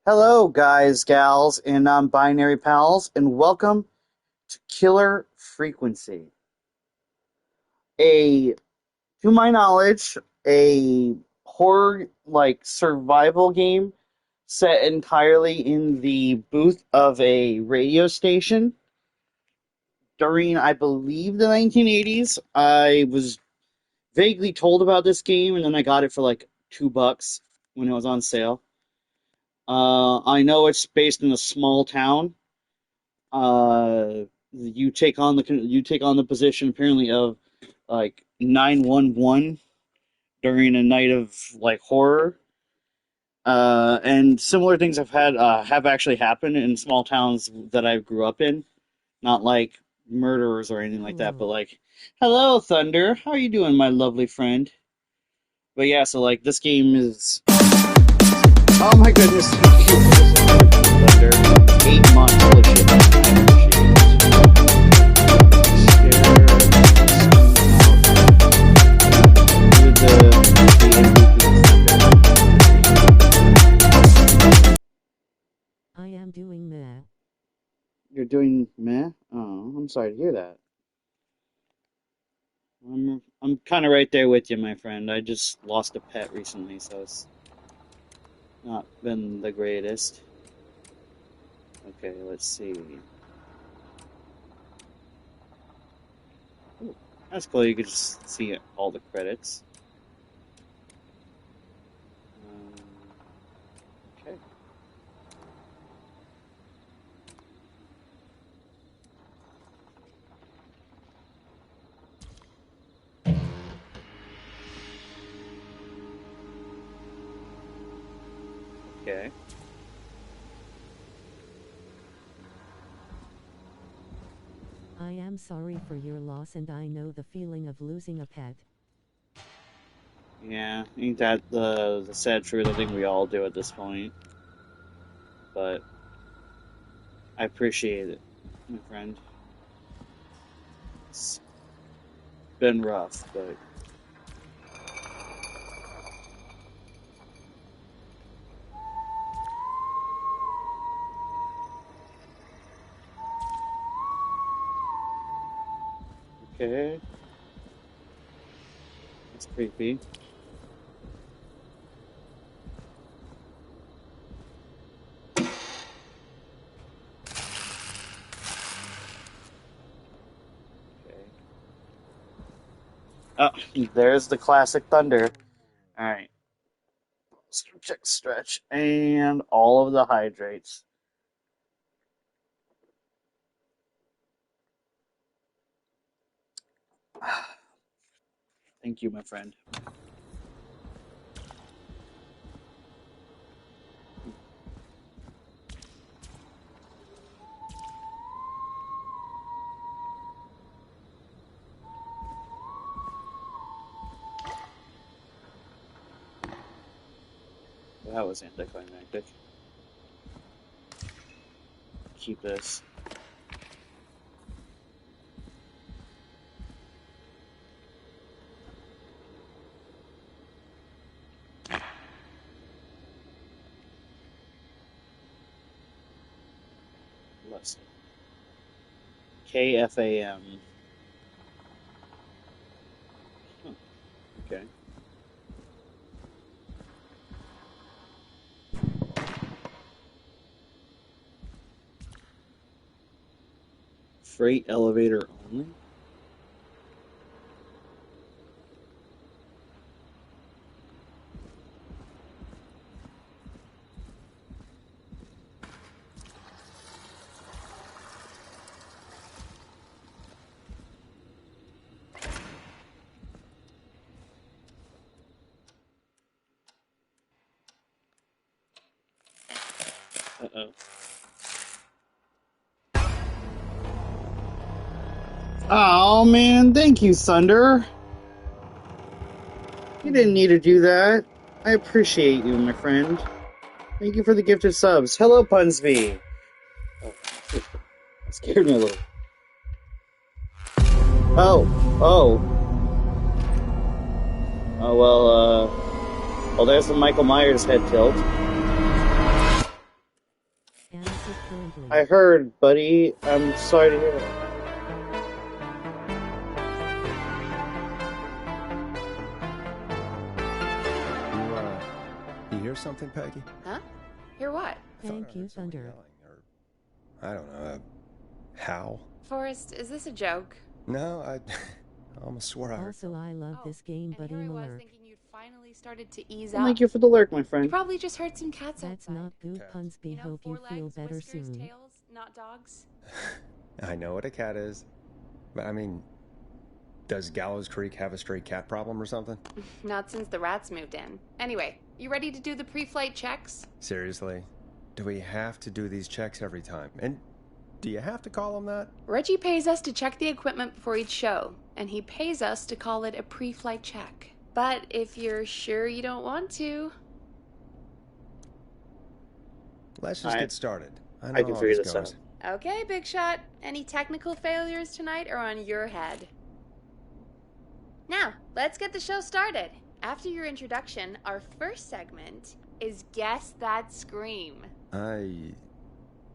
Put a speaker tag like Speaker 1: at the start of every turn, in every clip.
Speaker 1: Hello, guys, gals, and non-binary pals, and welcome to Killer Frequency, a, to my knowledge, a horror-like survival game set entirely in the booth of a radio station during, I believe, the 1980s. I was vaguely told about this game, and then I got it for like $2 when it was on sale. I know it's based in a small town. You take on the position apparently of like 911 during a night of like horror. And similar things have actually happened in small towns that I grew up in. Not like murderers or anything like that, but
Speaker 2: Hello.
Speaker 1: like, hello, Thunder. How are you doing, my lovely friend? But yeah, so like this game is. Oh my goodness! Thank you for the support, Thunder. 8 months. Holy shit! I
Speaker 2: I am doing meh.
Speaker 1: You're doing meh? Oh, I'm sorry to hear that. I'm kind of right there with you, my friend. I just lost a pet recently, so it's not been the greatest. Okay, let's see. Ooh, that's cool. You could just see all the credits. Um, okay. Okay.
Speaker 2: I am sorry for your loss and I know the feeling of losing a pet.
Speaker 1: Yeah, ain't that the sad truth? I think we all do at this point. But I appreciate it, my friend. It's been rough, but okay. That's creepy. Okay. Oh, there's the classic thunder. All right. Check stretch and all of the hydrates. Thank you, my friend. That was anticlimactic. Keep this. Let's see. KFAM. Huh, okay. Freight elevator only? Uh-oh. Oh man, thank you, Thunder. You didn't
Speaker 2: Hello.
Speaker 1: need to do that. I appreciate you, my friend. Thank you for the gifted subs. Hello, Punsby. Oh, that scared me a little. Oh, oh. Oh, well, well, there's the Michael Myers head tilt.
Speaker 2: loudly.
Speaker 1: I heard, buddy. I'm sorry to hear that.
Speaker 3: You hear something, Peggy?
Speaker 4: Huh? Hear what?
Speaker 2: Thank you, Thunder.
Speaker 3: Or, I don't know, how?
Speaker 4: Forrest, is this a joke?
Speaker 3: No, I almost swore I heard.
Speaker 2: Also, I love this game, but
Speaker 4: and here I was
Speaker 2: alert.
Speaker 4: thinking you'd finally started to ease
Speaker 1: Well,
Speaker 4: up.
Speaker 1: thank you for the lurk, my
Speaker 4: You
Speaker 1: friend.
Speaker 4: probably just heard some cats
Speaker 2: That's
Speaker 4: outside.
Speaker 2: not good, Punsby.
Speaker 4: You know,
Speaker 2: Hope you
Speaker 4: four
Speaker 2: feel
Speaker 4: legs,
Speaker 2: better
Speaker 4: whiskers,
Speaker 2: soon.
Speaker 4: tails, not dogs.
Speaker 3: I know what a cat is, but I mean, does Gallows Creek have a stray cat problem or something?
Speaker 4: Not since the rats moved in. Anyway, you ready to do the pre-flight checks?
Speaker 3: Seriously? Do we have to do these checks every time? And do you have to call them that?
Speaker 4: Reggie pays us to check the equipment before each show, and he pays us to call it a pre-flight check. But if you're sure you don't want to...
Speaker 3: Let's just get started.
Speaker 1: I
Speaker 3: know
Speaker 1: can
Speaker 3: how
Speaker 1: figure
Speaker 3: this
Speaker 1: this
Speaker 3: goes.
Speaker 1: out.
Speaker 4: Okay, Big Shot. Any technical failures tonight are on your head. Now, let's get the show started. After your introduction, our first segment is Guess That Scream.
Speaker 3: I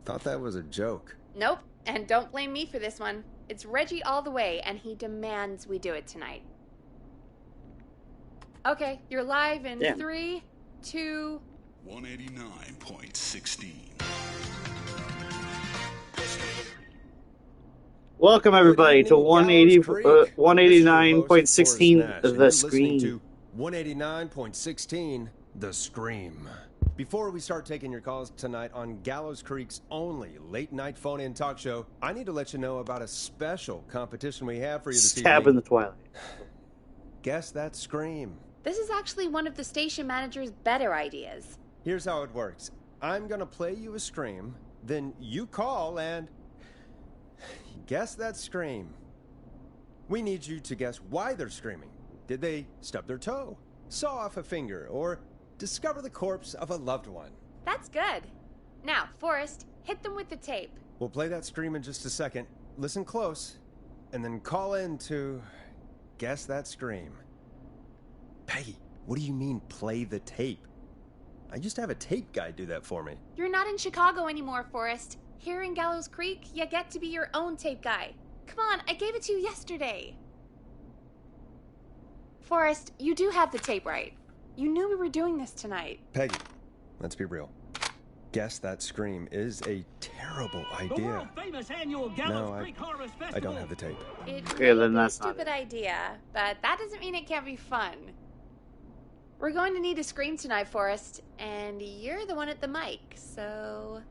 Speaker 3: thought that was a joke.
Speaker 4: Nope, and don't blame me for this one. It's Reggie all the way, and he demands we do it tonight. Okay, you're live in
Speaker 1: Damn.
Speaker 4: 3, 2...
Speaker 5: 189.16.
Speaker 1: Welcome, everybody, to
Speaker 3: Good evening,
Speaker 1: 180,
Speaker 3: Gallows Creek. This is your host,
Speaker 1: 189.16
Speaker 3: Forrest Nash, and
Speaker 1: The
Speaker 3: you're
Speaker 1: Screen.
Speaker 3: listening to 189.16 The Scream. Before we start taking your calls tonight on Gallows Creek's only late-night phone-in talk show, I need to let you know about a special competition we have for you this
Speaker 1: Stab in
Speaker 3: evening.
Speaker 1: the twilight.
Speaker 3: Guess That Scream.
Speaker 4: This is actually one of the station manager's better ideas.
Speaker 3: Here's how it works. I'm gonna play you a scream, then you call and guess that scream. We need you to guess why they're screaming. Did they stub their toe, saw off a finger, or discover the corpse of a loved one?
Speaker 4: That's good. Now, Forrest, hit them with the tape.
Speaker 3: We'll play that scream in just a second. Listen close, and then call in to guess that scream. Peggy, what do you mean play the tape? I used to have a tape guy do that for me.
Speaker 4: You're not in Chicago anymore, Forrest. Here in Gallows Creek, you get to be your own tape guy. Come on, I gave it to you yesterday. Forrest, you do have the tape right. You knew we were doing this tonight.
Speaker 3: Peggy, let's be real. Guess that scream is a terrible idea. No, I don't have the tape.
Speaker 4: It
Speaker 1: Okay,
Speaker 4: may
Speaker 1: then
Speaker 4: be a
Speaker 1: that's not
Speaker 4: stupid
Speaker 1: it.
Speaker 4: idea, but that doesn't mean it can't be fun. We're going to need a scream tonight, Forrest, and you're the one at the mic, so...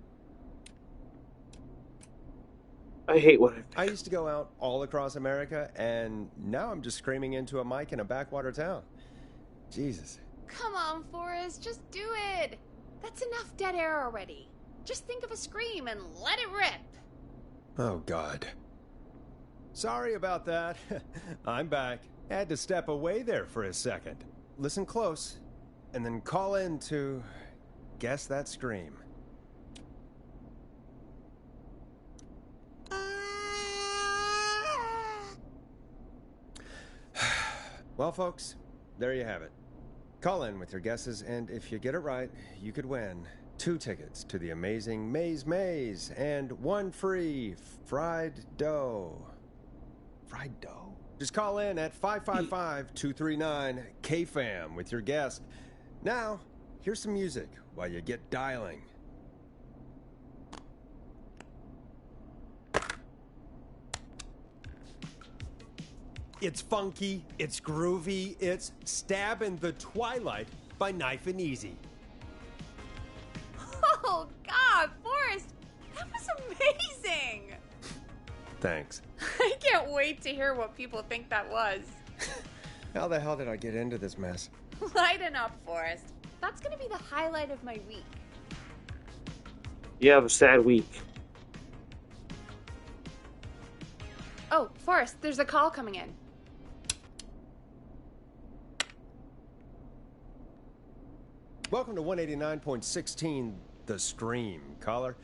Speaker 1: I hate what
Speaker 3: I used to go out all across America, and now I'm just screaming into a mic in a backwater town. Jesus.
Speaker 4: Come on, Forrest, just do it. That's enough dead air already. Just think of a scream and let it rip.
Speaker 3: Oh, God. Sorry about that. I'm back. Had to step away there for a second. Listen close, and then call in to guess that scream. Well, folks, there you have it. Call in with your guesses, and if you get it right, you could win 2 tickets to the amazing Maze and 1 free fried dough. Fried dough? Just call in at 555-239-KFAM with your guess. Now, here's some music while you get dialing. It's funky, it's groovy, it's Stab in the Twilight by Knife and Easy.
Speaker 4: Oh, God, Forrest, that was amazing.
Speaker 3: Thanks.
Speaker 4: I can't wait to hear what people think that was.
Speaker 3: How the hell did I get into this mess?
Speaker 4: Lighten up, Forrest. That's going to be the highlight of my week.
Speaker 1: You have a sad week.
Speaker 4: Oh, Forrest, there's a call coming in.
Speaker 3: Welcome to 189.16 The Scream. Caller,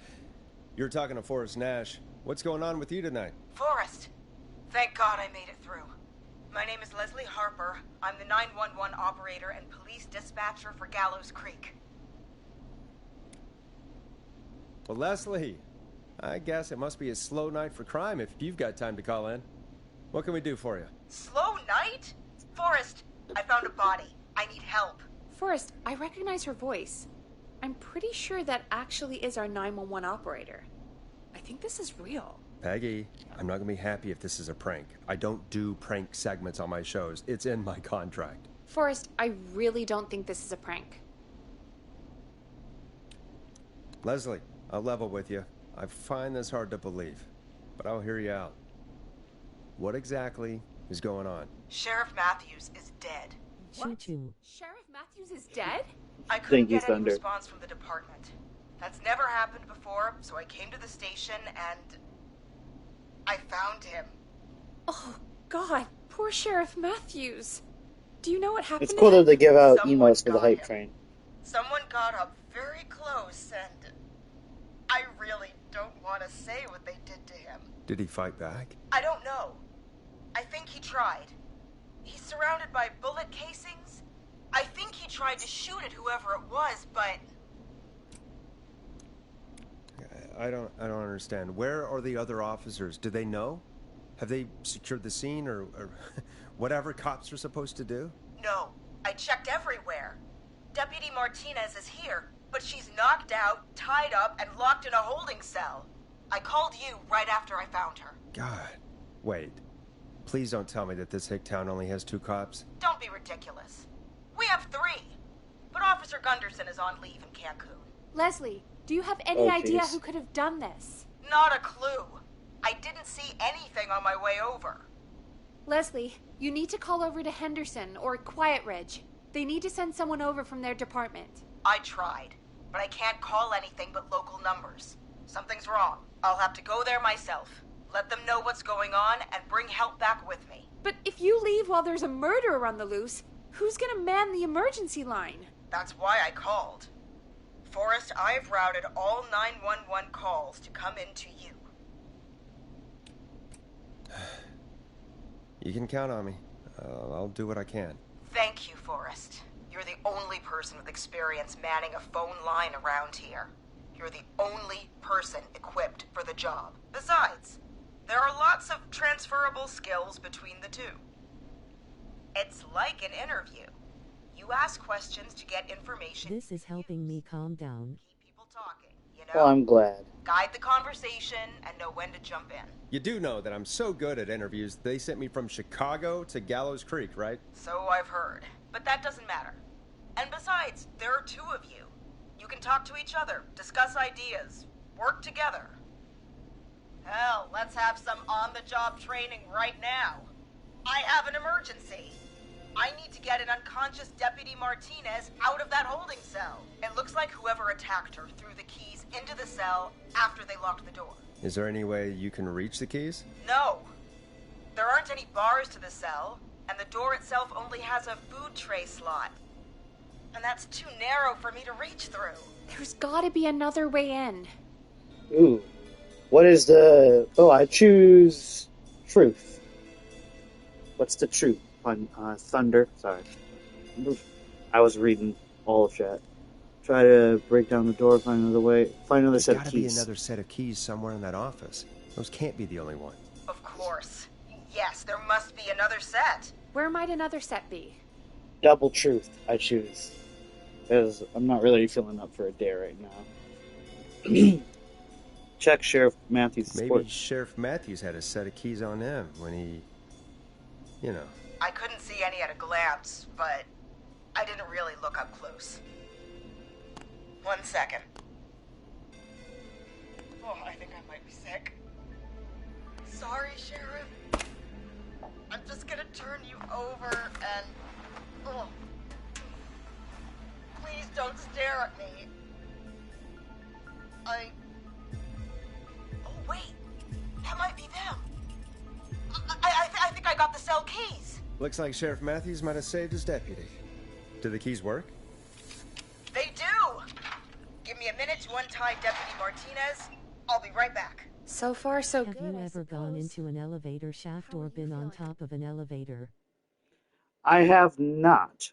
Speaker 3: you're talking to Forrest Nash. What's going on with you tonight?
Speaker 6: Forrest, thank God I made it through. My name is Leslie Harper. I'm the 911 operator and police dispatcher for Gallows Creek.
Speaker 3: Well, Leslie, I guess it must be a slow night for crime if you've got time to call in. What can we do for you?
Speaker 6: Slow night? Forrest, I found a body. I need help.
Speaker 4: Forrest, I recognize her voice. I'm pretty sure that actually is our 911 operator. I think this is real.
Speaker 3: Peggy, I'm not gonna be happy if this is a prank. I don't do prank segments on my shows. It's in my contract.
Speaker 4: Forrest, I really don't think this is a prank.
Speaker 3: Leslie, I'll level with you. I find this hard to believe, but I'll hear you out. What exactly is going on?
Speaker 6: Sheriff Matthews is dead.
Speaker 2: Choo-choo.
Speaker 4: Sheriff Matthews is dead?
Speaker 6: I couldn't
Speaker 1: Thank you,
Speaker 6: get any
Speaker 1: Thunder.
Speaker 6: response from the department. That's never happened before, so I came to the station and I found him.
Speaker 4: Oh, God. Poor Sheriff Matthews. Do you know what happened
Speaker 1: It's
Speaker 4: to
Speaker 1: cool
Speaker 4: him?
Speaker 1: that they give out
Speaker 6: Someone
Speaker 1: emails for the
Speaker 6: got
Speaker 1: hype
Speaker 6: him.
Speaker 1: train.
Speaker 6: Someone got up very close and I really don't want to say what they did to him.
Speaker 3: Did he fight back?
Speaker 6: I don't know. I think he tried. He's surrounded by bullet casings. I think he tried to shoot at whoever it was, but
Speaker 3: I don't understand. Where are the other officers? Do they know? Have they secured the scene or whatever cops are supposed to do?
Speaker 6: no. I checked everywhere. Deputy Martinez is here, but she's knocked out, tied up, and locked in a holding cell. I called you right after I found her.
Speaker 3: God. Wait. Please don't tell me that this hick town only has 2 cops.
Speaker 6: Don't be ridiculous. We have 3. But Officer Gunderson is on leave in Cancun.
Speaker 4: Leslie, do you have any
Speaker 1: Oh,
Speaker 4: idea
Speaker 1: jeez.
Speaker 4: who could have done this?
Speaker 6: Not a clue. I didn't see anything on my way over.
Speaker 4: Leslie, you need to call over to Henderson or Quiet Ridge. They need to send someone over from their department.
Speaker 6: I tried, but I can't call anything but local numbers. Something's wrong. I'll have to go there myself. Let them know what's going on and bring help back with me.
Speaker 4: But if you leave while there's a murderer on the loose, who's gonna man the emergency line?
Speaker 6: That's why I called. Forrest, I've routed all 911 calls to come in to you.
Speaker 3: You can count on me. I'll do what I can.
Speaker 6: Thank you, Forrest. You're the only person with experience manning a phone line around here. You're the only person equipped for the job. Besides, there are lots of transferable skills between the two. It's like an interview. You ask questions to get information.
Speaker 2: This is helping me calm down.
Speaker 6: Keep people talking, you know?
Speaker 1: Well, I'm glad.
Speaker 6: Guide the conversation and know when to jump in.
Speaker 3: You do know that I'm so good at interviews, they sent me from Chicago to Gallows Creek, right?
Speaker 6: So I've heard. But that doesn't matter. And besides, there are 2 of you. You can talk to each other, discuss ideas, work together. Hell, let's have some on-the-job training right now. I have an emergency. I need to get an unconscious Deputy Martinez out of that holding cell. It looks like whoever attacked her threw the keys into the cell after they locked the door.
Speaker 3: Is there any way you can reach the keys?
Speaker 6: No. There aren't any bars to the cell, and the door itself only has a food tray slot. And that's too narrow for me to reach through.
Speaker 4: There's gotta be another way in.
Speaker 1: Ooh. What is the... Oh, I choose... Truth. What's the truth? On Thunder. Sorry. I was reading all of chat. Try to break down the door, find another way. Find another
Speaker 3: There's
Speaker 1: set of
Speaker 3: gotta be
Speaker 1: keys.
Speaker 3: another set of keys somewhere in that office. Those can't be the only one.
Speaker 6: Of course. Yes, there must be another set.
Speaker 4: Where might another set be?
Speaker 1: Double truth, I choose. Because I'm not really feeling up for a dare right now. Check Sheriff Matthews'
Speaker 3: Maybe
Speaker 1: report.
Speaker 3: Sheriff Matthews had a set of keys on him when he... You know.
Speaker 6: I couldn't see any at a glance, but I didn't really look up close. 1 second. Oh, I think I might be sick. Sorry, Sheriff. I'm just gonna turn you over and... Oh. Please don't stare at me. Oh, wait. That might be them. I think I got the cell keys.
Speaker 3: Looks like Sheriff Matthews might have saved his deputy. Do the keys work?
Speaker 6: They do. Give me a minute to untie Deputy Martinez. I'll be right back.
Speaker 4: So far, so
Speaker 2: Have
Speaker 4: good.
Speaker 2: you
Speaker 4: I
Speaker 2: ever gone
Speaker 4: suppose.
Speaker 2: into an elevator shaft
Speaker 4: How are
Speaker 2: or
Speaker 4: you
Speaker 2: been on
Speaker 4: feeling?
Speaker 2: top of an elevator?
Speaker 1: I have not.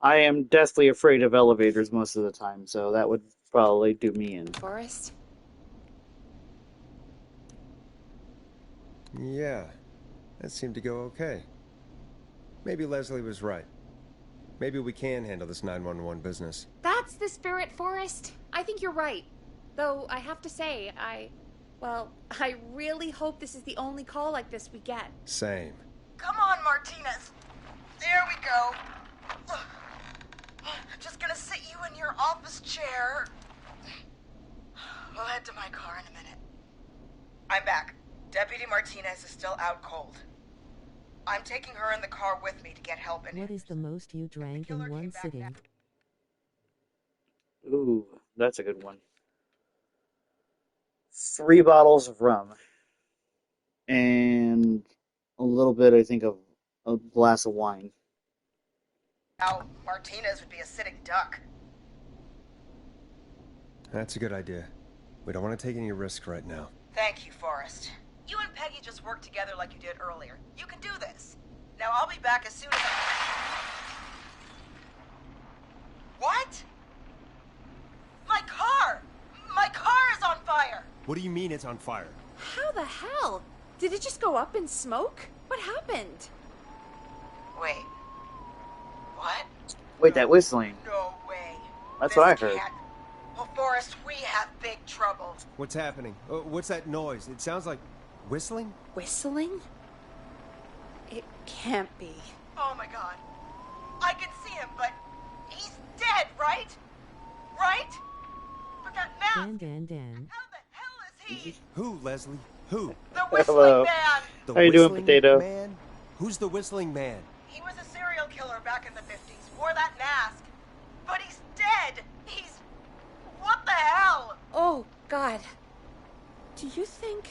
Speaker 1: I am deathly afraid of elevators most of the time, so that would probably do me in.
Speaker 4: Forrest?
Speaker 3: Yeah, that seemed to go okay. Maybe Leslie was right. Maybe we can handle this 911 business.
Speaker 4: That's the spirit, Forrest. I think you're right. Though I have to say, well, I really hope this is the only call like this we get.
Speaker 3: Same.
Speaker 6: Come on, Martinez. There we go. Just gonna sit you in your office chair. We'll head to my car in a minute. I'm back. Deputy Martinez is still out cold. I'm taking her in the car with me to get help in
Speaker 2: What is the most you drank in one sitting?
Speaker 1: Ooh, that's a good one. 3 bottles of rum and a little bit, I think, of a glass of wine.
Speaker 6: Now, Martinez would be a sitting duck.
Speaker 3: That's a good idea. We don't want to take any risks right now.
Speaker 6: Thank you, Forrest. You and Peggy just worked together like you did earlier. You can do this. Now, I'll be back as soon as What? My car! My car is on fire!
Speaker 3: What do you mean it's on fire?
Speaker 4: How the hell? Did it just go up in smoke? What happened?
Speaker 6: Wait. What?
Speaker 1: Wait, that whistling.
Speaker 6: No way.
Speaker 1: That's
Speaker 6: This
Speaker 1: what I heard.
Speaker 6: can't- Well, Forrest, we have big trouble.
Speaker 3: What's happening? What's that noise? It sounds like whistling?
Speaker 4: Whistling? It can't be.
Speaker 6: Oh my god. I can see him, but he's dead, right? Right? But that mask.
Speaker 2: Dan.
Speaker 6: How the hell is he?
Speaker 3: Who, Leslie? Who?
Speaker 6: The whistling
Speaker 1: Hello.
Speaker 6: man.
Speaker 3: The
Speaker 1: How you doing,
Speaker 3: whistling
Speaker 1: Potato?
Speaker 3: Man? Who's the whistling man?
Speaker 6: He was a serial killer back in the 50s. Wore that mask. But he's dead. He's... What the hell?
Speaker 4: Oh, God. Do you think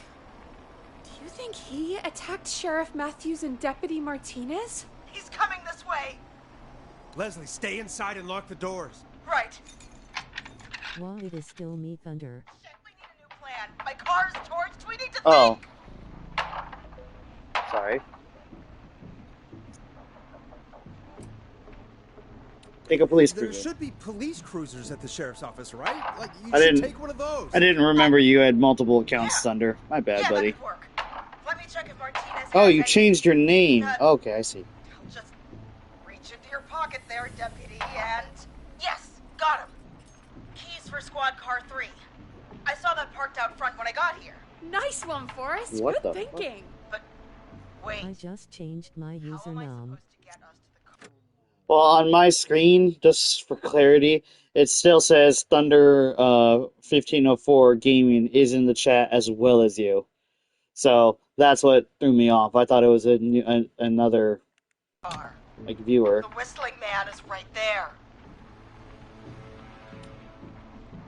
Speaker 4: he attacked Sheriff Matthews and Deputy Martinez?
Speaker 6: He's coming this way.
Speaker 3: Leslie, stay inside and lock the doors.
Speaker 6: Right.
Speaker 2: While it is still me, Thunder.
Speaker 6: Shit, we need a new plan. My car's torched. We need to
Speaker 1: Oh.
Speaker 6: think.
Speaker 1: Sorry. Take a police
Speaker 3: There
Speaker 1: cruiser.
Speaker 3: should be police cruisers at the sheriff's office, right? Like, you
Speaker 1: I
Speaker 3: should
Speaker 1: didn't-
Speaker 3: take one of those.
Speaker 1: I didn't remember you had multiple accounts,
Speaker 6: Yeah.
Speaker 1: Thunder. My bad,
Speaker 6: Yeah,
Speaker 1: buddy.
Speaker 6: that could work. Let me check if Martinez
Speaker 1: Oh,
Speaker 6: has
Speaker 1: you
Speaker 6: any-
Speaker 1: changed your name. Okay, I see.
Speaker 6: I'll just reach into your pocket there, deputy, and... Yes, got him. Keys for squad car 3. I saw that parked out front when I got here.
Speaker 4: Nice one, Forrest.
Speaker 1: What
Speaker 4: Good
Speaker 1: the fuck?
Speaker 4: thinking.
Speaker 6: But, wait.
Speaker 2: I just changed my
Speaker 6: How am I
Speaker 2: username.
Speaker 6: supposed to get us to the car?
Speaker 1: Well, on my screen, just for clarity, it still says Thunder 1504 Gaming is in the chat as well as you. So that's what threw me off. I thought it was another like viewer.
Speaker 6: The whistling man is right there.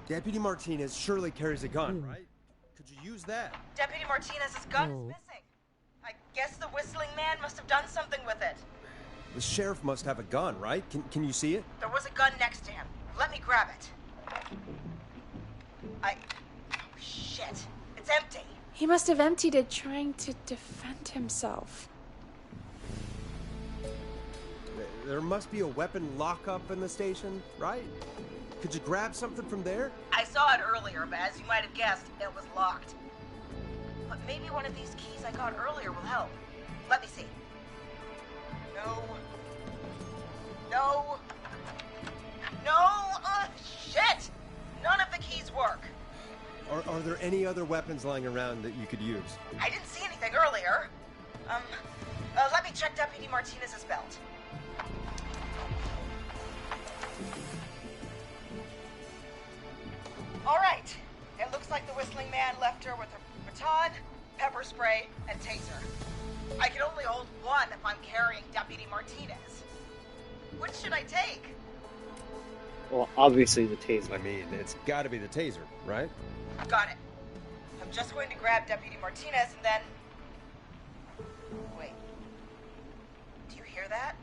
Speaker 3: Deputy Martinez surely carries a gun, right? Could you use that?
Speaker 6: Deputy Martinez's gun is
Speaker 2: No.
Speaker 6: missing. I guess the whistling man must have done something with it.
Speaker 3: The sheriff must have a gun, right? Can you see it?
Speaker 6: There was a gun next to him. Let me grab it. Oh, shit. It's empty.
Speaker 4: He must have emptied it trying to defend himself.
Speaker 3: There must be a weapon lockup in the station, right? Could you grab something from there?
Speaker 6: I saw it earlier, but as you might have guessed, it was locked. But maybe one of these keys I got earlier will help. Let me see. No. No. No! Shit! None of the keys work.
Speaker 3: Are there any other weapons lying around that you could use?
Speaker 6: I didn't see anything earlier. Let me check Deputy Martinez's belt. All right. It looks like the whistling man left her with a baton, pepper spray, and taser. I can only hold one if I'm carrying Deputy Martinez. Which should I take?
Speaker 1: Well, obviously the taser.
Speaker 3: I mean, it's got to be the taser, right?
Speaker 6: Got it. I'm just going to grab Deputy Martinez and then... Wait. Do you hear that?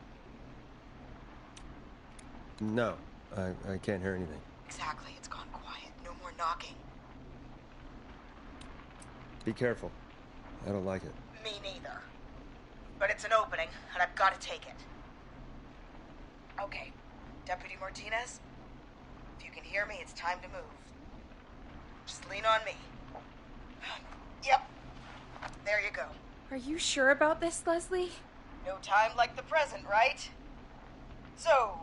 Speaker 3: No, I can't hear anything.
Speaker 6: Exactly. It's gone quiet. No more knocking.
Speaker 3: Be careful. I don't like it.
Speaker 6: Me neither. But it's an opening, and I've got to take it. Okay. Deputy Martinez, if you can hear me, it's time to move. Just lean on me. Yep. There you go.
Speaker 4: Are you sure about this, Leslie?
Speaker 6: No time like the present, right? So,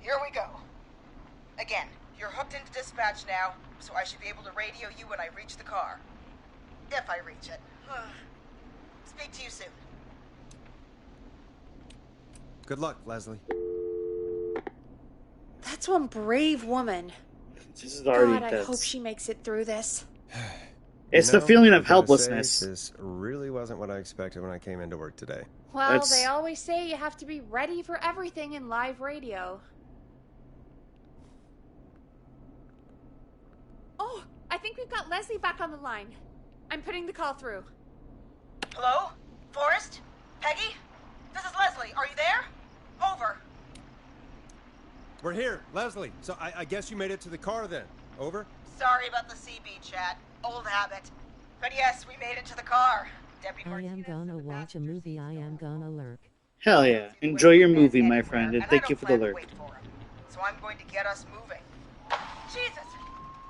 Speaker 6: here we go. Again, you're hooked into dispatch now, so I should be able to radio you when I reach the car. If I reach it. Speak to you soon.
Speaker 3: Good luck, Leslie.
Speaker 4: That's one brave woman.
Speaker 1: This is already
Speaker 4: God, I
Speaker 1: intense.
Speaker 4: hope she makes it through this.
Speaker 1: It's the feeling of
Speaker 3: I gotta say,
Speaker 1: helplessness.
Speaker 3: this really wasn't what I expected when I came into work today.
Speaker 4: Well,
Speaker 1: That's-
Speaker 4: they always say you have to be ready for everything in live radio. Oh, I think we've got Leslie back on the line. I'm putting the call through.
Speaker 6: Hello? Forrest? Peggy? This is Leslie. Are you there? Over.
Speaker 3: We're here, Leslie. So I guess you made it to the car then. Over?
Speaker 6: Sorry about the CB chat. Old habit. But yes, we made it to the car. Deputy
Speaker 2: I am
Speaker 6: Martinez
Speaker 2: gonna
Speaker 6: and the
Speaker 2: watch a
Speaker 6: passenger
Speaker 2: movie. I am gonna lurk.
Speaker 1: Hell yeah. Enjoy your movie, my friend, and thank you for the lurk.
Speaker 6: So I'm going to get us moving. Jesus!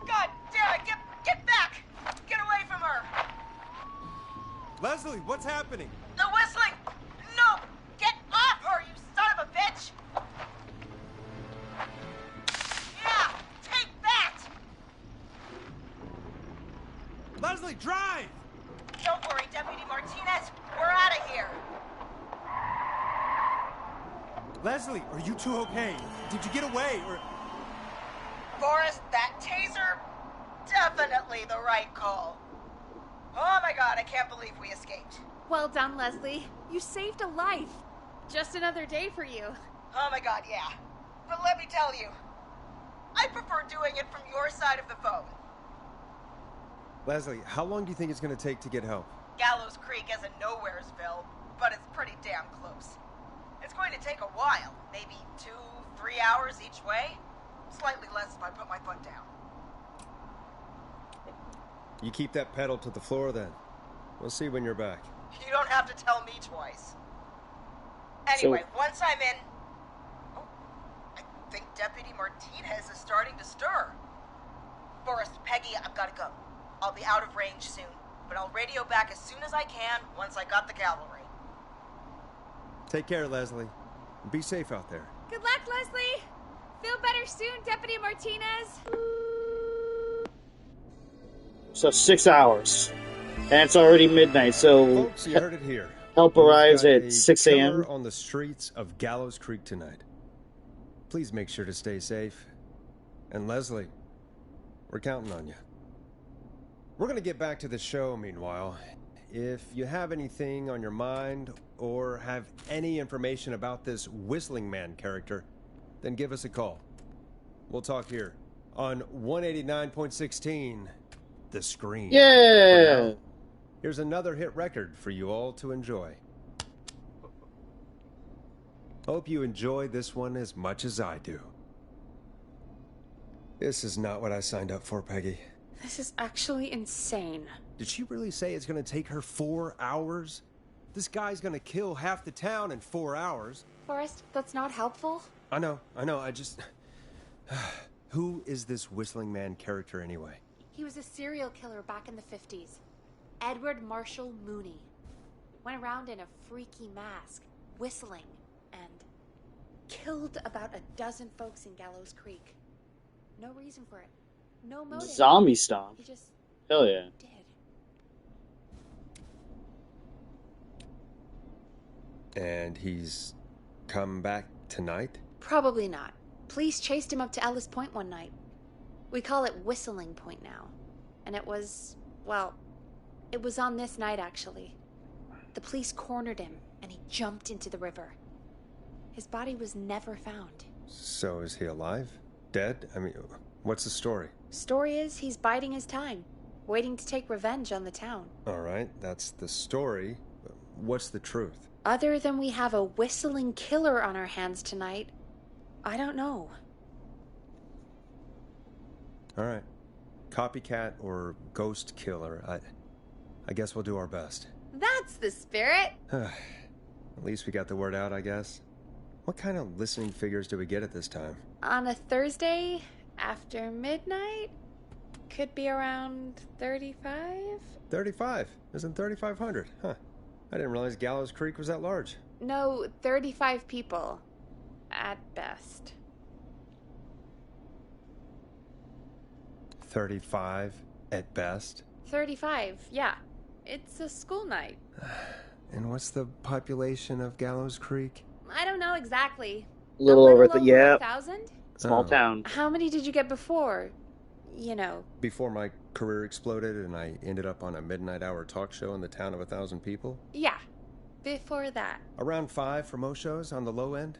Speaker 6: God damn it! Get back! Get away from her!
Speaker 3: Leslie, what's happening?
Speaker 6: The whistling! No! Get off her, you son of a bitch! Yeah! Take that!
Speaker 3: Leslie, drive!
Speaker 6: Don't worry, Deputy Martinez. We're out of here.
Speaker 3: Leslie, are you two okay? Did you get away or...
Speaker 6: Forrest, that taser, definitely the right call. Oh my god, I can't believe we escaped.
Speaker 4: Well done, Leslie. You saved a life. Just another day for you.
Speaker 6: Oh my god, yeah. But let me tell you, I prefer doing it from your side of the phone.
Speaker 3: Leslie, how long do you think it's going to take to get help?
Speaker 6: Gallows Creek isn't Nowheresville, but it's pretty damn close. It's going to take a while, maybe 2-3 hours each way. Slightly less if I put my foot down.
Speaker 3: You keep that pedal to the floor then. We'll see when you're back.
Speaker 6: You don't have to tell me twice. Anyway, once I'm in... Oh, I think Deputy Martinez is starting to stir. Forrest, Peggy, I've got to go. I'll be out of range soon, but I'll radio back as soon as I can once I got the cavalry.
Speaker 3: Take care, Leslie. Be safe out there.
Speaker 4: Good luck, Leslie. Feel better soon, Deputy Martinez.
Speaker 1: So 6 hours. And it's already midnight, so
Speaker 3: Folks, you heard it here.
Speaker 1: help
Speaker 3: We've
Speaker 1: arrives
Speaker 3: got
Speaker 1: at
Speaker 3: a
Speaker 1: 6
Speaker 3: killer
Speaker 1: a.m.
Speaker 3: on the streets of Gallows Creek tonight. Please make sure to stay safe. And Leslie, we're counting on you. We're going to get back to the show meanwhile. If you have anything on your mind or have any information about this Whistling Man character, then give us a call. We'll talk here on 189.16, The Screen. For
Speaker 1: Yeah!
Speaker 3: now, here's another hit record for you all to enjoy. Hope you enjoy this one as much as I do. This is not what I signed up for, Peggy.
Speaker 4: This is actually insane.
Speaker 3: Did she really say it's going to take her 4 hours? This guy's going to kill half the town in 4 hours.
Speaker 4: Forrest, that's not helpful.
Speaker 3: I know, I just... Who is this Whistling Man character anyway?
Speaker 4: He was a serial killer back in the 50s. Edward Marshall Mooney. Went around in a freaky mask, whistling, and killed about a dozen folks in Gallows Creek. No reason for it. No motive.
Speaker 1: Zombie stomp.
Speaker 4: He just
Speaker 1: Hell yeah.
Speaker 4: did.
Speaker 3: And he's come back tonight?
Speaker 4: Probably not. Police chased him up to Ellis Point one night. We call it Whistling Point now. And it was, well, it was on this night actually. The police cornered him and he jumped into the river. His body was never found.
Speaker 3: So is he alive? Dead? I mean, what's the story?
Speaker 4: Story is he's biding his time, waiting to take revenge on the town.
Speaker 3: All right, that's the story. What's the truth?
Speaker 4: Other than we have a whistling killer on our hands tonight, I don't know.
Speaker 3: All right. Copycat or ghost killer. I guess we'll do our best.
Speaker 4: That's the spirit!
Speaker 3: At least we got the word out, I guess. What kind of listening figures do we get at this time?
Speaker 4: On a Thursday after midnight? could be around 35?
Speaker 3: 35? Isn't 3,500? Huh. I didn't realize Gallows Creek was that large.
Speaker 4: No, 35 people. At best.
Speaker 3: 35 at best?
Speaker 4: 35, yeah. It's a school night.
Speaker 3: And what's the population of Gallows Creek?
Speaker 4: I don't know exactly.
Speaker 1: A little over
Speaker 4: yeah. 1,000?
Speaker 1: Small
Speaker 3: Oh.
Speaker 1: town.
Speaker 4: How many did you get before? You know.
Speaker 3: Before my career exploded and I ended up on a midnight hour talk show in the town of 1,000 people?
Speaker 4: Yeah. Before that.
Speaker 3: Around 5 for most shows on the low end.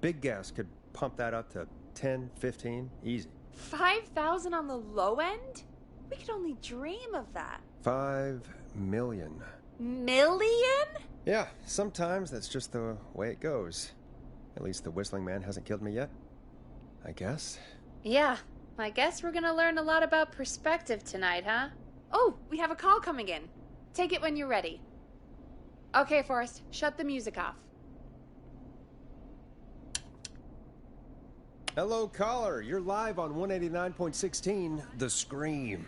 Speaker 3: Big gas could pump that up to 10, 15, easy.
Speaker 4: 5,000 on the low end? We could only dream of that.
Speaker 3: 5 million.
Speaker 4: Million?
Speaker 3: Yeah, sometimes that's just the way it goes. At least the Whistling Man hasn't killed me yet. I guess.
Speaker 4: Yeah. I guess we're gonna learn a lot about perspective tonight, huh? Oh, we have a call coming in. Take it when you're ready. Okay, Forrest, shut the music off.
Speaker 3: Hello, caller. You're live on 189.16, The Scream.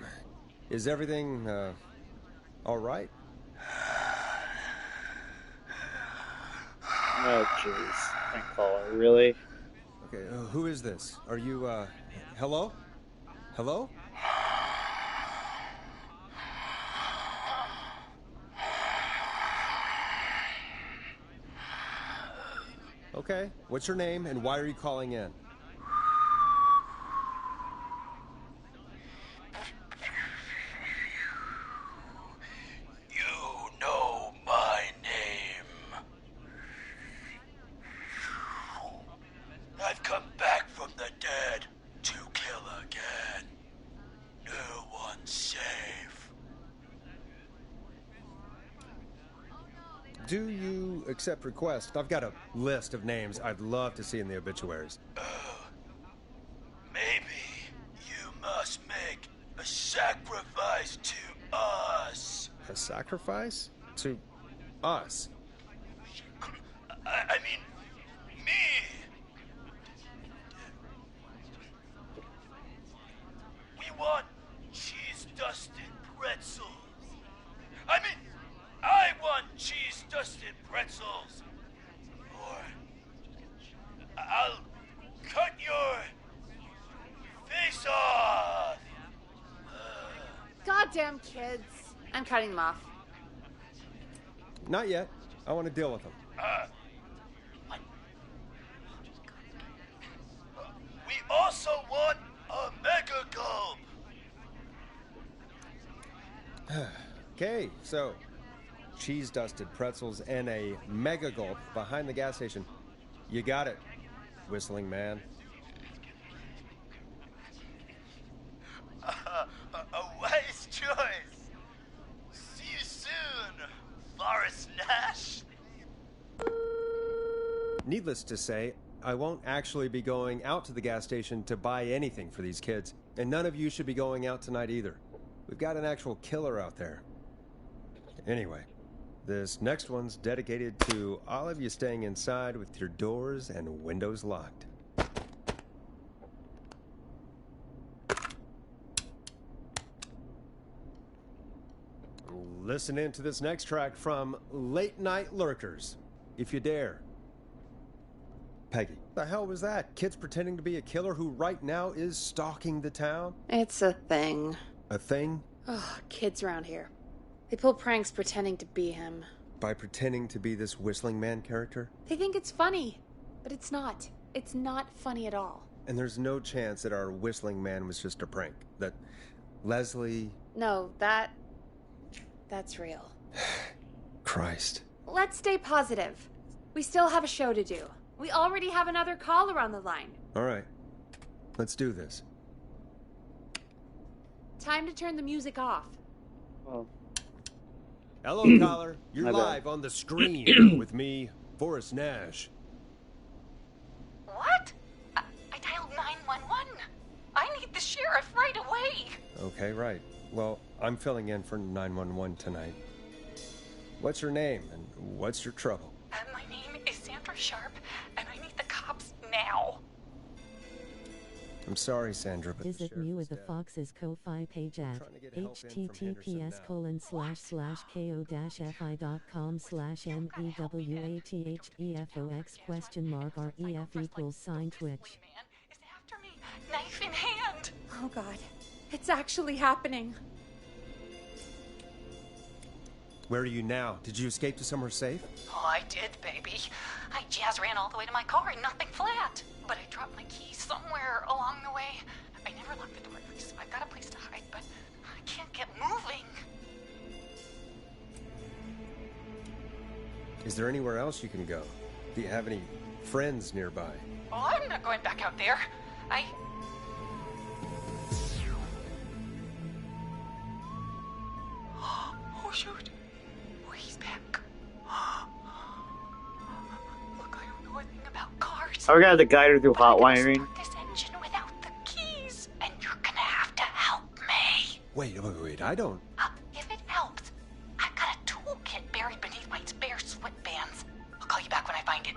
Speaker 3: Is everything, all right?
Speaker 1: Oh, jeez. Thank caller. Really?
Speaker 3: Okay, who is this? Are you, hello? Hello? Okay, what's your name and why are you calling in?
Speaker 5: You know my name. I've come back from the dead to kill again. No one's safe.
Speaker 3: Do you accept requests? I've got a list of names I'd love to see in the obituaries.
Speaker 5: Maybe you must make a sacrifice to us.
Speaker 3: A sacrifice? To us?
Speaker 5: I mean, me. We want cheese-dusted pretzels. I mean, I want cheese-dusted pretzels. Or I'll cut your face off.
Speaker 4: Goddamn kids. I'm cutting them off.
Speaker 3: Not yet. I want to deal with them.
Speaker 5: We also want a mega gulp.
Speaker 3: Okay, so cheese-dusted pretzels and a mega gulp behind the gas station. You got it, Whistling Man.
Speaker 5: A wise choice. See you soon, Forrest Nash.
Speaker 3: Needless to say, I won't actually be going out to the gas station to buy anything for these kids, and none of you should be going out tonight either. We've got an actual killer out there. Anyway, this next one's dedicated to all of you staying inside with your doors and windows locked. Listen in to this next track from Late Night Lurkers, if you dare. Peggy, the hell was that? Kids pretending to be a killer who right now is stalking the town?
Speaker 4: It's a thing.
Speaker 3: A thing?
Speaker 4: Oh, kids around here. They pull pranks pretending to be him.
Speaker 3: By pretending to be this Whistling Man character?
Speaker 4: They think it's funny, but it's not. It's not funny at all.
Speaker 3: And there's no chance that our Whistling Man was just a prank. That Leslie...
Speaker 4: No, that's real.
Speaker 3: Christ.
Speaker 4: Let's stay positive. We still have a show to do. We already have another caller on the line.
Speaker 3: All right. Let's do this.
Speaker 4: Time to turn the music off.
Speaker 1: Oh.
Speaker 3: Hello, caller. You're
Speaker 1: My bad.
Speaker 3: live on The Scream with me, Forrest Nash.
Speaker 6: What? I dialed 911. I need the sheriff right away.
Speaker 3: Okay, right. Well, I'm filling in for 911 tonight. What's your name and what's your trouble?
Speaker 6: My name is Sandra Sharp, and I need the cops now.
Speaker 3: I'm sorry, Sandra, but
Speaker 2: Visit
Speaker 3: the sheriff
Speaker 2: Mewa
Speaker 3: is
Speaker 2: the
Speaker 3: dead.
Speaker 2: Fox's Ko-Fi page at
Speaker 3: Trying to get help in from Henderson
Speaker 2: https://ko-fi.com/mewathefox?ref=Twitch.
Speaker 6: Is after me, knife in hand.
Speaker 4: Oh god, it's actually happening.
Speaker 3: Where are you now? Did you escape to somewhere safe?
Speaker 6: Oh, I did, baby. I jazz ran all the way to my car and nothing flat. But I dropped my keys somewhere along the way. I never locked the door, so I've got a place to hide, but I can't get moving.
Speaker 3: Is there anywhere else you can go? Do you have any friends nearby?
Speaker 6: Oh, I'm not going back out there. Oh, shoot. Oh, he's back. Look, I don't know anything about cars.
Speaker 1: I got to guide her through hot wiring.
Speaker 6: Start this engine without the keys, and you're gonna have to help me.
Speaker 3: Wait, I don't...
Speaker 6: If it helps, I've got a toolkit buried beneath my spare sweatbands. I'll call you back when I find it.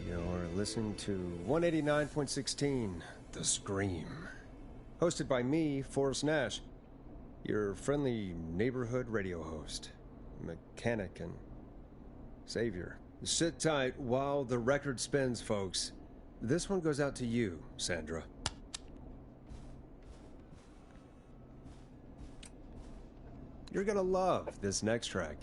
Speaker 3: You're listening to 189.16, The Scream. Hosted by me, Forrest Nash, your friendly neighborhood radio host, mechanic and savior. Sit tight while the record spins, folks. This one goes out to you, Sandra. You're gonna love this next track.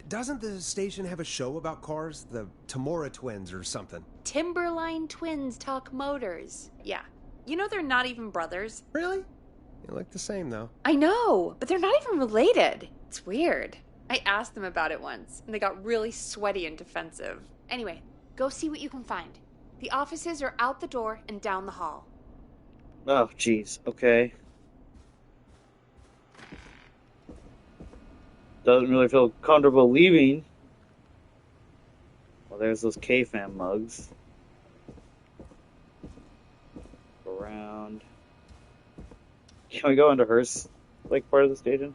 Speaker 3: Doesn't the station have a show about cars? The Tamora twins or something?
Speaker 4: Timberline twins talk motors. Yeah. You know they're not even brothers.
Speaker 3: Really? You look the same, though.
Speaker 4: I know, but they're not even related. It's weird. I asked them about it once, and they got really sweaty and defensive. Anyway, go see what you can find. The offices are out the door and down the hall.
Speaker 1: Oh, jeez. Okay. Doesn't really feel comfortable leaving. Well, there's those K-Fam mugs. Around. Can we go into her, like, part of the station?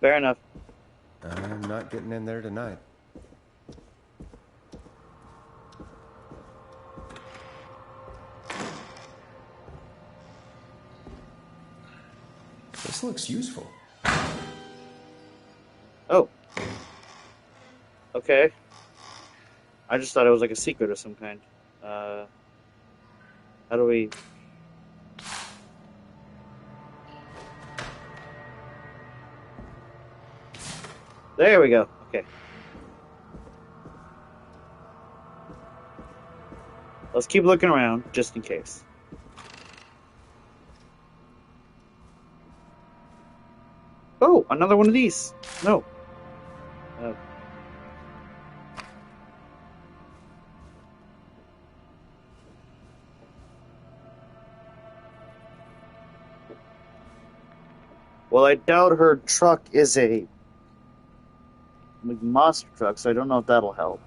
Speaker 1: Fair enough.
Speaker 3: I'm not getting in there tonight. This looks useful.
Speaker 1: Oh. Okay. I just thought it was like a secret of some kind. How do we... There we go. Okay. Let's keep looking around, just in case. Oh, another one of these. No. Oh. Well, I doubt her truck is a monster truck, so I don't know if that'll help.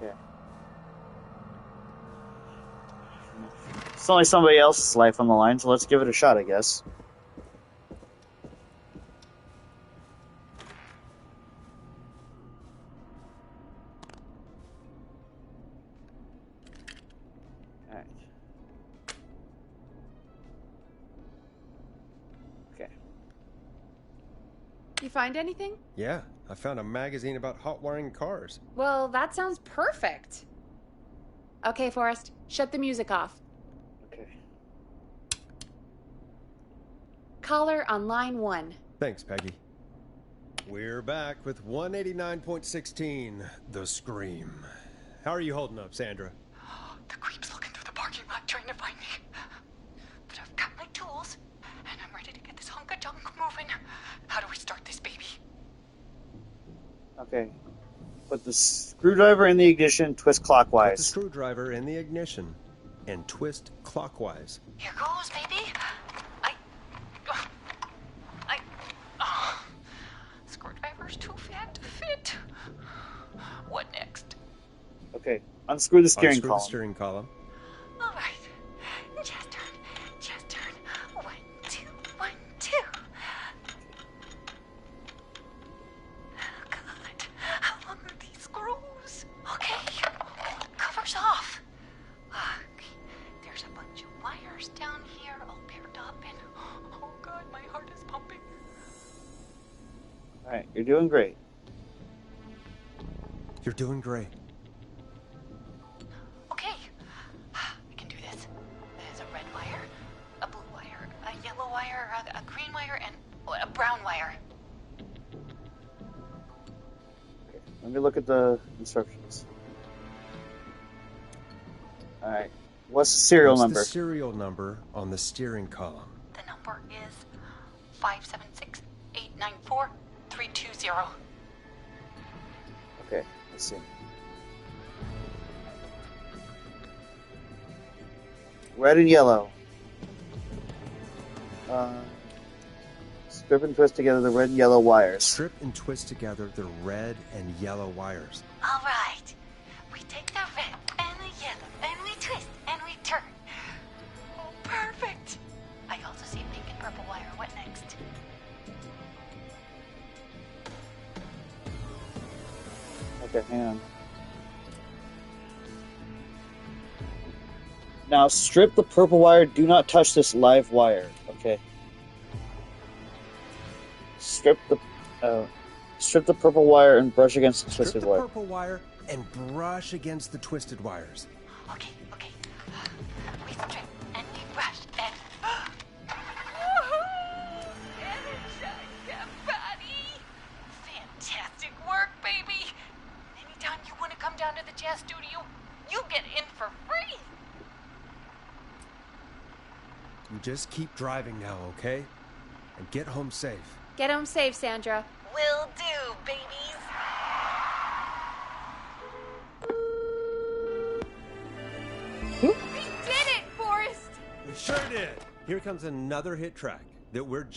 Speaker 1: Okay. It's only somebody else's life on the line, so let's give it a shot, I guess. Alright. Okay.
Speaker 4: You find anything?
Speaker 3: Yeah, I found a magazine about hot wiring cars.
Speaker 4: Well, that sounds perfect. Okay, Forrest, shut the music off.
Speaker 1: Okay.
Speaker 4: Caller on line 1.
Speaker 3: Thanks, Peggy. We're back with 189.16, The Scream. How are you holding up, Sandra?
Speaker 6: The creep's looking through the parking lot trying to find me. But I've got my tools, and I'm ready to get this hunk of junk moving. How do we start this baby?
Speaker 1: Okay. Put the screwdriver in the ignition, twist
Speaker 3: Put the
Speaker 1: clockwise.
Speaker 3: screwdriver in the ignition and twist clockwise.
Speaker 6: Here goes, baby. Screwdriver's too fat to fit. What next?
Speaker 1: Okay. Unscrew the steering
Speaker 3: Unscrew
Speaker 1: column.
Speaker 3: the steering column.
Speaker 6: All right. Just turn. 1, 2, 1, 2.
Speaker 1: All right, you're doing great.
Speaker 3: You're doing great.
Speaker 7: Okay, I can do this. There's a red wire, a blue wire, a yellow wire, a green wire, and a brown wire.
Speaker 1: Okay, let me look at the instructions. All right, what's the serial
Speaker 3: What's
Speaker 1: number?
Speaker 3: the serial number on the steering column?
Speaker 7: The number is 576-894-320.
Speaker 1: Okay, let's see. Red and yellow. Strip and twist together the red and yellow wires.
Speaker 3: Strip and twist together the red and yellow wires.
Speaker 7: All right. We take the red and the yellow, and we twist, and we turn. Oh, perfect. I also see pink and purple wire. What next?
Speaker 1: Okay, hang on. Now strip the purple wire. Do not touch this live wire. Okay. Strip the purple wire and brush against the
Speaker 3: Strip
Speaker 1: twisted
Speaker 3: the
Speaker 1: wire.
Speaker 3: purple wire and brush against the twisted wires.
Speaker 7: Okay. We strip, and we brush, and... Fantastic work, baby! Anytime you want to come down to the jazz studio, you get in for free!
Speaker 3: You just keep driving now, okay? And get home safe.
Speaker 4: Get home safe, Sandra.
Speaker 7: Will do, babies!
Speaker 4: We did it, Forrest!
Speaker 3: We sure did. Here comes another hit track that we're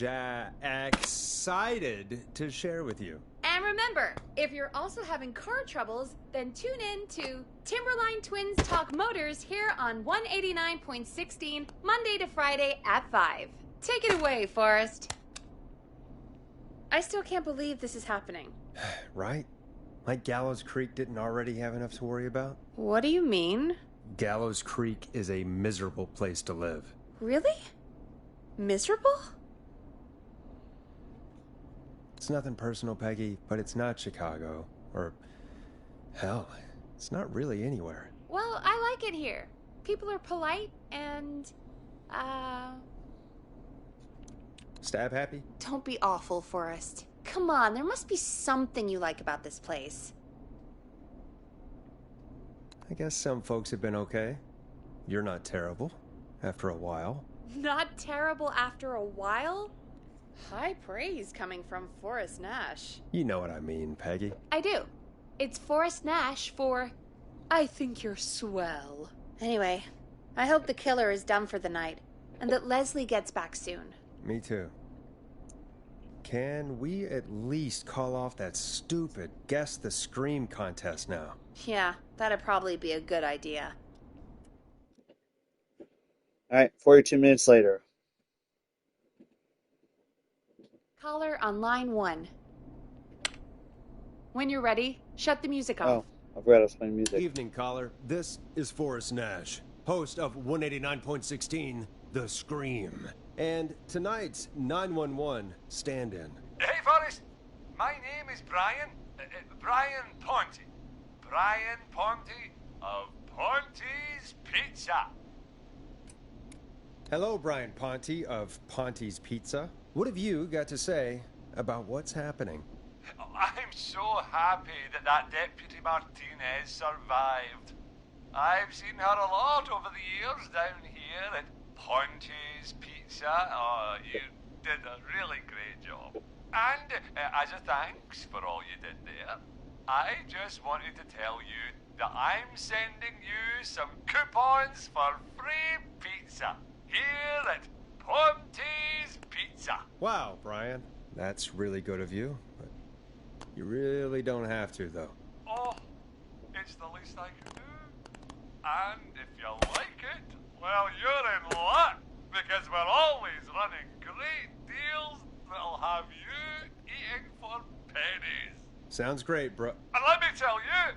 Speaker 3: excited to share with you.
Speaker 4: And remember, if you're also having car troubles, then tune in to Timberline Twins Talk Motors here on 189.16, Monday to Friday at 5. Take it away, Forrest. I still can't believe this is happening.
Speaker 3: Right? Like Gallows Creek didn't already have enough to worry about?
Speaker 4: What do you mean?
Speaker 3: Gallows Creek is a miserable place to live.
Speaker 4: Really? Miserable?
Speaker 3: It's nothing personal, Peggy, but it's not Chicago. Or, hell, it's not really anywhere.
Speaker 4: Well, I like it here. People are polite and,
Speaker 3: Stab happy?
Speaker 4: don't be awful, Forrest. Come on, there must be something you like about this place.
Speaker 3: I guess some folks have been okay. You're not terrible, after a while.
Speaker 4: Not terrible after a while? High praise coming from Forrest Nash.
Speaker 3: You know what I mean, Peggy.
Speaker 4: I do. It's Forrest Nash for I think you're swell. Anyway, I hope the killer is done for the night and that Leslie gets back soon.
Speaker 3: Me too. Can we at least call off that stupid Guess the Scream contest now?
Speaker 4: Yeah, that'd probably be a good idea.
Speaker 1: Alright, 42 minutes later.
Speaker 4: Caller on line 1. When you're ready, shut the music off.
Speaker 1: Oh, I forgot I was playing music.
Speaker 3: Evening, caller. This is Forrest Nash, host of 189.16, The Scream. And tonight's 911 stand-in.
Speaker 5: Hey, Forrest. My name is Brian. Brian Ponte. Brian Ponte of Ponte's Pizza.
Speaker 3: Hello, Brian Ponte of Ponte's Pizza. What have you got to say about what's happening?
Speaker 5: I'm so happy that Deputy Martinez survived. I've seen her a lot over the years down here at Ponte's Pizza. Oh, you did a really great job. And as a thanks for all you did there, I just wanted to tell you that I'm sending you some coupons for free pizza here at Ponte's Pizza.
Speaker 3: Wow, Brian. That's really good of you, but you really don't have to, though.
Speaker 5: Oh, it's the least I can do. And if you like it, well, you're in luck, because we're always running great deals that'll have you eating for pennies.
Speaker 3: Sounds great, bro.
Speaker 5: And let me tell you,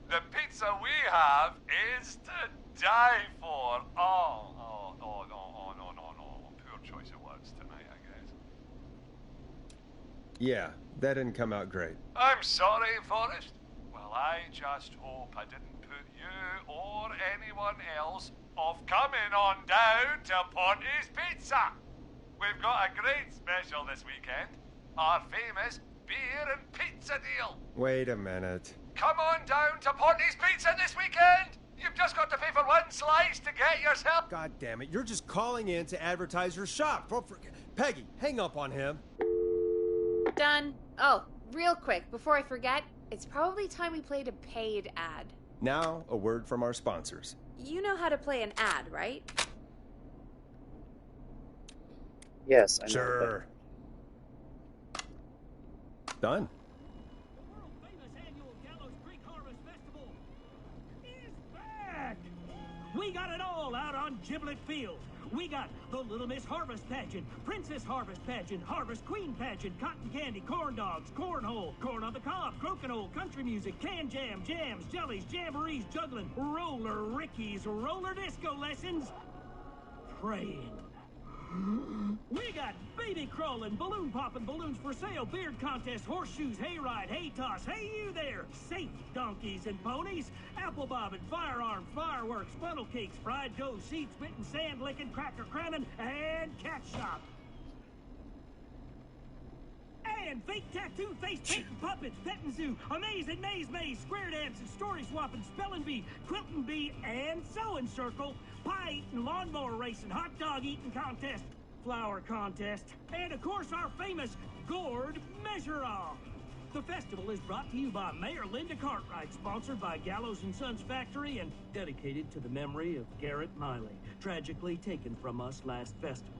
Speaker 5: the pizza we have is to die for. No. Poor choice of words tonight, I guess.
Speaker 3: Yeah, that didn't come out great.
Speaker 5: I'm sorry, Forrest. Well, I just hope I didn't put you or anyone else off coming on down to Ponty's Pizza. We've got a great special this weekend. Our famous beer and pizza deal.
Speaker 3: Wait a minute.
Speaker 5: Come on down to Ponty's Pizza this weekend. You've just got to pay for one slice to get yourself.
Speaker 3: God damn it, you're just calling in to advertise your shop. Peggy, hang up on him.
Speaker 4: Done. Oh, real quick, before I forget, it's probably time we played a paid ad.
Speaker 3: Now, a word from our sponsors.
Speaker 4: You know how to play an ad, right?
Speaker 1: Yes, I know.
Speaker 3: Sure. Done.
Speaker 8: The world-famous annual Gallows Creek Harvest Festival is back! We got it all out on Giblet Field. We got the Little Miss Harvest Pageant, Princess Harvest Pageant, Harvest Queen Pageant, Cotton Candy, Corn Dogs, Cornhole, Corn on the Cob, Crokinole, Country Music, Can Jam, Jams, Jellies, Jamborees, Juggling, Roller Rickies, Roller Disco Lessons, Praying. We got baby crawling, balloon popping, balloons for sale, beard contest, horseshoes, hayride, hay toss, hey you there, safe donkeys and ponies, apple bobbing, firearm, fireworks, funnel cakes, fried dough, seed spitting, sand licking, cracker crowning, and cat shop. And fake tattoo, face painting, puppets, petting zoo, amazing maze, square dancing, story swapping, spelling bee, quilting bee, and sewing circle, pie eating, lawnmower racing, hot dog eating contest, flower contest, and of course our famous gourd measure-all. The festival is brought to you by Mayor Linda Cartwright, sponsored by Gallows and Sons Factory, and dedicated to the memory of Garrett Miley, tragically taken from us last festival.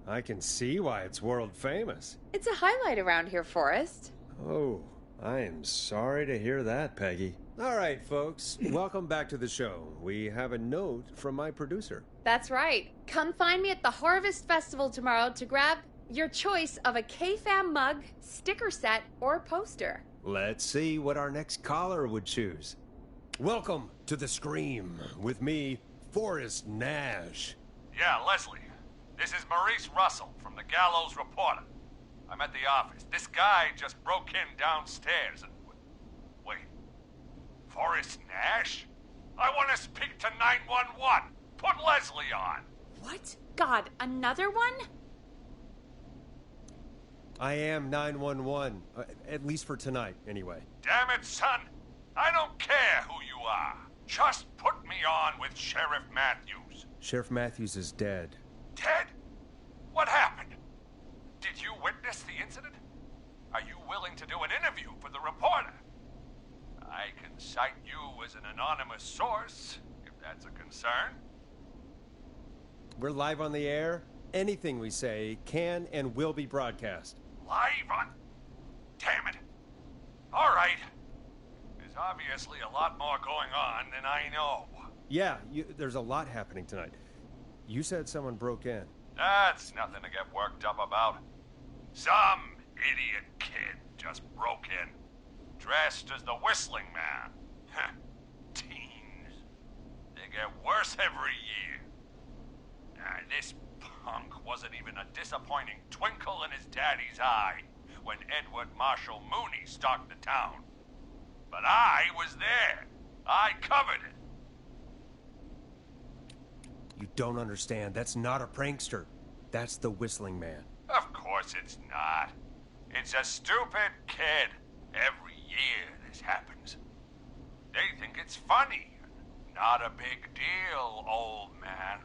Speaker 3: I can see why it's world famous.
Speaker 4: It's a highlight around here, Forrest.
Speaker 3: Oh, I am sorry to hear that, Peggy. All right, folks, welcome back to the show. We have a note from my producer.
Speaker 4: That's right. Come find me at the Harvest Festival tomorrow to grab your choice of a K-Fam mug, sticker set, or poster.
Speaker 3: Let's see what our next caller would choose. Welcome to The Scream with me, Forrest Nash.
Speaker 5: Yeah, Leslie. This is Maurice Russell from the Gallows Reporter. I'm at the office. This guy just broke in downstairs and... Wait. Forrest Nash? I want to speak to 911. Put Leslie on.
Speaker 4: What? God, another one?
Speaker 3: I am 911, at least for tonight, anyway.
Speaker 5: Damn it, son. I don't care who you are. Just put me on with Sheriff Matthews.
Speaker 3: Sheriff Matthews is dead.
Speaker 5: Ted? What happened? Did you witness the incident? Are you willing to do an interview for the reporter? I can cite you as an anonymous source, if that's a concern.
Speaker 3: We're live on the air. Anything we say can and will be broadcast.
Speaker 5: Live on... Damn it. All right. There's obviously a lot more going on than I know.
Speaker 3: Yeah, there's a lot happening tonight. You said someone broke in.
Speaker 5: That's nothing to get worked up about. Some idiot kid just broke in, dressed as the Whistling Man. Teens. They get worse every year. This punk wasn't even a disappointing twinkle in his daddy's eye when Edward Marshall Mooney stalked the town. But I was there. I covered it.
Speaker 3: You don't understand. That's not a prankster. That's the Whistling Man.
Speaker 5: Of course it's not. It's a stupid kid. Every year this happens. They think it's funny. Not a big deal, old man.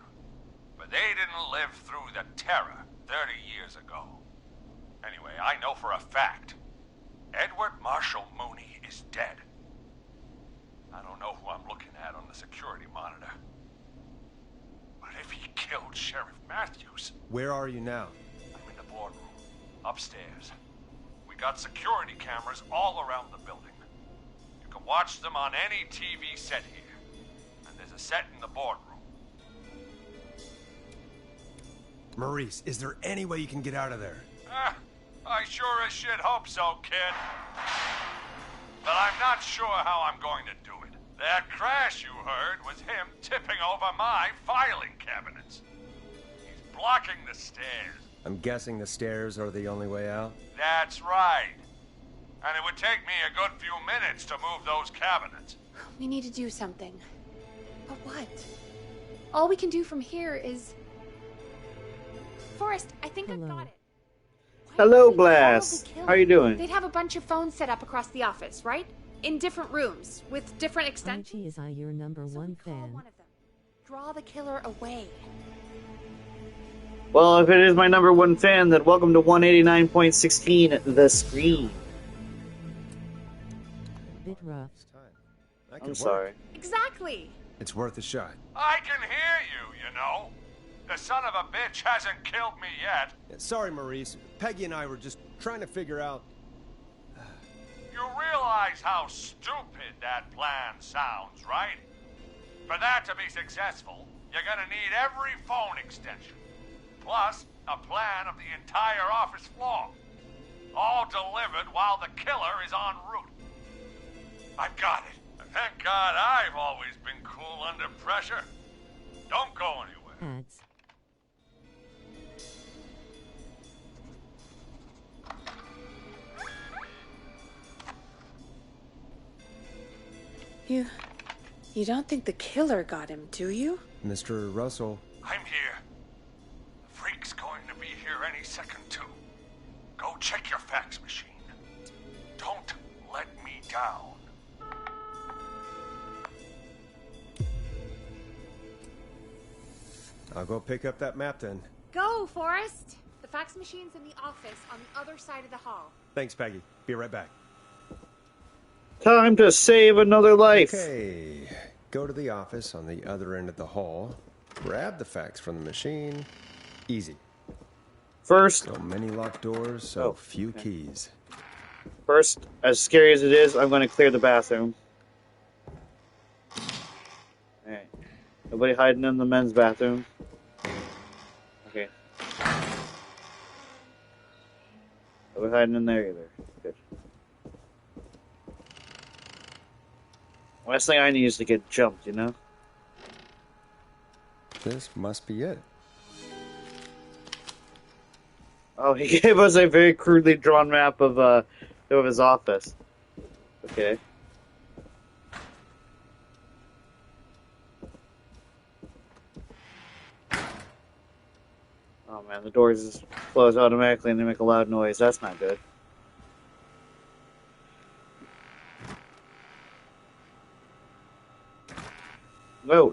Speaker 5: But they didn't live through the terror 30 years ago. Anyway, I know for a fact Edward Marshall Mooney is dead. I don't know who I'm looking at on the security monitor. But if he killed Sheriff Matthews...
Speaker 3: Where are you now?
Speaker 5: I'm in the boardroom, upstairs. We got security cameras all around the building. You can watch them on any TV set here. And there's a set in the boardroom.
Speaker 3: Maurice, is there any way you can get out of there?
Speaker 5: I sure as shit hope so, kid. But I'm not sure how I'm going to do it. That crash you heard was him tipping over my filing cabinets. He's blocking the stairs.
Speaker 3: I'm guessing the stairs are the only way out?
Speaker 5: That's right. And it would take me a good few minutes to move those cabinets.
Speaker 4: We need to do something. But what? All we can do from here is... Forrest, I think I've got it. Why
Speaker 1: Hello,
Speaker 4: don't we call
Speaker 1: Glass.
Speaker 4: the killer?
Speaker 1: How you doing?
Speaker 4: They'd have a bunch of phones set up across the office, right? In different rooms, with different extensions.
Speaker 2: Archie, is I your number
Speaker 4: So
Speaker 2: one
Speaker 4: we call
Speaker 2: fan?
Speaker 4: one of them. Draw the killer away.
Speaker 1: Well, if it is my number one fan, then welcome to 189.16 The Screen.
Speaker 2: Bit rough.
Speaker 3: It's time. That could
Speaker 1: I'm
Speaker 3: work.
Speaker 1: sorry.
Speaker 4: Exactly.
Speaker 3: It's worth a shot.
Speaker 5: I can hear you, you know. The son of a bitch hasn't killed me yet.
Speaker 3: Sorry, Maurice. Peggy and I were just trying to figure out...
Speaker 5: You realize how stupid that plan sounds, right? For that to be successful, you're gonna need every phone extension. Plus, a plan of the entire office floor. All delivered while the killer is en route. I've got it. Thank God I've always been cool under pressure. Don't go anywhere.
Speaker 2: Ads.
Speaker 4: You don't think the killer got him, do you?
Speaker 3: Mr. Russell,
Speaker 5: I'm here. The freak's going to be here any second, too. Go check your fax machine. Don't let me down.
Speaker 3: I'll go pick up that map then.
Speaker 4: Go, Forrest. The fax machine's in the office on the other side of the hall.
Speaker 3: Thanks, Peggy. Be right back.
Speaker 1: Time to save another life.
Speaker 3: Okay. Go to the office on the other end of the hall. Grab the fax from the machine. Easy.
Speaker 1: First,
Speaker 3: So many locked doors, so
Speaker 1: Oh,
Speaker 3: few
Speaker 1: okay.
Speaker 3: keys.
Speaker 1: as scary as it is, I'm going to clear the bathroom. Alright. Nobody hiding in the men's bathroom. Okay. Nobody hiding in there either. Good. Last thing I need is to get jumped, you know?
Speaker 3: This must be it.
Speaker 1: Oh, he gave us a very crudely drawn map of his office. Okay. Oh man, the doors just close automatically and they make a loud noise. That's not good. No.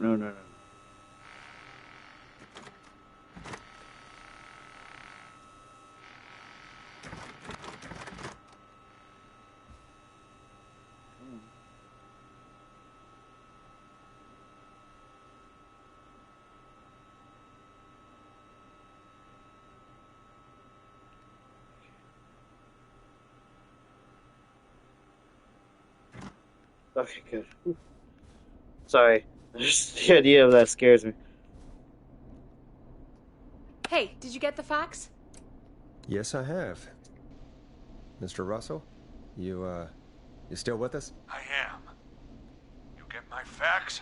Speaker 1: Okay, good. Sorry. Just the idea of that scares me.
Speaker 4: Hey, did you get the fax?
Speaker 3: Yes, I have. Mr. Russell, you still with us?
Speaker 5: I am. You get my fax?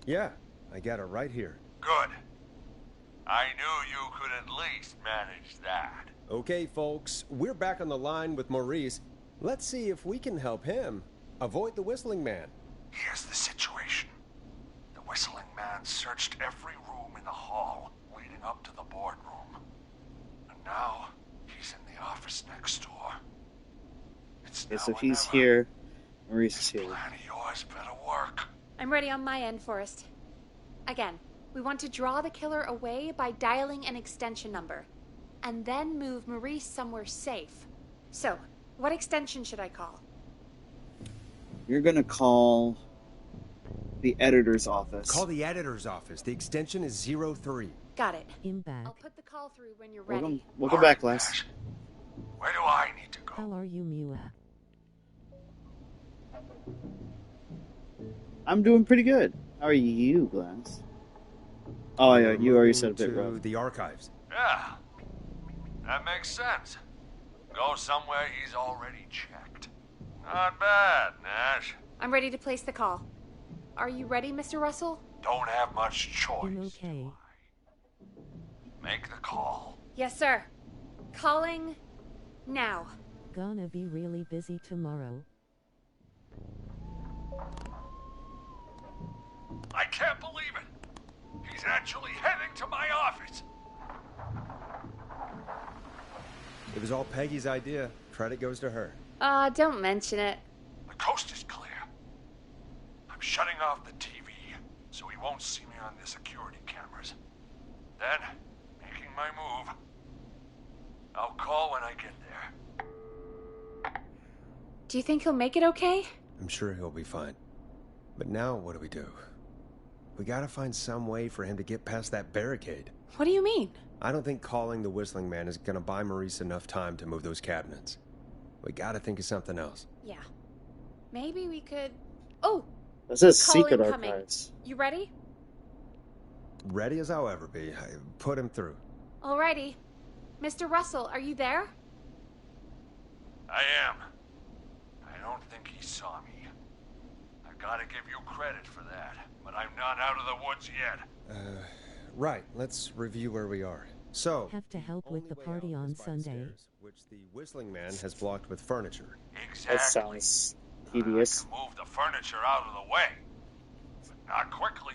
Speaker 3: Yeah, I got it right here.
Speaker 5: Good. I knew you could at least manage that.
Speaker 3: Okay, folks, we're back on the line with Maurice. Let's see if we can help him avoid the Whistling Man.
Speaker 5: Here's the situation. The Whistling Man searched every room in the hall leading up to the boardroom. And now he's in the office next door. It's
Speaker 1: Okay,
Speaker 5: now
Speaker 1: so
Speaker 5: or
Speaker 1: he's
Speaker 5: never.
Speaker 1: here. Maurice is
Speaker 5: This
Speaker 1: here.
Speaker 5: plan of yours better work.
Speaker 4: I'm ready on my end, Forrest. Again, we want to draw the killer away by dialing an extension number, and then move Maurice somewhere safe. So, what extension should I call?
Speaker 1: You're gonna call the editor's office.
Speaker 3: Call the editor's office. The extension is 03.
Speaker 4: Got it.
Speaker 2: I'm back.
Speaker 4: I'll put the call through when you're
Speaker 1: Welcome,
Speaker 4: ready.
Speaker 1: welcome
Speaker 5: All
Speaker 1: back,
Speaker 5: right,
Speaker 1: Les.
Speaker 5: Nash. Where do I need to go?
Speaker 2: How are you, Mewa?
Speaker 1: I'm doing pretty good. How are you, Glass? Oh yeah, you already said a bit
Speaker 3: to
Speaker 1: rough.
Speaker 3: the archives.
Speaker 5: Yeah, that makes sense. Go somewhere he's already checked. Not bad, Nash.
Speaker 4: I'm ready to place the call. Are you ready, Mr. Russell?
Speaker 5: Don't have much choice.
Speaker 2: I'm okay.
Speaker 5: do I? Make the call.
Speaker 4: Yes, sir. Calling now.
Speaker 2: Gonna be really busy tomorrow.
Speaker 5: I can't believe it. He's actually heading to my office.
Speaker 3: It was all Peggy's idea. Credit goes to her.
Speaker 4: Don't mention it.
Speaker 5: The coast is clear. I'm shutting off the TV so he won't see me on the security cameras. Then, making my move. I'll call when I get there.
Speaker 4: Do you think he'll make it okay?
Speaker 3: I'm sure he'll be fine. But now what do we do? We gotta find some way for him to get past that barricade.
Speaker 4: What do you mean?
Speaker 3: I don't think calling the Whistling Man is gonna buy Maurice enough time to move those cabinets. We gotta think of something else.
Speaker 4: Yeah. Maybe we could... Oh!
Speaker 1: This is
Speaker 4: Call
Speaker 1: secret
Speaker 4: incoming.
Speaker 1: archives.
Speaker 4: You ready?
Speaker 3: Ready as I'll ever be. Put him through.
Speaker 4: Alrighty. Mr. Russell, are you there?
Speaker 5: I am. I don't think he saw me. I've got to give you credit for that, but I'm not out of the woods yet.
Speaker 3: Right. Let's review where we are. So,
Speaker 2: Have to help with the
Speaker 3: only way
Speaker 2: party
Speaker 3: out
Speaker 2: on
Speaker 3: is by the
Speaker 2: Sunday.
Speaker 3: stairs, which the Whistling Man has blocked with furniture.
Speaker 5: Exactly.
Speaker 1: That sounds
Speaker 5: I
Speaker 1: tedious.
Speaker 5: can move the furniture out of the way, but not quickly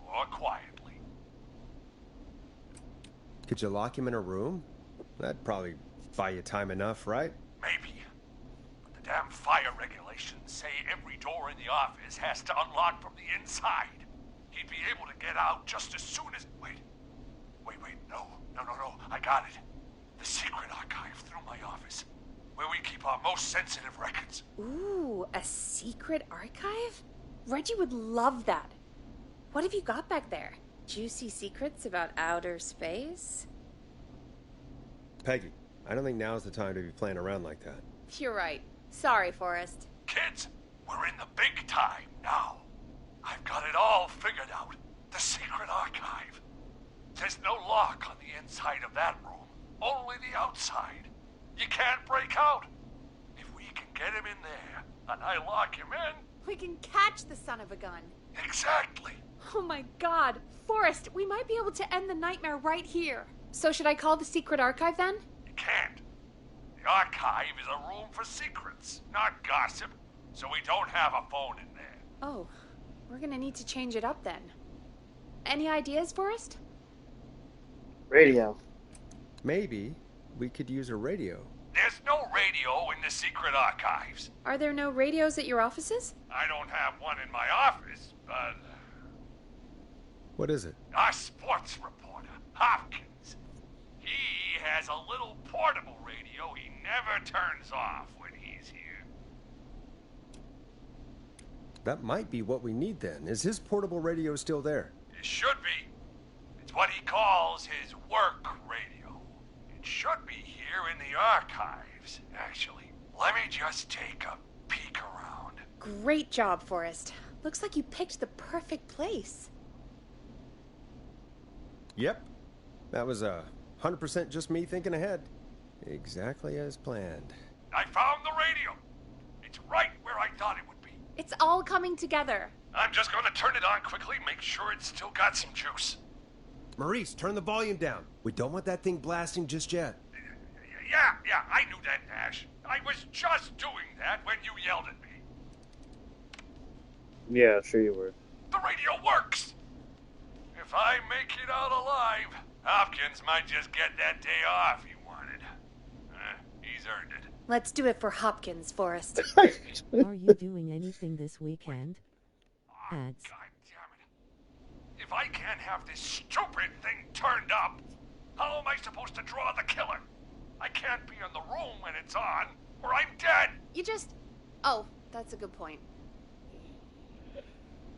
Speaker 5: or quietly.
Speaker 3: Could you lock him in a room? That'd probably buy you time enough, right?
Speaker 5: Maybe. But the damn fire regulations say every door in the office has to unlock from the inside. He'd be able to get out just as soon as... Wait. No. I got it. The secret archive through my office, where we keep our most sensitive records.
Speaker 4: Ooh, a secret archive? Reggie would love that. What have you got back there? Juicy secrets about outer space?
Speaker 3: Peggy, I don't think now's the time to be playing around like that.
Speaker 4: You're right. Sorry, Forrest.
Speaker 5: Kids, we're in the big time now. I've got it all figured out. The secret archive. There's no lock on the inside of that room, only the outside. You can't break out. If we can get him in there, and I lock him in...
Speaker 4: We can catch the son of a gun.
Speaker 5: Exactly.
Speaker 4: Oh my god. Forrest, we might be able to end the nightmare right here. So should I call the secret archive then?
Speaker 5: You can't. The archive is a room for secrets, not gossip, so we don't have a phone in there.
Speaker 4: Oh, we're gonna need to change it up then. Any ideas, Forrest?
Speaker 1: Radio.
Speaker 3: Maybe we could use a radio.
Speaker 5: There's no radio in the secret archives.
Speaker 4: Are there no radios at your offices?
Speaker 5: I don't have one in my office, but...
Speaker 3: What is it?
Speaker 5: Our sports reporter, Hopkins. He has a little portable radio he never turns off when he's here.
Speaker 3: That might be what we need then. Is his portable radio still there?
Speaker 5: It should be. It's what he calls his work radio. It should be here in the archives, actually. Let me just take a peek around.
Speaker 4: Great job, Forrest. Looks like you picked the perfect place.
Speaker 3: Yep. That was 100% just me thinking ahead. Exactly as planned.
Speaker 5: I found the radio. It's right where I thought it would be.
Speaker 4: It's all coming together.
Speaker 5: I'm just gonna turn it on quickly, make sure it's still got some juice.
Speaker 3: Maurice, turn the volume down. We don't want that thing blasting just yet.
Speaker 5: Yeah, I knew that, Ash. I was just doing that when you yelled at me.
Speaker 1: Yeah, sure you were.
Speaker 5: The radio works! If I make it out alive, Hopkins might just get that day off he wanted. He's earned it.
Speaker 4: Let's do it for Hopkins, Forrest.
Speaker 2: Are you doing anything this weekend? Ads.
Speaker 5: God damn it. If I can't have this stupid thing turned up, how am I supposed to draw the killer? I can't be in the room when it's on, or I'm dead.
Speaker 4: You just... Oh, that's a good point.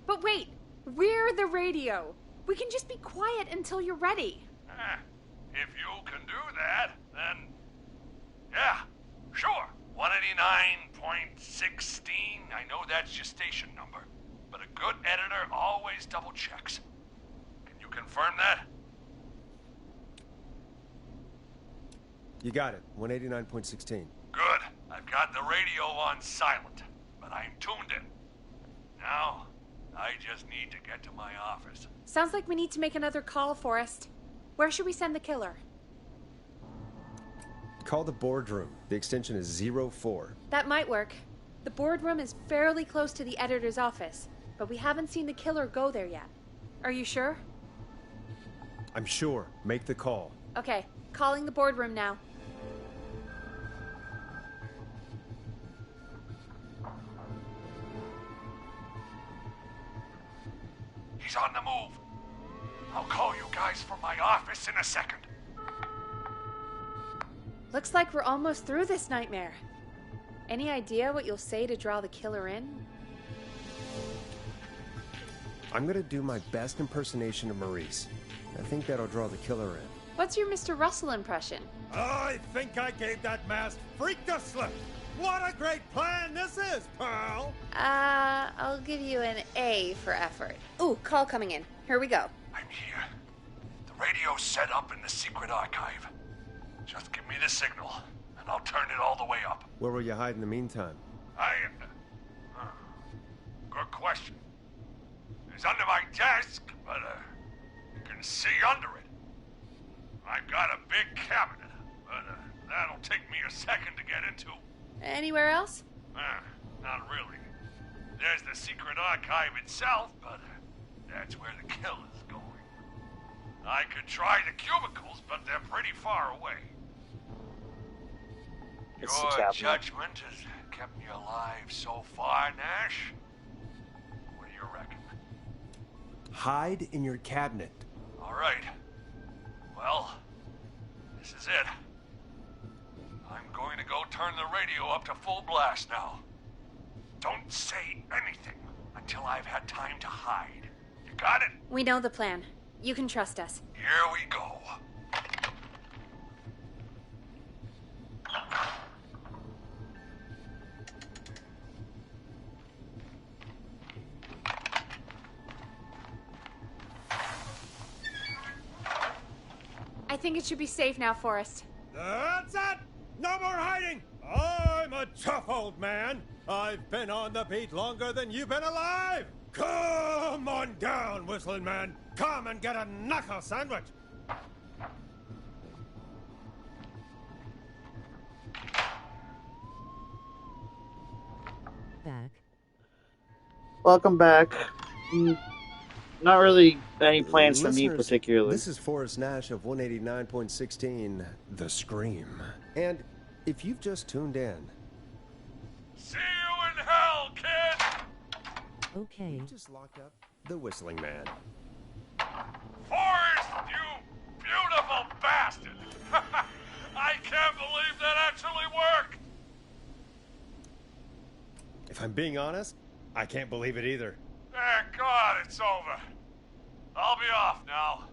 Speaker 4: But wait, we're the radio. We can just be quiet until you're ready.
Speaker 5: If you can do that, then... Yeah, sure. 189.16. I know that's your station number. But a good editor always double checks. Can you confirm that?
Speaker 3: You got it. 189.16.
Speaker 5: Good. I've got the radio on silent, but I'm tuned in. Now, I just need to get to my office.
Speaker 4: Sounds like we need to make another call, Forrest. Where should we send the killer?
Speaker 3: Call the boardroom. The extension is 04.
Speaker 4: That might work. The boardroom is fairly close to the editor's office, but we haven't seen the killer go there yet. Are you sure?
Speaker 3: I'm sure. Make the call.
Speaker 4: Okay, calling the boardroom now.
Speaker 5: He's on the move. I'll call you guys from my office in a second.
Speaker 4: Looks like we're almost through this nightmare. Any idea what you'll say to draw the killer in?
Speaker 3: I'm gonna do my best impersonation of Maurice. I think that'll draw the killer in.
Speaker 4: What's your Mr. Russell impression?
Speaker 3: I think I gave that masked freak the slip. What a great plan this is, pal!
Speaker 4: I'll give you an A for effort. Ooh, call coming in. Here we go.
Speaker 5: I'm here. The radio's set up in the secret archive. Just give me the signal, and I'll turn it all the way up.
Speaker 3: Where will you hide in the meantime?
Speaker 5: Good question. It's under my desk, but you can see under it. I've got a big cabinet, but that'll take me a second to get into.
Speaker 4: Anywhere else?
Speaker 5: Not really. There's the secret archive itself, but that's where the killer's going. I could try the cubicles, but they're pretty far away.
Speaker 1: It's the
Speaker 5: Your
Speaker 1: cabinet.
Speaker 5: judgment has kept me alive so far, Nash. What do you reckon?
Speaker 3: Hide in your cabinet.
Speaker 5: All right. Well, this is it. I'm going to go turn the radio up to full blast now. Don't say anything until I've had time to hide. You got it?
Speaker 4: We know the plan. You can trust us.
Speaker 5: Here we go.
Speaker 4: I think it should be safe now, Forrest.
Speaker 3: That's it! No more hiding! I'm a tough old man. I've been on the beat longer than you've been alive! Come on down, Whistling Man. Come and get a knuckle sandwich.
Speaker 2: Back.
Speaker 1: Welcome back. Not really any plans for me
Speaker 3: Listeners,
Speaker 1: particularly.
Speaker 3: This is Forrest Nash of 189.16, The Scream. And if you've just tuned in,
Speaker 5: See you in hell, kid!
Speaker 2: Okay.
Speaker 3: you just locked up the Whistling Man.
Speaker 5: Forrest, you beautiful bastard! I can't believe that actually worked!
Speaker 3: If I'm being honest, I can't believe it either.
Speaker 5: Thank God it's over. I'll be off now.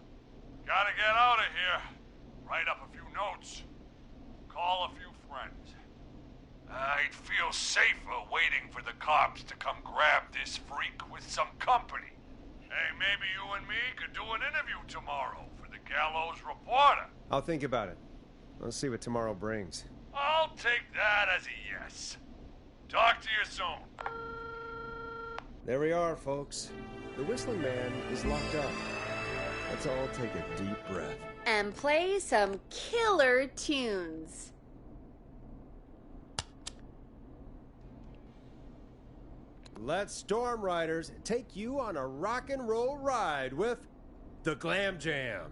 Speaker 5: Gotta get out of here. Write up a few notes. Call a few friends. I'd feel safer waiting for the cops to come grab this freak with some company. Hey, maybe you and me could do an interview tomorrow for the Gallows Reporter.
Speaker 3: I'll think about it. Let's see what tomorrow brings.
Speaker 5: I'll take that as a yes. Talk to you soon.
Speaker 3: There we are, folks. The Whistling Man is locked up. Let's all take a deep breath.
Speaker 4: And play some killer tunes.
Speaker 3: Let Storm Riders take you on a rock and roll ride with the Glam Jam.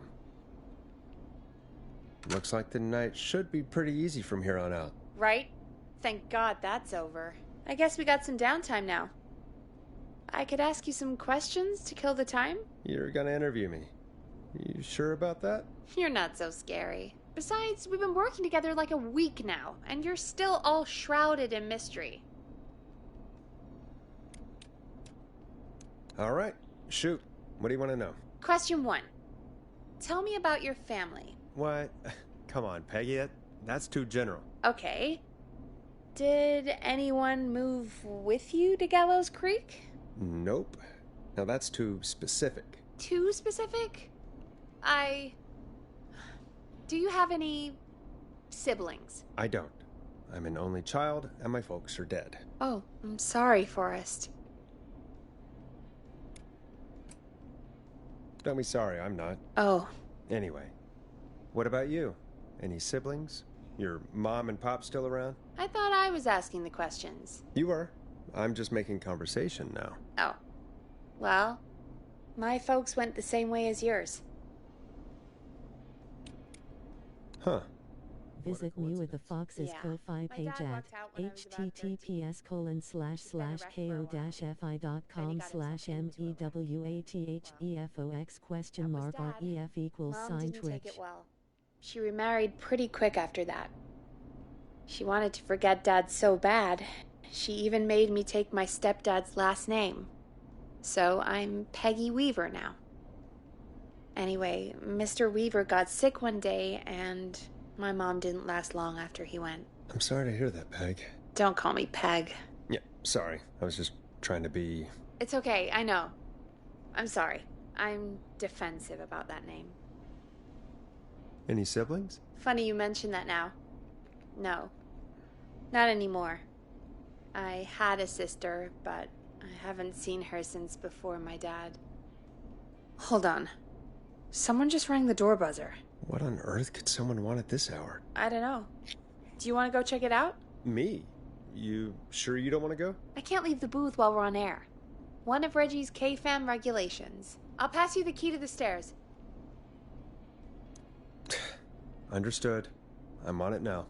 Speaker 3: Looks like the night should be pretty easy from here on out.
Speaker 4: Right? Thank God that's over. I guess we got some downtime now. I could ask you some questions to kill the time?
Speaker 3: You're gonna interview me. You sure about that?
Speaker 4: You're not so scary. Besides, we've been working together like a week now, and you're still all shrouded in mystery.
Speaker 3: All right, shoot. What do you want to know?
Speaker 4: Question 1. Tell me about your family.
Speaker 3: What? Come on, Peggy. That's too general.
Speaker 4: Okay. Did anyone move with you to Gallows Creek?
Speaker 3: Nope. Now that's too specific.
Speaker 4: Too specific? Do you have any siblings?
Speaker 3: I don't. I'm an only child, and my folks are dead.
Speaker 4: Oh, I'm sorry, Forrest.
Speaker 3: Don't be sorry, I'm not.
Speaker 4: Oh,
Speaker 3: Anyway, What about you? Any siblings? Your mom and pop still around?
Speaker 4: I thought I was asking the questions.
Speaker 3: You were. I'm just making conversation now.
Speaker 4: Oh. Well, my folks went the same way as yours.
Speaker 3: Huh.
Speaker 2: Visit me with the Fox's
Speaker 4: Yeah.
Speaker 2: Ko-Fi
Speaker 4: My
Speaker 2: page
Speaker 4: dad
Speaker 2: at
Speaker 4: walked out when I was about 13.
Speaker 2: https://ko-fi.com/mewathtefox?ref
Speaker 4: Mom didn't take
Speaker 2: Twitch.
Speaker 4: it well. She remarried pretty quick after that. She wanted to forget Dad so bad, she even made me take my stepdad's last name. So I'm Peggy Weaver now. Anyway, Mr. Weaver got sick one day, and my mom didn't last long after he went.
Speaker 3: I'm sorry to hear that, Peg.
Speaker 4: Don't call me Peg.
Speaker 3: Yeah, sorry. I was just trying to be...
Speaker 4: It's okay, I know. I'm sorry. I'm defensive about that name.
Speaker 3: Any siblings?
Speaker 4: Funny you mention that now. No. Not anymore. I had a sister, but I haven't seen her since before my dad. Hold on. Someone just rang the door buzzer.
Speaker 3: What on earth could someone want at this hour?
Speaker 4: I don't know. Do you want to go check it out?
Speaker 3: Me? You sure you don't want to go?
Speaker 4: I can't leave the booth while we're on air. One of Reggie's K-Fam regulations. I'll pass you the key to the stairs.
Speaker 3: Understood. I'm on it now.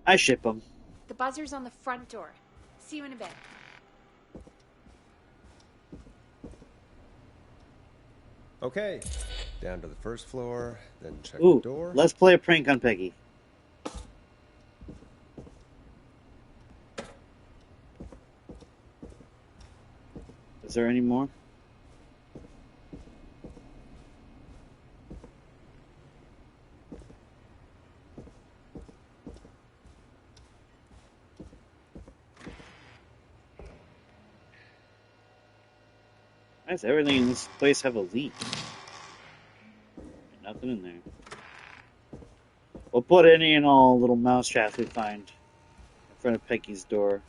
Speaker 1: I ship them.
Speaker 4: The buzzer's on the front door. See you in a bit.
Speaker 3: Okay. Down to the first floor, then check
Speaker 1: Ooh,
Speaker 3: the door.
Speaker 1: let's play a prank on Peggy. Is there any more? Why does everything in this place have a leak? Nothing in there. We'll put any and all little mouse traps we find in front of Peggy's door.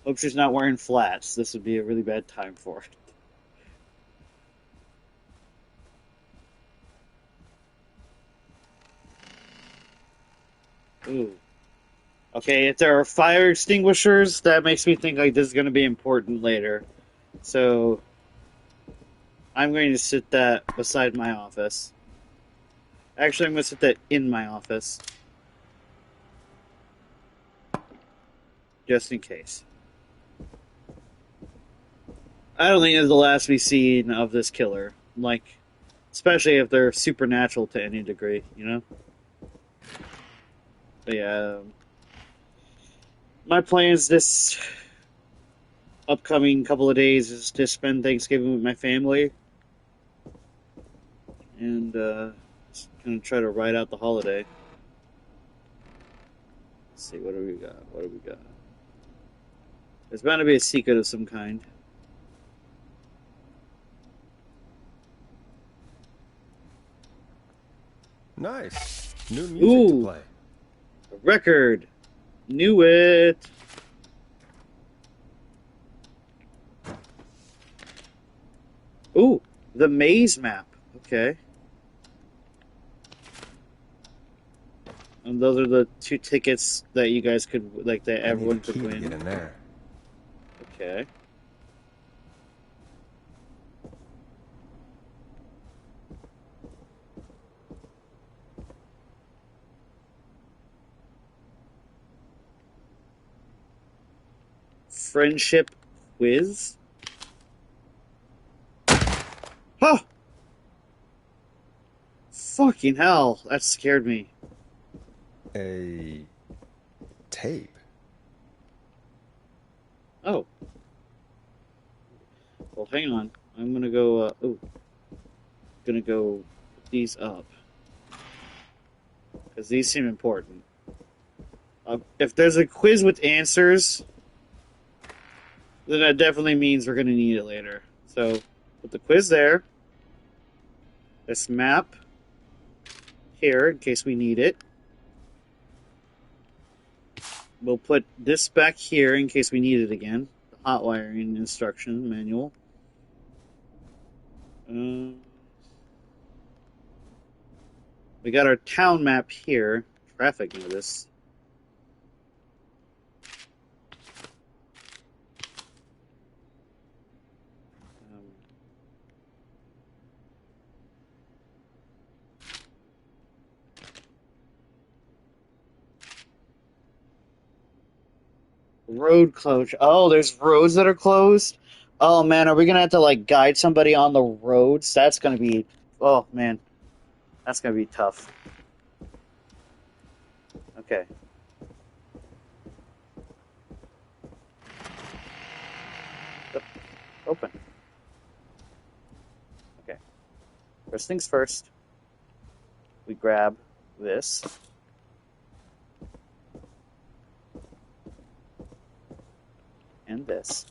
Speaker 1: Hope she's not wearing flats. This would be a really bad time for it. Ooh. Okay, if there are fire extinguishers, that makes me think like this is going to be important later. So I'm going to sit that beside my office. Actually, I'm going to sit that in my office. Just in case. I don't think it's the last we've seen of this killer. Like, especially if they're supernatural to any degree, you know? But yeah, my plans this upcoming couple of days is to spend Thanksgiving with my family. And, just gonna try to ride out the holiday. Let's see, what do we got? What do we got? There's bound to be a secret of some kind.
Speaker 3: Nice. New music to play.
Speaker 1: A record. Knew it. Ooh, the maze map. Okay. And those are the 2 tickets that you guys could, like, that everyone could win.
Speaker 3: Get in there.
Speaker 1: Okay. Friendship quiz? Oh! Fucking hell, that scared me.
Speaker 3: A tape.
Speaker 1: Oh. Well, hang on. I'm gonna go, gonna go put these up. Because these seem important. If there's a quiz with answers, then that definitely means we're gonna need it later. So, put the quiz there. This map here, in case we need it. We'll put this back here in case we need it again. The hot wiring instruction manual. We got our town map here. Traffic notice. Road closure. Oh, there's roads that are closed. Oh man, are we gonna have to like guide somebody on the roads? That's gonna be. Oh man, that's gonna be tough. Okay. Open. Okay. First things first. We grab this. And this.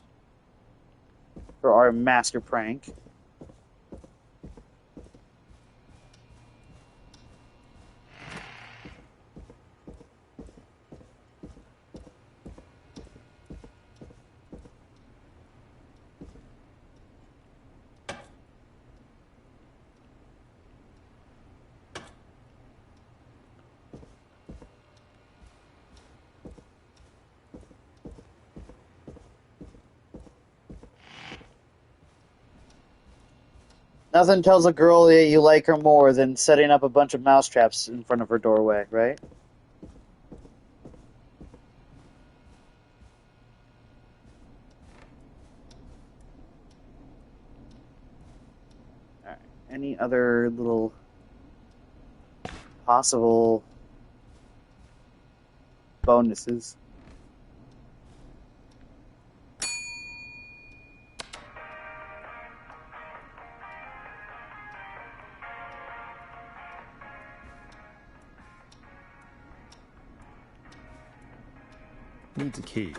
Speaker 1: For our master prank. Nothing tells a girl that you like her more than setting up a bunch of mousetraps in front of her doorway, right? Alright. Any other little possible bonuses?
Speaker 3: Needs a key.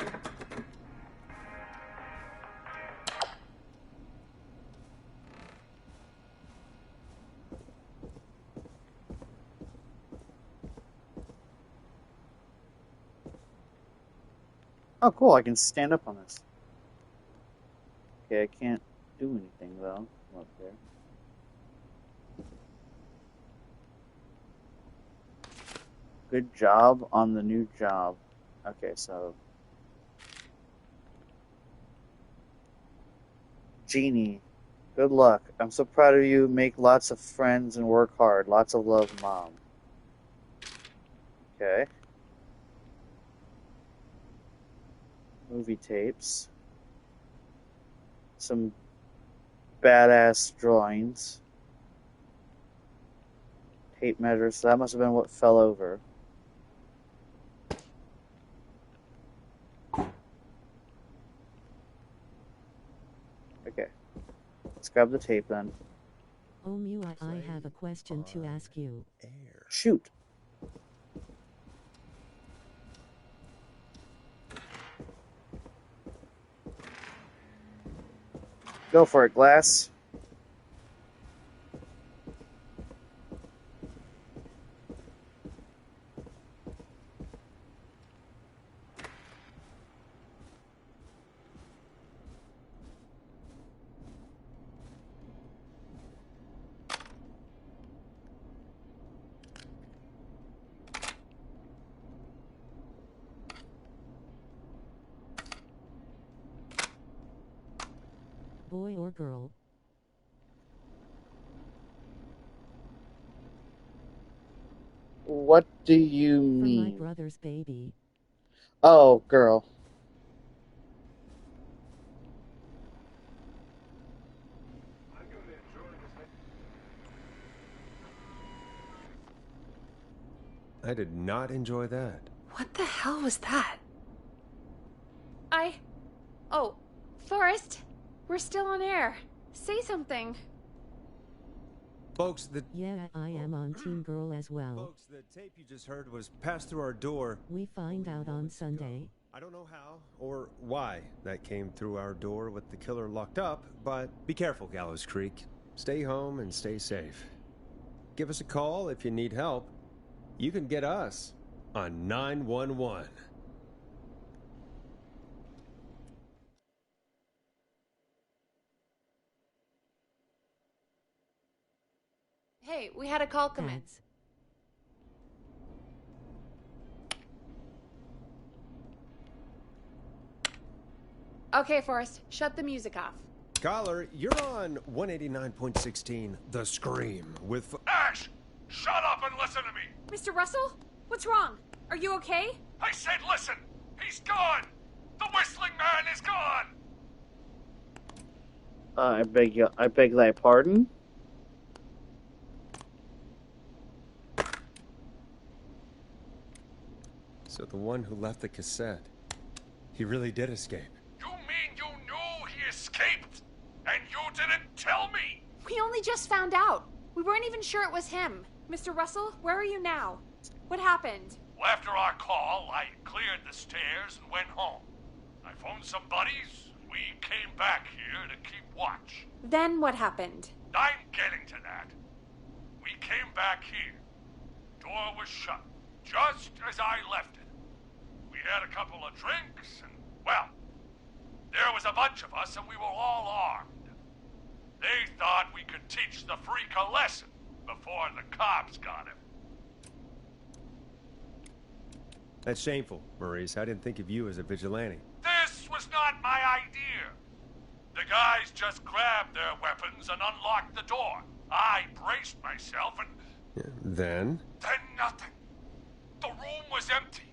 Speaker 1: Oh, cool, I can stand up on this. Okay, I can't do anything, though, from up there. Good job on the new job. Okay, so... Jeannie, good luck. I'm so proud of you. Make lots of friends and work hard. Lots of love, Mom. Okay. Movie tapes. Some badass drawings. Tape measures. So that must have been what fell over. Okay. Let's grab the tape then.
Speaker 2: Oh, Mewa, I have a question to ask you.
Speaker 1: Shoot. Go for it, Glass.
Speaker 2: Boy or girl?
Speaker 1: What do you
Speaker 2: For my
Speaker 1: mean?
Speaker 2: brother's baby.
Speaker 1: Oh, girl.
Speaker 3: I did not enjoy that.
Speaker 4: What the hell was that? Oh, Forrest, we're still on air. Say something.
Speaker 3: Folks,
Speaker 2: Yeah, I am on Team Girl as well.
Speaker 3: Folks, the tape you just heard was passed through our door.
Speaker 2: We find out on Sunday.
Speaker 3: I don't know how or why that came through our door with the killer locked up, but be careful, Gallows Creek. Stay home and stay safe. Give us a call if you need help. You can get us on 911.
Speaker 4: Hey, we had a call come in.
Speaker 2: That's
Speaker 4: Okay, Forrest, shut the music off.
Speaker 3: Caller, you're on 189.16, The Scream, with...
Speaker 5: Ash! Shut up and listen to me!
Speaker 4: Mr. Russell? What's wrong? Are you okay?
Speaker 5: I said listen! He's gone! The whistling man is gone!
Speaker 1: I beg thy pardon?
Speaker 3: So the one who left the cassette, he really did escape.
Speaker 5: You mean you knew he escaped? And you didn't tell me?
Speaker 4: We only just found out. We weren't even sure it was him. Mr. Russell, where are you now? What happened?
Speaker 5: Well, after our call, I cleared the stairs and went home. I phoned some buddies. We came back here to keep watch.
Speaker 4: Then what happened?
Speaker 5: I'm getting to that. We came back here. Door was shut, just as I left it. We had a couple of drinks, and, well, there was a bunch of us, and we were all armed. They thought we could teach the freak a lesson before the cops got him.
Speaker 3: That's shameful, Maurice. I didn't think of you as a vigilante.
Speaker 5: This was not my idea. The guys just grabbed their weapons and unlocked the door. I braced myself and...
Speaker 3: Then
Speaker 5: nothing. The room was empty.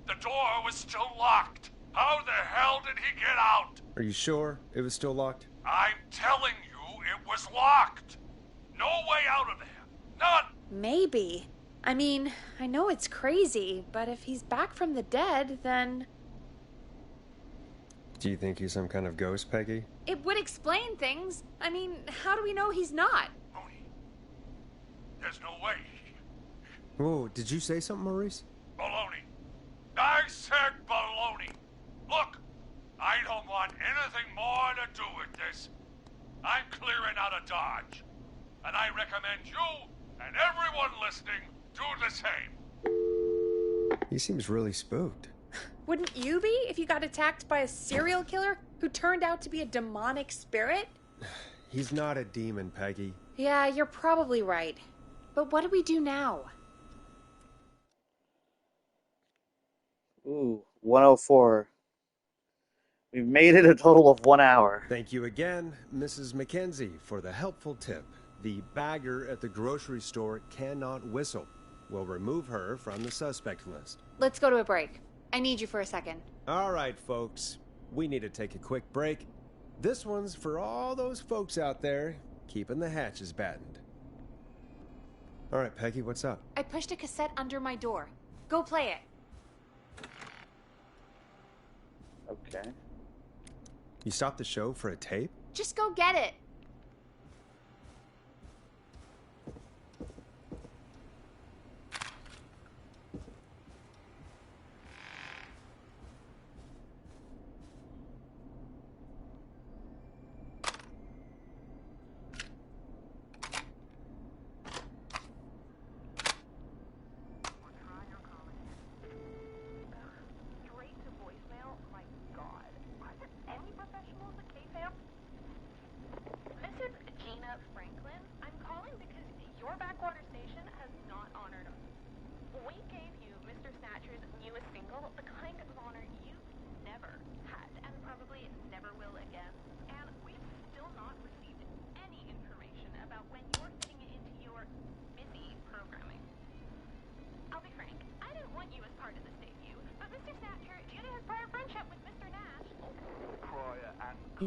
Speaker 5: The door was still locked. How the hell did he get out?
Speaker 3: Are you sure it was still locked?
Speaker 5: I'm telling you, it was locked. No way out of there. None.
Speaker 4: Maybe. I mean, I know it's crazy, but if he's back from the dead, then...
Speaker 3: Do you think he's some kind of ghost, Peggy?
Speaker 4: It would explain things. I mean, how do we know he's not?
Speaker 5: Mooney, there's no way.
Speaker 3: Whoa, did you say something, Maurice?
Speaker 5: Baloney. I said baloney. Look, I don't want anything more to do with this. I'm clearing out of Dodge. And I recommend you and everyone listening do the same.
Speaker 3: He seems really spooked.
Speaker 4: Wouldn't you be if you got attacked by a serial killer who turned out to be a demonic spirit?
Speaker 3: He's not a demon, Peggy.
Speaker 4: Yeah, you're probably right. But what do we do now?
Speaker 1: Ooh, 104. We've made it a total of 1 hour.
Speaker 3: Thank you again, Mrs. Mackenzie, for the helpful tip. The bagger at the grocery store cannot whistle. We'll remove her from the suspect list.
Speaker 4: Let's go to a break. I need you for a second.
Speaker 3: All right, folks. We need to take a quick break. This one's for all those folks out there keeping the hatches battened. All right, Peggy, what's up?
Speaker 4: I pushed a cassette under my door. Go play it.
Speaker 1: Okay.
Speaker 3: You stopped the show for a tape?
Speaker 4: Just go get it.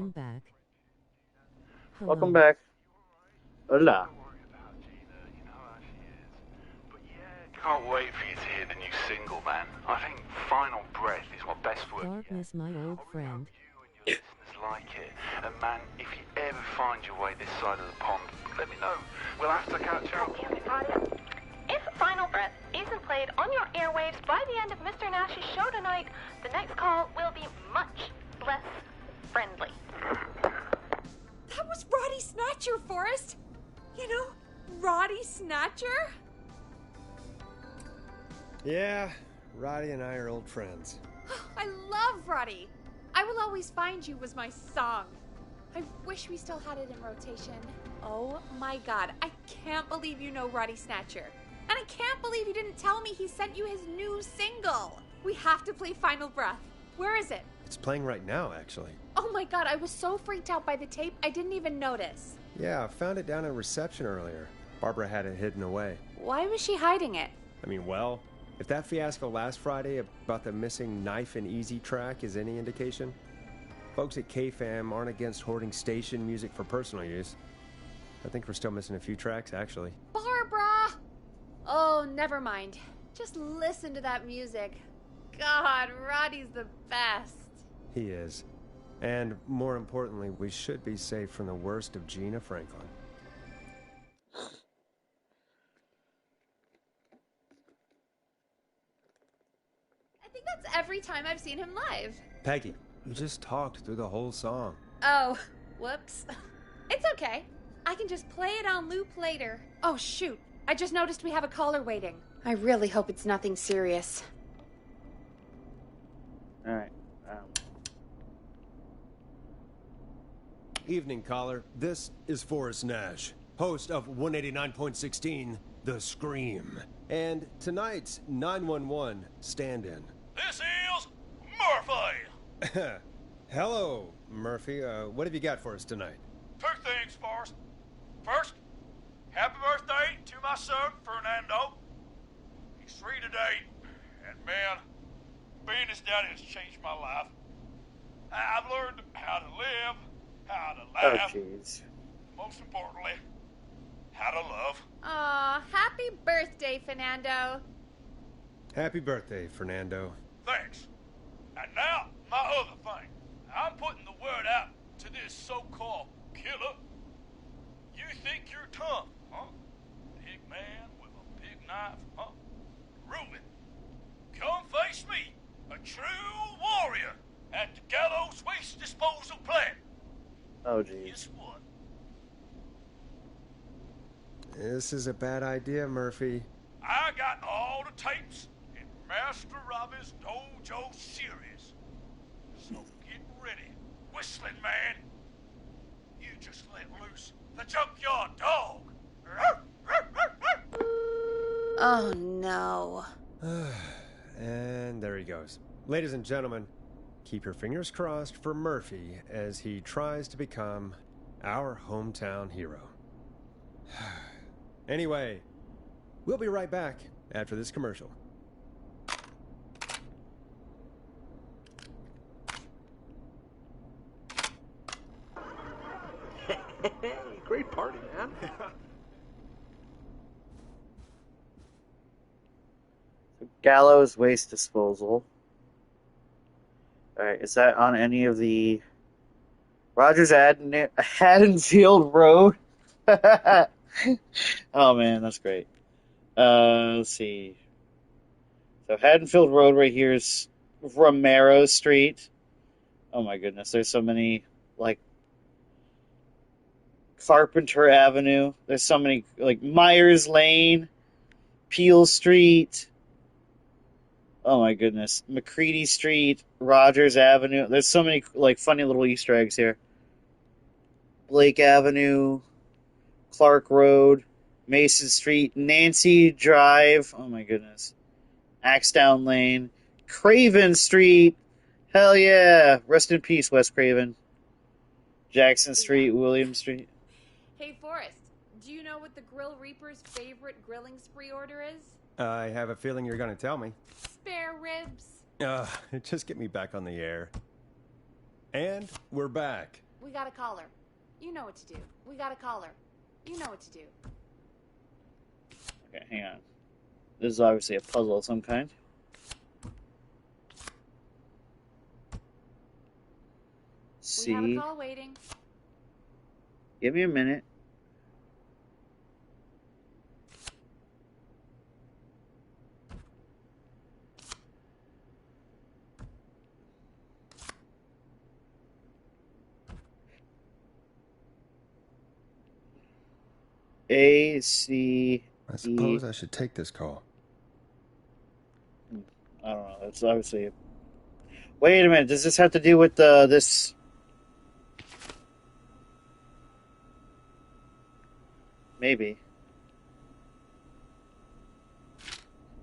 Speaker 2: in back. Hello.
Speaker 1: Welcome back. Hola.
Speaker 9: Can't wait for you to hear the new single, man. I think Final Breath is my best work yet.
Speaker 2: Darkness, my old friend.
Speaker 9: You and your listeners like it. And man, if you ever find your way this side of the pond, let me know. We'll have to catch up.
Speaker 7: If Final Breath isn't played on your airwaves by the end of Mr. Nash's show tonight, the next call will be much less friendly.
Speaker 4: That was Roddy Snatcher, Forrest. You know, Roddy Snatcher?
Speaker 3: Yeah, Roddy and I are old friends.
Speaker 4: I love Roddy. I Will Always Find You was my song. I wish we still had it in rotation. Oh my god, I can't believe you know Roddy Snatcher. And I can't believe you didn't tell me he sent you his new single. We have to play Final Breath. Where is it?
Speaker 3: It's playing right now, actually.
Speaker 4: Oh my god, I was so freaked out by the tape, I didn't even notice.
Speaker 3: Yeah, I found it down in reception earlier. Barbara had it hidden away.
Speaker 4: Why was she hiding it?
Speaker 3: I mean, well, if that fiasco last Friday about the missing Knife and Easy track is any indication, folks at KFAM aren't against hoarding station music for personal use. I think we're still missing a few tracks, actually.
Speaker 4: Barbara! Oh, never mind. Just listen to that music. God, Roddy's the best.
Speaker 3: He is. And more importantly, we should be safe from the worst of Gina Franklin.
Speaker 4: I think that's every time I've seen him live.
Speaker 3: Peggy, you just talked through the whole song.
Speaker 4: Oh, whoops. It's okay. I can just play it on loop later. Oh, shoot. I just noticed we have a caller waiting. I really hope it's nothing serious.
Speaker 1: All right.
Speaker 3: Evening, caller. This is Forrest Nash, host of 189.16, The Scream. And tonight's 911 stand-in.
Speaker 5: This is Murphy.
Speaker 3: Hello, Murphy. What have you got for us tonight?
Speaker 5: Two things, Forrest. First, happy birthday to my son, Fernando. He's 3 today, and man, being his daddy has changed my life. I've learned how to live, how to
Speaker 1: Oh,
Speaker 5: laugh,
Speaker 1: jeez.
Speaker 5: most importantly, how to love.
Speaker 4: Aw, happy birthday, Fernando.
Speaker 3: Happy birthday, Fernando.
Speaker 5: Thanks. And now, my other thing. I'm putting the word out to this so-called killer. You think you're tough, huh? Big man with a big knife, huh? Reuben, come face me, a true warrior, at the Gallows Waste Disposal Plant.
Speaker 1: Oh, jeez.
Speaker 5: Guess what?
Speaker 3: This is a bad idea, Murphy.
Speaker 5: I got all the tapes in Master Robbie's Dojo series. So get ready, Whistling Man. You just let loose the junkyard dog.
Speaker 4: Oh, no.
Speaker 3: And there he goes. Ladies and gentlemen, keep your fingers crossed for Murphy as he tries to become our hometown hero. Anyway, we'll be right back after this commercial.
Speaker 9: Great party, man.
Speaker 1: Gallows Waste Disposal. Alright, is that on any of the Rogers Haddonfield Road? Oh man, that's great. Let's see. So Haddonfield Road right here is Romero Street. Oh my goodness, there's so many, like, Carpenter Avenue. There's so many, like, Myers Lane, Peel Street. Oh my goodness. McCready Street, Rogers Avenue. There's so many, like, funny little Easter eggs here. Blake Avenue, Clark Road, Mason Street, Nancy Drive. Oh my goodness. Axdown Lane, Craven Street. Hell yeah. Rest in peace, Wes Craven. Jackson Street, William Street.
Speaker 4: Hey, Forrest, do you know what the Grill Reaper's favorite grilling spree order is?
Speaker 3: I have a feeling you're going to tell me.
Speaker 4: Spare ribs.
Speaker 3: Just get me back on the air. And we're back.
Speaker 4: We got a caller. You know what to do. We got a caller. You know what to do.
Speaker 1: Okay, hang on. This is obviously a puzzle of some kind.
Speaker 4: We have a
Speaker 1: See.
Speaker 4: call waiting.
Speaker 1: Give me a minute. A C.
Speaker 3: I suppose I should take this call.
Speaker 1: I don't know. It's obviously. Wait a minute. Does this have to do with this? Maybe.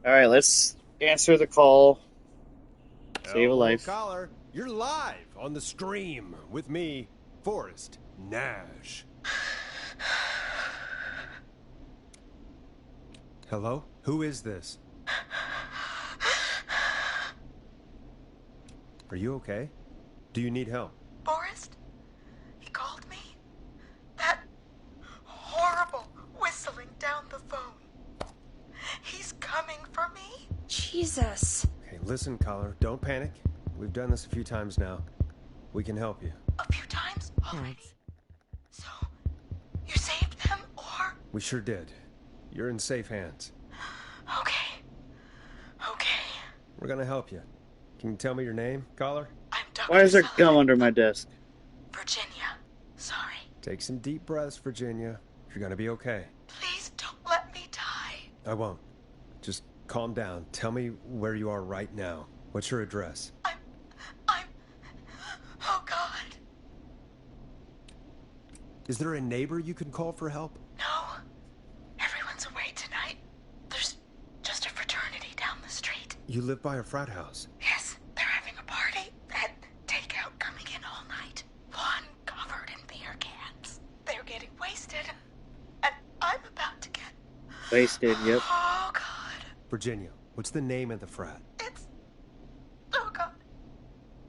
Speaker 1: Alright, let's answer the call. Save a
Speaker 3: Hello,
Speaker 1: life.
Speaker 3: caller. You're live on the stream with me, Forrest Nash. Hello? Who is this? Are you okay? Do you need help?
Speaker 6: Forrest? He called me? That horrible whistling down the phone. He's coming for me?
Speaker 4: Jesus.
Speaker 3: Okay, listen, caller. Don't panic. We've done this a few times now. We can help you.
Speaker 6: A few times already?
Speaker 2: Ads.
Speaker 6: So, you saved them, or?
Speaker 3: We sure did. You're in safe hands.
Speaker 6: Okay. Okay.
Speaker 3: We're gonna help you. Can you tell me your name, caller?
Speaker 6: I'm Dr.
Speaker 1: Why is there
Speaker 6: Sullivan.
Speaker 1: gum under my desk?
Speaker 6: Virginia. Sorry.
Speaker 3: Take some deep breaths, Virginia. You're gonna be okay.
Speaker 6: Please don't let me die.
Speaker 3: I won't. Just calm down. Tell me where you are right now. What's your address?
Speaker 6: Oh, God.
Speaker 3: Is there a neighbor you can call for help?
Speaker 6: No. Everyone's away tonight. There's just a fraternity down the street.
Speaker 3: You live by a frat house.
Speaker 6: Yes, they're having a party. And takeout coming in all night. One covered in beer cans. They're getting wasted. And I'm about to get...
Speaker 1: Wasted, yep.
Speaker 6: Oh, God.
Speaker 3: Virginia, what's the name of the frat?
Speaker 6: It's... Oh, God.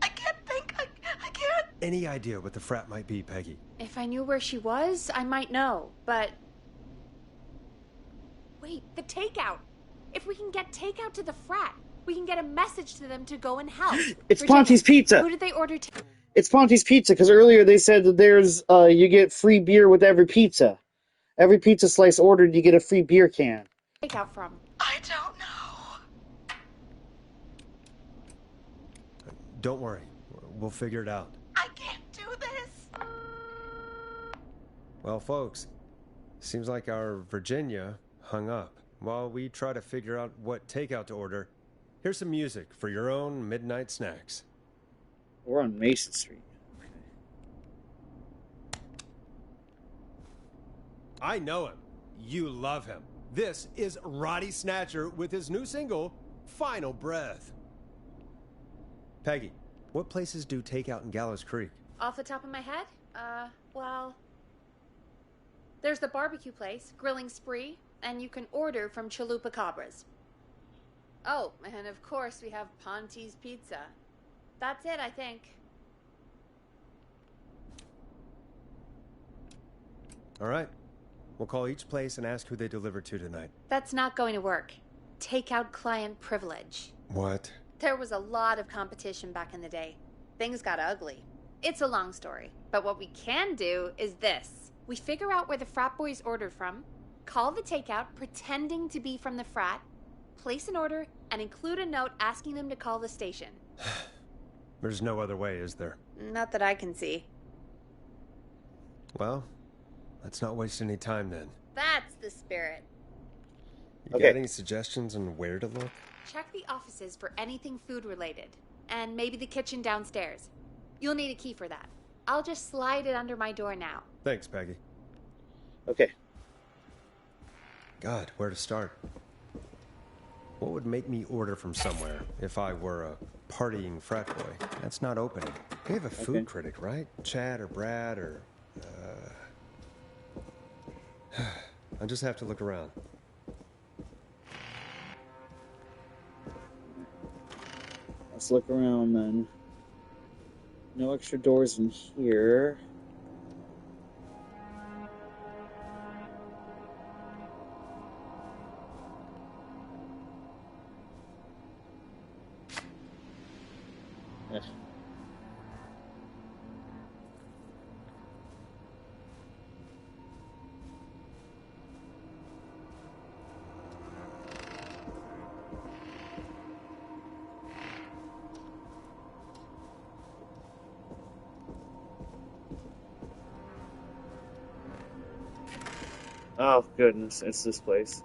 Speaker 6: I can't think. I can't...
Speaker 3: Any idea what the frat might be, Peggy?
Speaker 4: If I knew where she was, I might know, but... Wait, the takeout! If we can get takeout to the frat, we can get a message to them to go and help.
Speaker 1: It's
Speaker 4: Virginia,
Speaker 1: Ponty's Pizza!
Speaker 4: Who did they order
Speaker 1: It's Ponty's Pizza, because earlier they said that there's, you get free beer with every pizza. Every pizza slice ordered, you get a free beer can.
Speaker 4: takeout from?
Speaker 6: I don't know.
Speaker 3: Don't worry. We'll figure it out.
Speaker 6: I can't do this.
Speaker 3: Well, folks, seems like our Virginia hung up. While we try to figure out what takeout to order, here's some music for your own midnight snacks.
Speaker 1: We're on Mason Street.
Speaker 3: I know him. You love him. This is Roddy Snatcher with his new single, Final Breath. Peggy, what places do takeout in Gallows Creek?
Speaker 4: Off the top of my head? Well... There's the barbecue place, Grilling Spree, and you can order from Chalupa Cabras. Oh, and of course we have Ponty's Pizza. That's it, I think.
Speaker 3: All right. We'll call each place and ask who they deliver to tonight.
Speaker 4: That's not going to work. Takeout client privilege.
Speaker 3: What?
Speaker 4: There was a lot of competition back in the day. Things got ugly. It's a long story, but what we can do is this. We figure out where the frat boys ordered from, call the takeout pretending to be from the frat, place an order, and include a note asking them to call the station.
Speaker 3: There's no other way, is there?
Speaker 4: Not that I can see.
Speaker 3: Well, let's not waste any time then.
Speaker 4: That's the spirit.
Speaker 3: You
Speaker 1: Okay.
Speaker 3: got any suggestions on where to look?
Speaker 4: Check the offices for anything food related, and maybe the kitchen downstairs. You'll need a key for that. I'll just slide it under my door now.
Speaker 3: Thanks, Peggy.
Speaker 1: Okay.
Speaker 3: God, where to start? What would make me order from somewhere if I were a partying frat boy? That's not opening. We have a food
Speaker 1: Okay.
Speaker 3: critic, right? Chad or Brad or... I'll just have to look around.
Speaker 1: Let's look around then. No extra doors in here. Eh. Oh goodness, it's this place.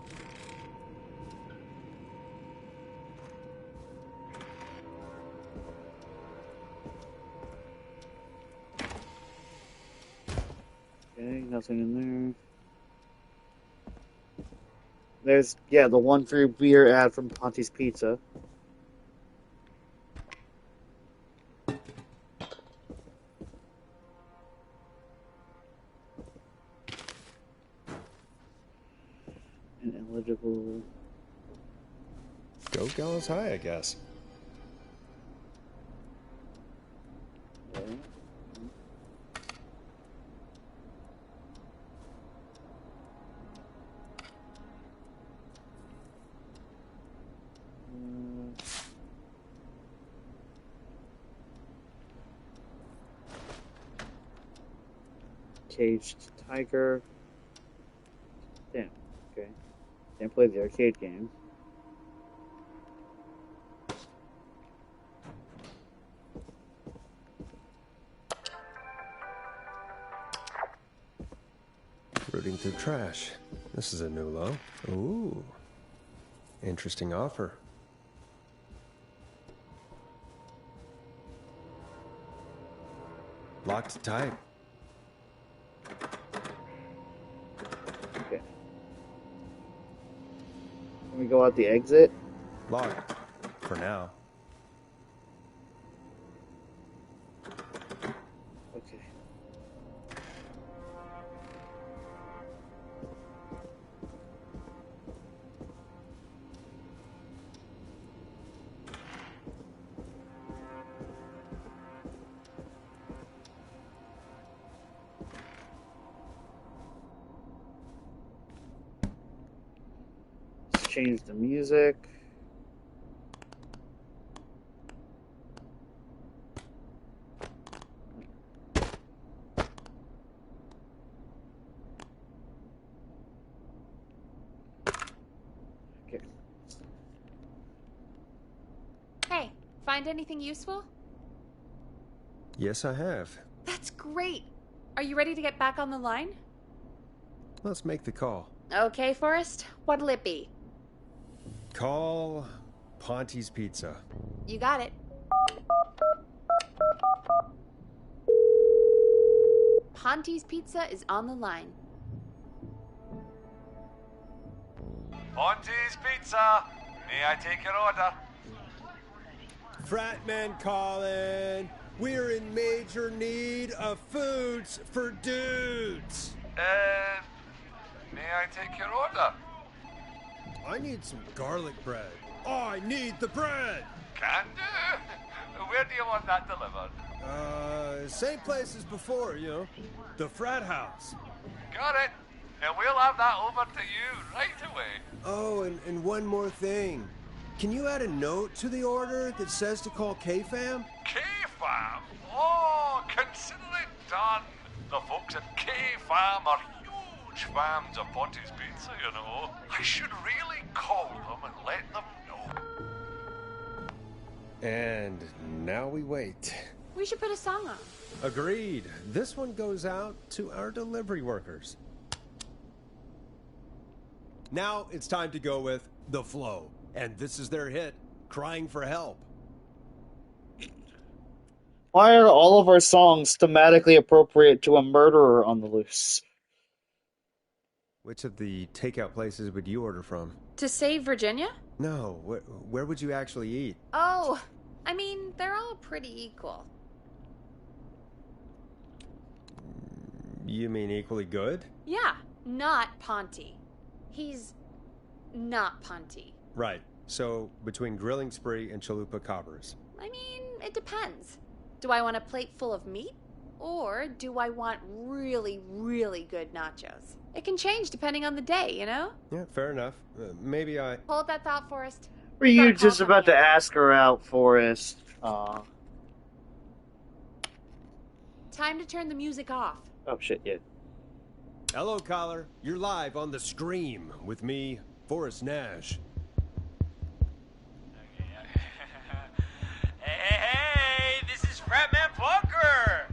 Speaker 1: Okay, nothing in there. There's, yeah, the one free beer ad from Ponty's Pizza. Ineligible.
Speaker 3: Go Gallows High, I guess.
Speaker 1: Okay. Caged Tiger. Damn. Okay. Can't play the arcade game.
Speaker 3: Rooting through trash. This is a new low. Ooh. Interesting offer. Locked tight.
Speaker 1: Okay. Can we go out the exit?
Speaker 3: Locked. For now.
Speaker 1: Okay. Let's change the music. Okay.
Speaker 4: Hey, find anything useful?
Speaker 3: Yes, I have.
Speaker 4: That's great. Are you ready to get back on the line?
Speaker 3: Let's make the call.
Speaker 4: Okay, Forrest. What'll it be?
Speaker 3: Call Ponty's Pizza.
Speaker 4: You got it. Ponty's Pizza is on the line.
Speaker 5: Ponty's Pizza. May I take your order?
Speaker 3: Fratman calling. We're in major need of foods for dudes.
Speaker 5: May I take your order?
Speaker 3: I need some garlic bread. I need the bread.
Speaker 5: Can do. Where do you want that delivered?
Speaker 3: Same place as before, you know. The frat house.
Speaker 5: Got it. And we'll have that over to you right away.
Speaker 3: Oh, and one more thing. Can you add a note to the order that says to call K-Fam?
Speaker 5: K-Fam? Oh, consider it done. The folks at K-Fam are huge fans of Ponty's Pizza, you know. I should really call them and let them know.
Speaker 3: And now we wait.
Speaker 4: We should put a song on.
Speaker 3: Agreed. This one goes out to our delivery workers. Now it's time to go with The Flow. And this is their hit, Crying for Help.
Speaker 1: Why are all of our songs thematically appropriate to a murderer on the loose?
Speaker 3: Which of the takeout places would you order from?
Speaker 4: To save Virginia?
Speaker 3: No, where would you actually eat?
Speaker 4: Oh, I mean, they're all pretty equal.
Speaker 3: You mean equally good?
Speaker 4: Yeah, not Ponty. He's not Ponty.
Speaker 3: Right. So, between Grilling Spree and Chalupa Cabras.
Speaker 4: I mean, it depends. Do I want a plate full of meat? Or do I want really, really good nachos? It can change depending on the day, you know?
Speaker 3: Yeah, fair enough. Maybe I...
Speaker 4: Hold that thought, Forrest.
Speaker 1: Were you
Speaker 4: Gotta call
Speaker 1: just about to
Speaker 4: somebody.
Speaker 1: ask her out, Forrest? Aw.
Speaker 4: Time to turn the music off.
Speaker 1: Oh, shit, yeah.
Speaker 3: Hello, caller. You're live on The Scream with me, Forrest Nash.
Speaker 10: Hey, this is Fratman Plunker.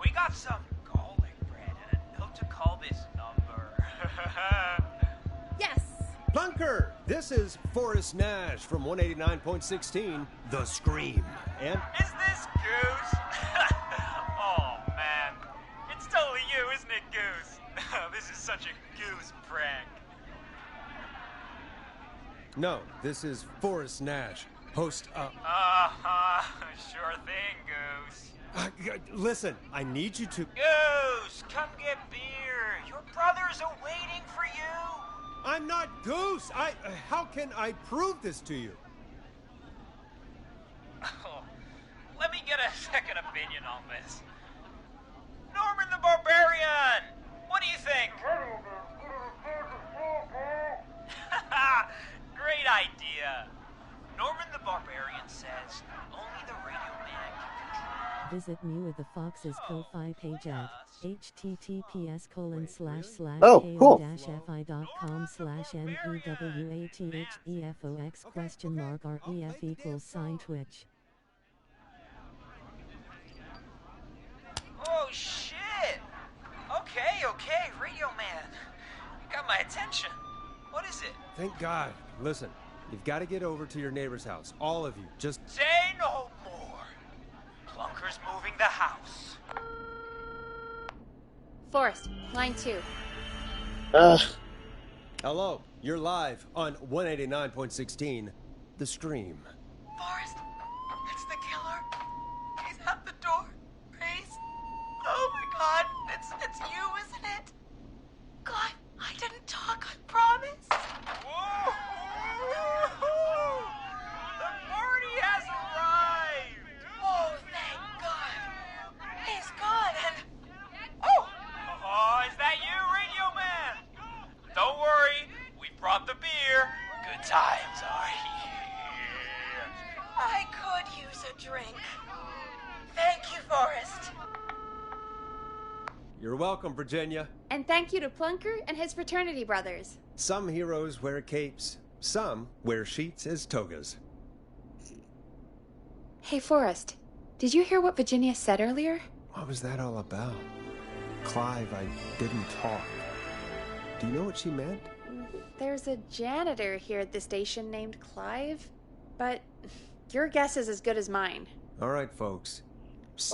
Speaker 10: We got some garlic bread and a note to call this number.
Speaker 4: Yes!
Speaker 3: Plunker! This is Forrest Nash from 189.16, The Scream. And
Speaker 10: Is this Goose? Oh, man. It's totally you, isn't it, Goose? This is such a Goose prank.
Speaker 3: No, this is Forrest Nash, host of...
Speaker 10: Sure thing, Goose.
Speaker 3: Listen, I need you to...
Speaker 10: Goose, come get beer. Your brothers are waiting for you.
Speaker 3: I'm not Goose! How can I prove this to you?
Speaker 10: Oh, let me get a second opinion on this. Norman the Barbarian! What do you think? Great idea. Norman the Barbarian says only the Radio Man can control.
Speaker 2: Visit Mewa the Fox's Ko-Fi page at
Speaker 1: Oh, cool.
Speaker 2: https://ko-fi.com/MEWATHEFX?ref=Twitch.
Speaker 10: Oh, shit! Okay, Radio Man. You got my attention. What is it?
Speaker 3: Thank God. Listen, you've got to get over to your neighbor's house. All of you. Just...
Speaker 10: Say no more. Plunker's moving the house.
Speaker 4: Forrest, line 2.
Speaker 3: Hello, you're live on 189.16, The Scream.
Speaker 6: Forrest, it's the killer. He's at the door. Grace. Oh my God, it's you, isn't it? God, I didn't talk, I promise.
Speaker 10: Whoa! The party has arrived!
Speaker 6: Oh, thank God. He's gone and...
Speaker 10: Oh, is that you, Radio Man? Don't worry, we brought the beer. Good times are here.
Speaker 6: I could use a drink. Thank you, Forrest.
Speaker 3: You're welcome, Virginia.
Speaker 4: And thank you to Plunker and his fraternity brothers.
Speaker 3: Some heroes wear capes, some wear sheets as togas.
Speaker 4: Hey, Forrest, did you hear what Virginia said earlier?
Speaker 3: What was that all about? Clive, I didn't talk. Do you know what she meant?
Speaker 4: There's a janitor here at the station named Clive, but your guess is as good as mine.
Speaker 3: All right, folks.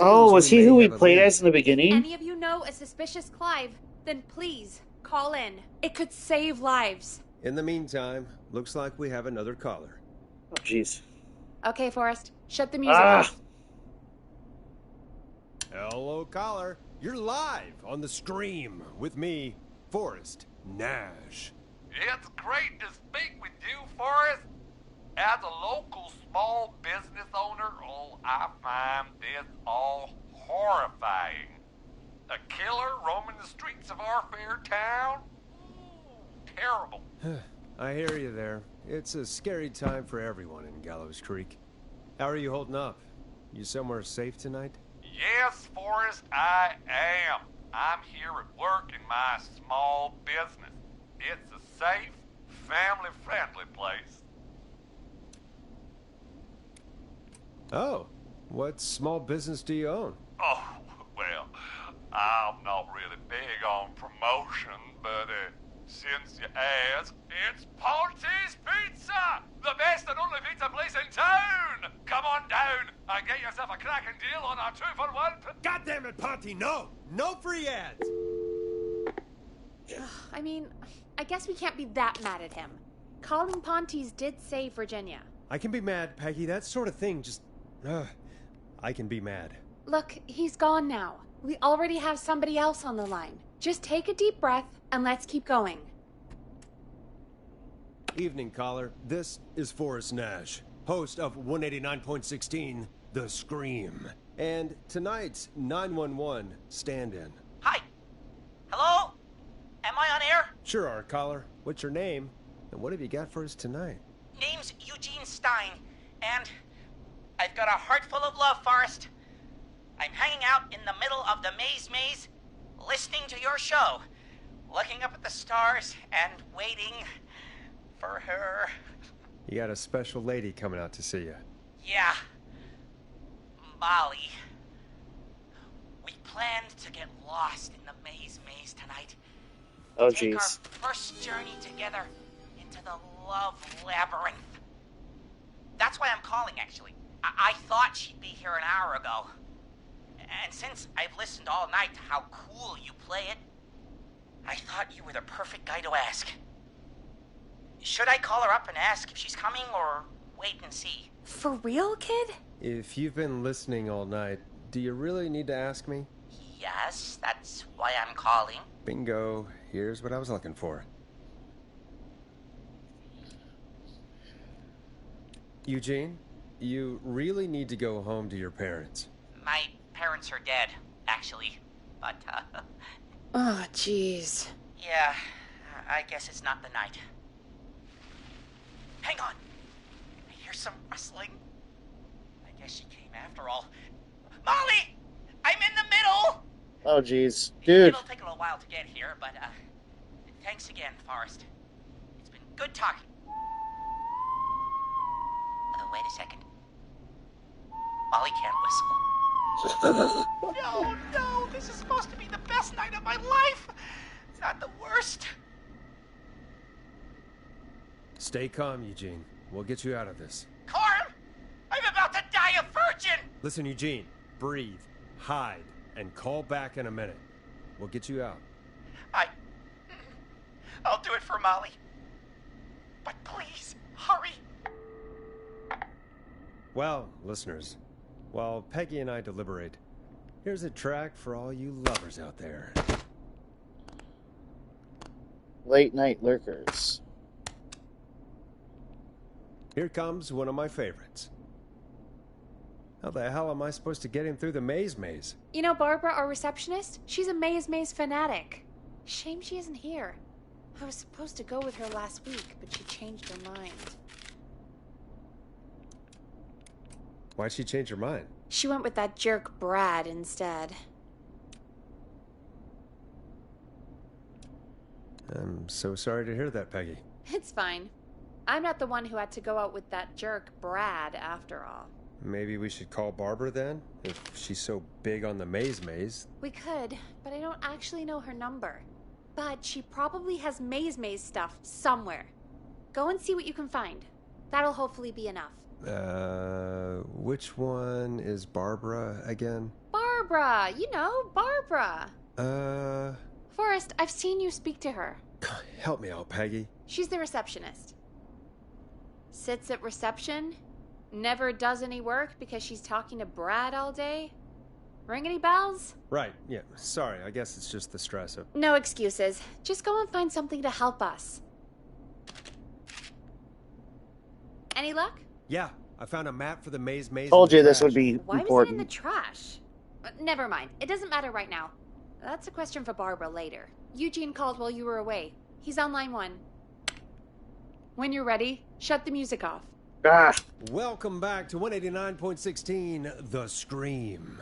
Speaker 1: Oh, was he who we played
Speaker 3: as?
Speaker 1: as in the beginning?
Speaker 4: Any of you know a suspicious Clive, then please call in. It could save lives.
Speaker 3: In the meantime, looks like we have another caller.
Speaker 1: Oh, jeez.
Speaker 4: Okay, Forrest, shut the music off.
Speaker 3: Hello, caller. You're live on The Scream with me, Forrest Nash.
Speaker 5: It's great to speak with you, Forrest. As a local small business owner, I find this all horrifying. A killer roaming the streets of our fair town? Ooh, terrible.
Speaker 3: I hear you there. It's a scary time for everyone in Gallows Creek. How are you holding up? You somewhere safe tonight?
Speaker 5: Yes, Forrest, I am. I'm here at work in my small business. It's a safe, family-friendly place.
Speaker 3: Oh, what small business do you own?
Speaker 5: Oh, well, I'm not really big on promotion, but since you ask, it's Ponty's Pizza! The best and only pizza place in town! Come on down and get yourself a cracking deal on our 2-for-1.
Speaker 3: God damn it, Ponty, no! No free ads!
Speaker 4: I mean, I guess we can't be that mad at him. Calling Ponty's did save Virginia.
Speaker 3: I can be mad, Peggy. That sort of thing just... I can be mad.
Speaker 4: Look, he's gone now. We already have somebody else on the line. Just take a deep breath and let's keep going.
Speaker 3: Evening, caller. This is Forrest Nash, host of 189.16, The Scream. And tonight's 911 stand-in.
Speaker 6: Hi. Hello? Am I on air?
Speaker 3: Sure are, caller. What's your name? And what have you got for us tonight?
Speaker 6: Name's Eugene Stein, and I've got a heart full of love, Forrest. I'm hanging out in the middle of the maze, listening to your show, looking up at the stars and waiting for her.
Speaker 3: You got a special lady coming out to see you.
Speaker 6: Yeah. Molly. We planned to get lost in the maze tonight.
Speaker 1: Oh,
Speaker 6: Take our
Speaker 1: jeez.
Speaker 6: first journey together into the love labyrinth. That's why I'm calling, actually. I thought she'd be here an hour ago. And since I've listened all night to how cool you play it, I thought you were the perfect guy to ask. Should I call her up and ask if she's coming, or wait and see?
Speaker 4: For real, kid?
Speaker 3: If you've been listening all night, do you really need to ask me?
Speaker 6: Yes, that's why I'm calling.
Speaker 3: Bingo. Here's what I was looking for. Eugene, you really need to go home to your parents.
Speaker 6: My parents are dead, actually. But,
Speaker 4: Oh, jeez.
Speaker 6: yeah, I guess it's not the night. Hang on. I hear some rustling. I guess she came after all. Molly! I'm in the middle!
Speaker 1: Oh, jeez. Dude.
Speaker 6: It'll take a little while to get here, but, thanks again, Forrest. It's been good talking. Wait a second. Molly can't whistle. No, this is supposed to be the best night of my life. It's not the worst.
Speaker 3: Stay calm, Eugene. We'll get you out of this.
Speaker 6: Carm! I'm about to die a virgin!
Speaker 3: Listen, Eugene. Breathe. Hide. And call back in a minute. We'll get you out.
Speaker 6: I'll do it for Molly. But please, hurry.
Speaker 3: Well, listeners, while Peggy and I deliberate, here's a track for all you lovers out there.
Speaker 1: Late Night Lurkers.
Speaker 3: Here comes one of my favorites. How the hell am I supposed to get him through the maze?
Speaker 4: You know Barbara, our receptionist? She's a Maze fanatic. Shame she isn't here. I was supposed to go with her last week, but she changed her mind.
Speaker 3: Why'd she change her mind?
Speaker 4: She went with that jerk Brad instead.
Speaker 3: I'm so sorry to hear that, Peggy.
Speaker 4: It's fine. I'm not the one who had to go out with that jerk Brad after all.
Speaker 3: Maybe we should call Barbara then? If she's so big on the maze.
Speaker 4: We could, but I don't actually know her number. But she probably has maze stuff somewhere. Go and see what you can find. That'll hopefully be enough.
Speaker 3: Which one is Barbara again?
Speaker 4: Barbara! You know, Barbara! Forrest, I've seen you speak to her.
Speaker 3: Help me out, Peggy.
Speaker 4: She's the receptionist. Sits at reception, never does any work because she's talking to Brad all day. Ring any bells?
Speaker 3: Right, yeah. Sorry, I guess it's just the stress of...
Speaker 4: No excuses. Just go and find something to help us. Any luck?
Speaker 3: Yeah, I found a map for the maze.
Speaker 1: Told you this would be
Speaker 4: Why
Speaker 1: important.
Speaker 4: was it in the trash? Never mind. It doesn't matter right now. That's a question for Barbara later. Eugene called while you were away. He's on line 1. When you're ready, shut the music off.
Speaker 3: Welcome back to 189.16, The Scream.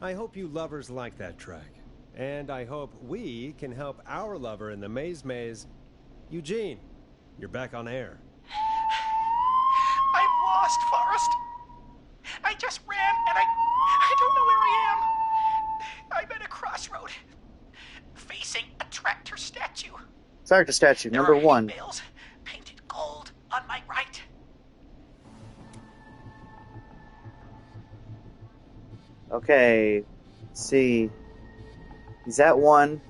Speaker 3: I hope you lovers like that track. And I hope we can help our lover in the maze. Eugene, you're back on air.
Speaker 6: I'm lost, Forrest. I just ran and I don't know where I am. I'm at a crossroad, facing a tractor statue.
Speaker 1: Tractor statue, number 1.
Speaker 6: Bales painted gold on my right.
Speaker 1: Okay, let's see. He's at 1.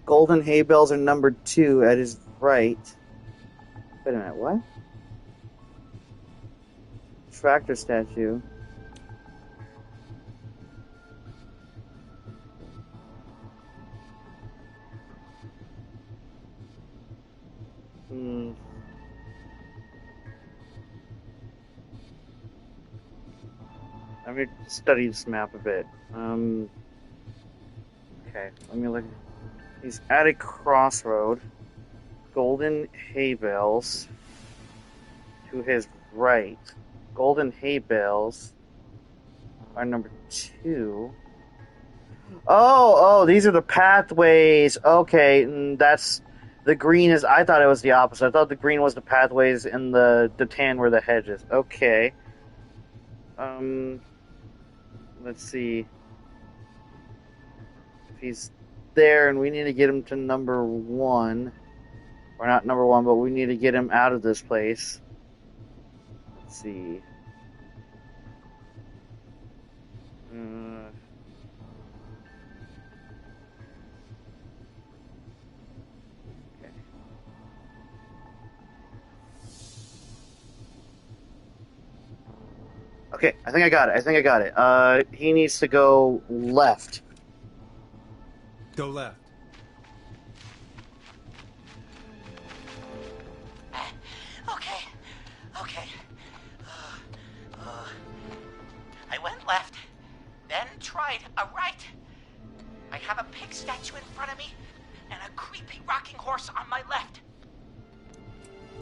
Speaker 1: Golden hay bales are number 2 at his right. Wait a minute, what? Tractor statue. Let me study this map a bit. Okay, let me look. He's at a crossroad. Golden hay bales to his right. Golden hay bales are number 2. Oh, these are the pathways. Okay, and that's the green is. I thought it was the opposite. I thought the green was the pathways, and the tan were the hedges. Okay. Let's see. If he's there, and we need to get him to number 1. Or not number 1, but we need to get him out of this place. Let's see. Okay. Okay, I think I got it. He needs to go left.
Speaker 3: Go left.
Speaker 7: Okay. I went left, then tried a right. I have a pig statue in front of me and a creepy rocking horse on my left.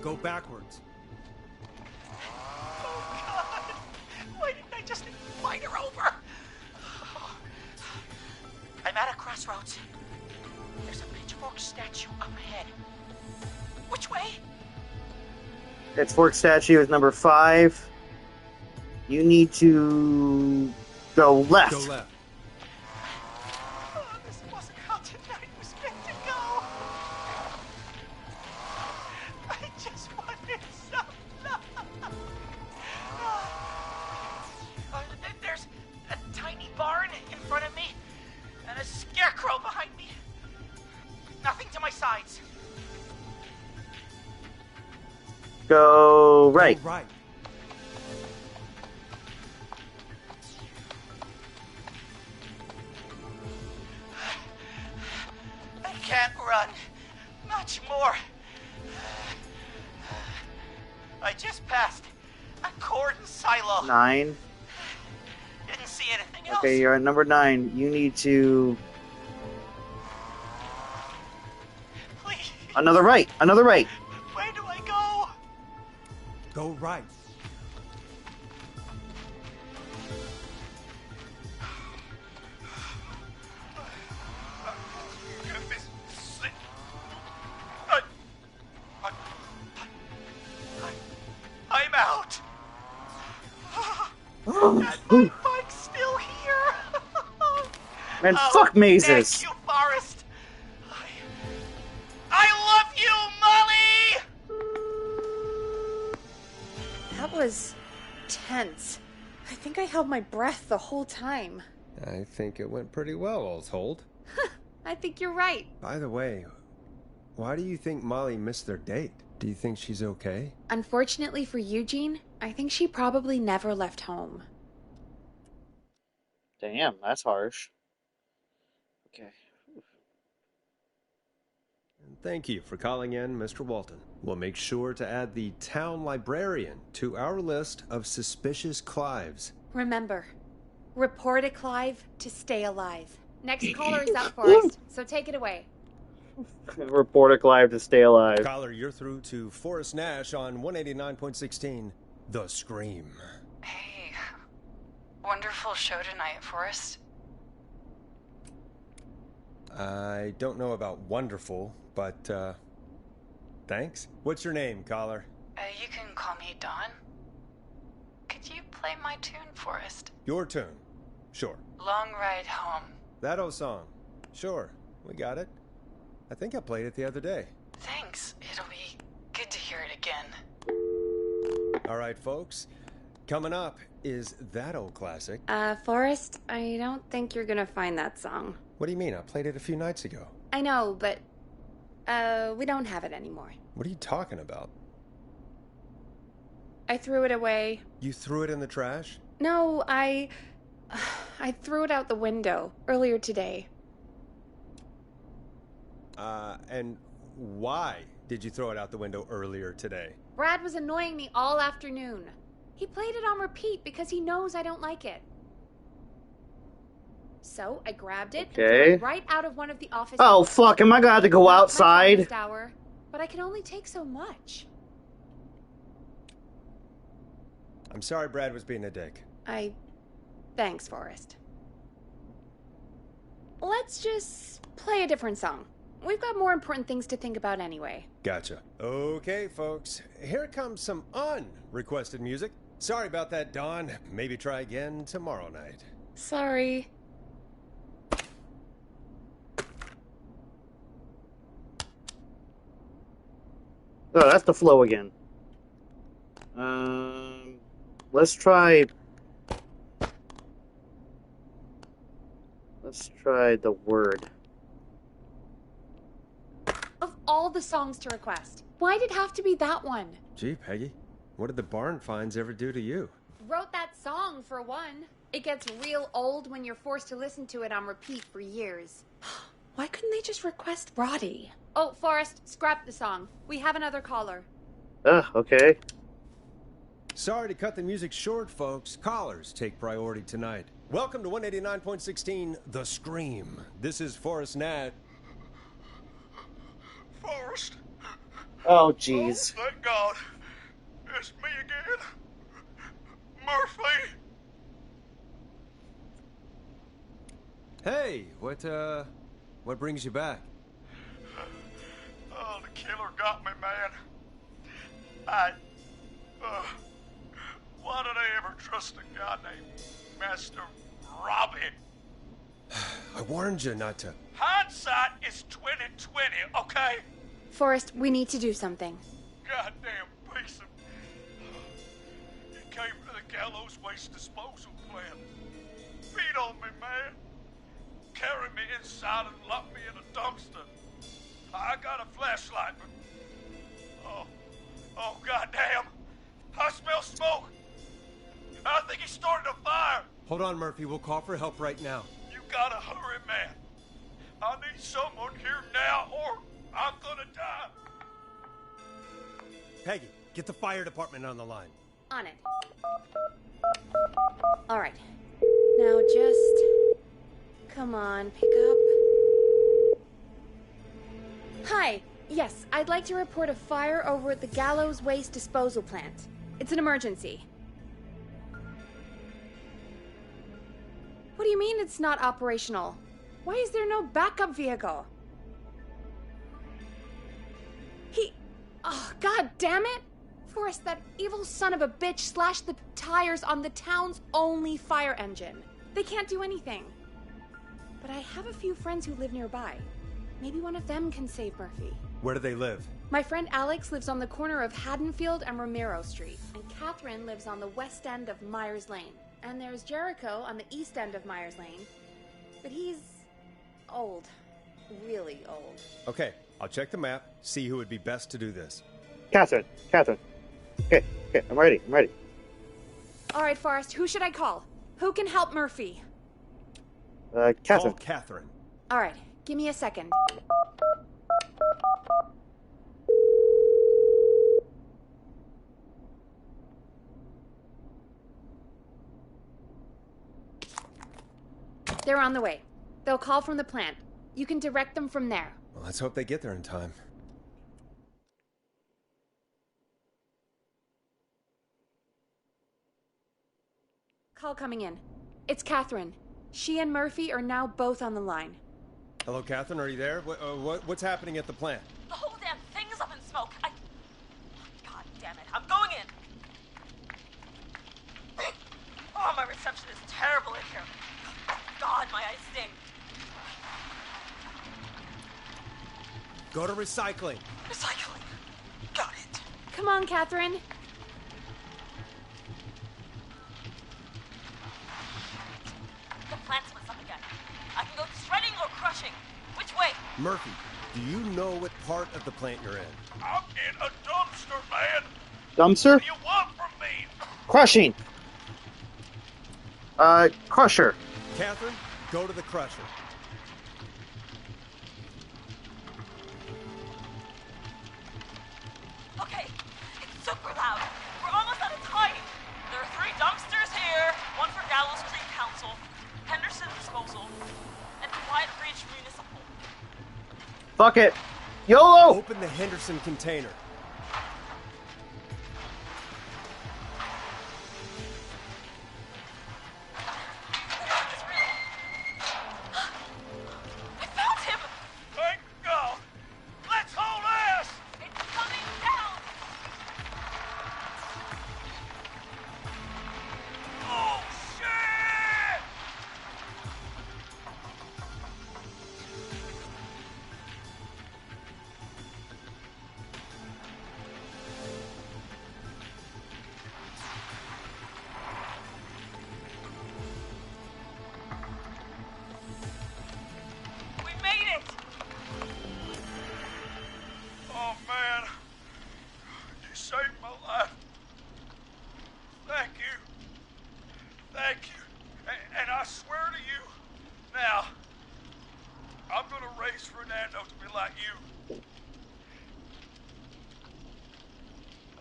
Speaker 3: Go backwards.
Speaker 7: Oh, God. Why didn't I just invite her over? I'm at a crossroads. There's a pitchfork statue up ahead. Which way?
Speaker 1: Pitchfork statue is number 5. You need to go left.
Speaker 3: Go left.
Speaker 7: Oh, this wasn't how tonight was meant to go. I just wanted some love. There's a tiny barn in front of me and a scarecrow behind me. Nothing to my sides.
Speaker 1: Go right.
Speaker 3: Go right.
Speaker 7: I can't run much more. I just passed a corn silo.
Speaker 1: 9.
Speaker 7: Didn't see anything else.
Speaker 1: Okay, you're at number 9. You need to...
Speaker 7: Please.
Speaker 1: Another right.
Speaker 7: Where do I go?
Speaker 3: Go right.
Speaker 7: I'm out. And my bike's still here.
Speaker 1: Man, fuck mazes.
Speaker 7: Thank you, Forrest. I love you, Molly.
Speaker 4: That was tense. I think I held my breath the whole time.
Speaker 3: I think it went pretty well, all told.
Speaker 4: I think you're right.
Speaker 3: By the way, why do you think Molly missed their date? Do you think she's okay?
Speaker 4: Unfortunately for Eugene, I think she probably never left home.
Speaker 1: Damn, that's harsh. Okay.
Speaker 3: And thank you for calling in, Mr. Walton. We'll make sure to add the town librarian to our list of suspicious Clives.
Speaker 4: Remember, report a Clive to stay alive. Next caller is up, Forrest, so take it away.
Speaker 1: Reporter Clive to stay alive.
Speaker 3: Caller, you're through to Forrest Nash on 189.16, The Scream.
Speaker 11: Hey, wonderful show tonight, Forrest.
Speaker 3: I don't know about wonderful, but, thanks. What's your name, caller?
Speaker 11: You can call me Dawn. Could you play my tune, Forrest?
Speaker 3: Your tune. Sure.
Speaker 11: Long Ride Home.
Speaker 3: That old song. Sure. We got it. I think I played it the other day.
Speaker 11: Thanks. It'll be good to hear it again.
Speaker 3: All right, folks. Coming up is that old classic.
Speaker 4: Forrest, I don't think you're gonna find that song.
Speaker 3: What do you mean? I played it a few nights ago.
Speaker 4: I know, but, we don't have it anymore.
Speaker 3: What are you talking about?
Speaker 4: I threw it away.
Speaker 3: You threw it in the trash?
Speaker 4: No, I threw it out the window earlier today.
Speaker 3: And why did you throw it out the window earlier today?
Speaker 4: Brad was annoying me all afternoon. He played it on repeat because he knows I don't like it. So I grabbed it and threw it right out of one of the office
Speaker 1: Oh,
Speaker 4: windows.
Speaker 1: fuck, am I gonna have to go outside?
Speaker 4: Not my hour, but I can only take so much.
Speaker 3: I'm sorry Brad was being a dick.
Speaker 4: Thanks, Forrest. Let's just play a different song. We've got more important things to think about anyway.
Speaker 3: Gotcha. Okay, folks. Here comes some unrequested music. Sorry about that, Dawn. Maybe try again tomorrow night.
Speaker 4: Sorry.
Speaker 1: Oh, that's the flow again. Let's try the word.
Speaker 4: Of all the songs to request, why'd it have to be that one?
Speaker 3: Gee, Peggy, what did the barn finds ever do to you?
Speaker 4: Wrote that song, for one. It gets real old when you're forced to listen to it on repeat for years.
Speaker 12: Why couldn't they just request Roddy?
Speaker 4: Oh, Forrest, scrap the song. We have another caller.
Speaker 1: Okay.
Speaker 3: Sorry to cut the music short, folks. Callers take priority tonight. Welcome to 189.16, The Scream. This is Forrest Nat.
Speaker 5: Forrest.
Speaker 1: Oh, jeez.
Speaker 5: Oh, thank God. It's me again. Murphy.
Speaker 3: Hey, what brings you back?
Speaker 5: Oh, the killer got me, man. Why did I ever trust a guy named Master Robbie?
Speaker 3: I warned you not to.
Speaker 5: Hindsight is 20/20, okay?
Speaker 4: Forrest, we need to do something.
Speaker 5: Goddamn piece of... He came to the gallows waste disposal plant. Beat on me, man. Carry me inside and lock me in a dumpster. I got a flashlight, but... Oh, goddamn. I smell smoke. I think he started a fire.
Speaker 3: Hold on, Murphy. We'll call for help right now.
Speaker 5: You gotta hurry, man. I need someone here now, or I'm gonna die.
Speaker 3: Peggy, get the fire department on the line.
Speaker 4: On it. All right. Now just... Come on, pick up. Hi. Yes, I'd like to report a fire over at the Gallows Waste Disposal Plant. It's an emergency. What do you mean it's not operational? Why is there no backup vehicle? Oh, god damn it! Forrest, that evil son of a bitch slashed the tires on the town's only fire engine. They can't do anything. But I have a few friends who live nearby. Maybe one of them can save Murphy.
Speaker 3: Where do they live?
Speaker 4: My friend Alex lives on the corner of Haddonfield and Romero Street, and Catherine lives on the west end of Myers Lane. And there's Jericho on the east end of Myers Lane. But he's old. Really old.
Speaker 3: Okay, I'll check the map, see who would be best to do this.
Speaker 1: Catherine. Okay, I'm ready.
Speaker 4: All right, Forrest, who should I call? Who can help Murphy?
Speaker 1: Catherine.
Speaker 3: Call Catherine.
Speaker 4: All right, give me a second. They're on the way. They'll call from the plant. You can direct them from there.
Speaker 3: Well, let's hope they get there in time.
Speaker 4: Call coming in. It's Catherine. She and Murphy are now both on the line.
Speaker 3: Hello, Catherine, are you there? What's happening at the plant?
Speaker 6: The whole damn thing is up in smoke. God damn it. I'm going in. Oh, my reception is terrible in here. God, my eyes sting.
Speaker 3: Go to recycling.
Speaker 6: Recycling. Got it.
Speaker 4: Come on, Catherine.
Speaker 6: The plant's messed up again. I can go shredding or crushing. Which way?
Speaker 3: Murphy, do you know what part of the plant you're in?
Speaker 5: I'm in a dumpster, man.
Speaker 1: Dumpster?
Speaker 5: What do you want from me?
Speaker 1: Crushing. Crusher.
Speaker 3: Catherine, go to the crusher.
Speaker 6: Okay, it's super loud. We're almost out of time. There are 3 dumpsters here. One for Gallows Creek Council, Henderson Disposal, and Quiet Ridge Municipal.
Speaker 1: Fuck it. YOLO!
Speaker 3: Open the Henderson container.
Speaker 6: I found him!
Speaker 5: Thank God. Let's haul ass.
Speaker 6: It's coming down!
Speaker 5: Oh, shit! swear to you. Now, I'm gonna raise Fernando to be like you.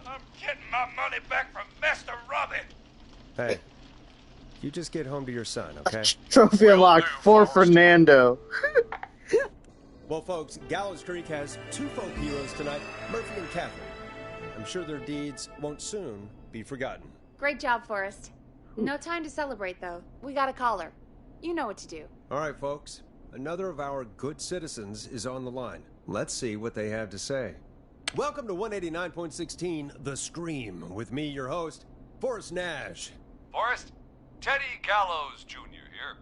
Speaker 5: I'm getting my money back from Mr. Robbie.
Speaker 3: Hey, you just get home to your son, okay?
Speaker 1: Trophy unlocked for Fernando.
Speaker 3: Well, folks, Gallows Creek has two folk heroes tonight, Murphy and Catherine. I'm sure their deeds won't soon be forgotten.
Speaker 4: Great job, Forrest. No time to celebrate, though. We got a caller. You know what to do.
Speaker 3: All right, folks. Another of our good citizens is on the line. Let's see what they have to say. Welcome to 189.16, The Scream, with me, your host, Forrest Nash.
Speaker 5: Forrest, Teddy Gallows Jr. here.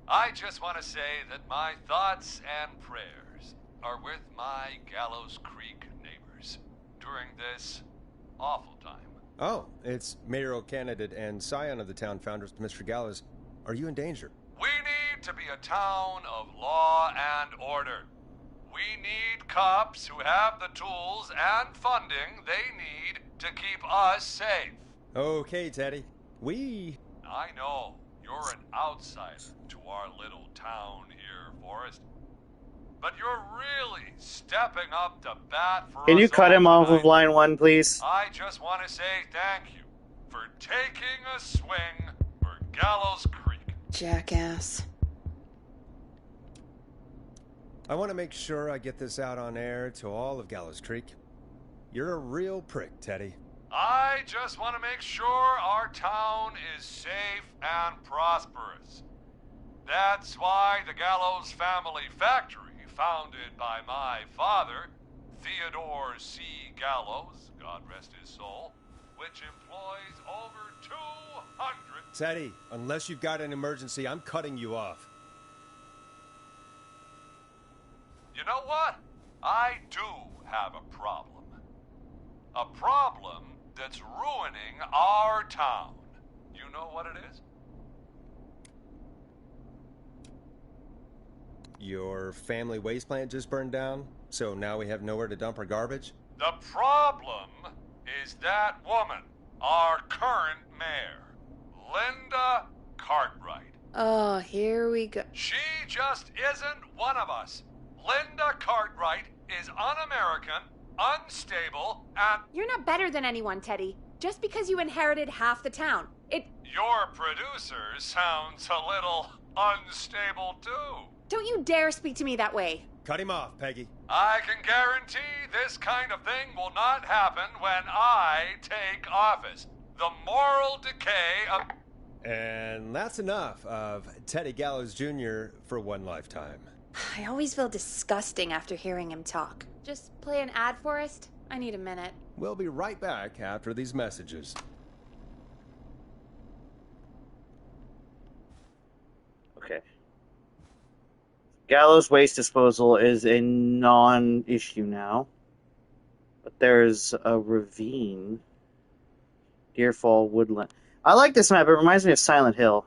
Speaker 5: I just want to say that my thoughts and prayers are with my Gallows Creek neighbors during this awful time.
Speaker 3: Oh, it's mayoral candidate and scion of the town founders, Mr. Gallows. Are you in danger?
Speaker 5: We need to be a town of law and order. We need cops who have the tools and funding they need to keep us safe.
Speaker 3: Okay, Teddy.
Speaker 5: I know you're an outsider to our little town here, Forrest. But you're really stepping up to bat for us.
Speaker 1: Can you cut him off of
Speaker 5: tonight.
Speaker 1: line 1, please?
Speaker 5: I just want to say thank you for taking a swing for Gallows Creek.
Speaker 12: Jackass.
Speaker 3: I want to make sure I get this out on air to all of Gallows Creek. You're a real prick, Teddy.
Speaker 5: I just want to make sure our town is safe and prosperous. That's why the Gallows Family Factory, founded by my father, Theodore C. Gallows, God rest his soul, which employs over 200...
Speaker 3: Teddy, unless you've got an emergency, I'm cutting you off.
Speaker 5: You know what? I do have a problem. A problem that's ruining our town. You know what it is?
Speaker 3: Your family waste plant just burned down, so now we have nowhere to dump our garbage?
Speaker 5: The problem is that woman, our current mayor, Linda Cartwright.
Speaker 12: Oh, here we go.
Speaker 5: She just isn't one of us. Linda Cartwright is un-American, unstable, and...
Speaker 4: You're not better than anyone, Teddy. Just because you inherited half the town.
Speaker 5: Your producer sounds a little unstable, too.
Speaker 4: Don't you dare speak to me that way.
Speaker 3: Cut him off, Peggy.
Speaker 5: I can guarantee this kind of thing will not happen when I take office. The moral decay of...
Speaker 3: And that's enough of Teddy Gallows Jr. for one lifetime.
Speaker 12: I always feel disgusting after hearing him talk.
Speaker 4: Just play an ad, Forrest. I need a minute.
Speaker 3: We'll be right back after these messages.
Speaker 1: Okay. Gallows waste disposal is a non-issue now. But there's a ravine. Deerfall Woodland. I like this map. It reminds me of Silent Hill.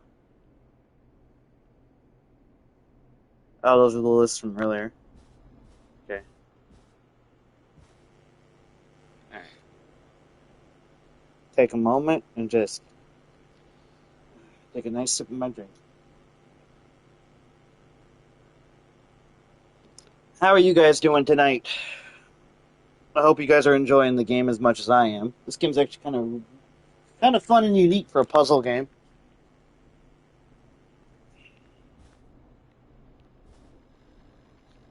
Speaker 1: Oh, those are the lists from earlier. Okay. Alright. Take a moment and just take a nice sip of my drink. How are you guys doing tonight? I hope you guys are enjoying the game as much as I am. This game's actually kind of fun and unique for a puzzle game.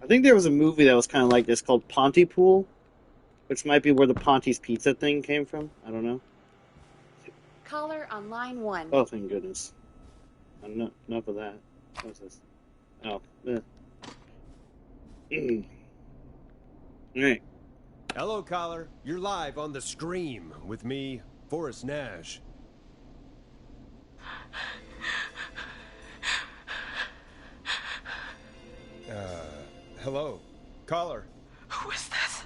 Speaker 1: I think there was a movie that was kind of like this called Pontypool, which might be where the Ponty's Pizza thing came from. I don't know.
Speaker 4: Caller on line 1.
Speaker 1: Oh, thank goodness. Enough of that. What's this? Oh. Alright.
Speaker 3: Hello, caller. You're live on The Scream with me, Forrest Nash. Hello. Caller.
Speaker 11: Who is this?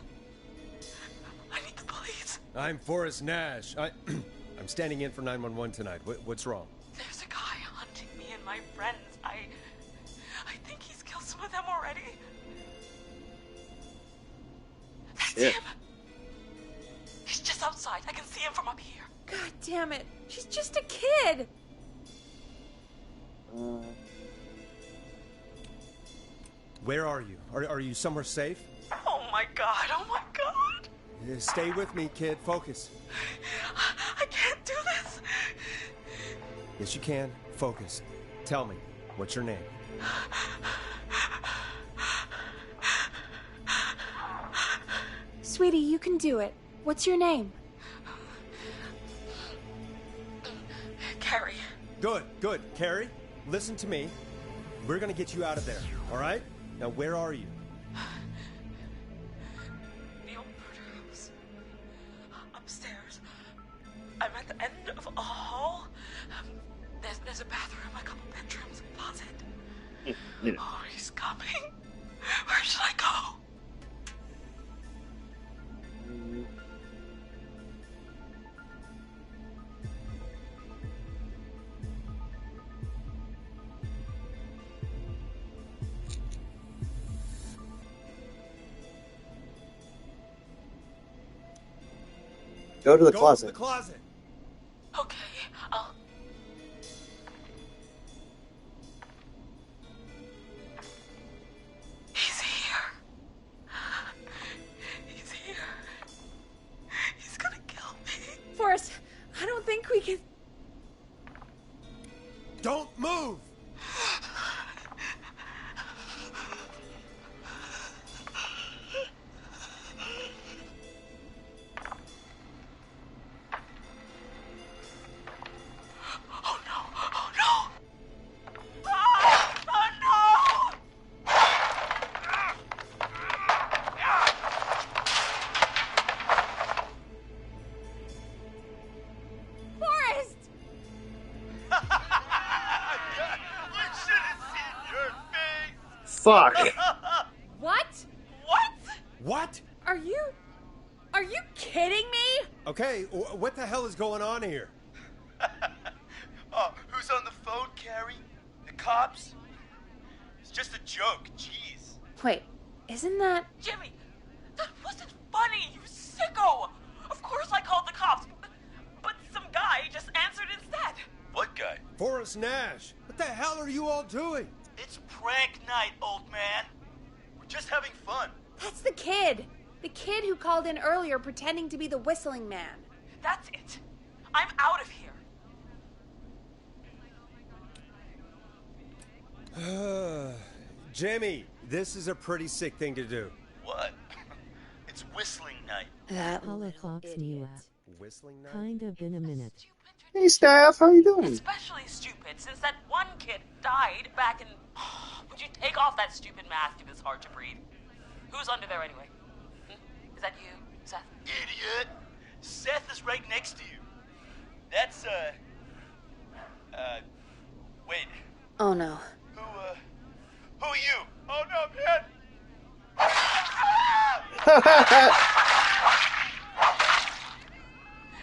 Speaker 11: I need the police.
Speaker 3: I'm Forrest Nash. I'm standing in for 911 tonight. What's wrong?
Speaker 11: There's a guy hunting me and my friends. I think he's killed some of them already. That's him. He's just outside. I can see him from up here.
Speaker 12: God damn it. She's just a kid.
Speaker 3: Where are you? Are you somewhere safe?
Speaker 11: Oh my god, oh my god!
Speaker 3: Stay with me, kid. Focus.
Speaker 11: I can't do this!
Speaker 3: Yes, you can. Focus. Tell me, what's your name?
Speaker 4: Sweetie, you can do it. What's your name?
Speaker 11: Carrie.
Speaker 3: Good. Carrie, listen to me. We're gonna get you out of there, all right? Now, where are you?
Speaker 11: The old murder house. Upstairs. I'm at the end of a hall. There's a bathroom, a couple bedrooms, a closet. Oh, he's coming. Where should I go?
Speaker 1: Go to the
Speaker 3: Go
Speaker 1: closet.
Speaker 3: to the closet.
Speaker 11: Okay, I'll... He's here. He's here. He's gonna kill me.
Speaker 4: Forrest, I don't think we can...
Speaker 3: Don't move!
Speaker 11: Oh no! Oh no! Oh no!
Speaker 4: Forrest!
Speaker 10: You should have seen your face!
Speaker 1: Fuck.
Speaker 4: What?
Speaker 3: What?
Speaker 4: Are you kidding me?
Speaker 3: Okay, what the hell is going on here?
Speaker 10: Oh, who's on the phone, Carrie? The cops? It's just a joke, jeez.
Speaker 4: Wait, isn't that...
Speaker 11: Jimmy, that wasn't funny, you sicko! Of course I called the cops, but some guy just answered instead.
Speaker 10: What guy?
Speaker 3: Forrest Nash. What the hell are you all doing?
Speaker 10: It's prank night, old man. We're just having fun.
Speaker 4: That's the kid! The kid who called in earlier pretending to be the whistling man.
Speaker 11: That's it. I'm out of here.
Speaker 3: Jimmy, this is a pretty sick thing to do.
Speaker 10: What? It's whistling night.
Speaker 12: That
Speaker 2: Holocaust Mewa.
Speaker 3: Whistling night?
Speaker 2: Kinda been a minute.
Speaker 1: Hey, staff, how you doing?
Speaker 11: Especially stupid, since that one kid died back in... Would you take off that stupid mask if it's hard to breathe? Who's under there anyway? Is that you, Seth?
Speaker 10: Idiot! Seth is right next to you. That's, wait.
Speaker 12: Oh no.
Speaker 10: Who are you? Oh no, man!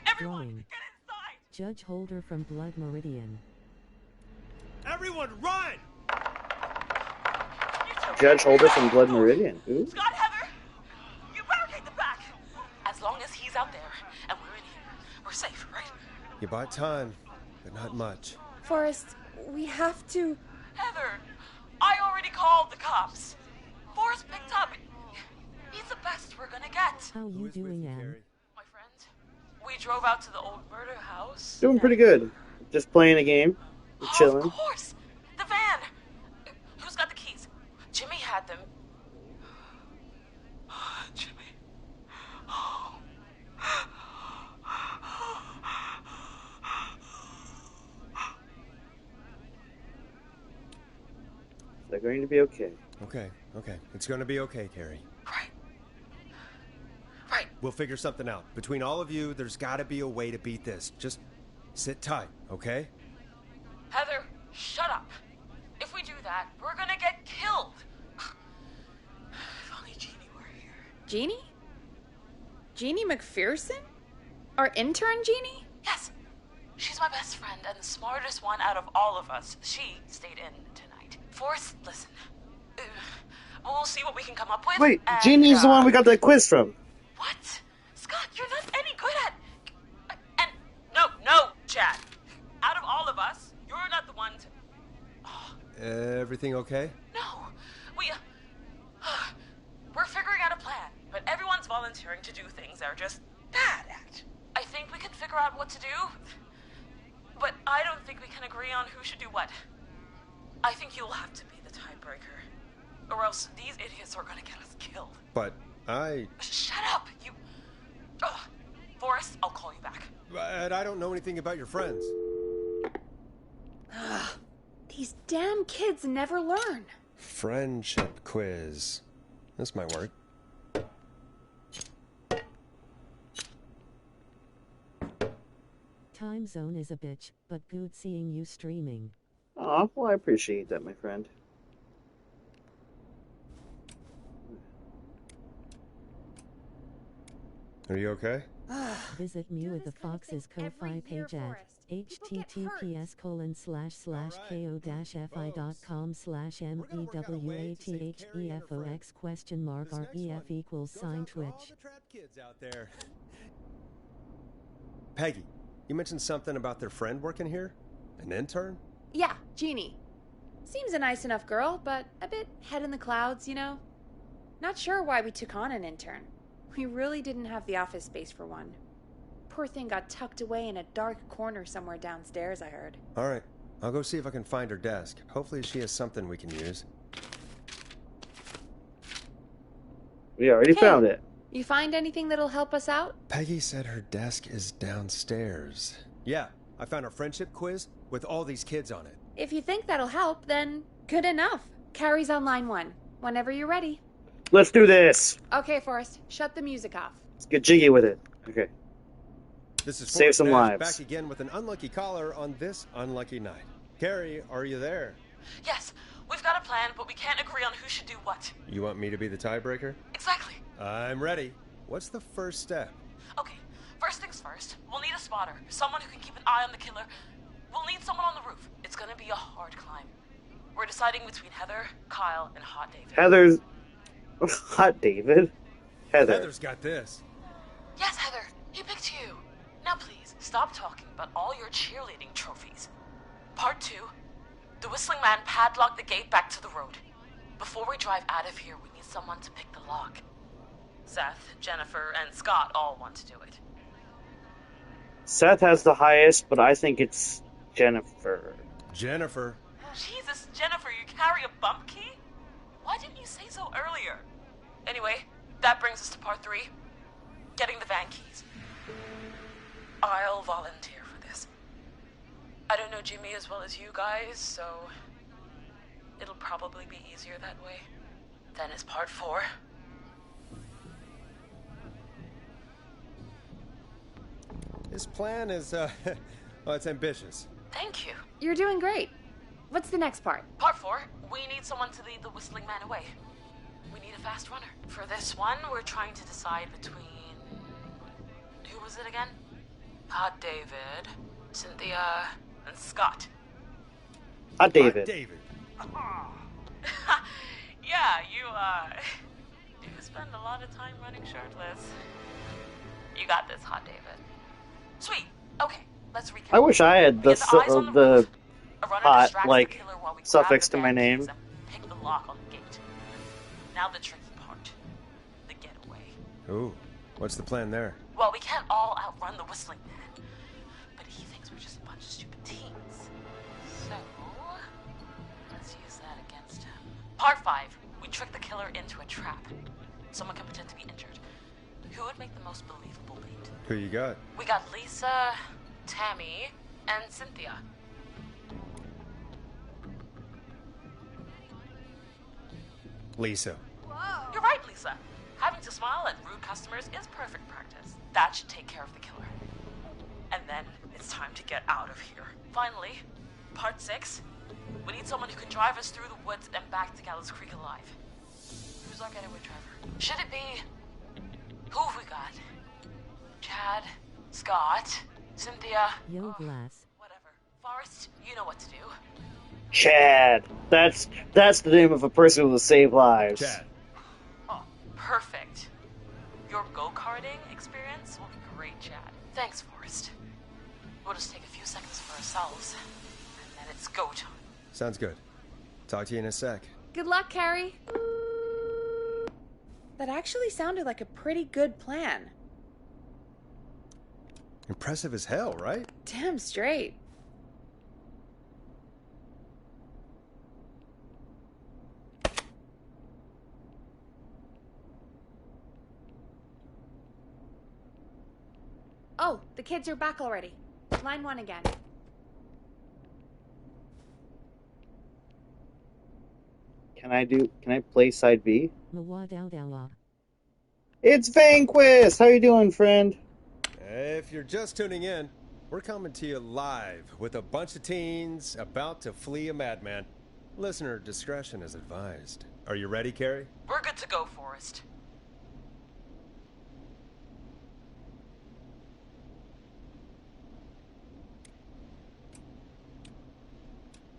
Speaker 11: Everyone,
Speaker 2: Drawing.
Speaker 11: get inside!
Speaker 2: Judge Holder from Blood Meridian.
Speaker 3: Everyone, run!
Speaker 11: You two-
Speaker 1: Judge Holder from Blood Meridian. Ooh.
Speaker 11: Scott, Heather! You barricade the back! As long as he's out there, and we're in here, we're safe, right?
Speaker 3: You bought time, but not much.
Speaker 4: Forrest, we have to...
Speaker 11: Heather, I already called the cops. Forrest picked up. He's the best we're gonna get.
Speaker 2: How
Speaker 3: Who
Speaker 2: you
Speaker 3: is with
Speaker 2: doing,
Speaker 3: you,
Speaker 2: Anne?
Speaker 3: Carrie?
Speaker 11: My friend, we drove out to the old murder house.
Speaker 1: Doing pretty good. Just playing a game.
Speaker 11: Oh,
Speaker 1: Chilling.
Speaker 11: of course! The van! Who's got the keys? Jimmy had them. Jimmy. Oh.
Speaker 1: They're going to be okay.
Speaker 3: Okay. It's gonna be okay, Carrie.
Speaker 11: Right.
Speaker 3: We'll figure something out. Between all of you, there's gotta be a way to beat this. Just sit tight, okay?
Speaker 11: Heather, shut up. If we do that, we're gonna get killed. If only Jeannie were here.
Speaker 4: Jeannie? Jeannie McPherson? Our intern Jeannie?
Speaker 11: Yes. She's my best friend and the smartest one out of all of us. She stayed in tonight. Forrest, listen. We'll see what we can come up with.
Speaker 1: Wait,
Speaker 11: and,
Speaker 1: Jeannie's the one we got that quiz from.
Speaker 11: What? Scott, you're not any good at... And... No, Chad. Out of all of us, you're not the one to...
Speaker 3: Everything okay?
Speaker 11: No, we're figuring out a plan, but everyone's volunteering to do things they're just bad at. I think we can figure out what to do, but I don't think we can agree on who should do what. I think you'll have to be the tiebreaker, or else these idiots are gonna get us killed.
Speaker 3: But I...
Speaker 11: Shut up, you... Ugh. Forrest, I'll call you back.
Speaker 3: But I don't know anything about your friends.
Speaker 12: Ugh, these damn kids never learn.
Speaker 3: Friendship quiz. This might work.
Speaker 2: Time zone is a bitch, but good seeing you streaming.
Speaker 1: Aw, well, I appreciate that, my friend.
Speaker 3: Are you okay?
Speaker 2: Visit me with the Fox's Ko-Fi page at https://ko-fi.com/MEWATHEFOX?REF=sign Twitch.
Speaker 3: Kids out there. Peggy, you mentioned something about their friend working here? An intern?
Speaker 12: Yeah, Jeannie. Seems a nice enough girl, but a bit head in the clouds, you know? Not sure why we took on an intern. We really didn't have the office space for one. Poor thing got tucked away in a dark corner somewhere downstairs, I heard.
Speaker 3: All right, I'll go see if I can find her desk. Hopefully she has something we can use.
Speaker 1: We already found it.
Speaker 12: You find anything that'll help us out?
Speaker 3: Peggy said her desk is downstairs. Yeah, I found our friendship quiz with all these kids on it.
Speaker 12: If you think that'll help, then good enough. Carrie's on line 1. Whenever you're ready.
Speaker 1: Let's do this.
Speaker 12: Okay, Forrest. Shut the music off.
Speaker 1: Let's get jiggy with it. Okay.
Speaker 3: This is
Speaker 1: Save
Speaker 3: Forrest
Speaker 1: some
Speaker 3: Nash,
Speaker 1: lives.
Speaker 3: back again with an unlucky caller on this unlucky night. Carrie, are you there?
Speaker 11: Yes, we've got a plan, but we can't agree on who should do what.
Speaker 3: You want me to be the tiebreaker?
Speaker 11: Exactly.
Speaker 3: I'm ready. What's the first step?
Speaker 11: Okay, first things first. We'll need a spotter, someone who can keep an eye on the killer. We'll need someone on the roof. It's gonna be a hard climb. We're deciding between Heather, Kyle, and Hot David.
Speaker 1: Heather's... Hot David? Heather.
Speaker 3: Heather's got this.
Speaker 11: Yes, Heather, he picked you. Now please, stop talking about all your cheerleading trophies. Part 2. The Whistling Man padlocked the gate back to the road. Before we drive out of here, we need someone to pick the lock. Seth, Jennifer, and Scott all want to do it.
Speaker 1: Seth has the highest, but I think it's Jennifer.
Speaker 3: Jennifer.
Speaker 11: Jesus, Jennifer, you carry a bump key? Why didn't you say so earlier? Anyway, that brings us to part 3. Getting the van keys. I'll volunteer for this. I don't know Jimmy as well as you guys, so it'll probably be easier that way. Then is part 4.
Speaker 3: This plan is, well, it's ambitious.
Speaker 11: Thank you.
Speaker 12: You're doing great. What's the next part?
Speaker 11: Part 4, we need someone to lead the Whistling Man away. We need a fast runner. For this one, we're trying to decide between... Who was it again? Hot David, Cynthia, and Scott.
Speaker 1: Hot David.
Speaker 3: Hot David.
Speaker 11: Yeah, you spend a lot of time running shirtless. You got this, Hot David. Sweet. Okay, let's recap.
Speaker 1: I wish I had
Speaker 11: We get the eyes on the roof. A runner
Speaker 1: hot,
Speaker 11: distracts the
Speaker 1: like,
Speaker 11: killer while we grab
Speaker 1: suffix
Speaker 11: the
Speaker 1: to my
Speaker 11: van
Speaker 1: name.
Speaker 11: keys and pick the lock on the gate. Now the tricky part. The getaway.
Speaker 3: Ooh, what's the plan there?
Speaker 11: Well, we can't all outrun the Whistling Man. But he thinks we're just a bunch of stupid teens. So, let's use that against him. Part 5. We trick the killer into a trap. Someone can pretend to be injured. Who would make the most believable lead?
Speaker 3: Who you got?
Speaker 11: We got Lisa, Tammy, and Cynthia.
Speaker 3: Lisa.
Speaker 11: You're right, Lisa. Having to smile at rude customers is perfect practice. That should take care of the killer. And then it's time to get out of here. Finally, part 6. We need someone who can drive us through the woods and back to Gallows Creek alive. Who's our getaway driver? Should it be... Who have we got? Chad, Scott, Cynthia...
Speaker 2: Yo, Glass.
Speaker 11: Whatever. Forrest, you know what to do.
Speaker 1: Chad. That's the name of a person who will save lives.
Speaker 3: Chad.
Speaker 11: Oh, perfect. Your go-karting experience will be great, Chad. Thanks, Forrest. We'll just take a few seconds for ourselves, and then it's go time.
Speaker 3: Sounds good. Talk to you in a sec.
Speaker 12: Good luck, Carrie. That actually sounded like a pretty good plan.
Speaker 3: Impressive as hell, right?
Speaker 12: Damn straight. Oh, the kids are back already. Line 1 again.
Speaker 1: Can I play side B?
Speaker 2: Mewa dow dow.
Speaker 1: It's Vanquist! How you doing, friend?
Speaker 3: If you're just tuning in, we're coming to you live with a bunch of teens about to flee a madman. Listener discretion is advised. Are you ready, Carrie?
Speaker 6: We're good to go, Forrest.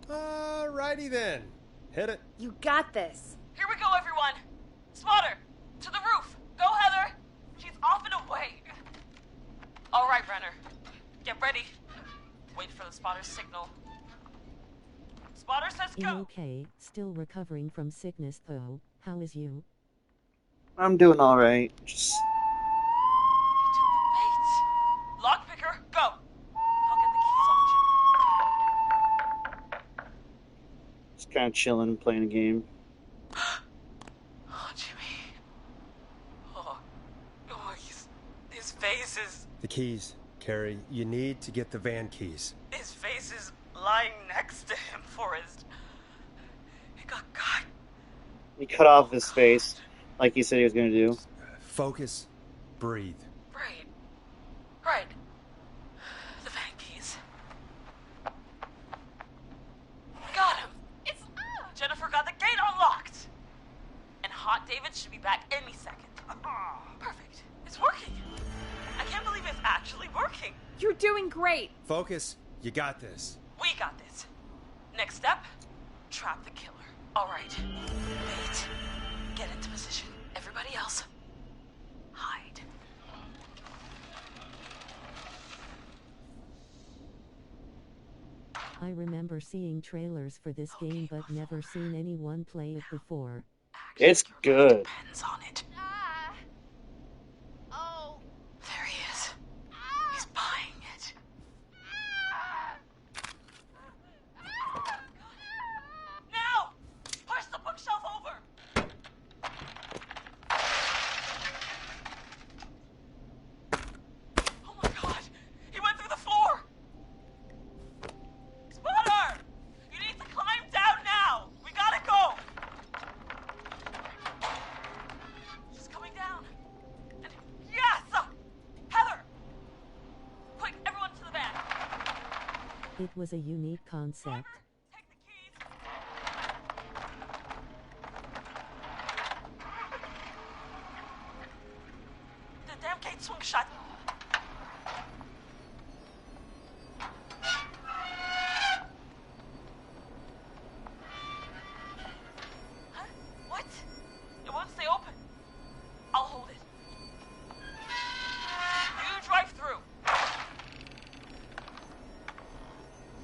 Speaker 3: Alrighty then. Hit it.
Speaker 12: You got this.
Speaker 6: Here we go, everyone. Spotter, to the roof. Go, Heather. She's off and away. All right, Renner. Get ready. Wait for the spotter's signal. Spotter says go.
Speaker 2: Okay, still recovering from sickness though. How is you?
Speaker 1: I'm doing alright. Just
Speaker 6: Wait. Lockpicker, go. I'll get the keys off Jimmy.
Speaker 1: kind of chilling, playing a game.
Speaker 6: Oh, Jimmy. Oh, his face is...
Speaker 3: The keys. Carrie, you need to get the van keys.
Speaker 6: His face is lying next to him, Forrest. He got cut.
Speaker 1: He cut off his face, like he said he was going to do.
Speaker 3: Focus. Breathe.
Speaker 6: Right. Right. The van keys. Got him. It's... Jennifer got the gate unlocked. And Hot David should be back any second. Perfect. It's working. I can't believe it's actually working.
Speaker 12: You're doing great.
Speaker 3: Focus. You got this.
Speaker 6: We got this. Next step, trap the killer. All right. Wait. Get into position. Everybody else, hide.
Speaker 2: I remember seeing trailers for this game but never seen anyone play it before.
Speaker 1: It's good.
Speaker 6: Depends on it.
Speaker 7: Oh.
Speaker 6: There he is. He's buying it. Now! Push the bookshelf over! Oh my god! He went through the floor! Spotter! You need to climb down now! We gotta go! She's coming down. And yes! Heather! Quick, everyone to the van!
Speaker 2: It was a unique concept.
Speaker 6: Take the keys! The damn gate swung shut. Huh? What? It won't stay open. I'll hold it. You drive through.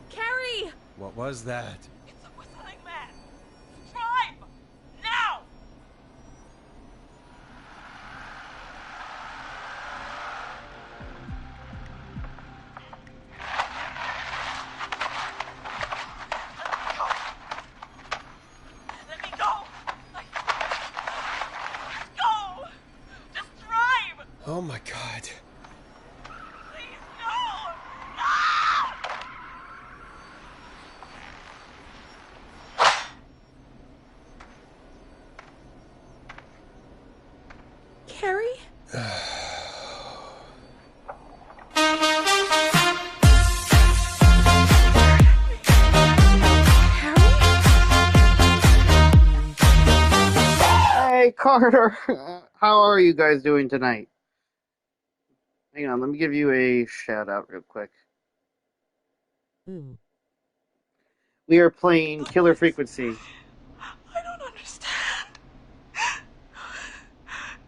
Speaker 12: Carrie!
Speaker 3: What was that?
Speaker 6: It's a whistling man. Drive! Now! Let me go! Go! Just drive!
Speaker 3: Oh my god.
Speaker 6: Please, no! Ah!
Speaker 12: Carrie?
Speaker 1: Hey, Carter! How are you guys doing tonight? Hang on, let me give you a shout out real quick.
Speaker 2: Ooh.
Speaker 1: We are playing Killer Frequency.
Speaker 6: I don't understand.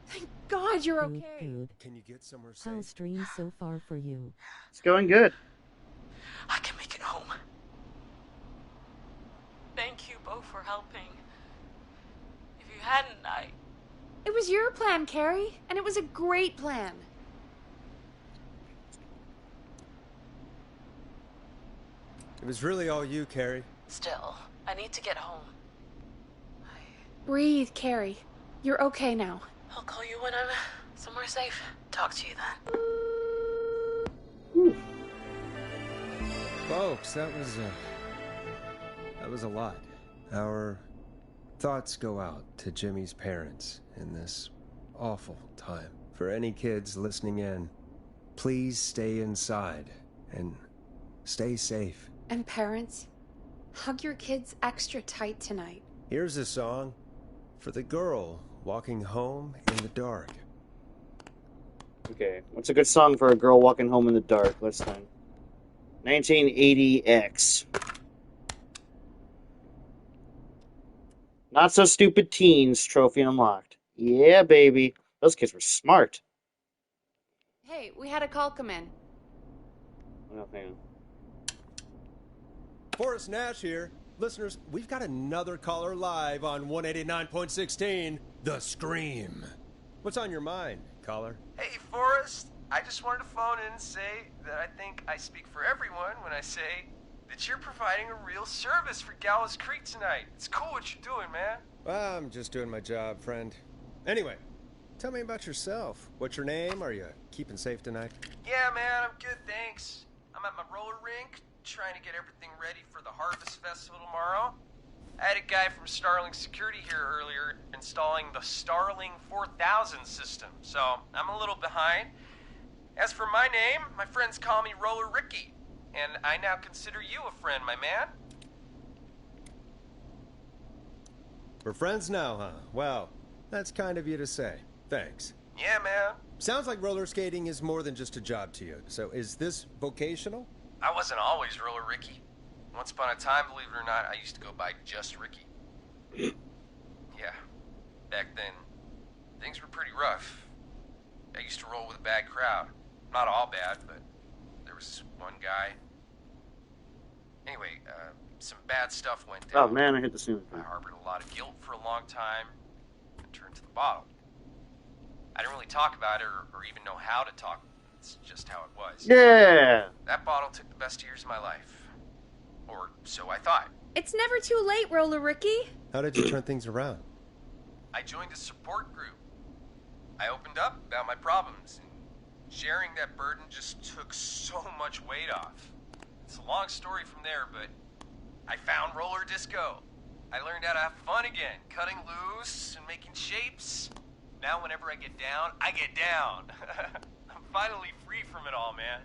Speaker 12: Thank God you're
Speaker 2: Good,
Speaker 12: okay.
Speaker 2: good.
Speaker 3: Can you get somewhere
Speaker 2: How's
Speaker 3: safe?
Speaker 2: stream so far for you?
Speaker 1: It's going good.
Speaker 6: I can make it home. Thank you
Speaker 11: both for helping. If you hadn't,
Speaker 12: It was your plan, Carrie, and it was a great plan.
Speaker 3: It was really all you, Carrie.
Speaker 11: Still, I need to get home.
Speaker 12: Breathe, Carrie. You're okay now.
Speaker 11: I'll call you when I'm somewhere safe. Talk to you then.
Speaker 3: Folks, that was a lot. Our thoughts go out to Jimmy's parents in this awful time. For any kids listening in, please stay inside and stay safe.
Speaker 12: And parents, hug your kids extra tight tonight.
Speaker 3: Here's a song for the girl walking home in the dark.
Speaker 1: Okay, what's a good song for a girl walking home in the dark? Let's find 1980X. Not So Stupid Teens, trophy unlocked. Yeah, baby. Those kids were smart.
Speaker 12: Hey, we had a call come in.
Speaker 1: Oh, hang on.
Speaker 3: Forrest Nash here. Listeners, we've got another caller live on 189.16, The Scream. What's on your mind, caller?
Speaker 10: Hey, Forrest. I just wanted to phone in and say that I think I speak for everyone when I say that you're providing a real service for Gallows Creek tonight. It's cool what you're doing, man.
Speaker 3: Well, I'm just doing my job, friend. Anyway, tell me about yourself. What's your name? Are you keeping safe tonight?
Speaker 10: Yeah, man, I'm good, thanks. I'm at my roller rink, trying to get everything ready for the Harvest Festival tomorrow. I had a guy from Starling Security here earlier installing the Starling 4000 system, so I'm a little behind. As for my name, my friends call me Roller Ricky, and I now consider you a friend, my man.
Speaker 3: We're friends now, huh? Well, that's kind of you to say. Thanks.
Speaker 10: Yeah, man.
Speaker 3: Sounds like roller skating is more than just a job to you. So is this vocational?
Speaker 10: I wasn't always Roller Ricky. Once upon a time, believe it or not, I used to go by just Ricky. Yeah. Back then, things were pretty rough. I used to roll with a bad crowd. Not all bad, but there was this one guy. Anyway, some bad stuff went down.
Speaker 1: Oh man, I hit the ceiling.
Speaker 10: I harbored a lot of guilt for a long time and turned to the bottle. I didn't really talk about it or even know how to talk. It's just how it was.
Speaker 1: Yeah.
Speaker 10: That bottle took the best years of my life. Or so I thought.
Speaker 12: It's never too late, Roller Ricky.
Speaker 3: How did you turn things around?
Speaker 10: I joined a support group. I opened up about my problems, and sharing that burden just took so much weight off. It's a long story from there, but I found roller disco. I learned how to have fun again, cutting loose and making shapes. Now whenever I get down, I get down. I'm finally free from it all, man.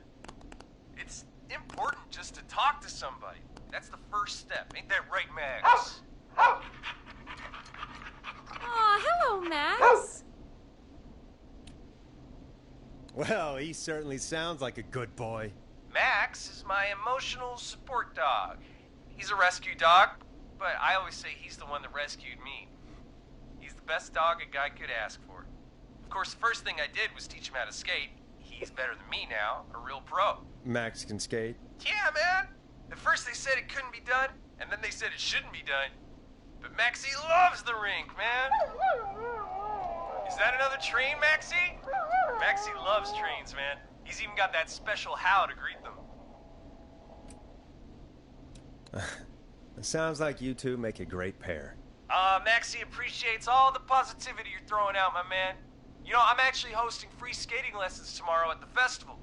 Speaker 10: It's important just to talk to somebody. That's the first step. Ain't that right, Max?
Speaker 12: Aw, hello, Max.
Speaker 3: Well, he certainly sounds like a good boy.
Speaker 10: Max is my emotional support dog. He's a rescue dog, but I always say he's the one that rescued me. He's the best dog a guy could ask for. Of course, the first thing I did was teach him how to skate. He's better than me now, a real pro.
Speaker 3: Max can skate?
Speaker 10: Yeah, man. At first they said it couldn't be done, and then they said it shouldn't be done. But Maxie loves the rink, man. Is that another train, Maxie? Maxie loves trains, man. He's even got that special how to greet them.
Speaker 3: It sounds like you two make a great pair.
Speaker 10: Maxie appreciates all the positivity you're throwing out, my man. You know, I'm actually hosting free skating lessons tomorrow at the festival.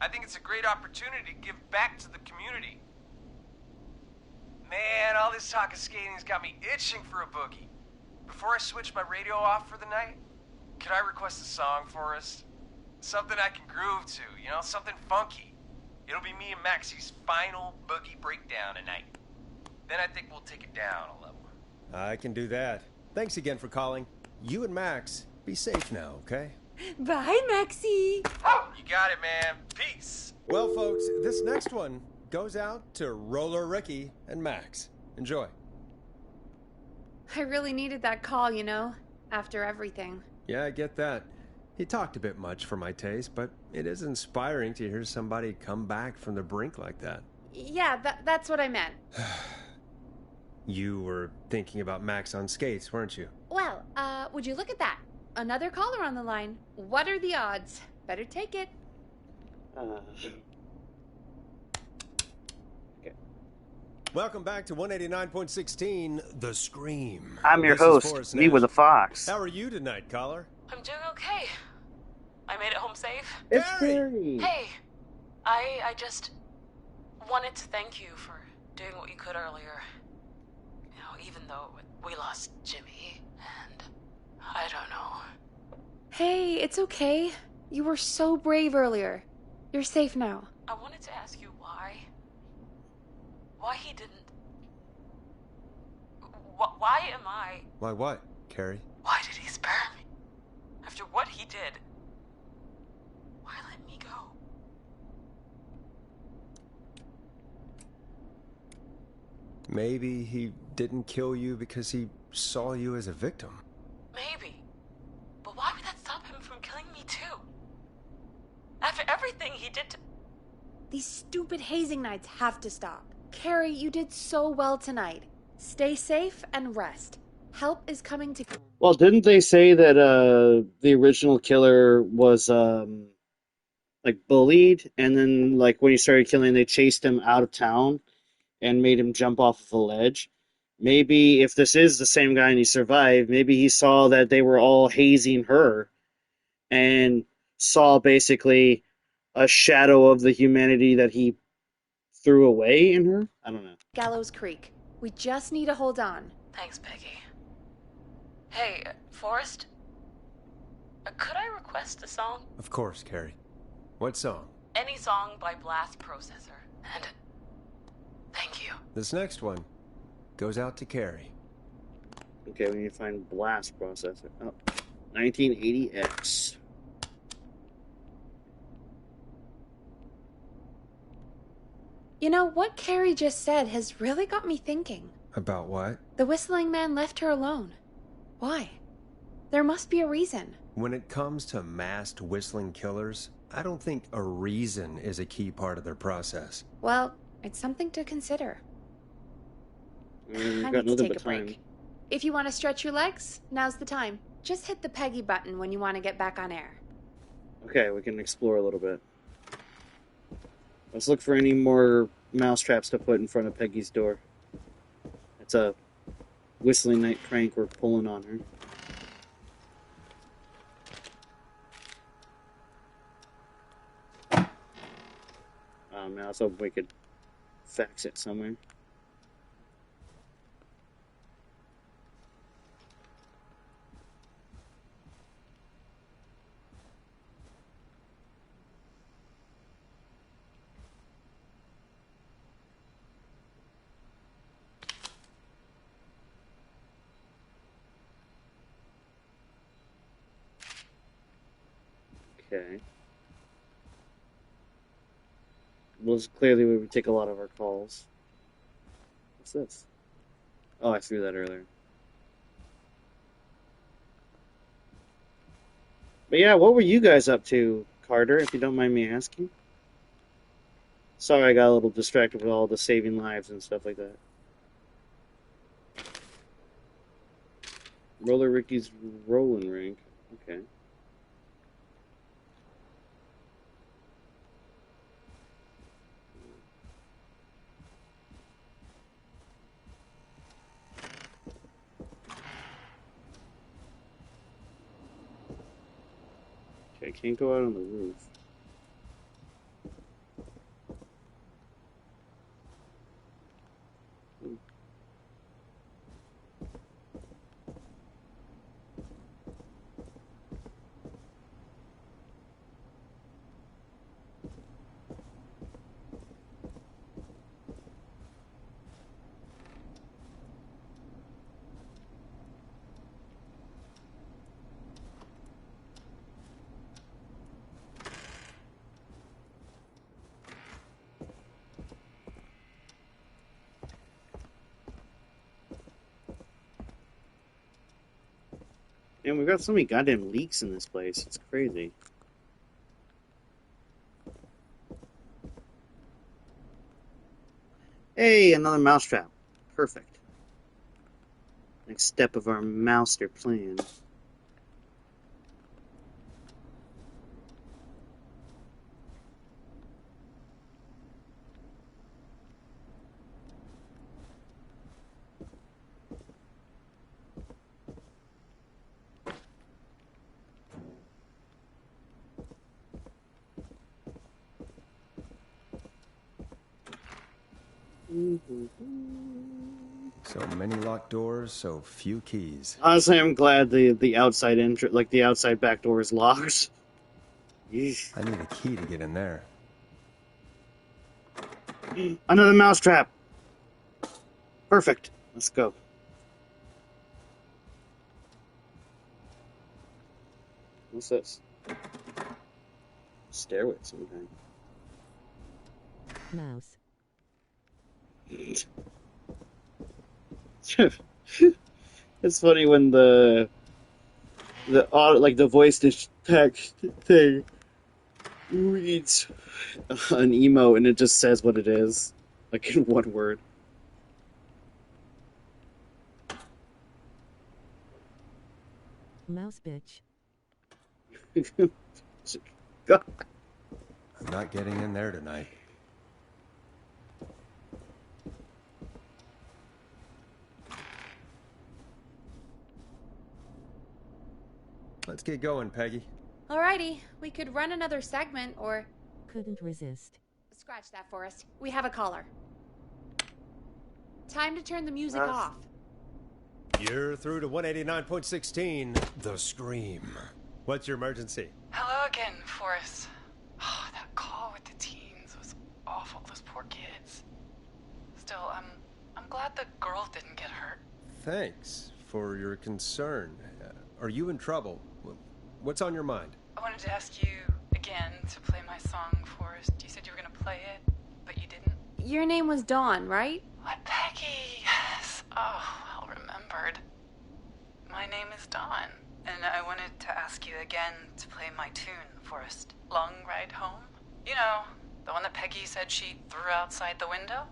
Speaker 10: I think it's a great opportunity to give back to the community. Man, all this talk of skating's got me itching for a boogie. Before I switch my radio off for the night, could I request a song for us? Something I can groove to, you know, something funky. It'll be me and Maxie's final boogie breakdown tonight. Then I think we'll take it down a level.
Speaker 3: I can do that. Thanks again for calling. You and Max, be safe now, okay?
Speaker 12: Bye, Maxie.
Speaker 10: You got it, man. Peace.
Speaker 3: Well, folks, this next one goes out to Roller Ricky and Max. Enjoy.
Speaker 12: I really needed that call, you know, after everything.
Speaker 3: Yeah, I get that. He talked a bit much for my taste, but it is inspiring to hear somebody come back from the brink like that.
Speaker 12: Yeah, that's what I meant.
Speaker 3: You were thinking about Max on skates, weren't you?
Speaker 12: Well, would you look at that? Another caller on the line. What are the odds? Better take it.
Speaker 3: Welcome back to 189.16, The Scream.
Speaker 1: I'm your
Speaker 3: This is
Speaker 1: host,
Speaker 3: Forrest
Speaker 1: me
Speaker 3: Nash.
Speaker 1: with a fox.
Speaker 3: How are you tonight, caller?
Speaker 11: I'm doing okay. I made it home safe.
Speaker 1: It's
Speaker 3: Gary!
Speaker 1: Gary.
Speaker 11: Hey, I just wanted to thank you for doing what you could earlier. You know, even though we lost Jimmy, and I don't know.
Speaker 12: Hey, it's okay. You were so brave earlier. You're safe now.
Speaker 11: I wanted to ask you why. Why he didn't. Why am I.
Speaker 3: Why what, Carrie?
Speaker 11: Why did he spare me? After what he did. Why let me go?
Speaker 3: Maybe he didn't kill you because he saw you as a victim.
Speaker 11: Maybe. But why would that stop him from killing me too? After everything he did to.
Speaker 12: These stupid hazing nights have to stop. Carrie, you did so well tonight. Stay safe and rest. Help is coming to...
Speaker 1: Well, didn't they say that the original killer was like bullied, and then like when he started killing, they chased him out of town and made him jump off of a ledge? Maybe if this is the same guy and he survived, maybe he saw that they were all hazing her and saw basically a shadow of the humanity that he threw away in her. I don't know.
Speaker 12: Gallows Creek. We just need to hold on.
Speaker 11: Thanks, Peggy. Hey, Forrest? Could I request a song?
Speaker 3: Of course, Carrie. What song?
Speaker 11: Any song by Blast Processor. And thank you.
Speaker 3: This next one goes out to Carrie.
Speaker 1: Okay, we need to find Blast Processor. Oh, 1980X.
Speaker 12: You know, what Carrie just said has really got me thinking.
Speaker 3: About what?
Speaker 12: The whistling man left her alone. Why? There must be a reason.
Speaker 3: When it comes to masked whistling killers, I don't think a reason is a key part of their process.
Speaker 12: Well, it's something to consider.
Speaker 1: We've
Speaker 12: I
Speaker 1: got
Speaker 12: need to
Speaker 1: nothing
Speaker 12: take
Speaker 1: but
Speaker 12: a
Speaker 1: time.
Speaker 12: break. If you want to stretch your legs, now's the time. Just hit the Peggy button when you want to get back on air.
Speaker 1: Okay, we can explore a little bit. Let's look for any more mousetraps to put in front of Peggy's door. It's a whistling night prank we're pulling on her. Now let's hope we could fax it somewhere. Okay. Well, clearly we would take a lot of our calls. What's this? Oh, I threw that earlier. But yeah, what were you guys up to, Carter, if you don't mind me asking? Sorry, I got a little distracted with all the saving lives and stuff like that. Roller Ricky's rolling rink. Okay. Okay, can't go out on the roof. And we've got so many goddamn leaks in this place. It's crazy. Hey, another mousetrap. Perfect. Next step of our master plan.
Speaker 3: So many locked doors, so few keys.
Speaker 1: Honestly, I'm glad the outside the outside back door is locked. Yeesh.
Speaker 3: I need a key to get in there.
Speaker 1: Another mousetrap. Perfect. Let's go. What's this? Stairway of some kind.
Speaker 2: Mouse.
Speaker 1: It's funny when the voice to text thing reads an emo and it just says what it is, like in one word.
Speaker 2: Mouse bitch.
Speaker 1: God.
Speaker 3: I'm not getting in there tonight. Let's get going, Peggy.
Speaker 12: Alrighty, we could run another segment or...
Speaker 2: Couldn't resist.
Speaker 12: Scratch that, Forrest. We have a caller. Time to turn the music off.
Speaker 3: You're through to 189.16, The Scream. What's your emergency?
Speaker 11: Hello again, Forrest. Oh, that call with the teens was awful. Those poor kids. Still, I'm glad the girl didn't get hurt.
Speaker 3: Thanks for your concern. Are you in trouble? What's on your mind?
Speaker 11: I wanted to ask you again to play my song, Forrest. You said you were gonna play it, but you didn't.
Speaker 12: Your name was Dawn, right?
Speaker 11: What, Peggy? Yes. Oh, well remembered. My name is Dawn, and I wanted to ask you again to play my tune, Forrest. Long Ride Home? You know, the one that Peggy said she threw outside the window?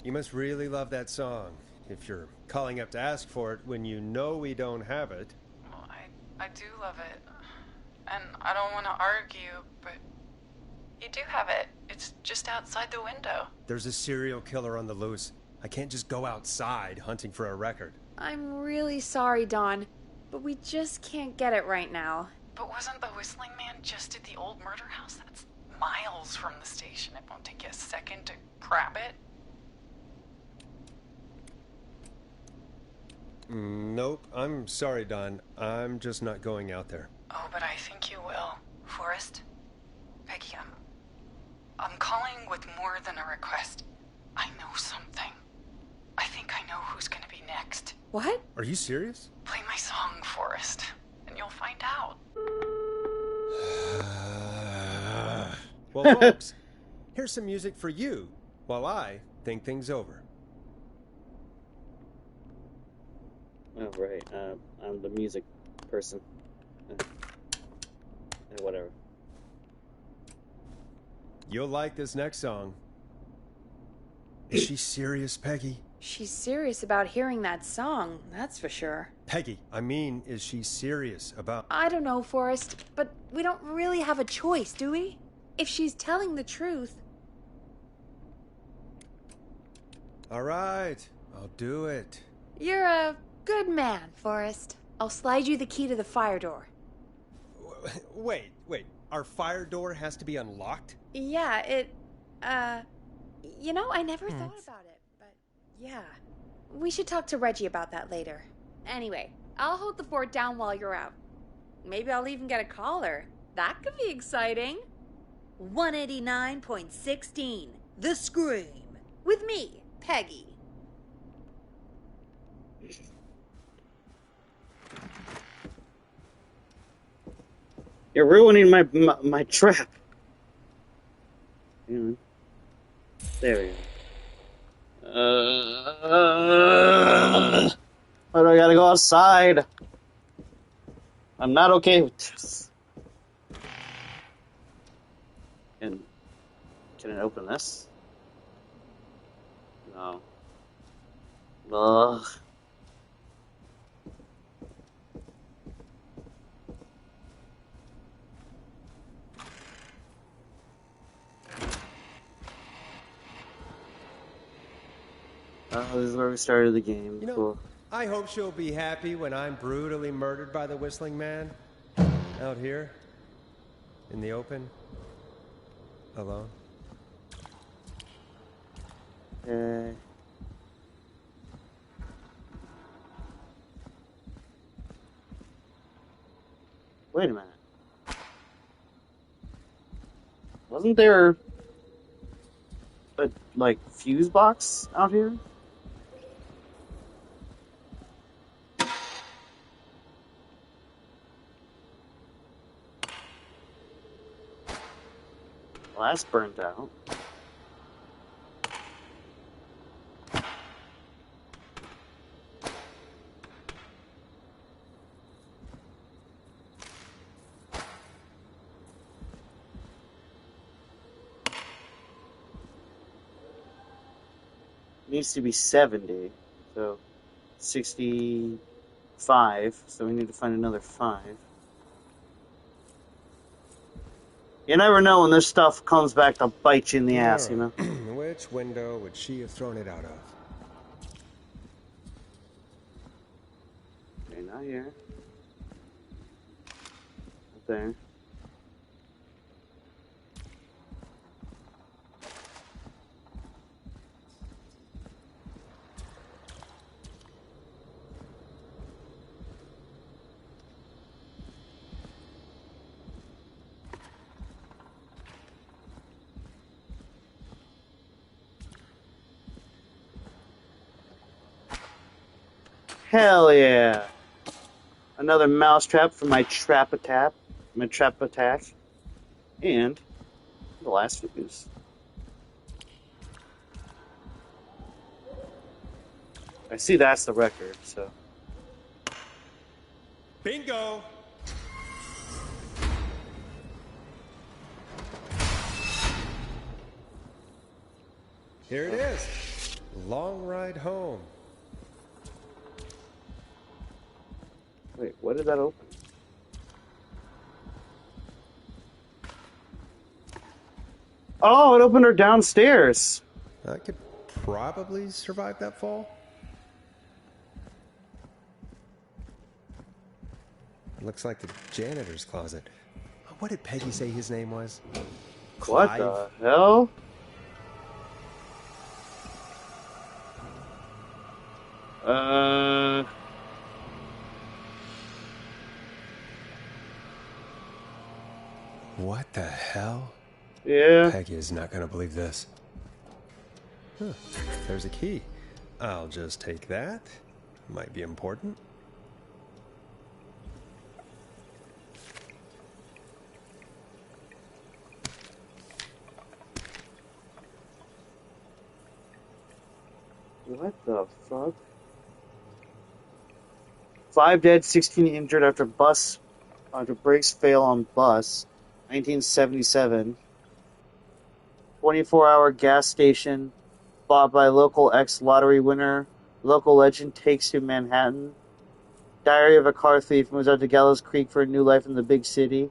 Speaker 3: You must really love that song, if you're calling up to ask for it when you know we don't have it.
Speaker 11: Well, I do love it. And I don't want to argue, but you do have it. It's just outside the window.
Speaker 3: There's a serial killer on the loose. I can't just go outside hunting for a record.
Speaker 12: I'm really sorry, Dawn, but we just can't get it right now.
Speaker 11: But wasn't the Whistling Man just at the old murder house? That's miles from the station. It won't take you a second to grab it.
Speaker 3: Nope. I'm sorry, Don. I'm just not going out there.
Speaker 11: Oh, but I think you will. Forrest? Peggy, I'm calling with more than a request. I know something. I think I know who's gonna be next.
Speaker 12: What?
Speaker 3: Are you serious?
Speaker 11: Play my song, Forrest, and you'll find out.
Speaker 3: Well, folks, here's some music for you while I think things over.
Speaker 1: Oh, right. I'm the music person. Whatever.
Speaker 3: You'll like this next song. Is she serious, Peggy?
Speaker 12: She's serious about hearing that song, that's for sure.
Speaker 3: Peggy, I mean, is she serious about...
Speaker 12: I don't know, Forrest, but we don't really have a choice, do we? If she's telling the truth...
Speaker 3: All right, I'll do it.
Speaker 12: You're a good man, Forrest. I'll slide you the key to the fire door.
Speaker 3: Wait. Our fire door has to be unlocked?
Speaker 12: Yeah, you know, I never thought about it, but yeah. We should talk to Reggie about that later. Anyway, I'll hold the fort down while you're out. Maybe I'll even get a caller. That could be exciting.
Speaker 13: 189.16, The Scream. With me, Peggy.
Speaker 1: You're ruining my trap. There we go. Why do I gotta go outside? I'm not okay with this. Can I open this? No. Ugh. This is where we started the game.
Speaker 3: You know,
Speaker 1: Cool.
Speaker 3: I hope she'll be happy when I'm brutally murdered by the Whistling Man. Out here. In the open. Alone.
Speaker 1: Okay. Wait a minute. Wasn't there a, like, fuse box out here? Well, that's burnt out. Needs to be 70, so 65, so we need to find another 5. You never know when this stuff comes back to bite you in the ass, you know?
Speaker 3: Which window would she have thrown it out of?
Speaker 1: Okay, not here. Not there. Hell yeah! Another mousetrap for my trap attack. And the last fuse. I see that's the record, so.
Speaker 3: Bingo! Here it is. Long ride home.
Speaker 1: Wait, what did that open? Oh, it opened her downstairs.
Speaker 3: I could probably survive that fall. Looks like the janitor's closet. What did Peggy say his name was?
Speaker 1: What
Speaker 3: Clive?
Speaker 1: the hell?
Speaker 3: What the hell?
Speaker 1: Yeah.
Speaker 3: Peggy is not gonna believe this. Huh. There's a key. I'll just take that. Might be important.
Speaker 1: What the fuck? 5 dead, 16 injured after brakes fail on bus. 1977. 24-hour gas station bought by local ex-lottery winner. Local legend takes to Manhattan. Diary of a car thief moves out to Gallows Creek for a new life in the big city.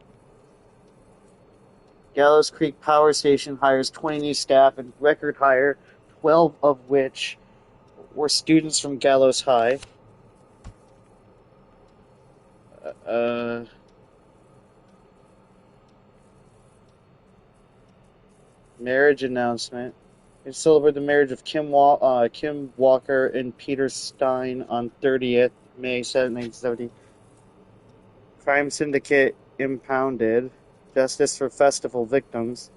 Speaker 1: Gallows Creek Power Station hires 20 new staff and record hire, 12 of which were students from Gallows High. Marriage announcement. It celebrated the marriage of Kim Walker and Peter Stein on 30th May 1970. Crime syndicate impounded. Justice for festival victims.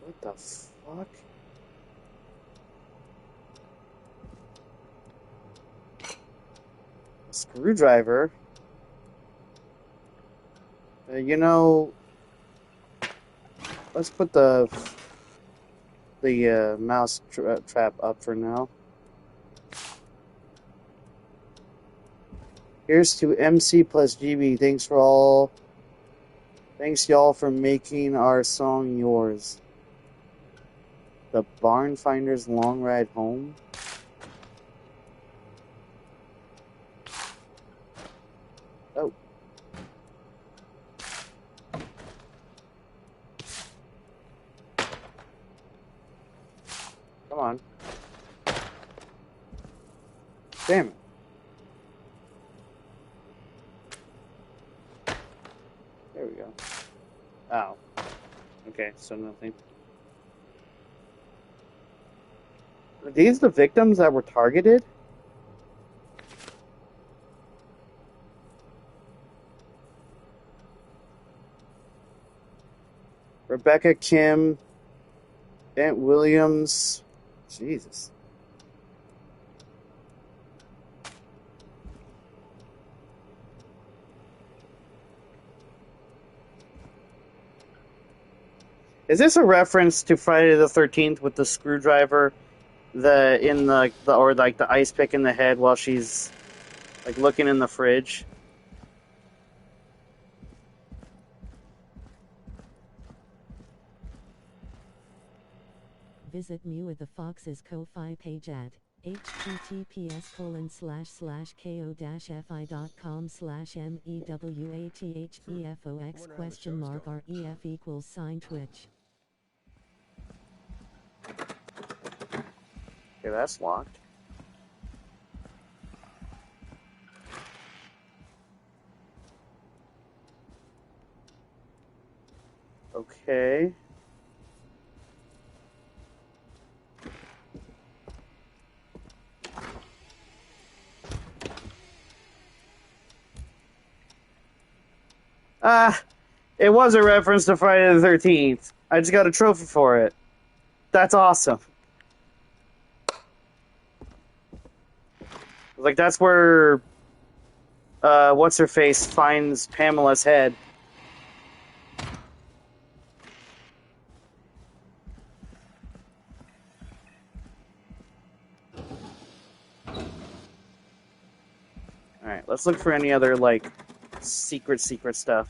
Speaker 1: What the fuck? Screwdriver. You know, let's put the mouse trap up for now. Here's to MC plus GB. Thanks y'all for making our song yours. The Barn Finder's Long Ride Home. Oh. Come on. Damn it. There we go. Oh. Okay, so nothing. Are these the victims that were targeted? Rebecca, Kim, Aunt Williams. Jesus. Is this a reference to Friday the 13th with the screwdriver or like the ice pick in the head while she's like looking in the fridge?
Speaker 2: Visit Mewa the Fox's Ko-Fi page at https://ko-fi.com/mewathtefox?ref=Twitch.
Speaker 1: Okay, that's locked. Okay. It was a reference to Friday the 13th. I just got a trophy for it. That's awesome. Like, that's where, what's-her-face finds Pamela's head. Alright, let's look for any other, like, secret stuff.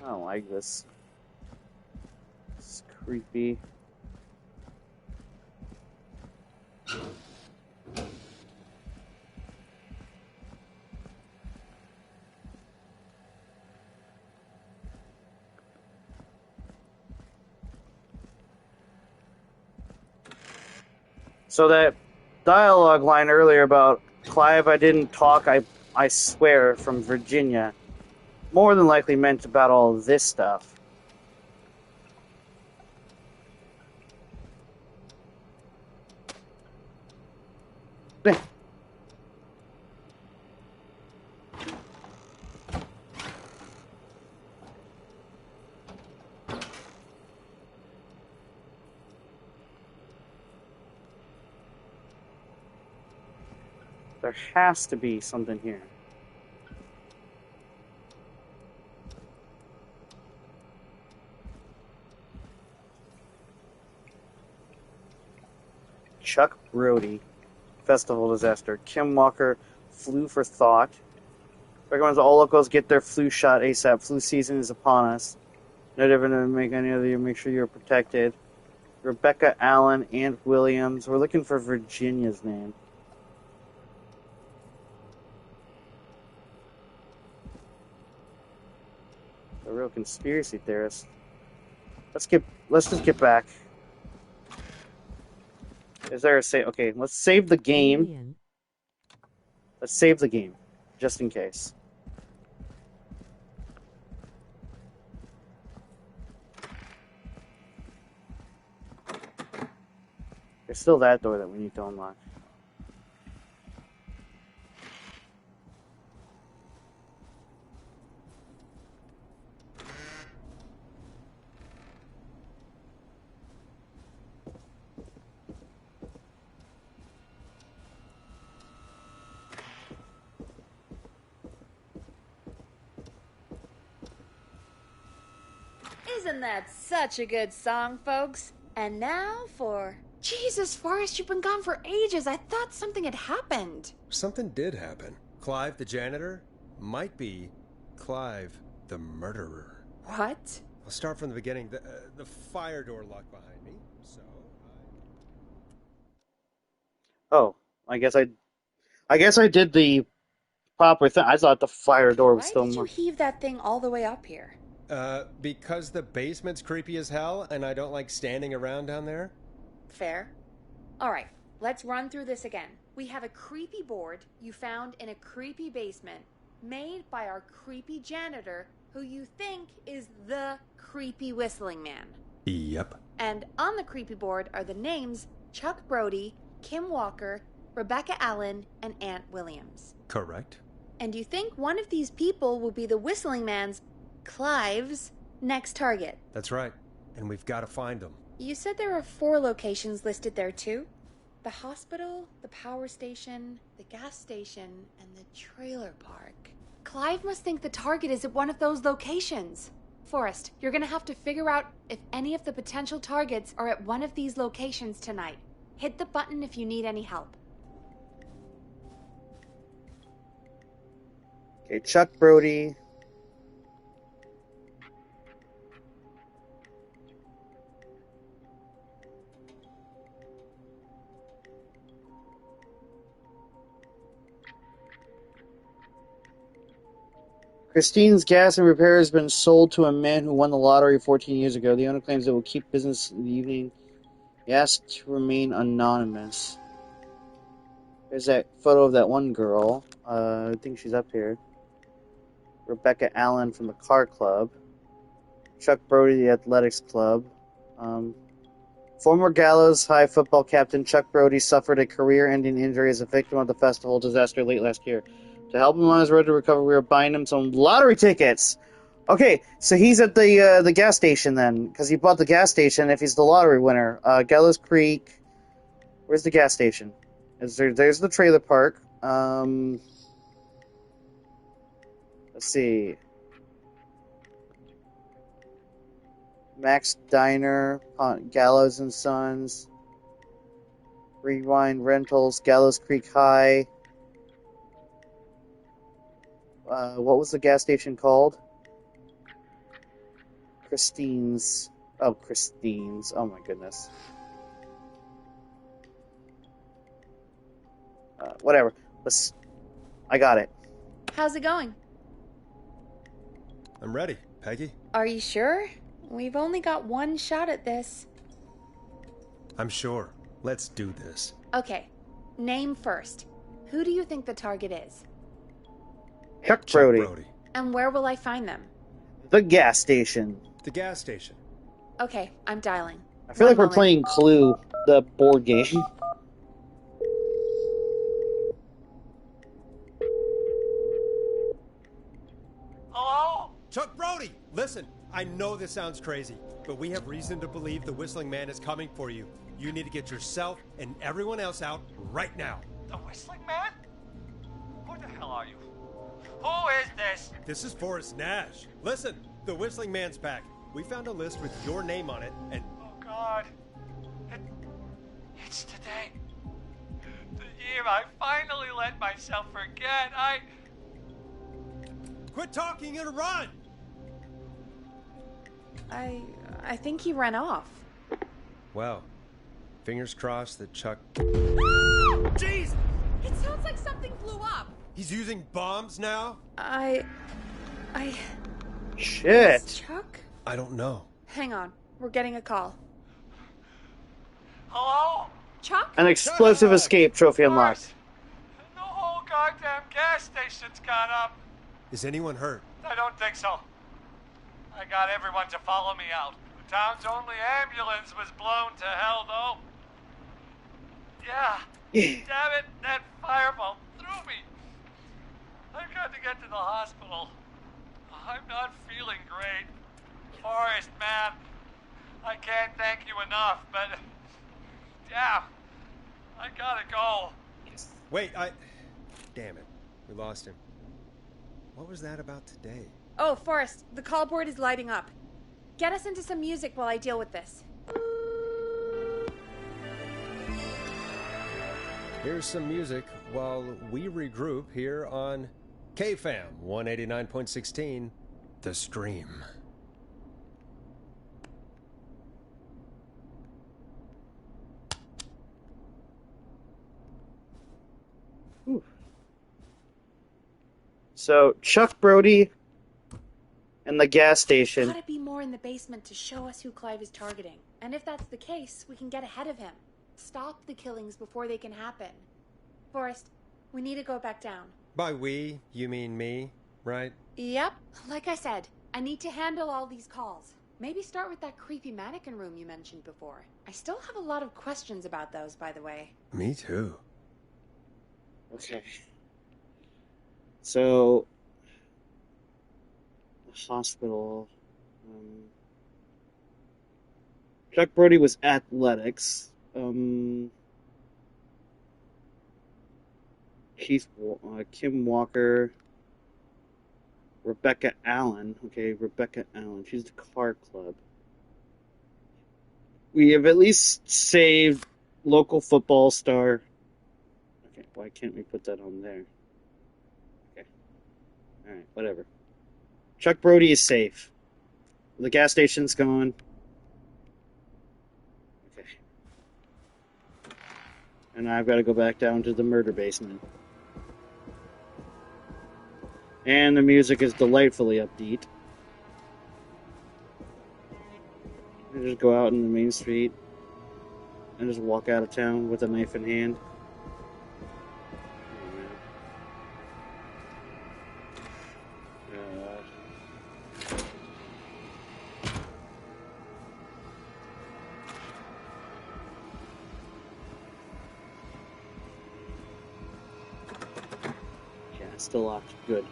Speaker 1: I don't like this. It's creepy. So that dialogue line earlier about Clive, I didn't talk, I swear, from Virginia, more than likely meant about all of this stuff. There has to be something here. Chuck Brody, Festival Disaster. Kim Walker, Flu for Thought. Recommends all locals get their flu shot ASAP. Flu season is upon us. No different than make any other you. Make sure you're protected. Rebecca Allen, Aunt Williams. We're looking for Virginia's name. A real conspiracy theorist. Let's just get back. Is there a save? Okay, let's save the game. Let's save the game, just in case. There's still that door that we need to unlock.
Speaker 12: Isn't that such a good song, folks? And now for... Jesus, Forrest, you've been gone for ages. I thought something had happened.
Speaker 3: Something did happen. Clive, the janitor, might be Clive, the murderer.
Speaker 12: What?
Speaker 3: I'll start from the beginning. The fire door locked behind me, so
Speaker 1: Oh, I guess I did the proper thing. I thought the fire door was
Speaker 12: Why
Speaker 1: still
Speaker 12: did you
Speaker 1: more.
Speaker 12: heave that thing all the way up here?
Speaker 3: Because the basement's creepy as hell, and I don't like standing around down there.
Speaker 12: Fair. All right, let's run through this again. We have a creepy board you found in a creepy basement made by our creepy janitor who you think is the creepy whistling man.
Speaker 3: Yep.
Speaker 12: And on the creepy board are the names Chuck Brody, Kim Walker, Rebecca Allen, and Aunt Williams.
Speaker 3: Correct.
Speaker 12: And you think one of these people will be the whistling man's, Clive's, next target.
Speaker 3: That's right. And we've got to find them.
Speaker 12: You said there are 4 locations listed there too? The hospital, the power station, the gas station, and the trailer park. Clive must think the target is at one of those locations. Forrest, you're gonna have to figure out if any of the potential targets are at one of these locations tonight. Hit the button if you need any help.
Speaker 1: Okay, Chuck Brody. Christine's Gas and Repair has been sold to a man who won the lottery 14 years ago. The owner claims it will keep business in the evening. He asked to remain anonymous. There's that photo of that one girl. I think she's up here. Rebecca Allen from the Car Club. Chuck Brody, the Athletics Club. Former Gallows High football captain Chuck Brody suffered a career-ending injury as a victim of the festival disaster late last year. To help him on his road to recovery, we are buying him some lottery tickets. Okay, so he's at the gas station then, because he bought the gas station if he's the lottery winner. Gallows Creek. Where's the gas station? There's the trailer park. Let's see. Max Diner, Gallows and Sons, Rewind Rentals, Gallows Creek High. What was the gas station called? Christine's. Oh, Christine's. Oh my goodness. Whatever. I got it.
Speaker 12: How's it going?
Speaker 3: I'm ready, Peggy.
Speaker 12: Are you sure? We've only got one shot at this.
Speaker 3: I'm sure. Let's do this.
Speaker 12: Okay, name first. Who do you think the target is?
Speaker 1: Chuck Brody.
Speaker 12: And where will I find them?
Speaker 1: The gas station.
Speaker 3: The gas station.
Speaker 12: Okay, I'm dialing.
Speaker 1: I feel like we're playing Clue, the board game.
Speaker 5: Hello?
Speaker 3: Chuck Brody! Listen, I know this sounds crazy, but we have reason to believe the Whistling Man is coming for you. You need to get yourself and everyone else out right now.
Speaker 5: The Whistling Man? Who the hell are you? Who is this?
Speaker 3: This is Forrest Nash. Listen, the Whistling Man's back. We found a list with your name on it, and...
Speaker 5: Oh, God. It's today. The year I finally let myself forget.
Speaker 3: Quit talking and run!
Speaker 12: I think he ran off.
Speaker 3: Well, fingers crossed that Chuck...
Speaker 12: Jeez! It sounds like something flew up.
Speaker 3: He's using bombs now?
Speaker 1: Shit.
Speaker 12: Is Chuck?
Speaker 3: I don't know.
Speaker 12: Hang on. We're getting a call.
Speaker 5: Hello?
Speaker 12: Chuck?
Speaker 1: An explosive escape trophy unlocked.
Speaker 5: The whole goddamn gas station's gone up.
Speaker 3: Is anyone hurt?
Speaker 5: I don't think so. I got everyone to follow me out. The town's only ambulance was blown to hell, though. Yeah. Damn it, that fireball threw me. I've got to get to the hospital. I'm not feeling great. Forrest, man, I can't thank you enough, but... yeah, I gotta go.
Speaker 3: Wait, Damn it. We lost him. What was that about today?
Speaker 12: Oh, Forrest, the call board is lighting up. Get us into some music while I deal with this.
Speaker 3: Here's some music while we regroup here on KFAM 189.16, the Scream.
Speaker 1: Whew. So, Chuck Brody and the gas station.
Speaker 12: Gotta be more in the basement to show us who Clive is targeting. And if that's the case, we can get ahead of him. Stop the killings before they can happen. Forrest, we need to go back down.
Speaker 3: By we, you mean me, right?
Speaker 12: Yep. Like I said, I need to handle all these calls. Maybe start with that creepy mannequin room you mentioned before. I still have a lot of questions about those, by the way.
Speaker 3: Me too.
Speaker 1: Okay. So, the hospital. Chuck Brody was athletics. Kim Walker. Rebecca Allen. Okay, Rebecca Allen. She's the car club. We have at least saved local football star. Okay, why can't we put that on there? Okay. Alright, whatever. Chuck Brody is safe. The gas station's gone. Okay. And I've got to go back down to the murder basement. And the music is delightfully upbeat. I just go out in the main street and just walk out of town with a knife in hand. Yeah, it's still locked. Good.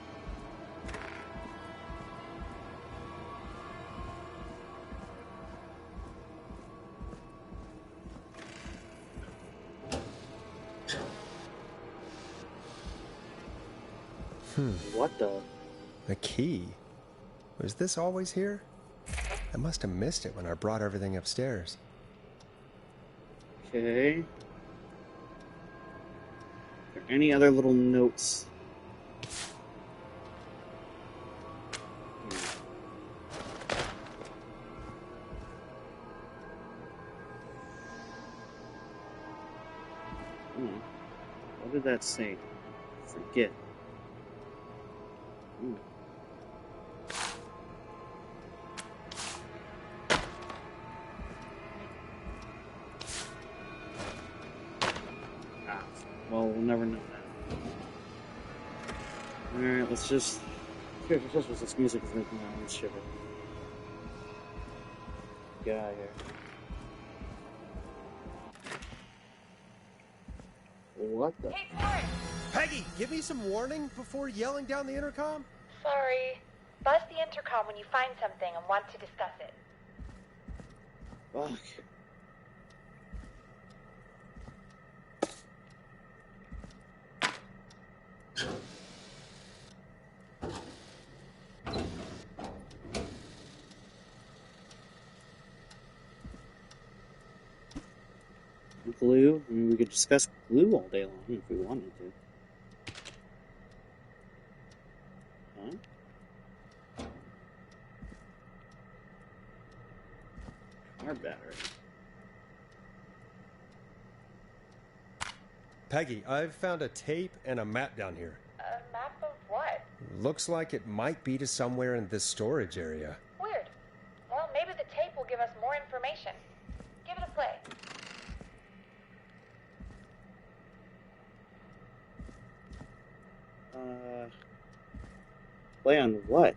Speaker 1: What the?
Speaker 3: The key? Was this always here? I must have missed it when I brought everything upstairs.
Speaker 1: Okay. Are there any other little notes? What did that say? Forget. Well, we'll never know that. Alright, let's just... This music is making my arms shiver. Get out of here. What the?
Speaker 11: Hey, Forrest!
Speaker 3: Peggy, give me some warning before yelling down the intercom?
Speaker 7: Sorry. Buzz the intercom when you find something and want to discuss it.
Speaker 1: Fuck. Glue? I mean, we could discuss glue all day long if we wanted to. Huh? Car battery.
Speaker 3: Peggy, I've found a tape and a map down here.
Speaker 7: A map of what?
Speaker 3: Looks like it might be to somewhere in this storage area.
Speaker 7: Weird. Well, maybe the tape will give us more information. Give it a play.
Speaker 1: Play on what?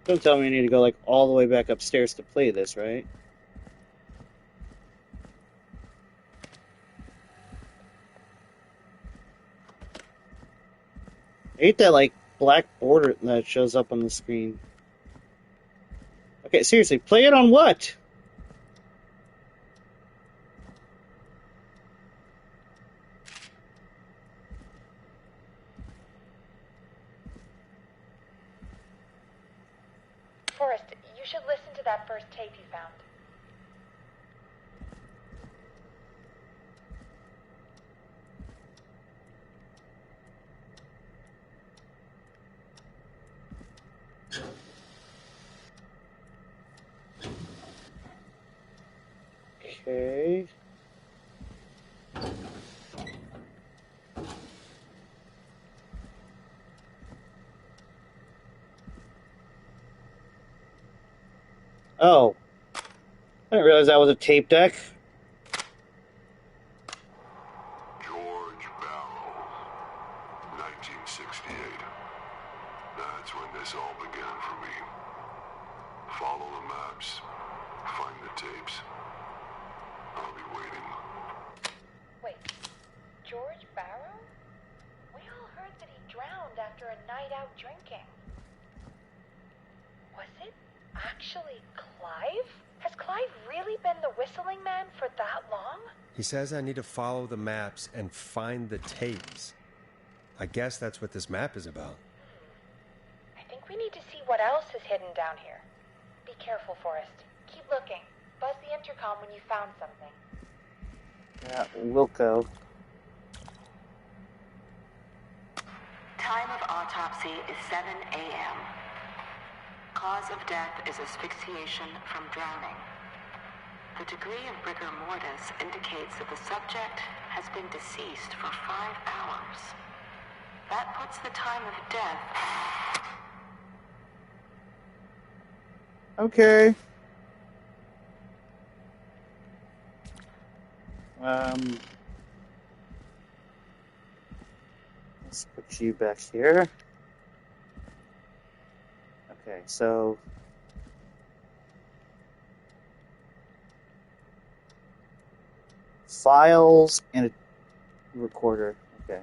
Speaker 1: Don't tell me I need to go like all the way back upstairs to play this, right? I hate that like black border that shows up on the screen. Okay, seriously, play it on what?
Speaker 7: Forrest, first, you should listen to that first tape you found.
Speaker 1: Okay. Oh. I didn't realize that was a tape deck.
Speaker 14: George Barrow, 1968. That's when this all began for me. Follow the maps. Find the tapes. I'll be waiting.
Speaker 7: Wait, George Barrow? We all heard that he drowned after a night out drinking. Was it actually Clive? Has Clive really been the whistling man for that long?
Speaker 3: He says I need to follow the maps and find the tapes. I guess that's what this map is about.
Speaker 7: I think we need to see what else is hidden down here. Be careful, Forrest. Keep looking. Buzz the intercom when you found something.
Speaker 1: Yeah, Wilco.
Speaker 15: Time of autopsy is 7 a.m. Cause of death is asphyxiation from drowning. The degree of rigor mortis indicates that the subject has been deceased for 5 hours. That puts the time of death...
Speaker 1: Okay. Let's put you back here. Okay, so files and a recorder. Okay.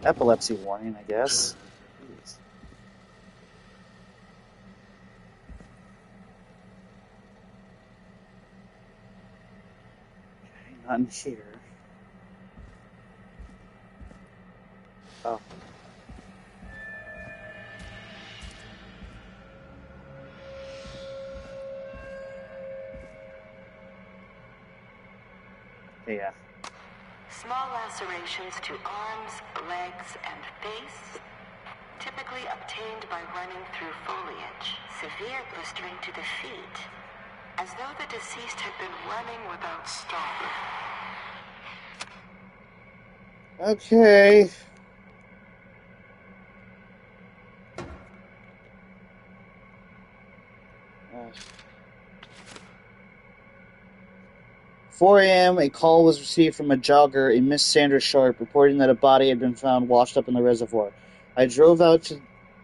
Speaker 1: Epilepsy warning, I guess. Jeez. Okay, not in here. Oh. Yeah.
Speaker 15: Small lacerations to arms, legs, and face, typically obtained by running through foliage. Severe blistering to the feet, as though the deceased had been running without stopping.
Speaker 1: Okay. 4 a.m., a call was received from a jogger, a Miss Sandra Sharp, reporting that a body had been found washed up in the reservoir. I drove out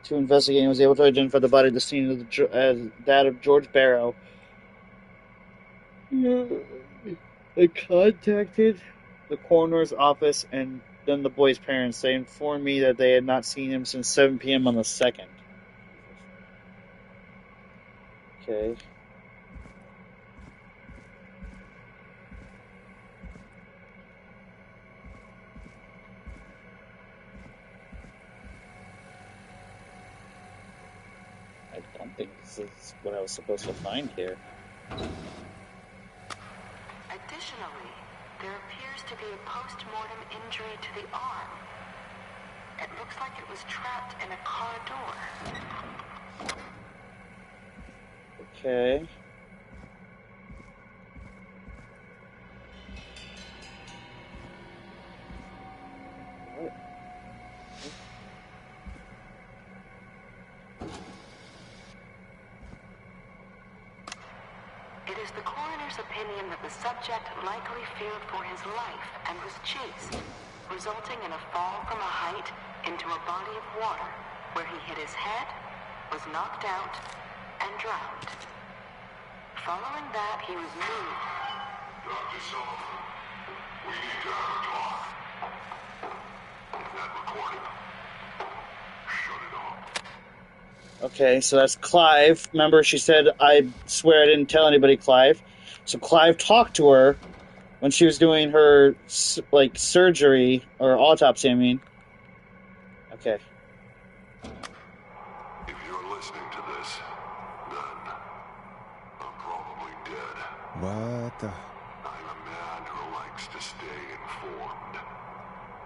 Speaker 1: to investigate and was able to identify the body at the scene as that of George Barrow. I contacted the coroner's office and then the boy's parents. They informed me that they had not seen him since 7 p.m. on the 2nd. Okay. I don't think this is what I was supposed to find here.
Speaker 15: Additionally, there appears to be a post-mortem injury to the arm. It looks like it was trapped in a car door.
Speaker 1: Okay. What?
Speaker 15: It is the coroner's opinion that the subject likely feared for his life and was chased, resulting in a fall from a height into a body of water, where he hit his head, was knocked out, and drowned. Following that, he was moved.
Speaker 14: Dr. Sullivan, we need to have a talk. That recording. Shut it off.
Speaker 1: Okay, so that's Clive. Remember, she said, I swear I didn't tell anybody, Clive. So Clive talked to her when she was doing her like surgery or autopsy. I mean, okay.
Speaker 14: If you're listening to this, then I'm probably dead.
Speaker 3: What the?
Speaker 14: I'm a man who likes to stay informed.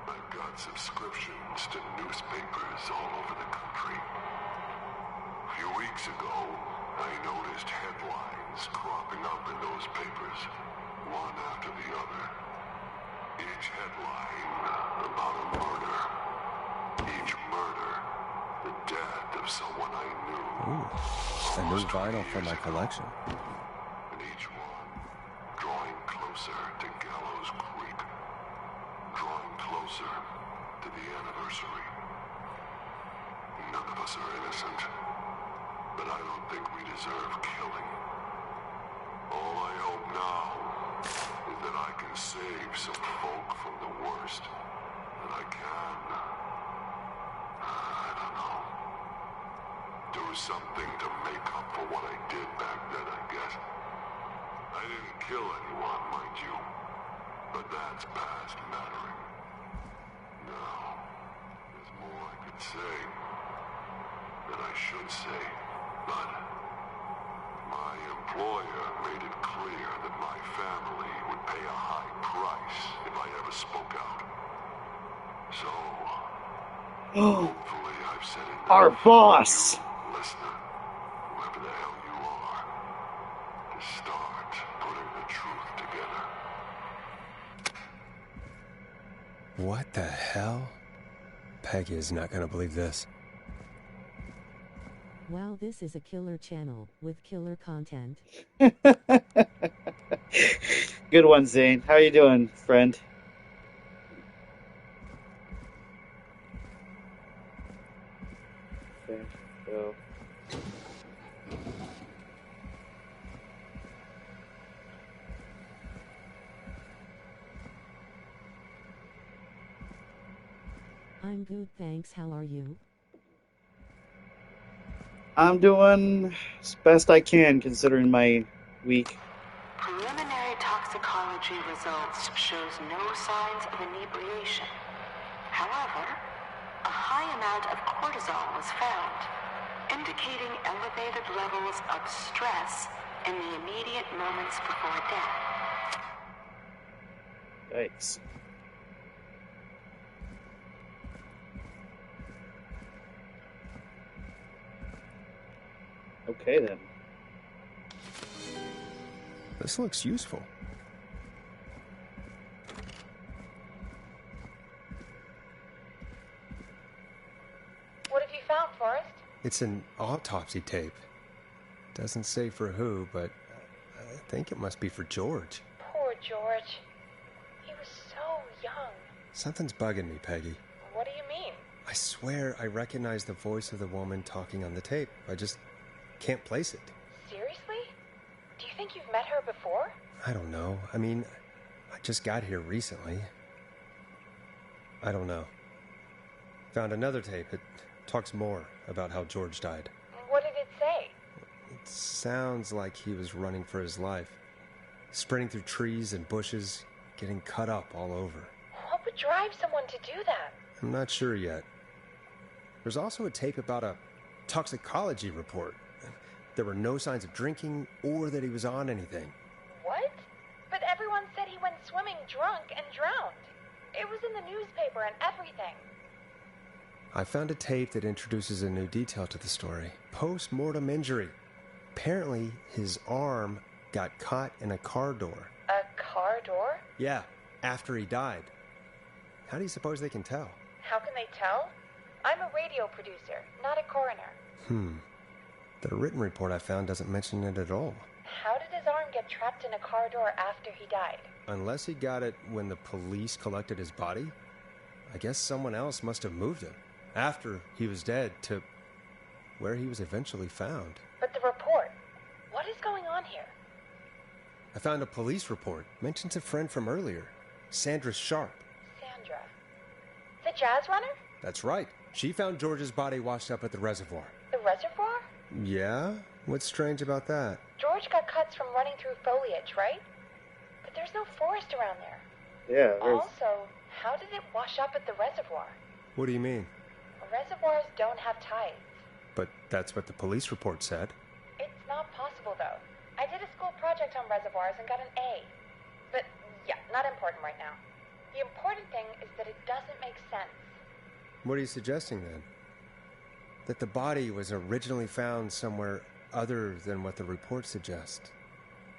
Speaker 14: I've got subscriptions to newspapers all over the country. A few weeks ago, I noticed headlines cropping up in those papers, one after the other. Each headline about a murder. Each murder, the death of someone I knew.
Speaker 3: Ooh, a new vinyl for my collection.
Speaker 14: And each one drawing closer to Gallows Creek. Drawing closer to the anniversary. None of us are innocent, but I don't think we deserve killing. All I hope now is that I can save some folk from the worst. That I can, I don't know, do something to make up for what I did back then, I guess. I didn't kill anyone, mind you, but that's past mattering. Now, there's more I could say, that I should say, but my employer made it clear that my family would pay a high price if I ever spoke out. So, hopefully I've said enough.
Speaker 1: Our boss!
Speaker 14: You, listener, whoever the hell you are, to start putting the truth together.
Speaker 3: What the hell? Peggy is not gonna believe this.
Speaker 2: Wow, this is a killer channel with killer content.
Speaker 1: Good one, Zane. How you doing, friend? Okay, so...
Speaker 2: I'm good, thanks. How are you?
Speaker 1: I'm doing as best I can considering my week.
Speaker 15: Preliminary toxicology results shows no signs of inebriation. However, a high amount of cortisol was found, indicating elevated levels of stress in the immediate moments before death.
Speaker 1: Yikes. Okay then.
Speaker 3: This looks useful.
Speaker 12: What have you found, Forrest?
Speaker 3: It's an autopsy tape. Doesn't say for who, but I think it must be for George.
Speaker 12: Poor George. He was so young.
Speaker 3: Something's bugging me, Peggy.
Speaker 12: What do you mean?
Speaker 3: I swear I recognize the voice of the woman talking on the tape. I just can't place it.
Speaker 12: Seriously? Do you think you've met her before?
Speaker 3: I don't know. I mean, I just got here recently. I don't know. Found another tape. It talks more about how George died.
Speaker 12: What did it say?
Speaker 3: It sounds like he was running for his life. Sprinting through trees and bushes, getting cut up all over.
Speaker 12: What would drive someone to do that?
Speaker 3: I'm not sure yet. There's also a tape about a toxicology report. There were no signs of drinking or that he was on anything.
Speaker 12: What? But everyone said he went swimming drunk and drowned. It was in the newspaper and everything.
Speaker 3: I found a tape that introduces a new detail to the story. Post-mortem injury. Apparently, his arm got caught in a car door.
Speaker 12: A car door?
Speaker 3: Yeah, after he died. How do you suppose they can tell?
Speaker 12: How can they tell? I'm a radio producer, not a coroner.
Speaker 3: The written report I found doesn't mention it at all.
Speaker 12: How did his arm get trapped in a car door after he died?
Speaker 3: Unless he got it when the police collected his body, I guess someone else must have moved him after he was dead to where he was eventually found.
Speaker 12: But the report, what is going on here?
Speaker 3: I found a police report. Mentions a friend from earlier, Sandra Sharp.
Speaker 12: Sandra. The jazz runner?
Speaker 3: That's right. She found George's body washed up at the reservoir.
Speaker 12: The reservoir?
Speaker 3: Yeah? What's strange about that?
Speaker 12: George got cuts from running through foliage, right?
Speaker 16: But there's no forest around there.
Speaker 1: Yeah.
Speaker 16: Also, how did it wash up at the reservoir?
Speaker 3: What do you mean?
Speaker 16: Reservoirs don't have tides.
Speaker 3: But that's what the police report said.
Speaker 16: It's not possible, though. I did a school project on reservoirs and got an A. But, yeah, not important right now. The important thing is that it doesn't make sense.
Speaker 3: What are you suggesting, then? That the body was originally found somewhere other than what the report suggests?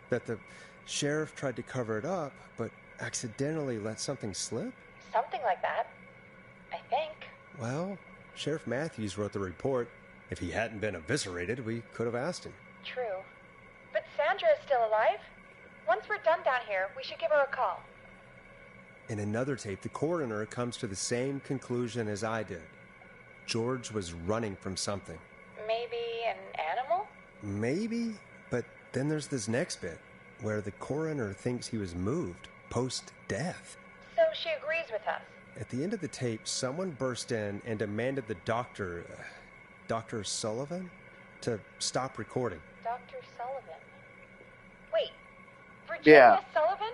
Speaker 3: That the sheriff tried to cover it up, but accidentally let something slip?
Speaker 16: Something like that. I think.
Speaker 3: Well, Sheriff Matthews wrote the report. If he hadn't been eviscerated, we could have asked him.
Speaker 16: True. But Sandra is still alive. Once we're done down here, we should give her a call.
Speaker 3: In another tape, the coroner comes to the same conclusion as I did. George was running from something.
Speaker 16: Maybe an animal?
Speaker 3: Maybe, but then there's this next bit, where the coroner thinks he was moved post-death.
Speaker 16: So she agrees with us.
Speaker 3: At the end of the tape, someone burst in and demanded the doctor, Dr. Sullivan, to stop recording.
Speaker 16: Dr. Sullivan? Wait, Virginia
Speaker 1: Yeah.
Speaker 16: Sullivan?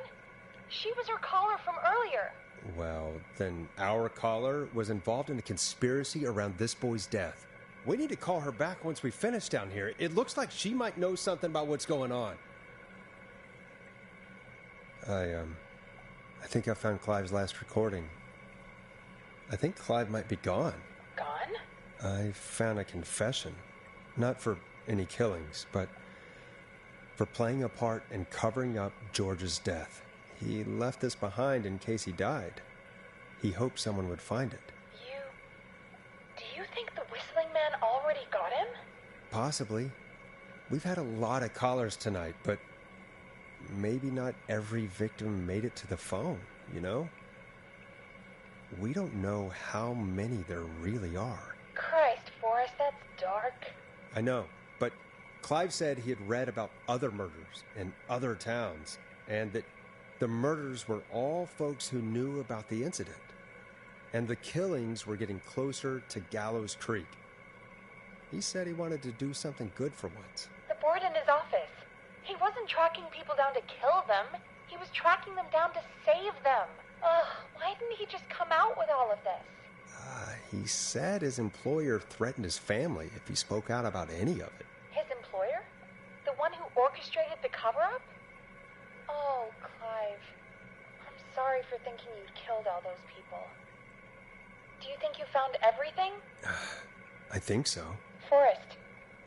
Speaker 16: She was her caller from earlier.
Speaker 3: Well, then our caller was involved in a conspiracy around this boy's death. We need to call her back once we finish down here. It looks like she might know something about what's going on. I think I found Clive's last recording. I think Clive might be gone.
Speaker 16: Gone?
Speaker 3: I found a confession. Not for any killings, but for playing a part in covering up George's death. He left this behind in case he died. He hoped someone would find it.
Speaker 16: Do you think the Whistling Man already got him?
Speaker 3: Possibly. We've had a lot of callers tonight, but maybe not every victim made it to the phone, you know? We don't know how many there really are.
Speaker 16: Christ, Forrest, that's dark.
Speaker 3: I know, but Clive said he had read about other murders in other towns, and that the murders were all folks who knew about the incident. And the killings were getting closer to Gallows Creek. He said he wanted to do something good for once.
Speaker 16: The board in his office. He wasn't tracking people down to kill them. He was tracking them down to save them. Ugh, why didn't he just come out with all of this?
Speaker 3: He said his employer threatened his family if he spoke out about any of it.
Speaker 16: His employer? The one who orchestrated the cover-up? Oh, Clive. I'm sorry for thinking you'd killed all those people. Do you think you found everything?
Speaker 3: I think so.
Speaker 16: Forrest,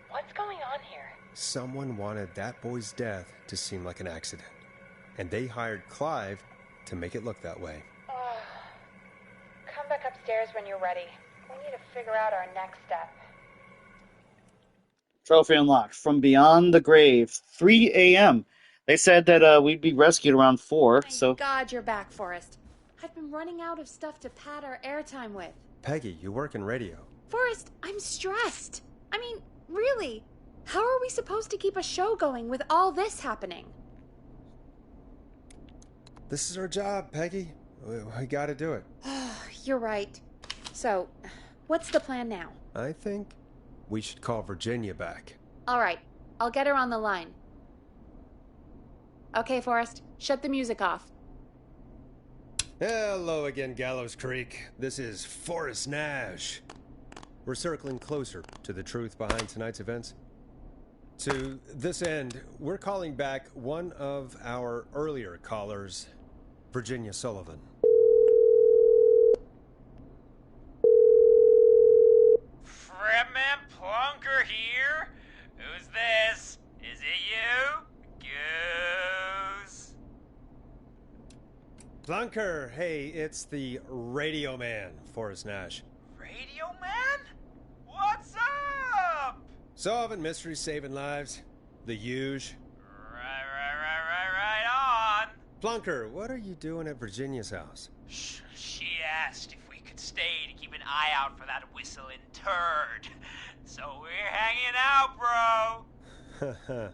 Speaker 16: what's going on here?
Speaker 3: Someone wanted that boy's death to seem like an accident. And they hired Clive to make it look that way.
Speaker 16: Come back upstairs when you're ready. We need to figure out our next step.
Speaker 1: Trophy unlocked. From beyond the grave. 3 a.m. They said that we'd be rescued around 4, so...
Speaker 12: God, you're back, Forrest. I've been running out of stuff to pad our airtime with.
Speaker 3: Peggy, you work in radio.
Speaker 12: Forrest, I'm stressed. I mean, really, how are we supposed to keep a show going with all this happening?
Speaker 3: This is our job, Peggy. We gotta do it.
Speaker 12: You're right. So, what's the plan now?
Speaker 3: I think we should call Virginia back.
Speaker 12: All right, I'll get her on the line. Okay, Forrest, shut the music off.
Speaker 3: Hello again, Gallows Creek. This is Forrest Nash. We're circling closer to the truth behind tonight's events. To this end, we're calling back one of our earlier callers, Virginia Sullivan.
Speaker 5: Fredman Plunker here? Who's this? Is it you? Goose?
Speaker 3: Plunker, hey, it's the Radio Man, Forrest Nash.
Speaker 5: Radio Man? What's up?
Speaker 3: Solving mysteries, saving lives. The huge.
Speaker 5: Right on.
Speaker 3: Plunker, what are you doing at Virginia's house?
Speaker 5: She asked if we could stay to keep an eye out for that whistling turd. So we're hanging out, bro.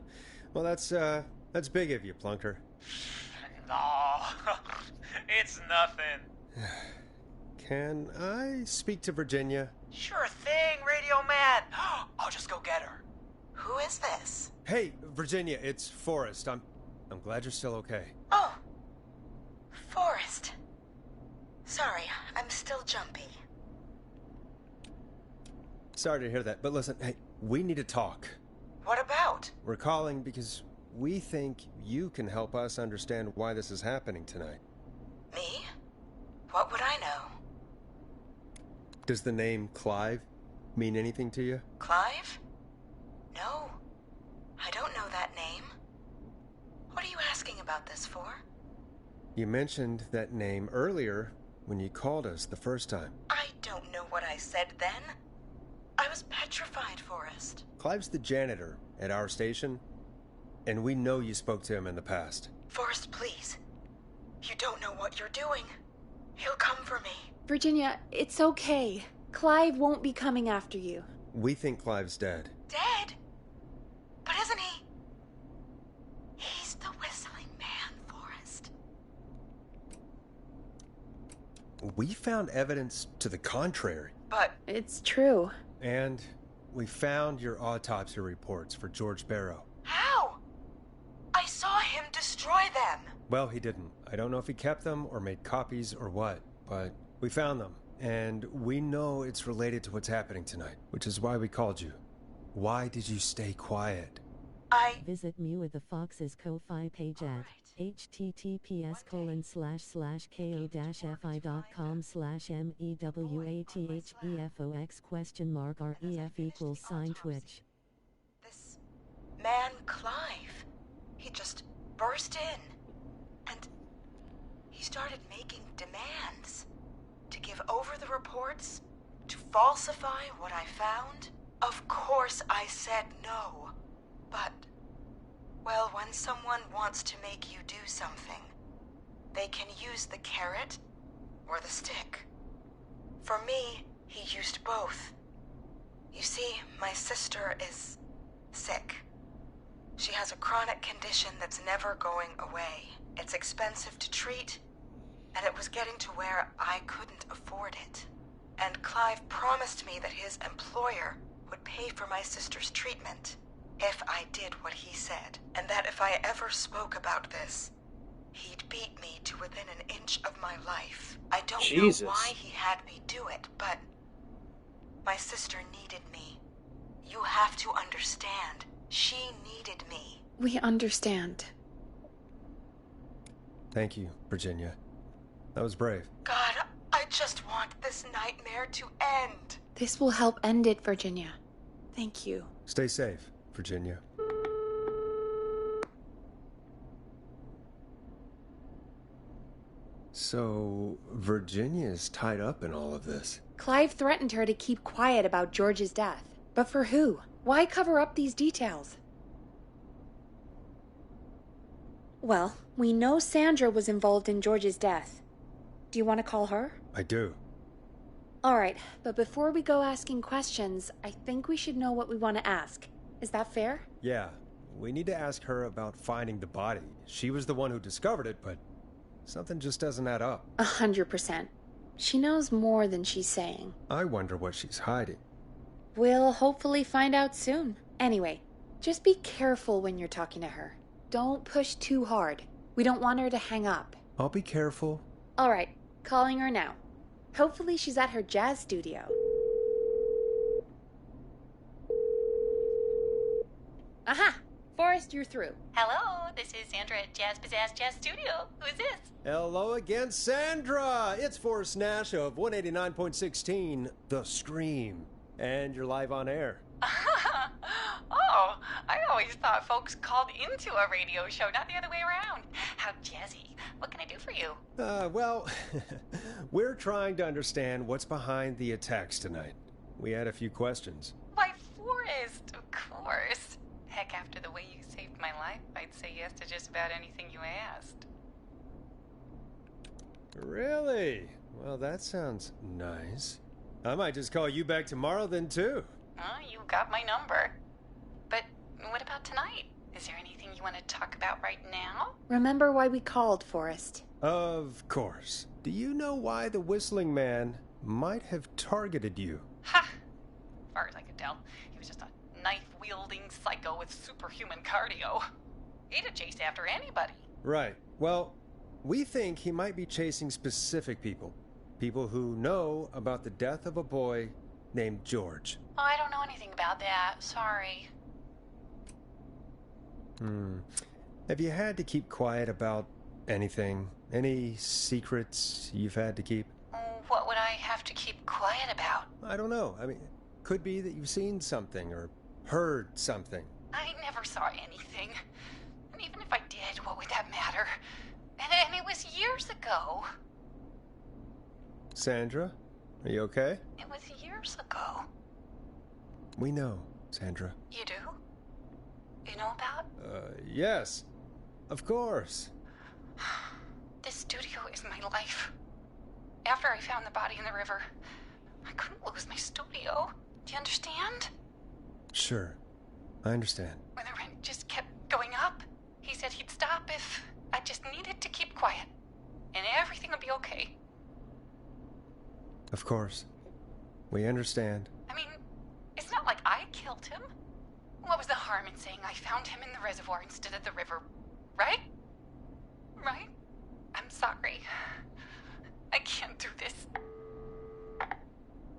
Speaker 3: Well, that's big of you, Plunker.
Speaker 5: No, it's nothing.
Speaker 3: Can I speak to Virginia?
Speaker 6: Sure thing, Radio Man. I'll just go get her. Who is this?
Speaker 3: Hey, Virginia, it's Forrest. I'm glad you're still okay.
Speaker 6: Oh, Sorry, I'm still jumpy.
Speaker 3: Sorry to hear that, but listen, hey, we need to talk.
Speaker 6: What about?
Speaker 3: We're calling because we think you can help us understand why this is happening tonight.
Speaker 6: Me? What would I know?
Speaker 3: Does the name Clive mean anything to you?
Speaker 6: Clive? No. I don't know that name. What are you asking about this for?
Speaker 3: You mentioned that name earlier when you called us the first time.
Speaker 6: I don't know what I said then. I was petrified, Forrest.
Speaker 3: Clive's the janitor at our station, and we know you spoke to him in the past.
Speaker 6: Forrest, please. You don't know what you're doing. He'll come for me.
Speaker 12: Virginia, it's okay. Clive won't be coming after you.
Speaker 3: We think Clive's dead.
Speaker 6: Dead? But isn't he? He's the whistling man, Forrest.
Speaker 3: We found evidence to the contrary.
Speaker 6: But
Speaker 12: it's true.
Speaker 3: And we found your autopsy reports for George Barrow.
Speaker 6: How? I saw him destroy them.
Speaker 3: Well, he didn't. I don't know if he kept them or made copies or what, but we found them. And we know it's related to what's happening tonight, which is why we called you. Why did you stay quiet?
Speaker 2: Visit Mewa the Fox's Ko-Fi page at https://ko-fi.com/mewathefx?ref=Twitch.
Speaker 6: This man, Clive, he just burst in. And he started making demands. To give over the reports? To falsify what I found? Of course I said no. But, well, when someone wants to make you do something, they can use the carrot or the stick. For me, he used both. You see, my sister is sick. She has a chronic condition that's never going away. It's expensive to treat, and it was getting to where I couldn't afford it. And Clive promised me that his employer would pay for my sister's treatment if I did what he said, and that if I ever spoke about this, he'd beat me to within an inch of my life. I don't know why he had me do it, but my sister needed me. You have to understand. She needed me.
Speaker 12: We understand.
Speaker 3: Thank you, Virginia. That was brave.
Speaker 6: God, I just want this nightmare to end.
Speaker 12: This will help end it, Virginia. Thank you.
Speaker 3: Stay safe, Virginia. So, Virginia's tied up in all of this.
Speaker 12: Clive threatened her to keep quiet about George's death. But for who? Why cover up these details? Well, we know Sandra was involved in George's death. Do you want to call her?
Speaker 3: I do.
Speaker 12: Alright, but before we go asking questions, I think we should know what we want to ask. Is that fair?
Speaker 3: Yeah, we need to ask her about finding the body. She was the one who discovered it, but something just doesn't add up.
Speaker 12: 100%. She knows more than she's saying.
Speaker 3: I wonder what she's hiding.
Speaker 12: We'll hopefully find out soon. Anyway, just be careful when you're talking to her. Don't push too hard. We don't want her to hang up.
Speaker 3: I'll be careful.
Speaker 12: Alright, calling her now. Hopefully she's at her jazz studio. Aha! Forrest, you're through.
Speaker 7: Hello, this is Sandra at Jazz Pizzazz Jazz Studio. Who's this?
Speaker 3: Hello again, Sandra! It's Forrest Nash of 189.16, The Scream. And you're live on air.
Speaker 7: Oh, I always thought folks called into a radio show, not the other way around. How jazzy. What can I do for you?
Speaker 3: Well, we're trying to understand what's behind the attacks tonight. We had a few questions.
Speaker 7: Why, Forrest, of course. Heck, after the way you saved my life, I'd say yes to just about anything you asked.
Speaker 3: Really? Well, that sounds nice. I might just call you back tomorrow then, too.
Speaker 7: Oh, you got my number. But what about tonight? Is there anything you want to talk about right now?
Speaker 12: Remember why we called, Forrest.
Speaker 3: Of course. Do you know why the Whistling Man might have targeted you?
Speaker 7: Ha! As far as I could tell, he was just a knife-wielding psycho with superhuman cardio. He'd have chased after anybody.
Speaker 3: Right. Well, we think he might be chasing specific people. People who know about the death of a boy named George.
Speaker 7: Oh, I don't know anything about that. Sorry.
Speaker 3: Have you had to keep quiet about anything? Any secrets you've had to keep?
Speaker 7: What would I have to keep quiet about?
Speaker 3: I don't know. I mean, could be that you've seen something or heard something.
Speaker 7: I never saw anything. And even if I did, what would that matter? And it was years ago.
Speaker 3: Sandra, are you okay?
Speaker 7: It was years ago.
Speaker 3: We know, Sandra.
Speaker 7: You do? You know about?
Speaker 3: Yes. Of course.
Speaker 7: This studio is my life. After I found the body in the river, I couldn't lose my studio. Do you understand?
Speaker 3: Sure. I understand.
Speaker 7: When the rent just kept going up, he said he'd stop if I just needed to keep quiet. And everything would be okay.
Speaker 3: Of course. We understand.
Speaker 7: I mean, it's not like I killed him. What was the harm in saying I found him in the reservoir instead of the river? Right? Right? I'm sorry. I can't do this.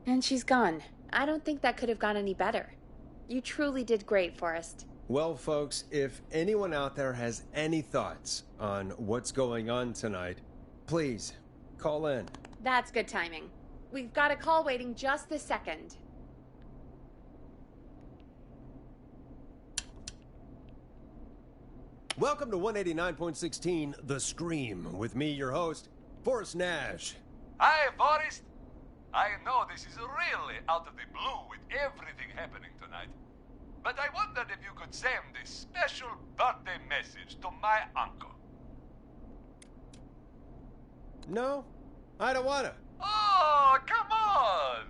Speaker 12: And she's gone. I don't think that could have gone any better. You truly did great, Forrest.
Speaker 3: Well, folks, if anyone out there has any thoughts on what's going on tonight, please call in.
Speaker 12: That's good timing. We've got a call waiting just this second.
Speaker 3: Welcome to 189.16 The Scream, with me, your host, Forrest Nash.
Speaker 5: Hi, Forrest. I know this is really out of the blue with everything happening tonight, but I wondered if you could send this special birthday message to my uncle.
Speaker 3: No, I don't want to.
Speaker 5: Oh, come on!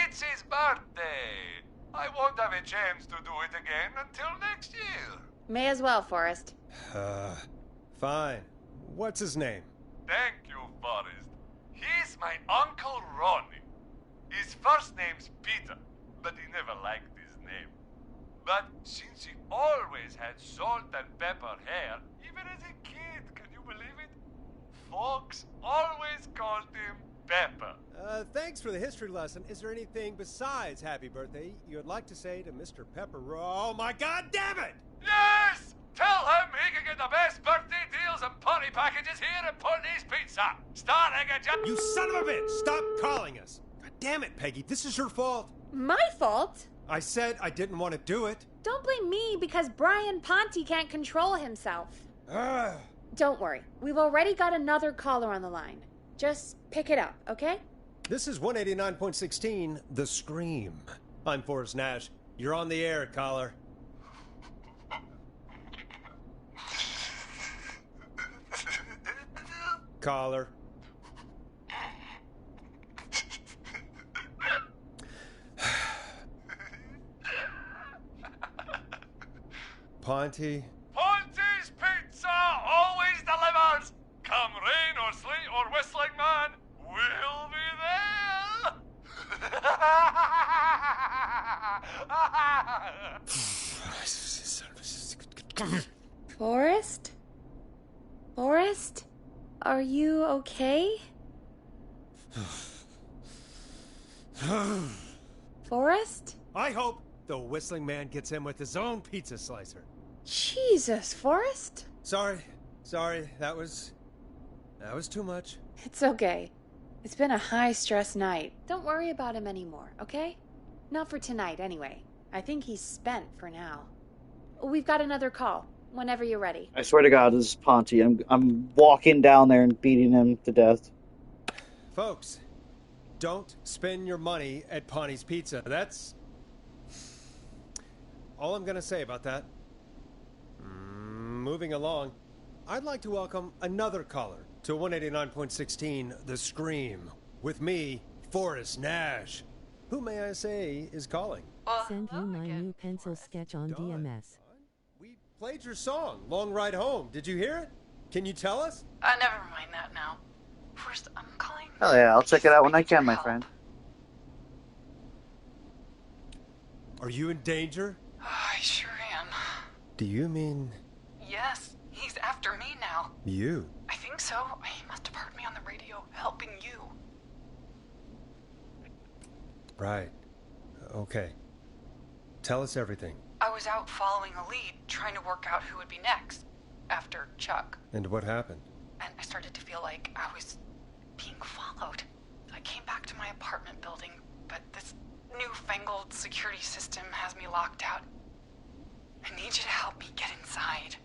Speaker 5: It's his birthday. I won't have a chance to do it again until next year.
Speaker 12: May as well, Forrest.
Speaker 3: Fine. What's his name?
Speaker 5: Thank you, Forrest. He's my Uncle Ronnie. His first name's Peter, but he never liked his name. But since he always had salt and pepper hair, even as a kid, can you believe it? Folks always called him Pepper.
Speaker 3: Thanks for the history lesson. Is there anything besides happy birthday you would like to say to Mr. Pepper? Oh, my God damn it!
Speaker 5: Yes! Tell him he can get the best birthday deals and party packages here at Putney's Pizza. Starting at just...
Speaker 3: You son of a bitch! Stop calling us! God damn it, Peggy. This is your fault.
Speaker 12: My fault?
Speaker 3: I said I didn't want to do it.
Speaker 12: Don't blame me because Brian Ponte can't control himself. Don't worry. We've already got another caller on the line. Just pick it up, okay?
Speaker 3: This is 189.16 The Scream. I'm Forrest Nash. You're on the air, caller. Caller. Ponte.
Speaker 5: Ponte's Pizza always delivers. Come rain or sleet or whistling man, we'll be there.
Speaker 12: Forrest? Forrest? Are you okay? Forrest?
Speaker 3: I hope the whistling man gets in with his own pizza slicer.
Speaker 12: Jesus, Forrest?
Speaker 3: Sorry. That was too much.
Speaker 12: It's okay. It's been a high-stress night. Don't worry about him anymore, okay? Not for tonight, anyway. I think he's spent for now. We've got another call. Whenever you're ready.
Speaker 1: I swear to God, this is Ponte. I'm walking down there and beating him to death.
Speaker 3: Folks, don't spend your money at Ponte's Pizza. That's all I'm going to say about that. Moving along, I'd like to welcome another caller to 189.16 The Scream. With me, Forrest Nash. Who, may I say, is calling?
Speaker 2: Send you my new pencil sketch on DMS.
Speaker 3: We played your song, Long Ride Home. Did you hear it? Can you tell us?
Speaker 7: Never mind that now. First, I'm calling.
Speaker 1: Oh yeah, I'll check it out when I can, my friend.
Speaker 3: Are you in danger?
Speaker 7: I sure am.
Speaker 3: Do you mean...
Speaker 7: Yes, he's after me now.
Speaker 3: You?
Speaker 7: I think so. He must have heard me on the radio helping you.
Speaker 3: Right. Okay. Tell us everything.
Speaker 7: I was out following a lead, trying to work out who would be next, after Chuck.
Speaker 3: And what happened?
Speaker 7: And I started to feel like I was being followed. I came back to my apartment building, but this newfangled security system has me locked out. I need you to help me get inside.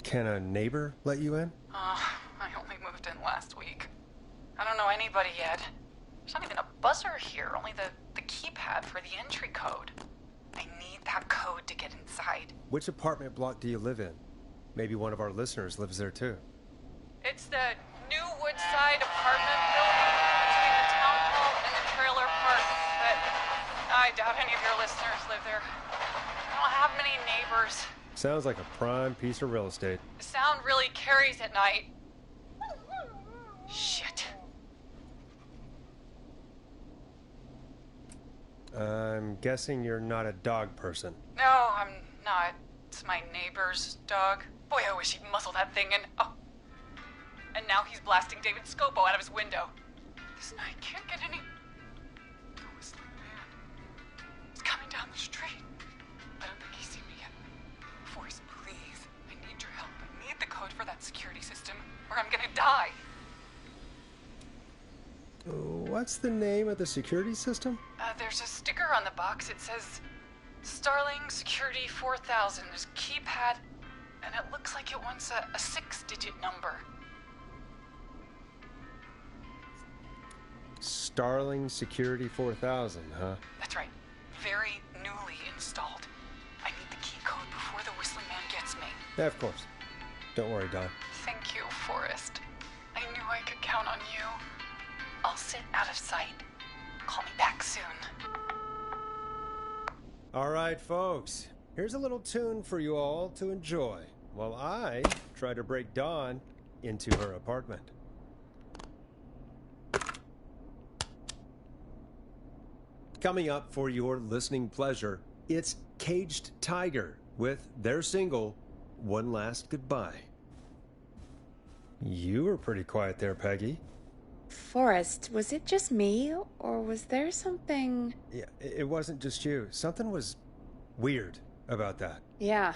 Speaker 3: Can a neighbor let you in?
Speaker 7: I only moved in last week. I don't know anybody yet. There's not even a buzzer here, only the keypad for the entry code. I need that code to get inside.
Speaker 3: Which apartment block do you live in? Maybe one of our listeners lives there too.
Speaker 7: It's the new Woodside apartment building between the town hall and the trailer park, but I doubt any of your listeners live there. I don't have many neighbors.
Speaker 3: Sounds like a prime piece of real estate.
Speaker 7: The sound really carries at night. Shit.
Speaker 3: I'm guessing you're not a dog person.
Speaker 7: No, I'm not. It's my neighbor's dog. Boy, I wish he'd muzzle that thing and... Oh. And now he's blasting David Scopo out of his window. This night can't get any... The whistling man. He's coming down the street. I don't think he's seen me yet. Forrest, please. I need your help. I need the code for that security system, or I'm gonna die.
Speaker 3: What's the name of the security system?
Speaker 7: There's a sticker on the box. It says Starling Security 4000. There's a keypad, and it looks like it wants a 6-digit number.
Speaker 3: Starling Security 4000, huh?
Speaker 7: That's right. Very newly installed. I need the key code before the whistling man gets me.
Speaker 3: Yeah, of course. Don't worry, Don.
Speaker 7: Thank you, Forrest. I knew I could count on you. I'll sit out of sight. Call me back soon.
Speaker 3: All right, folks. Here's a little tune for you all to enjoy while I try to break Dawn into her apartment. Coming up for your listening pleasure, it's Caged Tiger with their single, One Last Goodbye. You were pretty quiet there, Peggy.
Speaker 12: Forrest, was it just me, or was there something...
Speaker 3: Yeah, it wasn't just you. Something was weird about that.
Speaker 12: Yeah.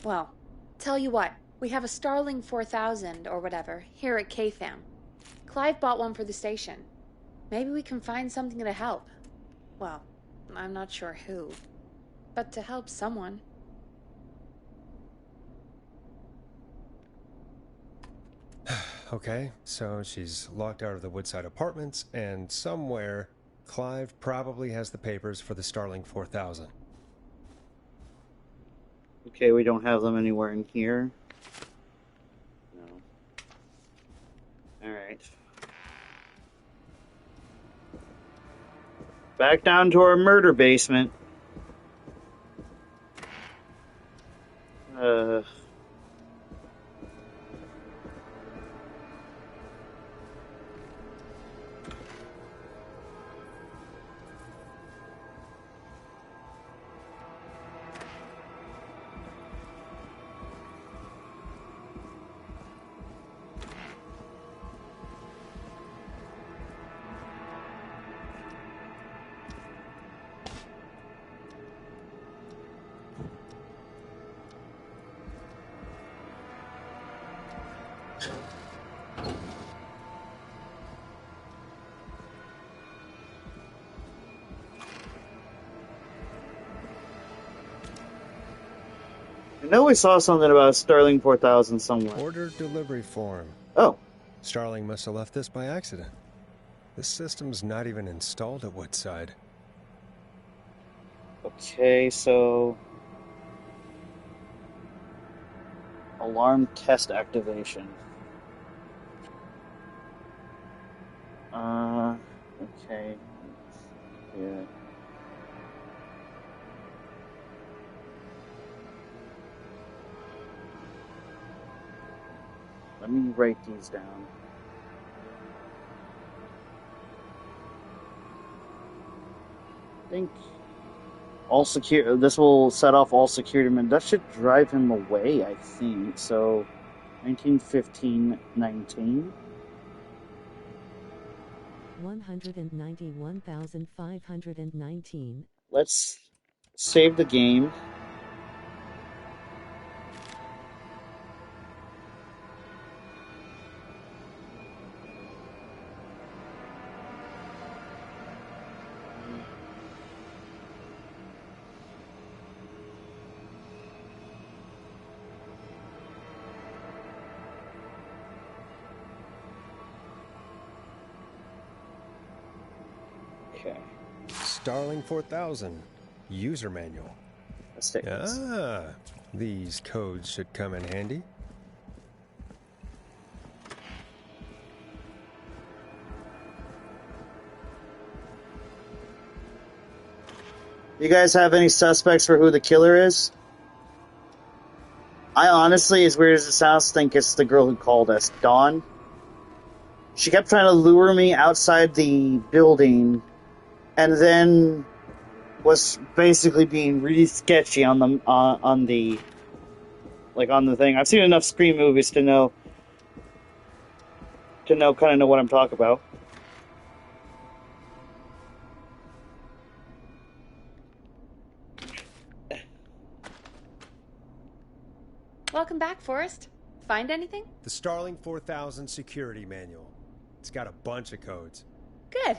Speaker 12: Well, tell you what. We have a Starling 4000, or whatever, here at KFAM. Clive bought one for the station. Maybe we can find something to help. Well, I'm not sure who. But to help someone.
Speaker 3: Okay, so she's locked out of the Woodside Apartments, and somewhere, Clive probably has the papers for the Starling 4000.
Speaker 1: Okay, we don't have them anywhere in here. No. Alright. Back down to our murder basement. I know we saw something about Starling 4000 somewhere.
Speaker 3: Order delivery form.
Speaker 1: Oh.
Speaker 3: Starling must have left this by accident. The system's not even installed at Woodside.
Speaker 1: Okay, so... Alarm test activation. Okay. Yeah. Let me write these down. I think all secure. This will set off all security men. That should drive him away, I think. So, 19, 15, 19.
Speaker 2: 191,519.
Speaker 1: Let's save the game. Okay.
Speaker 3: Starling 4000. User manual.
Speaker 1: Let's take this.
Speaker 3: Ah, these codes should come in handy.
Speaker 1: You guys have any suspects for who the killer is? I honestly, as weird as it sounds, think it's the girl who called us, Dawn. She kept trying to lure me outside the building, and then was basically being really sketchy on the thing. I've seen enough Scream movies to know kind of know what I'm talking about.
Speaker 12: Welcome back, Forrest. Find anything?
Speaker 3: The Starling 4000 security manual. It's got a bunch of codes.
Speaker 12: Good.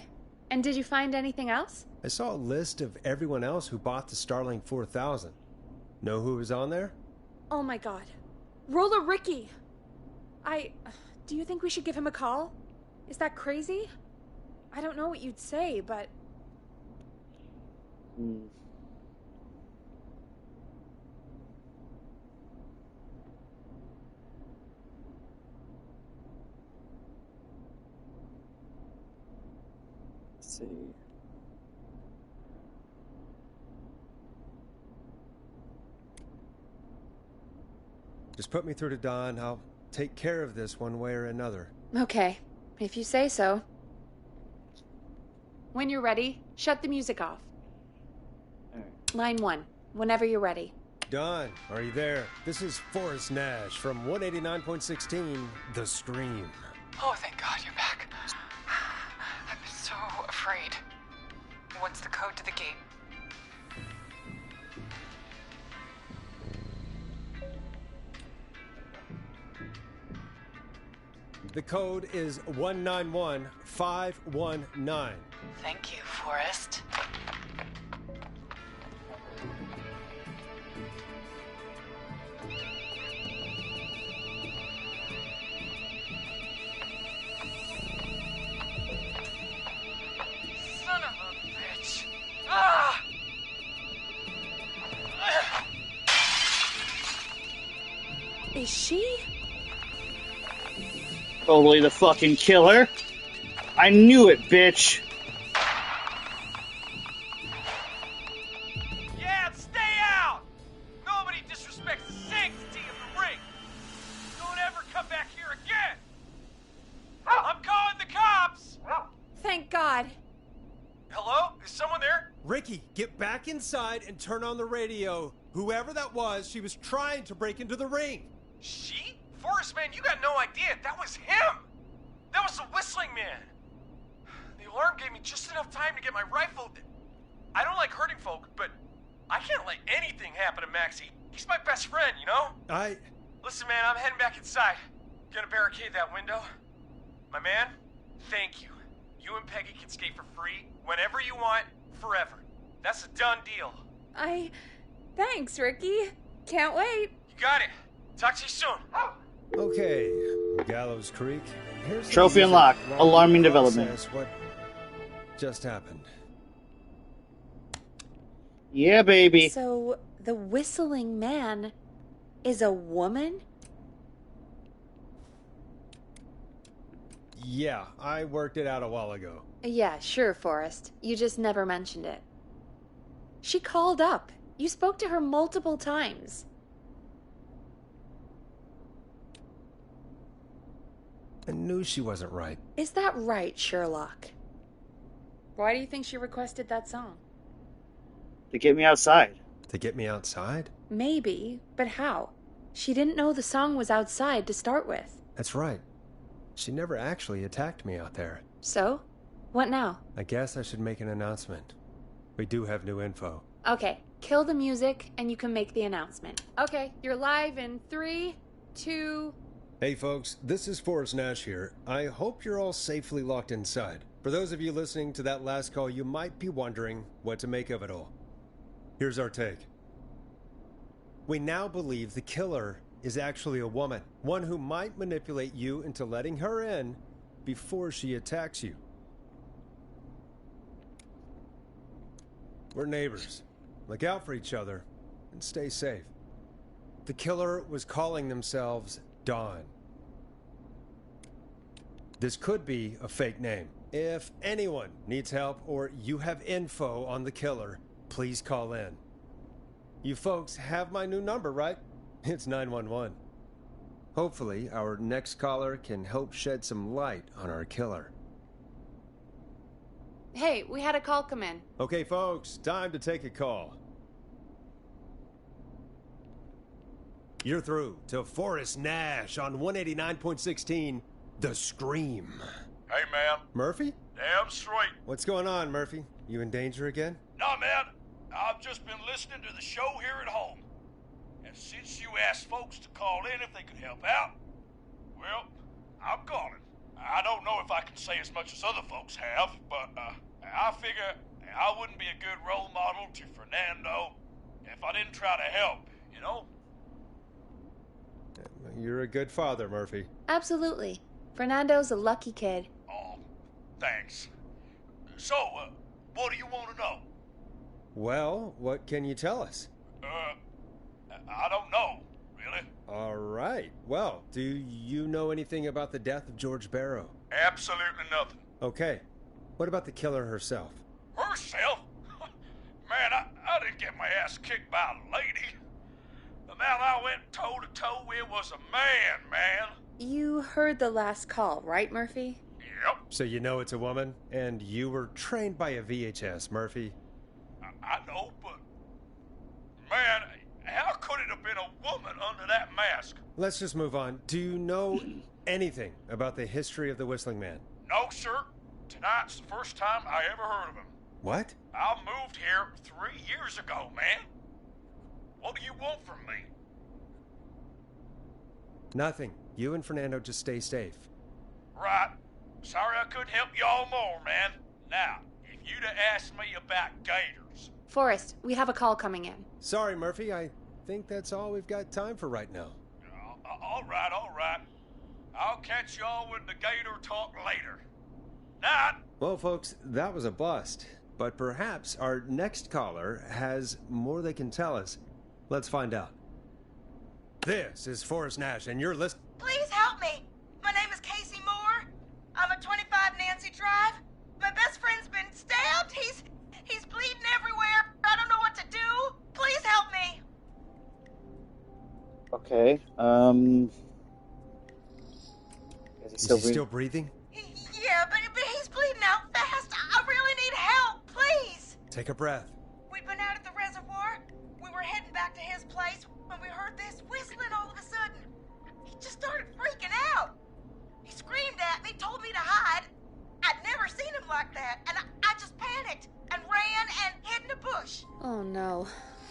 Speaker 12: And did you find anything else?
Speaker 3: I saw a list of everyone else who bought the Starling 4000. Know who was on there?
Speaker 12: Oh my god. Roller Ricky! Do you think we should give him a call? Is that crazy? I don't know what you'd say, but...
Speaker 1: Let's see.
Speaker 3: Just put me through to Don. I'll take care of this one way or another.
Speaker 12: Okay, if you say so. When you're ready, shut the music off. Line 1, whenever you're ready.
Speaker 3: Don, are you there? This is Forrest Nash from 189.16, The Scream.
Speaker 7: Oh, thank God you're back. I'm so afraid. What's the code to the gate?
Speaker 3: The code is 191519.
Speaker 7: Thank you, Forrest. Son of a bitch. Ah!
Speaker 12: Is she?
Speaker 1: Totally the fucking killer. I knew it, bitch.
Speaker 5: Yeah, stay out! Nobody disrespects the sanctity of the ring. Don't ever come back here again. I'm calling the cops.
Speaker 12: Thank God.
Speaker 5: Hello? Is someone there?
Speaker 3: Ricky, get back inside and turn on the radio. Whoever that was, she was trying to break into the ring.
Speaker 5: She? Forrest, man, you got no idea. That was him. That was the whistling man. The alarm gave me just enough time to get my rifle. I don't like hurting folk, but I can't let anything happen to Maxie. He's my best friend, you know? Listen, man, I'm heading back inside. Gonna barricade that window. My man, thank you. You and Peggy can skate for free whenever you want, forever. That's a done deal.
Speaker 12: Thanks, Ricky. Can't wait.
Speaker 5: You got it. Talk to you soon.
Speaker 3: Okay, Gallows Creek. Here's the
Speaker 1: Trophy
Speaker 3: music
Speaker 1: unlocked.
Speaker 3: wrong
Speaker 1: Alarming
Speaker 3: process.
Speaker 1: development.
Speaker 3: What just happened?
Speaker 1: Yeah, baby.
Speaker 12: So, the whistling man is a woman?
Speaker 3: Yeah, I worked it out a while ago.
Speaker 12: Yeah, sure, Forrest. You just never mentioned it. She called up. You spoke to her multiple times.
Speaker 3: I knew she wasn't right.
Speaker 12: Is that right, Sherlock? Why do you think she requested that song?
Speaker 1: To get me outside.
Speaker 3: To get me outside?
Speaker 12: Maybe, but how? She didn't know the song was outside to start with.
Speaker 3: That's right. She never actually attacked me out there.
Speaker 12: So? What now?
Speaker 3: I guess I should make an announcement. We do have new info.
Speaker 12: Okay, kill the music and you can make the announcement. Okay, you're live in 3, 2...
Speaker 3: Hey folks, this is Forrest Nash here. I hope you're all safely locked inside. For those of you listening to that last call, you might be wondering what to make of it all. Here's our take. We now believe the killer is actually a woman. One who might manipulate you into letting her in before she attacks you. We're neighbors. Look out for each other and stay safe. The killer was calling themselves Dawn. This could be a fake name. If anyone needs help or you have info on the killer, please call in. You folks have my new number, right? It's 911. Hopefully, our next caller can help shed some light on our killer.
Speaker 12: Hey, we had a call come in.
Speaker 3: Okay, folks, time to take a call. You're through to Forrest Nash on 189.16, The Scream.
Speaker 17: Hey, man.
Speaker 3: Murphy?
Speaker 17: Damn straight.
Speaker 3: What's going on, Murphy? You in danger again?
Speaker 17: Nah, man. I've just been listening to the show here at home. And since you asked folks to call in if they could help out, well, I'm calling. I don't know if I can say as much as other folks have, but I figure I wouldn't be a good role model to Fernando if I didn't try to help, you know?
Speaker 3: You're a good father, Murphy.
Speaker 12: Absolutely. Fernando's a lucky kid.
Speaker 17: Oh, thanks. So, what do you want to know?
Speaker 3: Well, what can you tell us?
Speaker 17: I don't know, really.
Speaker 3: All right. Well, do you know anything about the death of George Barrow?
Speaker 17: Absolutely nothing.
Speaker 3: Okay. What about the killer herself?
Speaker 17: Herself? Man, I didn't get my ass kicked by a lady. The man I went toe-to-toe with was a man.
Speaker 12: You heard the last call, right, Murphy?
Speaker 17: Yep.
Speaker 3: So you know it's a woman, and you were trained by a VHS, Murphy.
Speaker 17: I know, but... Man, how could it have been a woman under that mask?
Speaker 3: Let's just move on. Do you know anything about the history of the Whistling Man?
Speaker 17: No, sir. Tonight's the first time I ever heard of him.
Speaker 3: What?
Speaker 17: I moved here 3 years ago, man. What do you want from me?
Speaker 3: Nothing. You and Fernando just stay safe.
Speaker 17: Right. Sorry I couldn't help y'all more, man. Now, if you'd have asked me about gators...
Speaker 12: Forrest, we have a call coming in.
Speaker 3: Sorry, Murphy. I think that's all we've got time for right now.
Speaker 17: All right. I'll catch y'all with the gator talk later. Night.
Speaker 3: Well, folks, that was a bust. But perhaps our next caller has more they can tell us. Let's find out. This is Forrest Nash, and you're listening.
Speaker 6: Please help me. My name is Casey Moore. I'm at 25 Nancy Drive. My best friend's been stabbed. He's bleeding everywhere. I don't know what to do. Please help me.
Speaker 1: Okay,
Speaker 3: Is he still breathing?
Speaker 6: Yeah, but he's bleeding out fast. I really need help. Please.
Speaker 3: Take a breath.
Speaker 6: We'd been out at the reservoir. We were heading back to his place when we heard this whistling all of a sudden. He just started freaking out. He screamed at me, told me to hide. I'd never seen him like that, and I just panicked and ran and hid in a bush.
Speaker 12: Oh no.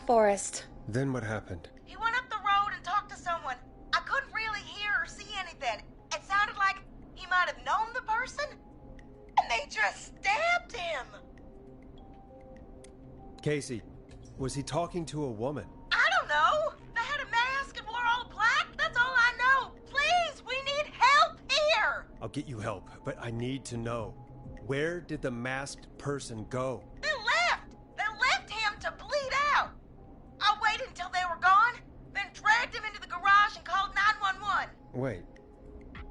Speaker 12: Forrest.
Speaker 3: Then what happened?
Speaker 6: He went up the road and talked to someone. I couldn't really hear or see anything. It sounded like he might have known the person, and they just stabbed him.
Speaker 3: Casey, was he talking to a woman?
Speaker 6: I don't know. They had a mask and wore all black. That's all I know. Please, we need help here.
Speaker 3: I'll get you help, but I need to know. Where did the masked person go?
Speaker 6: They left. They left him to bleed out. I waited until they were gone, then dragged him into the garage and called 911.
Speaker 3: Wait,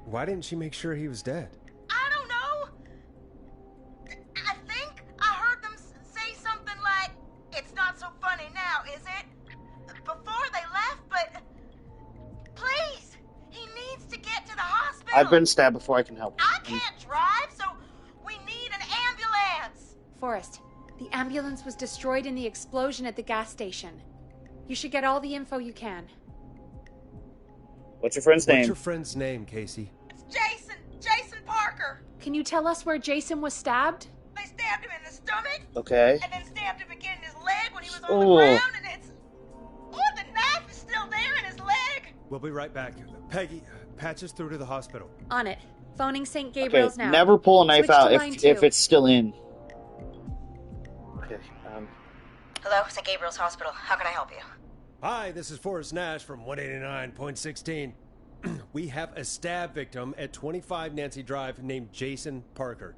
Speaker 3: why didn't she make sure he was dead?
Speaker 6: I don't know. I think I heard them say something like, "It's not so funny now, is it?" before they left, but please, he needs to get to the hospital.
Speaker 1: I've been stabbed before. I can help.
Speaker 6: I can't drive, so we need an ambulance.
Speaker 12: Forrest, the ambulance was destroyed in the explosion at the gas station. You should get all the info you can.
Speaker 1: What's your friend's name?
Speaker 3: What's your friend's name, Casey?
Speaker 6: It's Jason Parker.
Speaker 12: Can you tell us where Jason was stabbed?
Speaker 6: They stabbed him in the stomach.
Speaker 1: Okay.
Speaker 6: And then stabbed him again in his leg when he was on
Speaker 1: Oh.
Speaker 6: the ground, and it's... Oh, the knife is still there in his leg!
Speaker 3: We'll be right back. Peggy, patch us through to the hospital.
Speaker 12: On it. Phoning St.
Speaker 1: Okay,
Speaker 12: Gabriel's now.
Speaker 1: never pull a knife
Speaker 12: Switch to
Speaker 1: out
Speaker 12: line
Speaker 1: if
Speaker 12: 2.
Speaker 1: it's still in. Okay,
Speaker 6: Hello, St. Gabriel's Hospital. How can I help you?
Speaker 3: Hi, this is Forrest Nash from 189.16. We have a stab victim at 25 Nancy Drive named Jason Parker.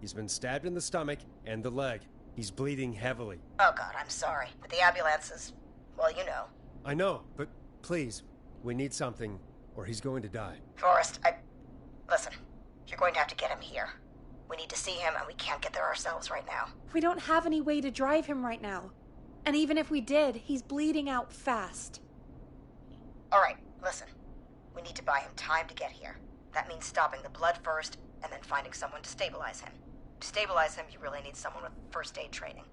Speaker 3: He's been stabbed in the stomach and the leg. He's bleeding heavily.
Speaker 6: Oh, God, I'm sorry. But the ambulance is... Well, you know.
Speaker 3: I know, but please, we need something, or he's going to die.
Speaker 6: Forrest, Listen, you're going to have to get him here. We need to see him, and we can't get there ourselves right now.
Speaker 12: We don't have any way to drive him right now. And even if we did, he's bleeding out fast.
Speaker 6: All right, listen. We need to buy him time to get here. That means stopping the blood first, and then finding someone to stabilize him. To stabilize him, you really need someone with first aid training.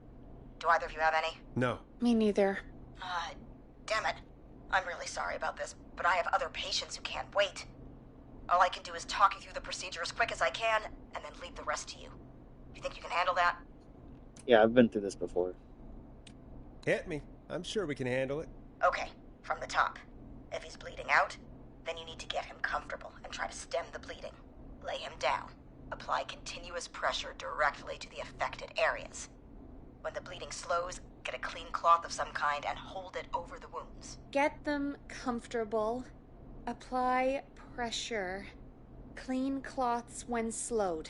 Speaker 6: Do either of you have any?
Speaker 3: No.
Speaker 12: Me neither.
Speaker 6: Damn it. I'm really sorry about this, but I have other patients who can't wait. All I can do is talk you through the procedure as quick as I can, and then leave the rest to you. You think you can handle that?
Speaker 1: yeah, I've been through this before.
Speaker 3: Hit me. I'm sure we can handle it.
Speaker 6: Okay, from the top. If he's bleeding out, then you need to get him comfortable and try to stem the bleeding. Lay him down. Apply continuous pressure directly to the affected areas. When the bleeding slows, get a clean cloth of some kind and hold it over the wounds.
Speaker 12: Get them comfortable. Apply pressure. Clean cloths when slowed.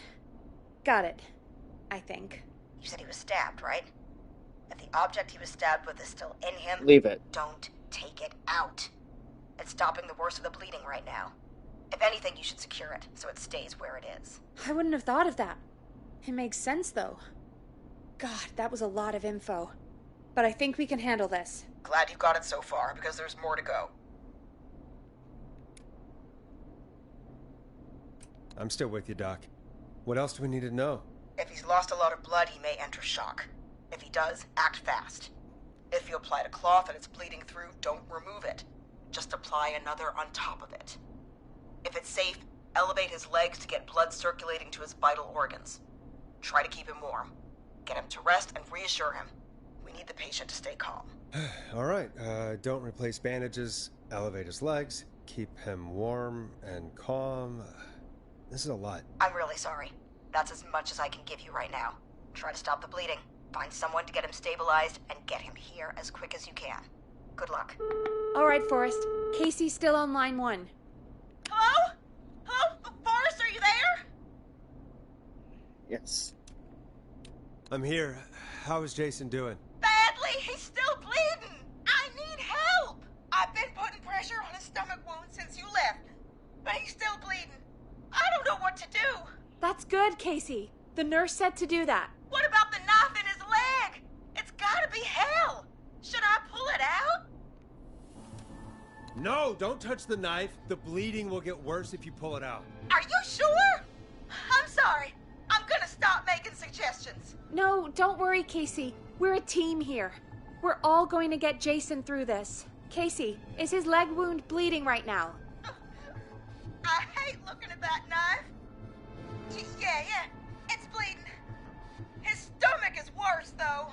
Speaker 12: Got it. I think.
Speaker 6: You said he was stabbed, right? If the object he was stabbed with is still in him,
Speaker 1: Leave it.
Speaker 6: don't take it out. It's stopping the worst of the bleeding right now. If anything, you should secure it so it stays where it is.
Speaker 12: I wouldn't have thought of that. It makes sense, though. God, that was a lot of info. But I think we can handle this.
Speaker 6: Glad you got it so far, because there's more to go.
Speaker 3: I'm still with you, Doc. What else do we need to know?
Speaker 6: If he's lost a lot of blood, he may enter shock. If he does, act fast. If you applied a cloth and it's bleeding through, don't remove it. Just apply another on top of it. If it's safe, elevate his legs to get blood circulating to his vital organs. Try to keep him warm. Get him to rest and reassure him. We need the patient to stay calm.
Speaker 3: All right, don't replace bandages, elevate his legs, keep him warm and calm. This is a lot.
Speaker 6: I'm really sorry. That's as much as I can give you right now. Try to stop the bleeding. Find someone to get him stabilized and get him here as quick as you can. Good luck.
Speaker 12: All right, Forrest. Casey's still on line 1.
Speaker 6: Hello? Hello? Forrest, are you there?
Speaker 1: Yes.
Speaker 3: I'm here. How is Jason doing?
Speaker 6: Badly. He's still bleeding. I need help. I've been putting pressure on his stomach wound since you left, but he's still bleeding. I don't know what to do.
Speaker 12: That's good, Casey. The nurse said to do that.
Speaker 6: What about the knife in his leg? It's gotta be hell. Should I pull it out?
Speaker 3: No, don't touch the knife. The bleeding will get worse if you pull it out.
Speaker 6: Are you sure? I'm sorry. I'm gonna stop making suggestions.
Speaker 12: No, don't worry, Casey. We're a team here. We're all going to get Jason through this. Casey, is his leg wound bleeding right now?
Speaker 6: I hate looking at that knife. Yeah, it's bleeding. His stomach is worse, though.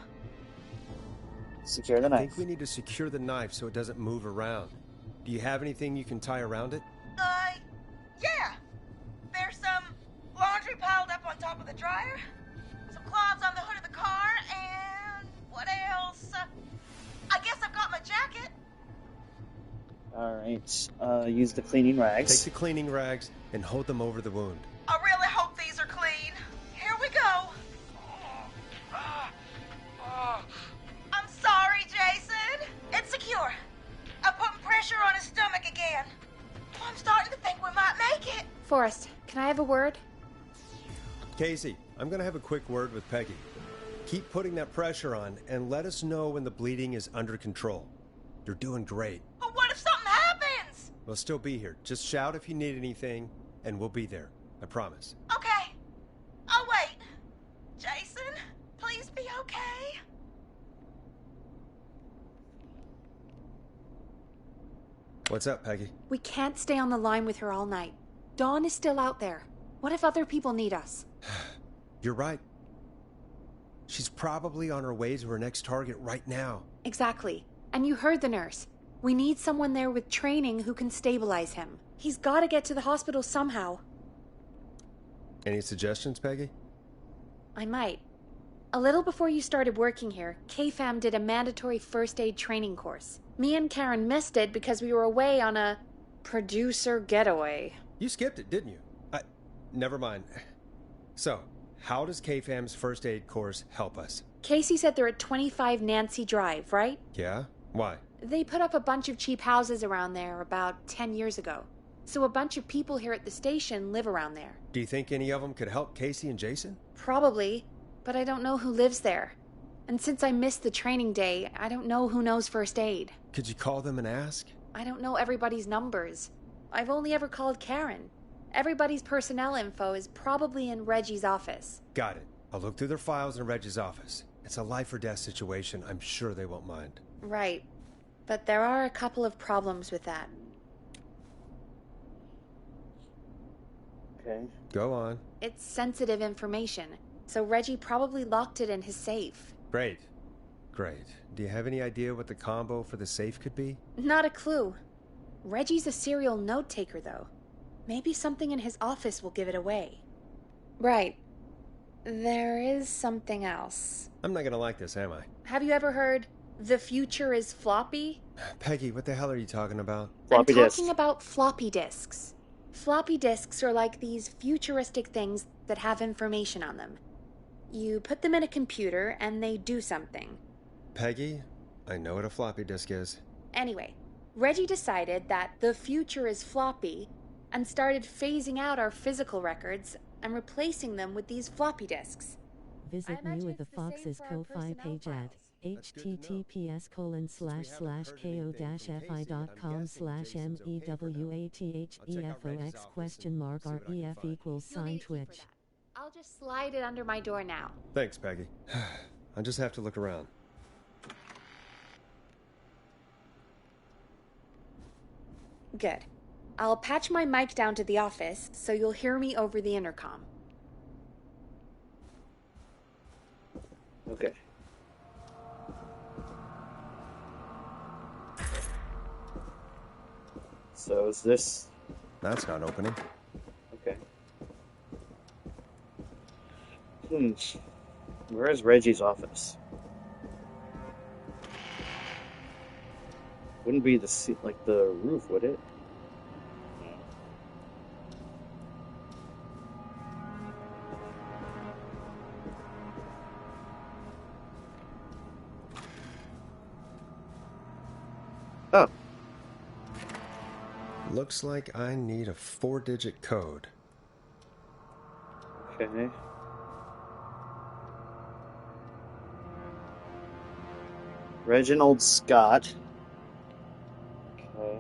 Speaker 1: Secure the
Speaker 3: I
Speaker 1: knife.
Speaker 3: think we need to secure the knife so it doesn't move around. Do you have anything you can tie around it?
Speaker 6: Yeah. There's some laundry piled up on top of the dryer, some cloths on the hood of the car, and what else? I guess I've got my jacket.
Speaker 1: Alright, use the cleaning rags.
Speaker 3: Take the cleaning rags and hold them over the wound.
Speaker 6: I really hope these are clean. Here we go. I'm sorry, Jason. It's secure. I'm putting pressure on his stomach again. I'm starting to think we might make it.
Speaker 12: Forrest, can I have a word?
Speaker 3: Casey, I'm going to have a quick word with Peggy. Keep putting that pressure on and let us know when the bleeding is under control. You're doing great.
Speaker 6: But what if something happens?
Speaker 3: We'll still be here. Just shout if you need anything, and we'll be there. I promise.
Speaker 6: Okay. I'll wait. Jason, please be okay.
Speaker 3: What's up, Peggy?
Speaker 12: We can't stay on the line with her all night. Dawn is still out there. What if other people need us?
Speaker 3: You're right. She's probably on her way to her next target right now.
Speaker 12: Exactly. And you heard the nurse. We need someone there with training who can stabilize him. He's got to get to the hospital somehow.
Speaker 3: Any suggestions, Peggy?
Speaker 12: I might. A little before you started working here, KFAM did a mandatory first aid training course. Me and Karen missed it because we were away on a producer getaway.
Speaker 3: You skipped it, didn't you? Never mind. So, how does KFAM's first aid course help us?
Speaker 12: Casey said they're at 25 Nancy Drive, right?
Speaker 3: Yeah? Why?
Speaker 12: They put up a bunch of cheap houses around there about 10 years ago. So a bunch of people here at the station live around there.
Speaker 3: Do you think any of them could help Casey and Jason?
Speaker 12: Probably, but I don't know who lives there. And since I missed the training day, I don't know who knows first aid.
Speaker 3: Could you call them and ask?
Speaker 12: I don't know everybody's numbers. I've only ever called Karen. Everybody's personnel info is probably in Reggie's office.
Speaker 3: Got it. I'll look through their files in Reggie's office. It's a life or death situation. I'm sure they won't mind.
Speaker 12: Right. But there are a couple of problems with that.
Speaker 1: Okay.
Speaker 3: Go on.
Speaker 12: It's sensitive information, so Reggie probably locked it in his safe.
Speaker 3: Great. Great. Do you have any idea what the combo for the safe could be?
Speaker 12: Not a clue. Reggie's a serial note-taker, though. Maybe something in his office will give it away. Right. There is something else.
Speaker 3: I'm not gonna like this, am I?
Speaker 12: Have you ever heard, the future is floppy?
Speaker 3: Peggy, what the hell are you talking about?
Speaker 1: Floppy
Speaker 12: I'm
Speaker 1: disk.
Speaker 12: talking about floppy disks. Floppy disks are like these futuristic things that have information on them. You put them in a computer and they do something.
Speaker 3: Peggy, I know what a floppy disk is.
Speaker 12: Anyway, Reggie decided that the future is floppy and started phasing out our physical records and replacing them with these floppy disks.
Speaker 2: Visit me with the Fox's Ko-Fi page at https://ko-fi.com/MEWATHEFOX?ref=Twitch.
Speaker 12: I'll just slide it under my door now.
Speaker 3: Thanks, Peggy. I just have to look around.
Speaker 12: Good. I'll patch my mic down to the office so you'll hear me over the intercom.
Speaker 1: Okay. So is this...
Speaker 3: That's not opening.
Speaker 1: Okay. Where is Reggie's office? Wouldn't be the like the roof, would it? Oh.
Speaker 3: Looks like I need a 4-digit code.
Speaker 1: Okay. Reginald Scott. Okay.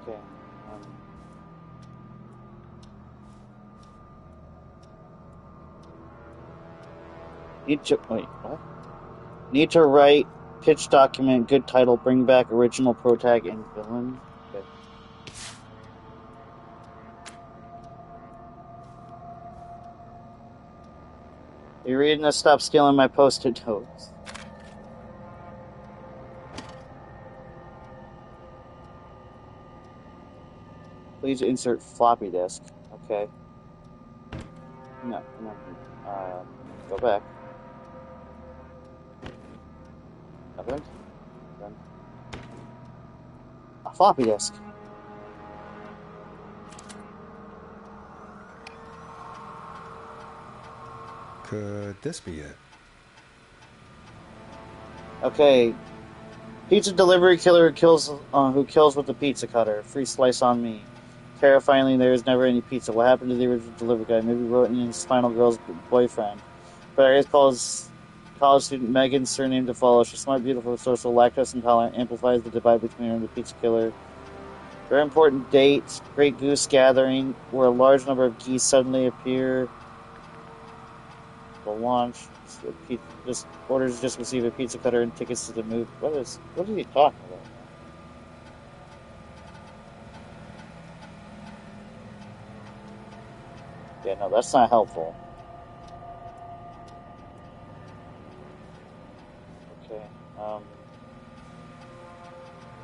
Speaker 1: Okay. Wait, what? Need to write pitch document, good title, bring back original protag and villain. Okay. You reading this? Stop stealing my post-it notes. Please insert floppy disk. Okay. No. Go back. Nothing. Done. A floppy disk.
Speaker 3: Could this be it?
Speaker 1: Okay. Pizza delivery killer who kills with the pizza cutter. Free slice on me. Terrifyingly, there is never any pizza. What happened to the original delivery guy? Maybe wrote in his final girl's boyfriend. But I guess calls college student Megan's surname to follow. She's smart, beautiful, social, lactose intolerant, amplifies the divide between her and the pizza killer. Very important date, Great Goose Gathering, where a large number of geese suddenly appear. The launch. This orders just received a pizza cutter and tickets to the move. What is he talking about? Yeah, no, that's not helpful. Okay.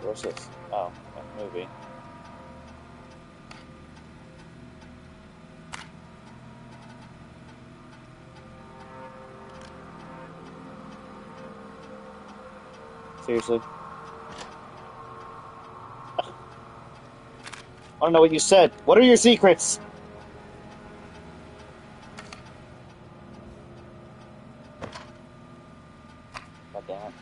Speaker 1: Where's this? Oh, that movie. Seriously? I don't know what you said. What are your secrets? God damn it.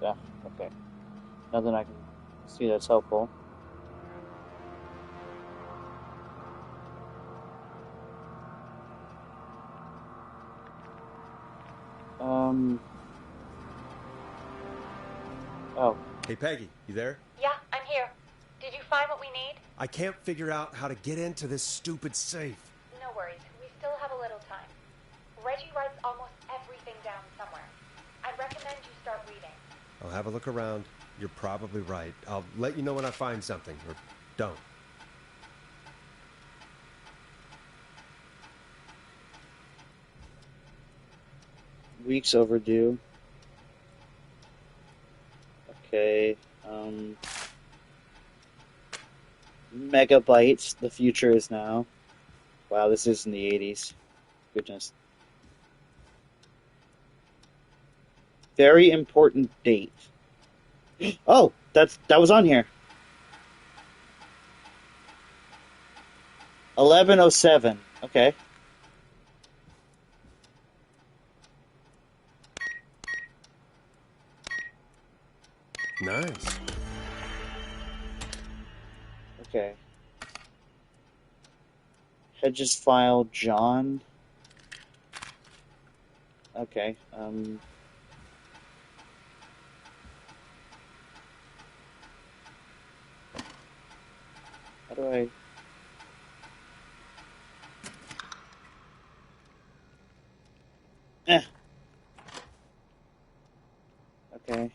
Speaker 1: Yeah, okay. Nothing I can see that's helpful. Oh.
Speaker 3: Hey, Peggy, you there?
Speaker 16: Yeah, I'm here. Did you find what we need?
Speaker 3: I can't figure out how to get into this stupid safe.
Speaker 16: No worries. We still have a little time. Reggie writes almost everything down somewhere. I'd recommend you start reading.
Speaker 3: I'll have a look around. You're probably right. I'll let you know when I find something, or don't.
Speaker 1: Weeks overdue. Okay. Megabytes. The future is now. Wow, this is in the 80s. Goodness. Very important date. Oh, that was on here. 1107. Okay.
Speaker 3: Nice.
Speaker 1: Okay. Hedges file John. Okay. How do I... Okay.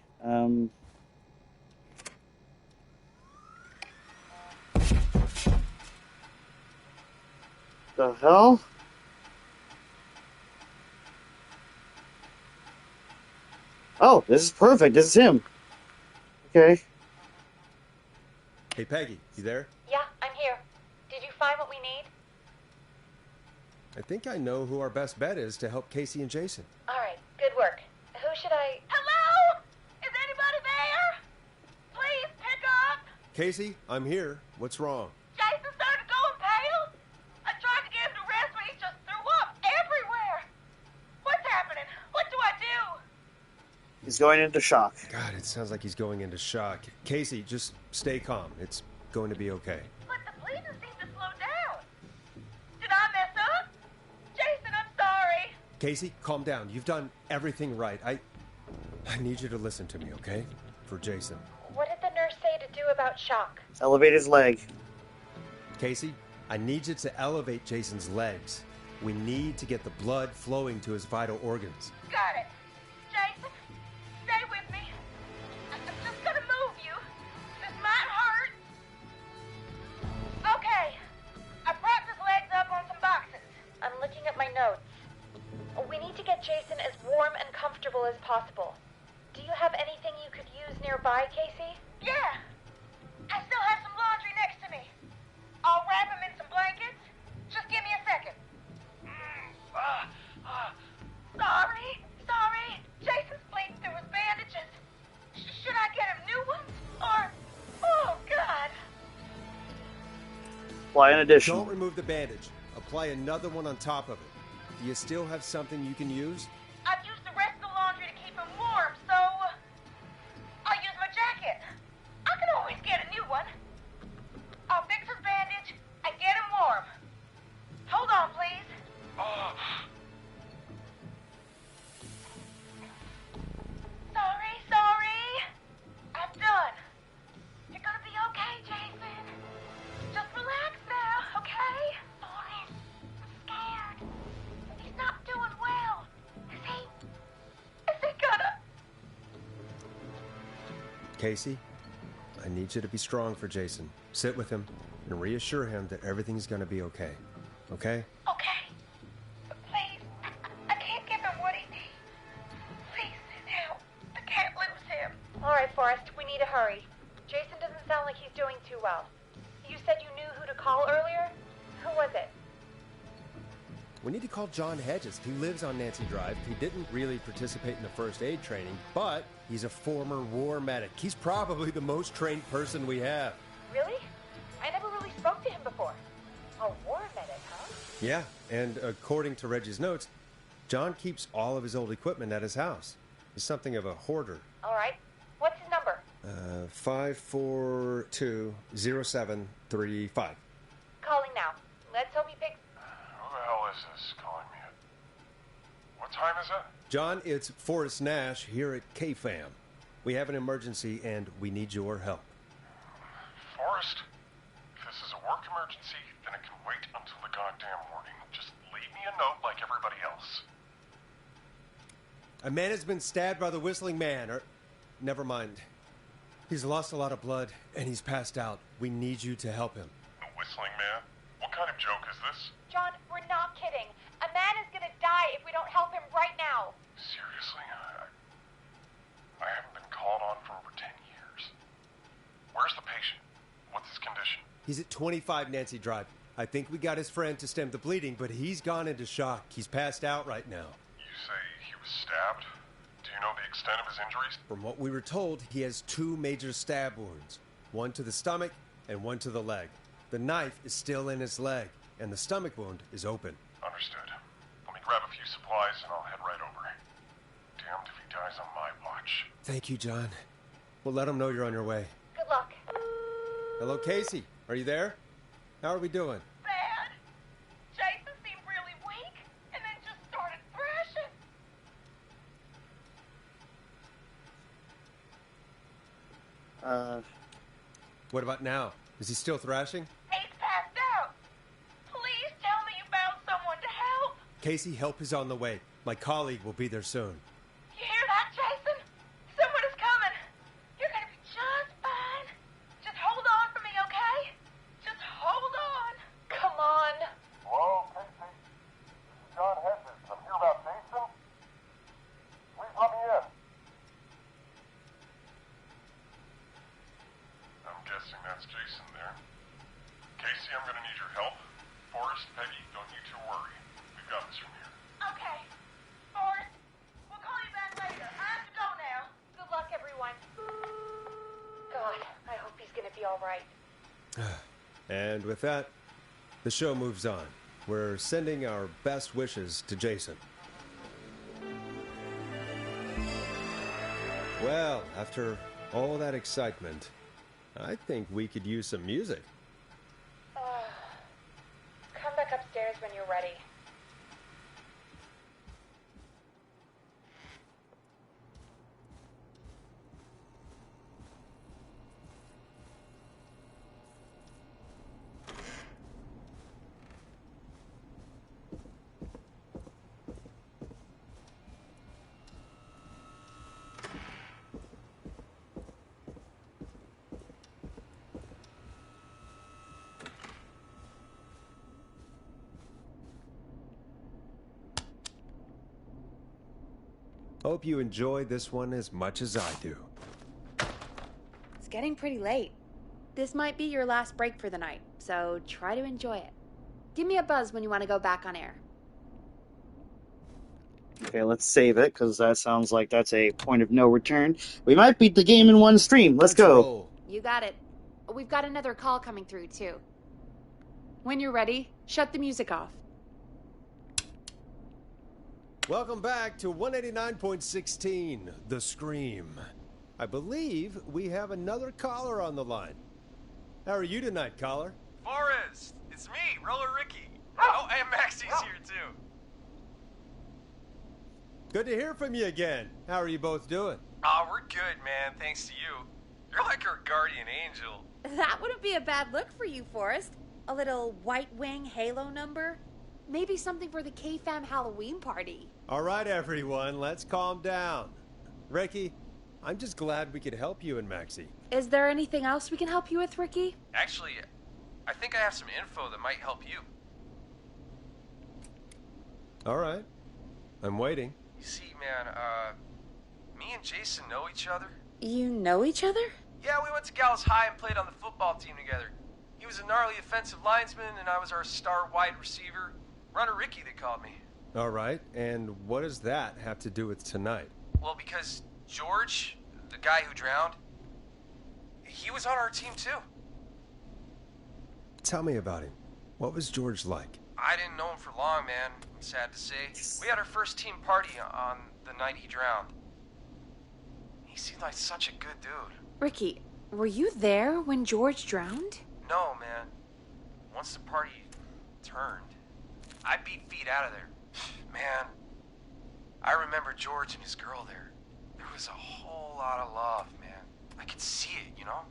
Speaker 1: The hell? Oh, this is perfect. This is him. Okay.
Speaker 3: Hey, Peggy, you there?
Speaker 16: Yeah, I'm here. Did you find what we need?
Speaker 3: I think I know who our best bet is to help Casey and Jason.
Speaker 16: All right, good work. Who should I...
Speaker 6: Hello? Is anybody there? Please pick up.
Speaker 3: Casey, I'm here. What's wrong?
Speaker 6: Jason started going pale. I tried to get him to rest, but he just threw up everywhere. What's happening? What do I do?
Speaker 1: He's going into shock.
Speaker 3: God, it sounds like he's going into shock. Casey, just stay calm. It's going to be okay.
Speaker 6: But the bleeding seemed to slow down. Did I mess up? Jason, I'm sorry.
Speaker 3: Casey, calm down. You've done everything right. I need you to listen to me, okay? For Jason.
Speaker 16: What did the nurse say to do about shock?
Speaker 1: Elevate his leg.
Speaker 3: Casey, I need you to elevate Jason's legs. We need to get the blood flowing to his vital organs.
Speaker 6: Got it. Jason, stay with me. I'm just gonna move you. This might hurt. Okay. I propped his legs up on some boxes.
Speaker 16: I'm looking at my notes. We need to get Jason as warm and comfortable as possible. Do you have anything you could use nearby, Casey?
Speaker 6: Yeah. I still have some laundry next to me. I'll wrap him in some blankets. Just give me a second. Sorry. Jason's bleeding through his bandages. Should I get him new ones? Or... Oh, God.
Speaker 1: Apply an addition.
Speaker 3: Don't remove the bandage. Apply another one on top of it. Do you still have something you can use?
Speaker 6: I've used the rest of the laundry to keep him warm, so... I'll use my jacket. I can always get a new one. I'll fix his bandage and get him warm. Hold on, please. Sorry. I'm done. You're gonna be okay, Jason. Just
Speaker 3: Casey, I need you to be strong for Jason. Sit with him and reassure him that everything's gonna be okay. Okay?
Speaker 16: Okay. But please, I can't give him what he needs. Please sit down. I can't lose him. All right, Forrest, we need to hurry. Jason doesn't sound like he's doing too well. You said you knew who to call earlier? Who was it?
Speaker 3: We need to call John Hedges. He lives on Nancy Drive. He didn't really participate in the first aid training, but he's a former war medic. He's probably the most trained person we have.
Speaker 16: Really? I never really spoke to him before. A war medic, huh?
Speaker 3: Yeah, and according to Reggie's notes, John keeps all of his old equipment at his house. He's something of a hoarder.
Speaker 16: All right. What's his number?
Speaker 3: 5420735.
Speaker 16: Calling now. Let's hope he picks.
Speaker 14: Who the hell is this calling me? What time is it?
Speaker 3: John, it's Forrest Nash here at KFAM. We have an emergency and we need your help.
Speaker 14: Forrest, if this is a work emergency, then it can wait until the goddamn morning. Just leave me a note like everybody else.
Speaker 3: A man has been stabbed by the Whistling Man, or... Never mind. He's lost a lot of blood, and he's passed out. We need you to help him.
Speaker 14: The Whistling Man? What kind of joke is this?
Speaker 16: John, we're not kidding. A man is gonna die if we don't help him right now.
Speaker 14: Seriously? I haven't been called on for over 10 years. Where's the patient? What's his condition?
Speaker 3: He's at 25 Nancy Drive. I think we got his friend to stem the bleeding, but he's gone into shock. He's passed out right now.
Speaker 14: You say he was stabbed? Do you know the extent of his injuries?
Speaker 3: From what we were told, he has 2 major stab wounds. One to the stomach and one to the leg. The knife is still in his leg, and the stomach wound is open.
Speaker 14: Understood. Let me grab a few supplies and I'll head right over. Damned if he dies on my watch.
Speaker 3: Thank you, John. We'll let him know you're on your way.
Speaker 16: Good luck.
Speaker 3: Hello, Casey. Are you there? How are we doing?
Speaker 16: Bad. Jason seemed really weak and then just started thrashing.
Speaker 3: What about now? Is he still thrashing?
Speaker 16: He's passed out. Please tell me you found someone to help.
Speaker 3: Casey, help is on the way. My colleague will be there soon.
Speaker 16: You hear that, Jason? Someone is coming. You're gonna be just fine. Just hold on for me, okay? Just hold on. Come on.
Speaker 14: Hello, Casey. This is John Hedges. I'm here about Jason. Please let me in. I'm guessing that's Jason there. Casey, I'm gonna need your help. Forrest, Peggy, don't you two worry. We've got this from here.
Speaker 16: Okay. Forrest, we'll call you back later. I have to go now. Good luck, everyone. God, I hope he's gonna be all right.
Speaker 3: And with that, the show moves on. We're sending our best wishes to Jason. Well, after all that excitement, I think we could use some music.
Speaker 16: Come back upstairs when you're ready.
Speaker 3: Hope you enjoyed this one as much as I do.
Speaker 12: It's getting pretty late. This might be your last break for the night, so try to enjoy it. Give me a buzz when you want to go back on air.
Speaker 1: Okay, let's save it, because that sounds like that's a point of no return. We might beat the game in one stream. Let's go.
Speaker 12: You got it. We've got another call coming through, too. When you're ready, shut the music off.
Speaker 3: Welcome back to 189.16, The Scream. I believe we have another caller on the line. How are you tonight, caller?
Speaker 10: Forrest, it's me, Roller Ricky. Oh, and Maxie's here too.
Speaker 3: Good to hear from you again. How are you both doing?
Speaker 10: Oh, we're good, man, thanks to you. You're like our guardian angel.
Speaker 12: That wouldn't be a bad look for you, Forrest. A little White Wing Halo number? Maybe something for the KFAM Halloween party.
Speaker 3: All right, everyone, let's calm down. Ricky, I'm just glad we could help you and Maxie.
Speaker 12: Is there anything else we can help you with, Ricky?
Speaker 10: Actually, I think I have some info that might help you.
Speaker 3: All right. I'm waiting.
Speaker 10: You see, man, me and Jason know each other.
Speaker 12: You know each other?
Speaker 10: Yeah, we went to Gallows High and played on the football team together. He was a gnarly offensive linesman, and I was our star wide receiver. Runner Ricky, they called me.
Speaker 3: All right, and what does that have to do with tonight?
Speaker 10: Well, because George, the guy who drowned, he was on our team too.
Speaker 3: Tell me about him. What was George like?
Speaker 10: I didn't know him for long, man. Sad to say. We had our first team party on the night he drowned. He seemed like such a good dude.
Speaker 12: Ricky, were you there when George drowned?
Speaker 10: No, man. Once the party turned, I beat feet out of there. Man, I remember George and his girl there. There was a whole lot of love, man. I could see it, you know?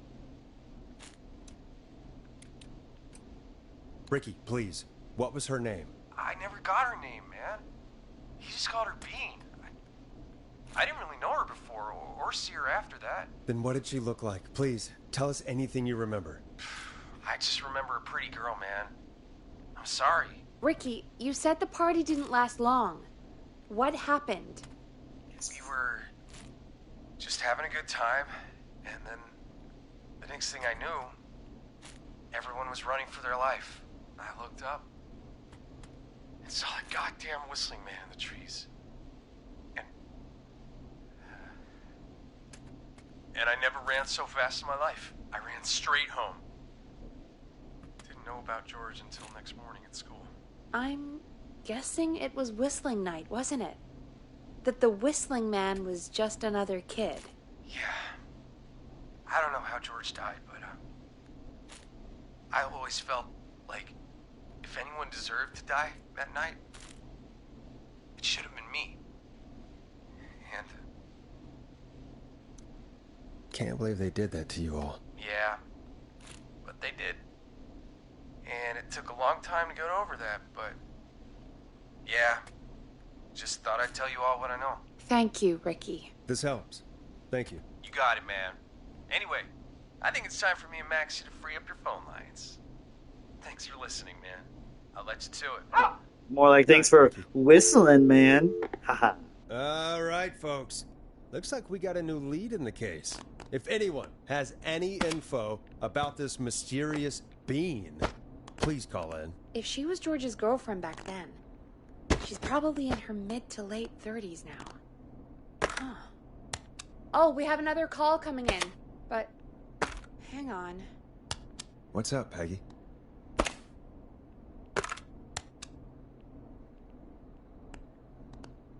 Speaker 3: Ricky, please. What was her name?
Speaker 10: I never got her name, man. He just called her Bean. I didn't really know her before, or see her after that.
Speaker 3: Then what did she look like? Please, tell us anything you remember.
Speaker 10: I just remember a pretty girl, man. I'm sorry.
Speaker 12: Ricky, you said the party didn't last long. What happened?
Speaker 10: We were just having a good time, and then the next thing I knew, everyone was running for their life. I looked up and saw a goddamn whistling man in the trees. And I never ran so fast in my life. I ran straight home. Didn't know about George until next morning at school.
Speaker 12: I'm guessing it was whistling night, wasn't it? That the whistling man was just another kid.
Speaker 10: Yeah. I don't know how George died, but I always felt like if anyone deserved to die that night, it should have been me. And
Speaker 3: Can't believe they did that to you all.
Speaker 10: yeah, but they did. And it took a long time to get over that, but yeah, just thought I'd tell you all what I know.
Speaker 12: Thank you, Ricky.
Speaker 3: This helps. Thank you.
Speaker 10: You got it, man. Anyway, I think it's time for me and Maxie to free up your phone lines. Thanks for listening, man. I'll let you to it.
Speaker 1: More like thanks for whistling, man. Haha.
Speaker 3: All right, folks. Looks like we got a new lead in the case. If anyone has any info about this mysterious bean, please call in.
Speaker 12: If she was George's girlfriend back then, she's probably in her mid to late 30s now. Huh. Oh, we have another call coming in, but hang on.
Speaker 3: What's up, Peggy?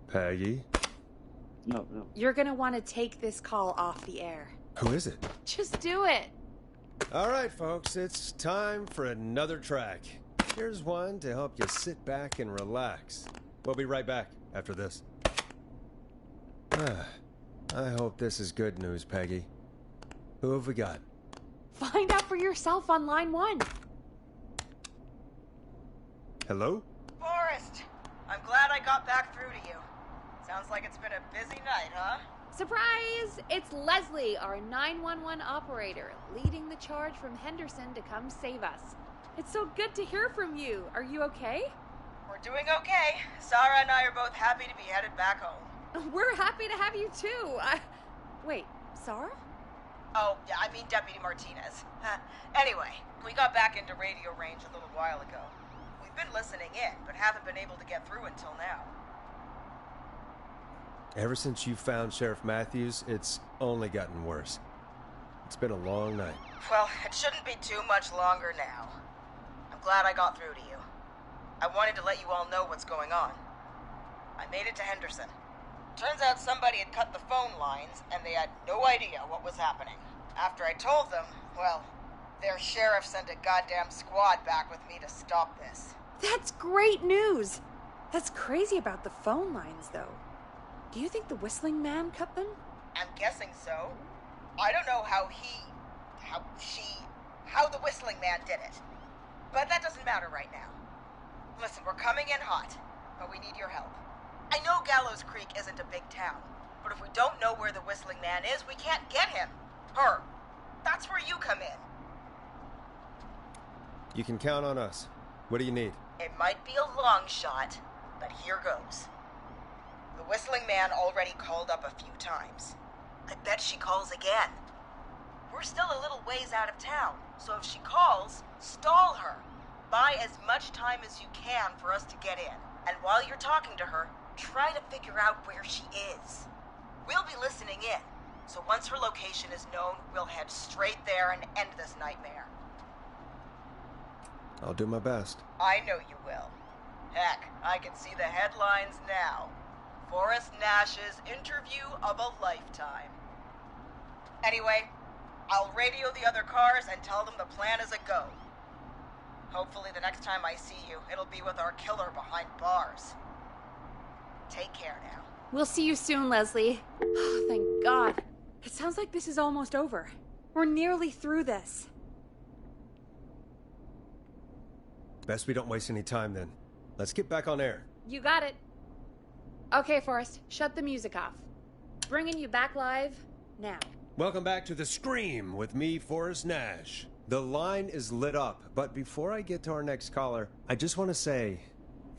Speaker 3: Peggy?
Speaker 1: No.
Speaker 12: You're gonna want to take this call off the air.
Speaker 3: Who is it?
Speaker 12: Just do it.
Speaker 3: All right, folks, it's time for another track. Here's one to help you sit back and relax. We'll be right back after this. I hope this is good news, Peggy. Who have we got?
Speaker 12: Find out for yourself on line 1.
Speaker 3: Hello?
Speaker 6: Forrest, I'm glad I got back through to you. Sounds like it's been a busy night, huh?
Speaker 12: Surprise! It's Leslie, our 911 operator, leading the charge from Henderson to come save us. It's so good to hear from you. Are you okay?
Speaker 6: We're doing okay. Sarah and I are both happy to be headed back home.
Speaker 12: We're happy to have you too. Wait, Sarah?
Speaker 6: Oh, yeah, I mean Deputy Martinez. Anyway, we got back into radio range a little while ago. We've been listening in, but haven't been able to get through until now.
Speaker 3: Ever since you found Sheriff Matthews, it's only gotten worse. It's been a long night.
Speaker 6: Well, it shouldn't be too much longer now. I'm glad I got through to you. I wanted to let you all know what's going on. I made it to Henderson. Turns out somebody had cut the phone lines, and they had no idea what was happening. After I told them, well, their sheriff sent a goddamn squad back with me to stop this.
Speaker 12: That's great news. That's crazy about the phone lines, though. Do you think the whistling man cut them?
Speaker 6: I'm guessing so. I don't know how the whistling man did it. But that doesn't matter right now. Listen, we're coming in hot, but we need your help. I know Gallows Creek isn't a big town, But if we don't know where the Whistling Man is, we can't get him. Her. That's where you come in.
Speaker 3: You can count on us. What do you need?
Speaker 6: It might be a long shot, but here goes. The Whistling Man already called up a few times. I bet she calls again. We're still a little ways out of town, so if she calls, stall her. Buy as much time as you can for us to get in. And while you're talking to her, try to figure out where she is. We'll be listening in, so once her location is known, we'll head straight there and end this nightmare.
Speaker 3: I'll do my best.
Speaker 6: I know you will. Heck, I can see the headlines now. Forrest Nash's interview of a lifetime. Anyway, I'll radio the other cars and tell them the plan is a go. Hopefully the next time I see you, it'll be with our killer behind bars. Take care now.
Speaker 12: We'll see you soon, Leslie. Oh, thank God. It sounds like this is almost over. We're nearly through this.
Speaker 3: Best we don't waste any time then. Let's get back on air.
Speaker 12: You got it. Okay, Forrest, shut the music off. Bringing you back live now.
Speaker 3: Welcome back to The Scream with me, Forrest Nash. The line is lit up, but before I get to our next caller, I just want to say,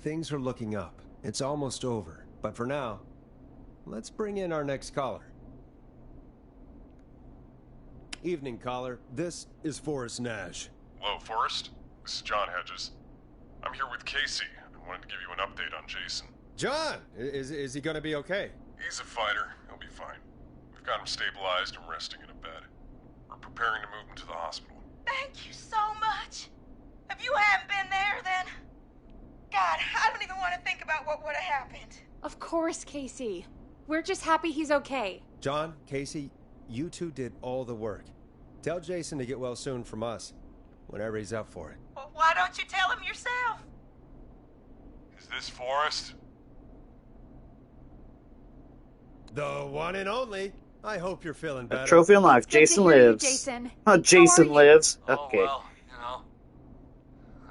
Speaker 3: things are looking up. It's almost over. But for now, let's bring in our next caller. Evening, caller. This is Forrest Nash.
Speaker 18: Hello, Forrest. This is John Hedges. I'm here with Casey. I wanted to give you an update on Jason.
Speaker 3: John! Is he gonna be okay?
Speaker 18: He's a fighter. He'll be fine. We've got him stabilized and resting in a bed. We're preparing to move him to the hospital.
Speaker 6: Thank you so much. If you hadn't been there, then... God, I don't even want to think about what would have happened.
Speaker 12: Of course, Casey. We're just happy he's okay.
Speaker 3: John, Casey, you two did all the work. Tell Jason to get well soon from us, whenever he's up for it.
Speaker 6: Well, why don't you tell him yourself?
Speaker 18: Is this Forrest?
Speaker 3: The one and only. I hope you're feeling better.
Speaker 1: Trophy unlocked. Jason lives.
Speaker 12: Jason.
Speaker 1: Oh, Jason lives.
Speaker 5: Oh,
Speaker 1: Okay.
Speaker 5: well, you know,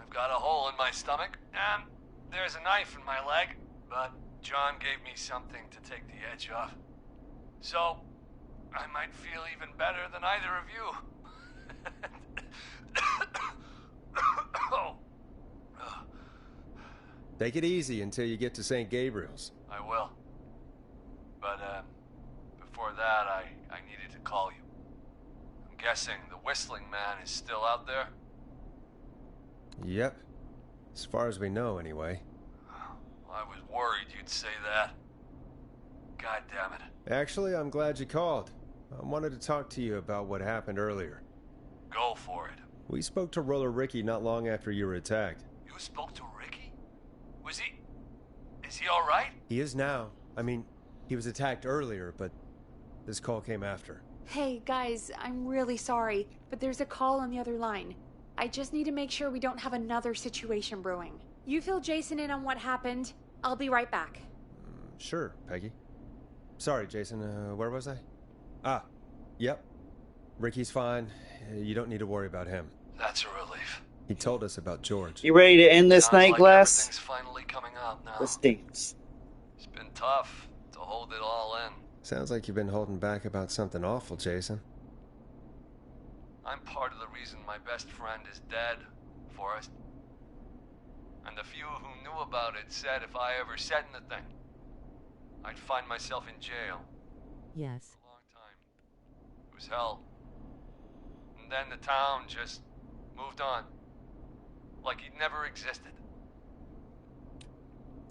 Speaker 5: I've got a hole in my stomach, and there's a knife in my leg, but John gave me something to take the edge off. So, I might feel even better than either of you. Oh.
Speaker 3: Take it easy until you get to St. Gabriel's.
Speaker 5: I will. But, before that, I needed to call you. I'm guessing the Whistling Man is still out there?
Speaker 3: Yep. As far as we know, anyway.
Speaker 5: I was worried you'd say that. God damn it.
Speaker 3: Actually, I'm glad you called. I wanted to talk to you about what happened earlier.
Speaker 5: Go for it.
Speaker 3: We spoke to Roller Ricky not long after you were attacked.
Speaker 5: You spoke to Ricky? Is he alright?
Speaker 3: He is now. I mean, he was attacked earlier, but this call came after.
Speaker 12: Hey, guys, I'm really sorry, but there's a call on the other line. I just need to make sure we don't have another situation brewing. You fill Jason in on what happened. I'll be right back.
Speaker 3: Sure, Peggy. Sorry, Jason. Where was I? Yep. Ricky's fine. You don't need to worry about him.
Speaker 5: That's a relief.
Speaker 3: He told us about George.
Speaker 1: You ready to end this
Speaker 5: Sounds
Speaker 1: night,
Speaker 5: like
Speaker 1: Glass?
Speaker 5: everything's finally coming out now.
Speaker 1: This stinks.
Speaker 5: It's been tough to hold it all in.
Speaker 3: Sounds like you've been holding back about something awful, Jason.
Speaker 5: I'm part of the reason my best friend is dead, Forrest. And the few who knew about it said if I ever said anything, I'd find myself in jail.
Speaker 2: Yes.
Speaker 5: A long time. It was hell. And then the town just moved on. Like he'd never existed.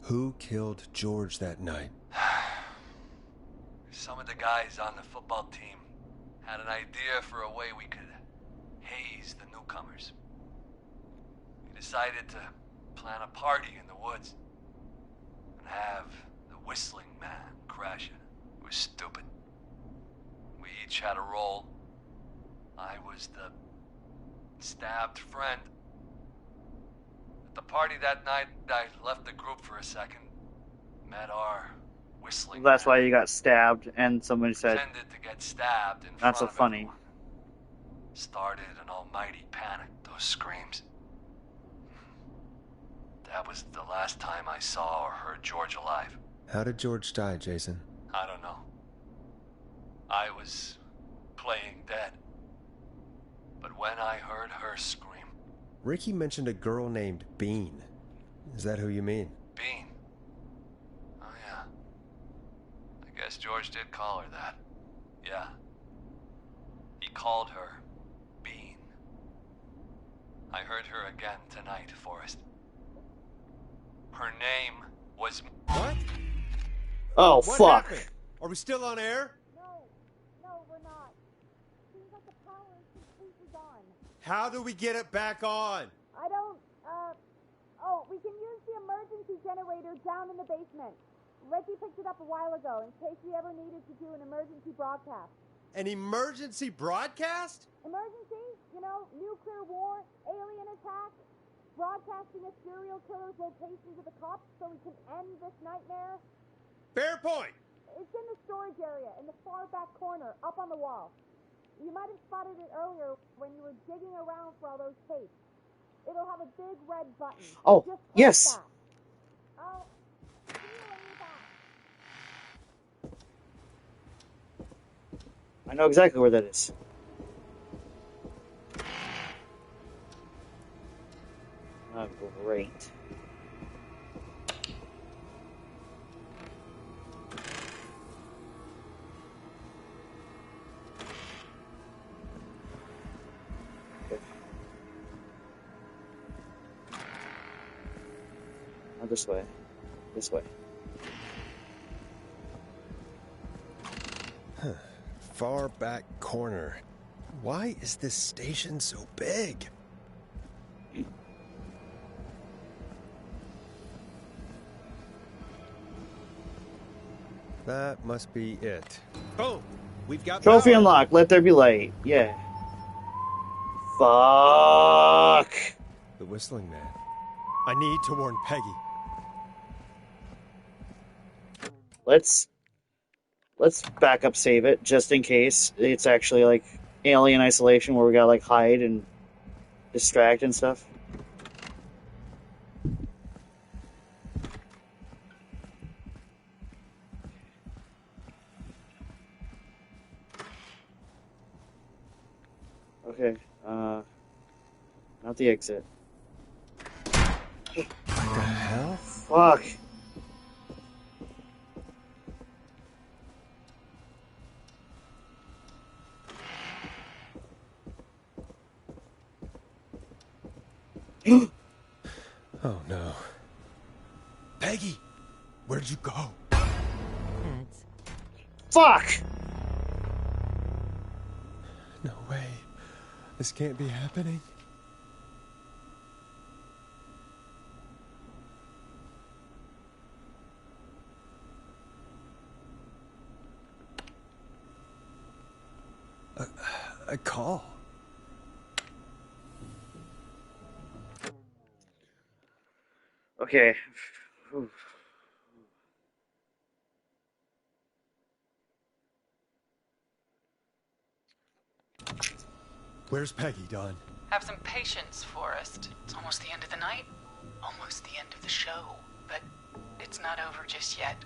Speaker 3: Who killed George that night?
Speaker 5: Some of the guys on the football team had an idea for a way we could haze the newcomers. We decided to plan a party in the woods and have the Whistling Man crash it. It was stupid. We each had a role. I was the stabbed friend. At the party that night, I left the group for a second. Met our Whistling
Speaker 1: That's
Speaker 5: Man.
Speaker 1: why you got stabbed, and somebody said,
Speaker 5: Pretended to get stabbed in
Speaker 1: "Not
Speaker 5: front
Speaker 1: so
Speaker 5: of
Speaker 1: funny."
Speaker 5: everyone. Started an almighty panic, those screams. That was the last time I saw or heard George alive.
Speaker 3: How did George die, Jason?
Speaker 5: I don't know. I was playing dead. But when I heard her scream...
Speaker 3: Ricky mentioned a girl named Bean. Is that who you mean?
Speaker 5: Bean? Oh, yeah. I guess George did call her that. Yeah. He called her Bean. I heard her again tonight, Forrest. Her name was...
Speaker 3: What?
Speaker 1: Oh,
Speaker 3: What
Speaker 1: fuck.
Speaker 3: happened? Are we still on air?
Speaker 16: No, we're not. Seems like the power is completely gone.
Speaker 3: How do we get it back on?
Speaker 16: I don't, oh, we can use the emergency generator down in the basement. Reggie picked it up a while ago in case we ever needed to do an emergency broadcast.
Speaker 3: An emergency broadcast?
Speaker 16: Emergency? You know, nuclear war, alien attack, broadcasting a serial killer's location to the cops so we can end this nightmare.
Speaker 3: Fair point.
Speaker 16: It's in the storage area in the far back corner, up on the wall. You might have spotted it earlier when you were digging around for all those tapes. It'll have a big red button.
Speaker 1: Oh,
Speaker 16: Just press
Speaker 1: yes.
Speaker 16: that. I'll see you when you're back.
Speaker 1: I know exactly where that is. Oh, great. Not this way. This way.
Speaker 3: Huh. Far back corner. Why is this station so big? That must be it. Boom! We've got
Speaker 1: Trophy
Speaker 3: power.
Speaker 1: unlocked. Let there be light. Yeah. Fuck.
Speaker 3: The whistling man. I need to warn Peggy.
Speaker 1: Let's back up, save it, just in case it's actually like Alien Isolation where we gotta like hide and distract and stuff. Okay, not the exit.
Speaker 3: What the hell?
Speaker 1: Fuck.
Speaker 3: Oh no. Peggy! Where'd you go?
Speaker 2: Heads.
Speaker 1: Fuck!
Speaker 3: No way. This can't be happening. A call.
Speaker 1: Okay.
Speaker 3: Where's Peggy, Don?
Speaker 7: Have some patience, Forrest. It's almost the end of the night. Almost the end of the show. But it's not over just yet.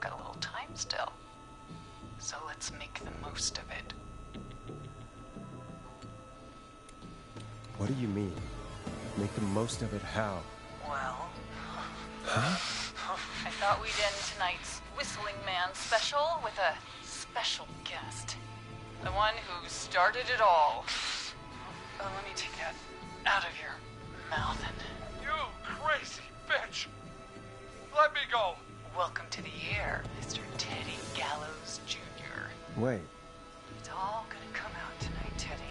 Speaker 7: Got a little time still. So let's make the most of it.
Speaker 3: What do you mean? Make the most of it how?
Speaker 7: Well...
Speaker 3: Huh?
Speaker 7: I thought we'd end tonight's Whistling Man special with a special guest. The one who started it all. Oh, let me take that out of your mouth and...
Speaker 5: You crazy bitch! Let me go!
Speaker 7: Welcome to the air, Mr. Teddy Gallows Jr.
Speaker 3: Wait.
Speaker 7: It's all gonna come out tonight, Teddy.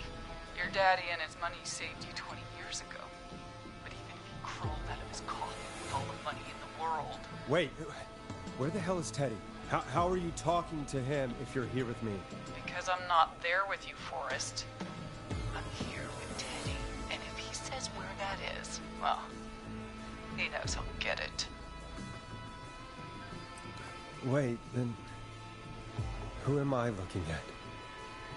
Speaker 7: Your daddy and his money saved you 20 years ago. But even if he crawled out of his coffin with all the money in the world...
Speaker 3: Wait. Where the hell is Teddy? How are you talking to him if you're here with me?
Speaker 7: Because I'm not there with you, Forrest. I'm here with Teddy. And if he says where that is, well, he knows he'll get it.
Speaker 3: Wait, then... Who am I looking at?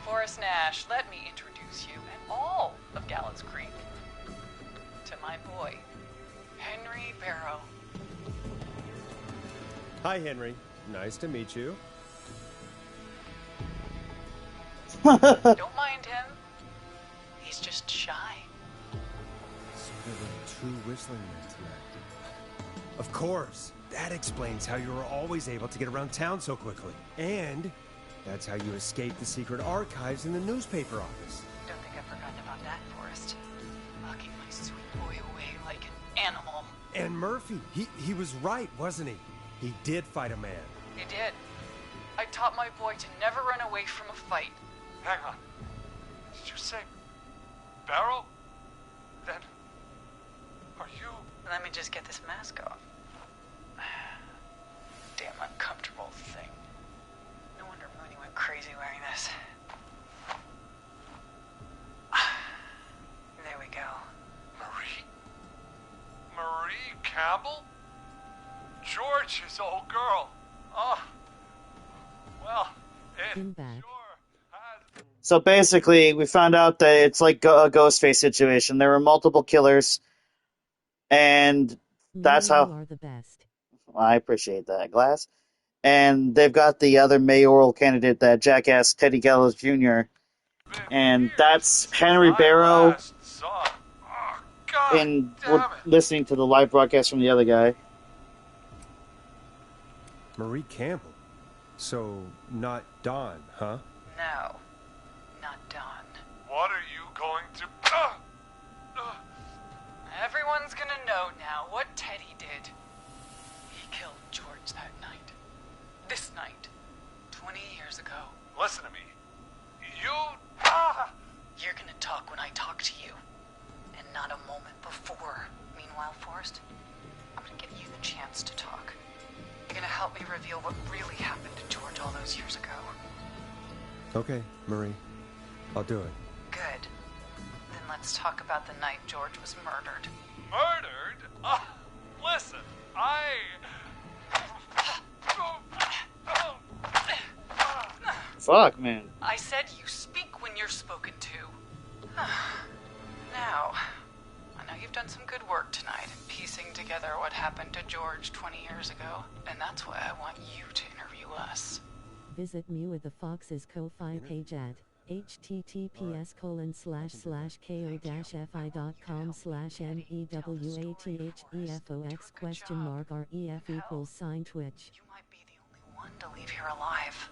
Speaker 7: Forrest Nash, let me introduce you and all of Gallows Creek to my boy, Henry Barrow.
Speaker 3: Hi, Henry. Nice to meet you.
Speaker 7: Don't mind him. He's just shy.
Speaker 3: So there were 2 whistling men tonight. Of course. That explains how you were always able to get around town so quickly. And that's how you escaped the secret archives in the newspaper office.
Speaker 7: Don't think I've forgotten about that, Forrest. Locking my sweet boy away like an animal.
Speaker 3: And Murphy, he was right, wasn't he? He did fight a man.
Speaker 7: He did. I taught my boy to never run away from a fight.
Speaker 5: Hang on. Did you say Barrow? Then are you?
Speaker 7: Let me just get this mask off. Damn uncomfortable thing. No wonder Mooney went crazy wearing this. There we go.
Speaker 5: Marie Campbell? George's old girl. Oh. Well, it
Speaker 2: back.
Speaker 1: So basically, we found out that it's like a Ghostface situation. There were multiple killers, and that's
Speaker 2: You
Speaker 1: how.
Speaker 2: are the best.
Speaker 1: I appreciate that, Glass. And they've got the other mayoral candidate, that jackass Teddy Gallows Jr., and that's Henry Barrow. And we're listening to the live broadcast from the other guy.
Speaker 3: Marie Campbell. So, not Dawn, huh?
Speaker 7: No, not Dawn.
Speaker 5: What are you going to...
Speaker 7: Everyone's gonna know now what Teddy did. He killed George that night. This night. 20 years ago.
Speaker 5: Listen to me. You...
Speaker 7: You're gonna talk when I talk to you. And not a moment before. Meanwhile, Forrest, I'm gonna give you the chance to talk. You're gonna help me reveal what really happened to George all those years ago.
Speaker 3: Okay, Marie. I'll do it.
Speaker 7: Good. Then let's talk about the night George was murdered.
Speaker 5: Murdered? Listen,
Speaker 1: Fuck, man.
Speaker 7: I said you speak when you're spoken to. Now, I know you've done some good work tonight in piecing together what happened to George 20 years ago, and that's why I want you to interview us.
Speaker 2: Visit Mewa the Fox's Ko-Fi page at https://ko-fi.com/MEWATHEFOX?ref=Twitch.
Speaker 7: You might be the only one to leave here alive.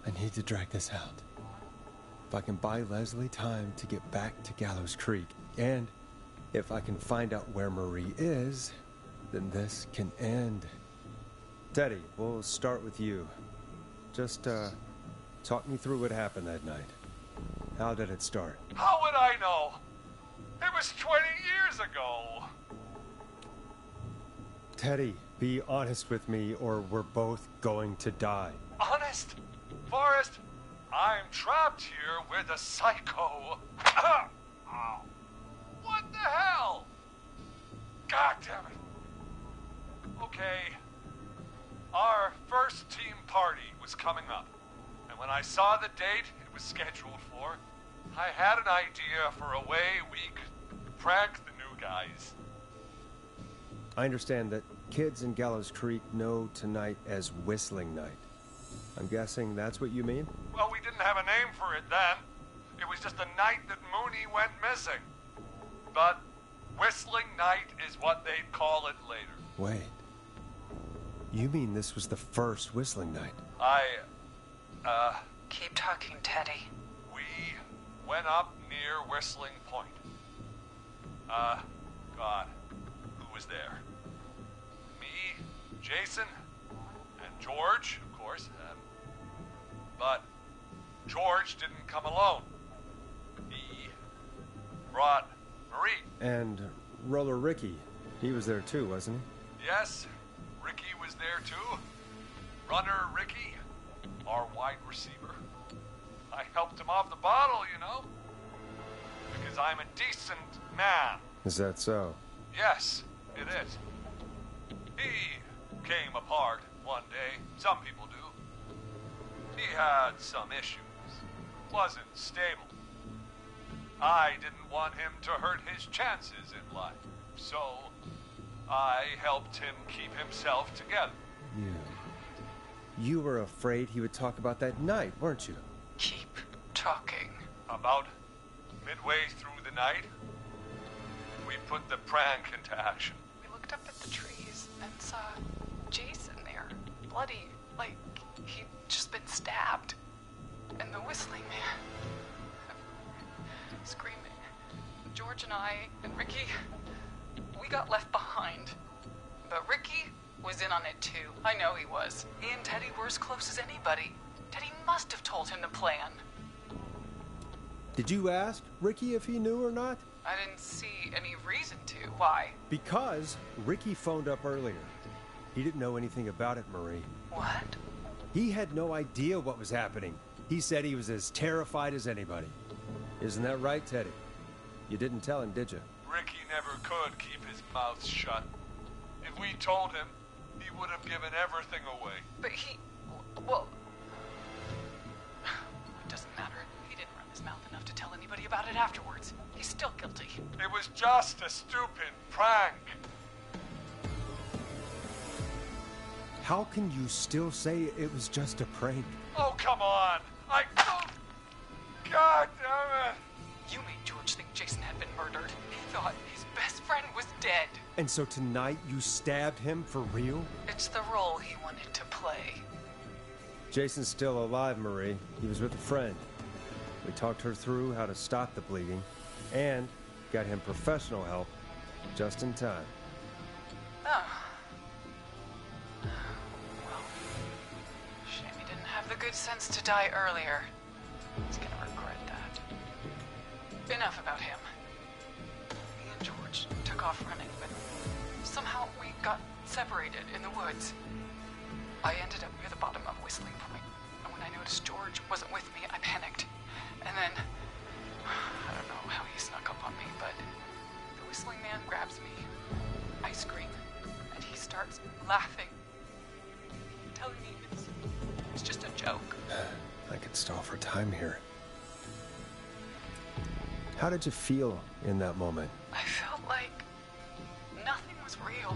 Speaker 3: I need to drag this out. If I can buy Leslie time to get back to Gallows Creek, and if I can find out where Marie is, then this can end. Teddy, we'll start with you. Just, talk me through what happened that night. How did it start?
Speaker 5: How would I know? It was 20 years ago.
Speaker 3: Teddy, be honest with me or we're both going to die.
Speaker 5: Honest? Forrest, I'm trapped here with a psycho. Ow. What the hell? God damn it. Okay. Our first team party was coming up. And when I saw the date it was scheduled for, I had an idea for a way we could prank the new guys.
Speaker 3: I understand that kids in Gallows Creek know tonight as Whistling Night. I'm guessing that's what you mean?
Speaker 5: Well, we didn't have a name for it then. It was just the night that Mooney went missing. But Whistling Night is what they'd call it later.
Speaker 3: Wait. You mean this was the first Whistling Night?
Speaker 7: Keep talking, Teddy.
Speaker 5: We went up near Whistling Point. God, who was there? Me, Jason, and George, of course. But George didn't come alone. He brought Marie.
Speaker 3: And Roller Ricky, he was there too, wasn't he?
Speaker 5: Yes, Ricky was there too. Runner Ricky, our wide receiver. I helped him off the bottle, you know. Because I'm a decent man.
Speaker 3: Is that so?
Speaker 5: Yes, it is. He came apart one day. Some people do. He had some issues. Wasn't stable. I didn't want him to hurt his chances in life. So, I helped him keep himself together.
Speaker 3: Yeah. You were afraid he would talk about that night, weren't you?
Speaker 7: Keep talking.
Speaker 5: About midway through the night, we put the prank into action.
Speaker 7: We looked up at the trees and saw Jason there, bloody, like he'd just been stabbed. And the whistling man, screaming. George and I and Ricky, we got left behind. But Ricky was in on it too. I know he was. He and Teddy were as close as anybody. Teddy must have told him the plan.
Speaker 3: Did you ask Ricky if he knew or not?
Speaker 7: I didn't see any reason to. Why?
Speaker 3: Because Ricky phoned up earlier. He didn't know anything about it, Marie.
Speaker 7: What?
Speaker 3: He had no idea what was happening. He said he was as terrified as anybody. Isn't that right, Teddy? You didn't tell him, did you?
Speaker 5: Ricky never could keep his mouth shut. If we told him, he would have given everything away.
Speaker 7: But well, it doesn't matter. He didn't run his mouth enough to tell anybody about it afterwards. He's still guilty.
Speaker 5: It was just a stupid prank.
Speaker 3: How can you still say it was just a prank?
Speaker 5: Oh, come on. God damn it.
Speaker 7: You made George think Jason had been murdered. He thought his best friend was dead.
Speaker 3: And so tonight you stabbed him for real?
Speaker 7: It's the role he wanted to play.
Speaker 3: Jason's still alive, Marie. He was with a friend. We talked her through how to stop the bleeding and got him professional help just in time.
Speaker 7: Oh. Well, shame he didn't have the good sense to die earlier. He's gonna regret that. Enough about him. Me and George took off running, but somehow we got separated in the woods. I ended up near the bottom of Whistling Point, and when I noticed George wasn't with me, I panicked. And then, I don't know how he snuck up on me, but the whistling man grabs me. I scream, and he starts laughing, telling me it's just a joke.
Speaker 3: I could stall for time here. How did you feel in that moment?
Speaker 7: I felt like nothing was real.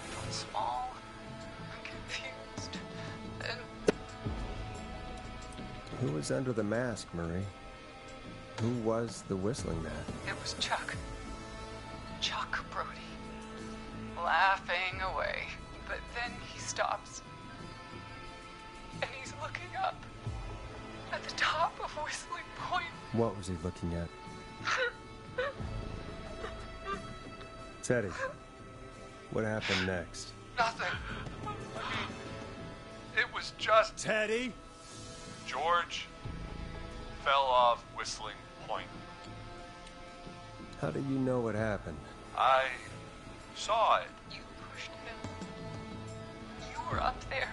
Speaker 7: I felt small and confused. And
Speaker 3: Who was under the mask, Marie? Who was the whistling man?
Speaker 7: it was Chuck. Chuck Brody. Laughing away. But then he stops. And he's looking up at the top of Whistling Point.
Speaker 3: What was he looking at? Teddy, what happened next?
Speaker 5: Nothing. It was just...
Speaker 3: Teddy?
Speaker 5: George fell off Whistling Point.
Speaker 3: How do you know what happened?
Speaker 5: I saw it.
Speaker 7: You pushed him. You were up there.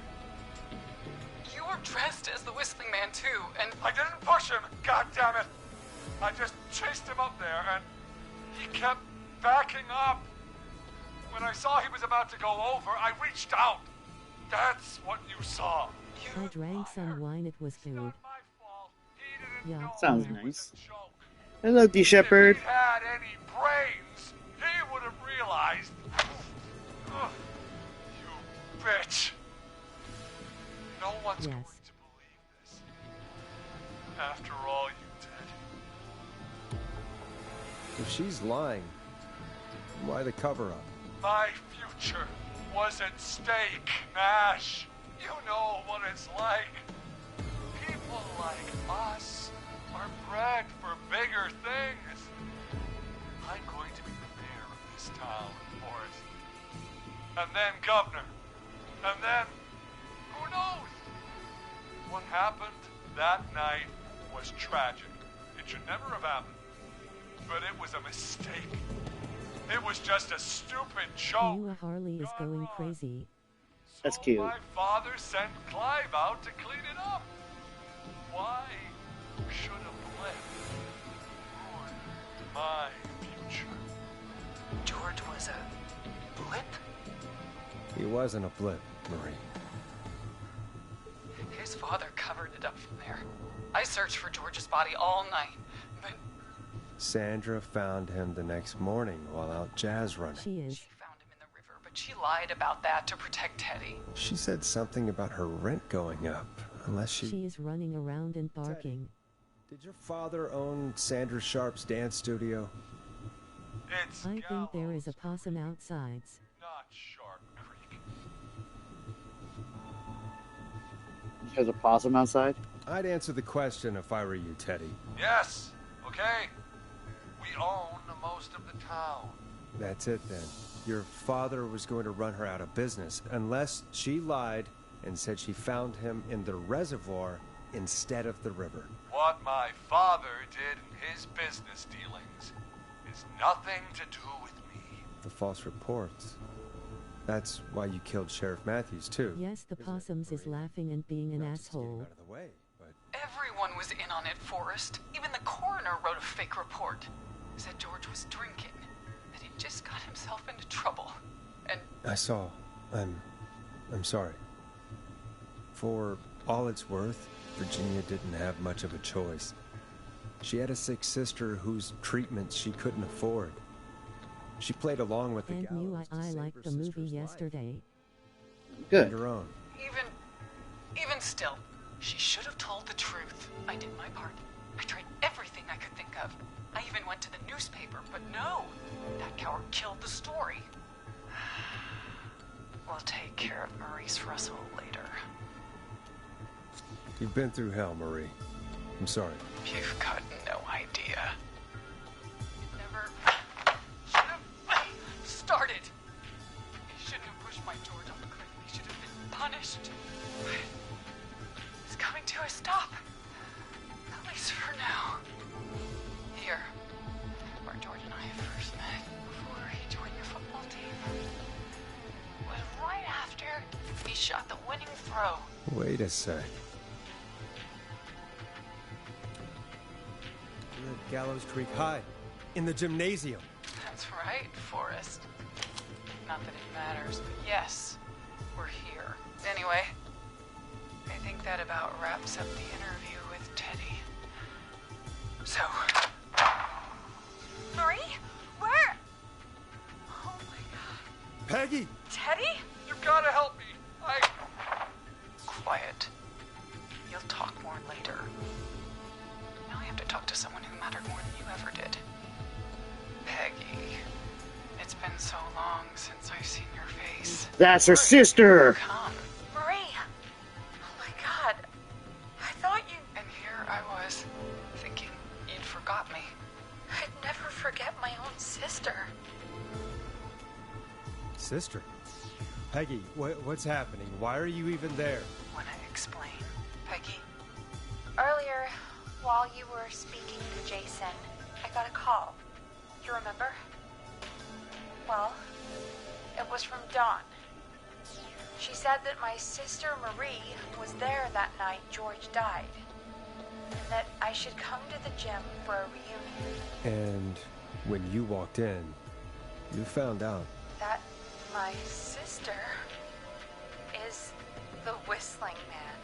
Speaker 7: You were dressed as the Whistling Man, too, and...
Speaker 5: I didn't push him, God damn it! I just chased him up there, and he kept backing up. When I saw he was about to go over, I reached out. That's what you saw.
Speaker 2: I drank some wine, it was good. Yeah.
Speaker 1: Sounds nice. Hello, D. Shepherd.
Speaker 5: If he had any brains, he would have realized. Ugh, you bitch. No one's going to believe this. After all you did.
Speaker 3: If she's lying, why the cover-up?
Speaker 5: My future was at stake, Nash. You know what it's like. People like us are bred for bigger things. I'm going to be the mayor of this town, Morris. And then governor. And then, who knows? What happened that night was tragic. It should never have happened. But it was a mistake. It was just a stupid joke.
Speaker 2: Mewa Harley is going crazy.
Speaker 1: That's cute.
Speaker 5: My father sent Clive out to clean it up. Why should a blip ruin my future?
Speaker 7: George was a blip?
Speaker 3: He wasn't a blip, Marie.
Speaker 7: His father covered it up from there. I searched for George's body all night, but...
Speaker 3: Sandra found him the next morning while out jazz running.
Speaker 2: She is.
Speaker 7: She found him in the river, but she lied about that to protect Teddy.
Speaker 3: She said something about her rent going up, unless she...
Speaker 2: She is running around and barking.
Speaker 3: Did your father own Sandra Sharp's dance studio?
Speaker 2: I think there is a possum outside.
Speaker 5: Not Sharp Creek.
Speaker 1: There's a possum outside?
Speaker 3: I'd answer the question if I were you, Teddy.
Speaker 5: Yes, okay. We own most of the town.
Speaker 3: That's it then. Your father was going to run her out of business unless she lied and said she found him in the reservoir instead of the river.
Speaker 5: What my father did in his business dealings is nothing to do with me.
Speaker 3: The false reports. That's why you killed Sheriff Matthews, too.
Speaker 2: Yes, the possums is laughing and being an asshole.
Speaker 3: Out of the way, but...
Speaker 7: Everyone was in on it, Forrest. Even the coroner wrote a fake report. Said George was drinking. That he just got himself into trouble. And...
Speaker 3: I saw. I'm sorry. For all it's worth, Virginia didn't have much of a choice. She had a sick sister whose treatment she couldn't afford. She played along with the
Speaker 2: And knew
Speaker 3: gallows to
Speaker 2: I
Speaker 3: save
Speaker 2: liked
Speaker 3: her
Speaker 2: the movie
Speaker 3: sister's
Speaker 2: yesterday.
Speaker 1: Good.
Speaker 3: And her own.
Speaker 7: Even still, she should have told the truth. I did my part. I tried everything I could think of. I even went to the newspaper, but no. That coward killed the story. We'll take care of Maurice Russell later.
Speaker 3: You've been through hell, Marie. I'm sorry.
Speaker 7: You've got no idea. It never should have started. He shouldn't have pushed my George off the cliff. He should have been punished. He's coming to a stop. At least for now. Here, where George and I first met before he joined your football team. Was right after he shot the winning throw.
Speaker 3: Wait a sec. You're at Gallows Creek High, in the gymnasium.
Speaker 7: That's right, Forrest. Not that it matters, but yes, we're here. Anyway, I think that about wraps up the interview with Teddy. So... Marie? Where? Oh my god.
Speaker 3: Peggy!
Speaker 7: Teddy?
Speaker 5: You gotta help me.
Speaker 7: Quiet. You'll talk more later. Now I have to talk to someone who mattered more than you ever did. Peggy. It's been so long since I've seen your face.
Speaker 1: That's her sister!
Speaker 7: Come. Marie! Oh my god. I thought you... And here I was, thinking you'd forgot me. I'd never forget my own sister.
Speaker 3: Sister? Peggy, what's happening? Why are you even there?
Speaker 7: Wanna explain, Peggy?
Speaker 16: Earlier, while you were speaking to Jason, I got a call. You remember? Well, it was from Dawn. She said that my sister Marie was there that night George died, and that I should come to the gym for a reunion.
Speaker 3: And when you walked in, you found out.
Speaker 16: That my sister is the Whistling Man.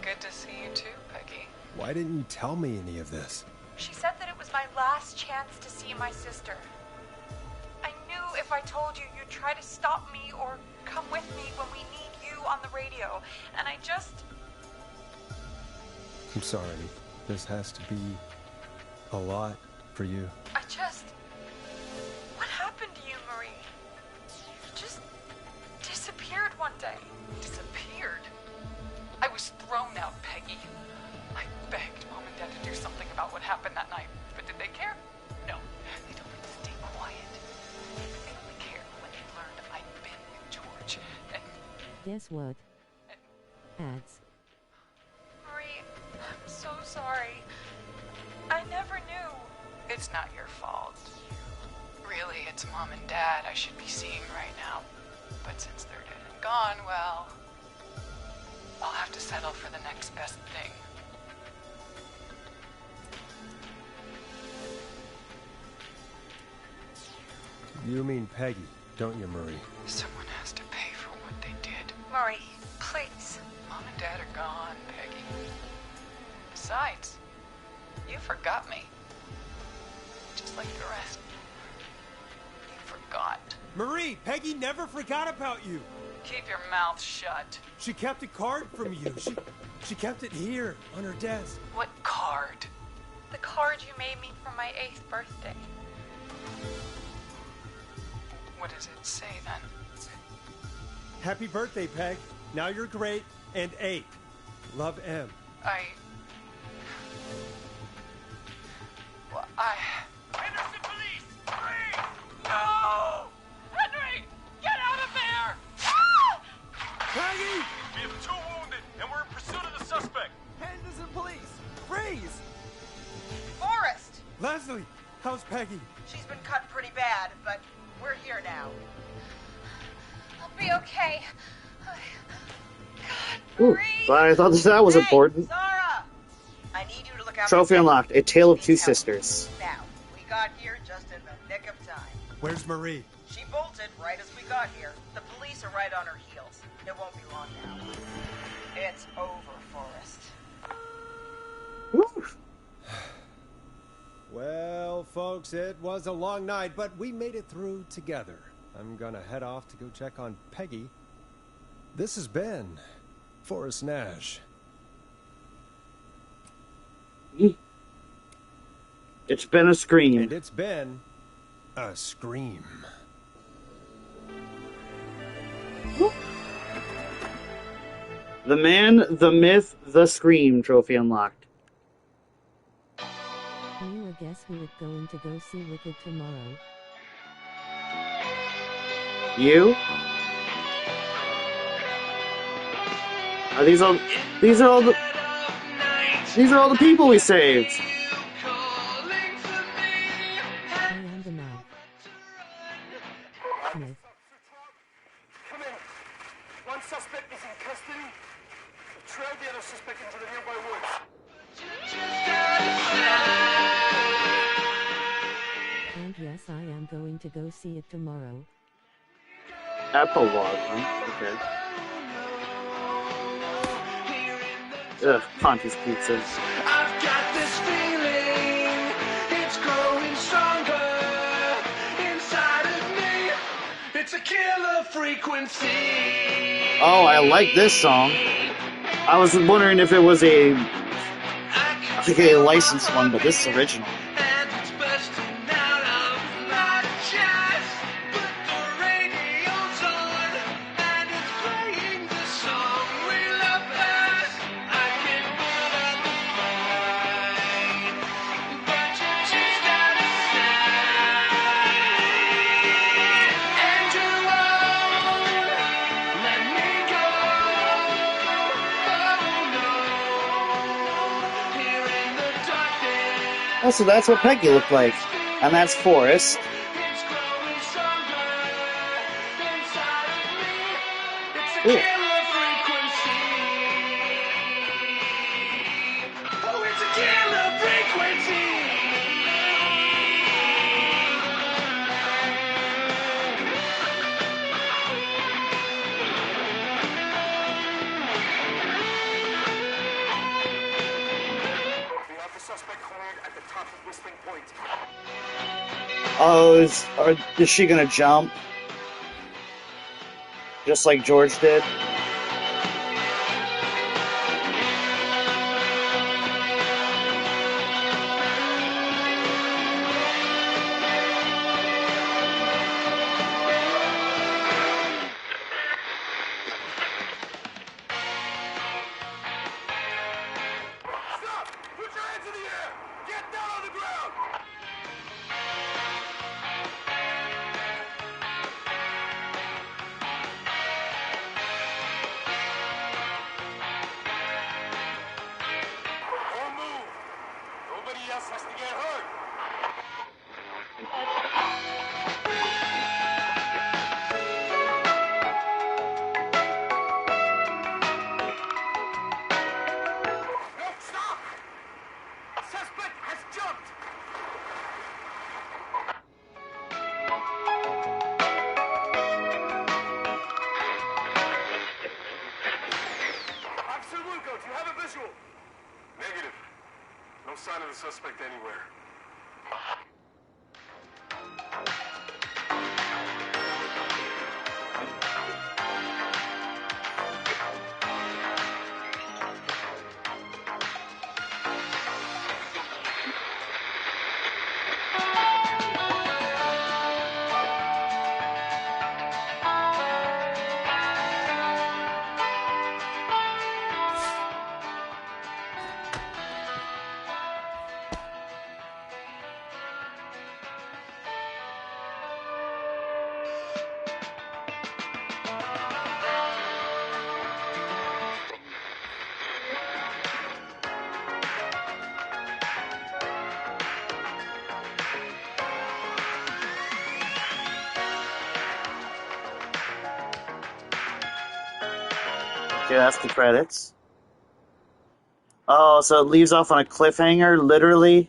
Speaker 7: Good to see you too, Peggy.
Speaker 3: Why didn't you tell me any of this?
Speaker 16: She said that it was my last chance to see my sister. I knew if I told you, you'd try to stop me or come with me when we need you on the radio. And I just...
Speaker 3: I'm sorry. This has to be a lot for you.
Speaker 16: I just... What happened to you, Marie? You just disappeared one day.
Speaker 7: Disappeared? I was thrown out, Peggy. I begged Mom and Dad to do something about what happened that night, but did they care? No. They told me to stay quiet. They only cared when they learned I'd been with George, and...
Speaker 2: Guess what? Ads.
Speaker 16: Marie, I'm so sorry. I never knew.
Speaker 7: It's not your fault. Really, it's Mom and Dad I should be seeing right now. But since they're dead and gone, well... I'll have to settle for the next best thing.
Speaker 3: You mean Peggy, don't you, Marie?
Speaker 7: Someone has to pay for what they did.
Speaker 16: Marie, please.
Speaker 7: Mom and Dad are gone, Peggy. Besides, you forgot me. Just like the rest. You forgot forgot.
Speaker 3: Marie, Peggy never forgot about you.
Speaker 7: Keep your mouth shut.
Speaker 3: She kept a card from you. She kept it here on her desk.
Speaker 7: What card?
Speaker 16: The card you made me for my 8th birthday.
Speaker 7: What does it say then?
Speaker 3: Happy birthday, Peg. Now you're great and 8. Love, M.
Speaker 17: Henderson police! Freeze!
Speaker 7: No! Henry! Get out of there! Ah!
Speaker 3: Peggy!
Speaker 17: We have 2 wounded, and we're in pursuit of the suspect.
Speaker 3: Henderson police! Freeze!
Speaker 6: Forrest!
Speaker 3: Leslie, how's Peggy?
Speaker 6: She's been cut pretty bad, but we're here now.
Speaker 16: I'll be okay.
Speaker 1: Ooh, but I thought that was important.
Speaker 6: Zara! I need you to look out.
Speaker 1: Trophy unlocked. A Tale of Two Sisters.
Speaker 6: Now, we got here just in the nick of time.
Speaker 3: Where's Marie?
Speaker 6: She bolted right as we got here. The police are right on her heels. It won't be long now. It's over, Forrest.
Speaker 1: Woo.
Speaker 3: Well, folks, it was a long night, but we made it through together. I'm gonna head off to go check on Peggy. This has been Forrest Nash.
Speaker 1: It's been a scream.
Speaker 3: And it's been a scream.
Speaker 1: The man, the myth, the scream trophy unlocked.
Speaker 2: Mewa, guess who is going to go see Wicked tomorrow?
Speaker 1: You? Are these all the people we saved.
Speaker 2: I am the man. Smith.
Speaker 17: Come in. One suspect is in custody. Trail the other suspect into the nearby woods.
Speaker 2: And yes, I am going to go see it tomorrow.
Speaker 1: Epilogue, huh? Okay. Ugh, Ponti's Pizza.
Speaker 17: I've got this feeling, it's growing stronger inside of me. It's a killer frequency.
Speaker 1: Oh, I like this song. I was wondering if it was a licensed one, but this is original.
Speaker 17: And it's bursting out of my chest. But the radio's on, and it's playing the song we love best. I can put out the fight, but you just gotta stay. And you won't let me go. Oh no, here in the darkness.
Speaker 1: Oh, so that's what Peggy looked like. And that's Forrest.
Speaker 17: It's growing stronger inside of me. It's a
Speaker 1: Ooh.
Speaker 17: killer frequency. Oh, it's a killer frequency. We have the suspect cornered at the top of Whistling Point.
Speaker 1: Oh, is she gonna jump? Just like George did?
Speaker 17: Stop! Put your hands in the air! Get down on the ground! Don't move! Nobody else has to get hurt! No, stop! Suspect has jumped! Officer Lugo, do you have a visual? Negative. No sign of the suspect anywhere.
Speaker 1: Okay, that's the credits. Oh, so it leaves off on a cliffhanger, literally?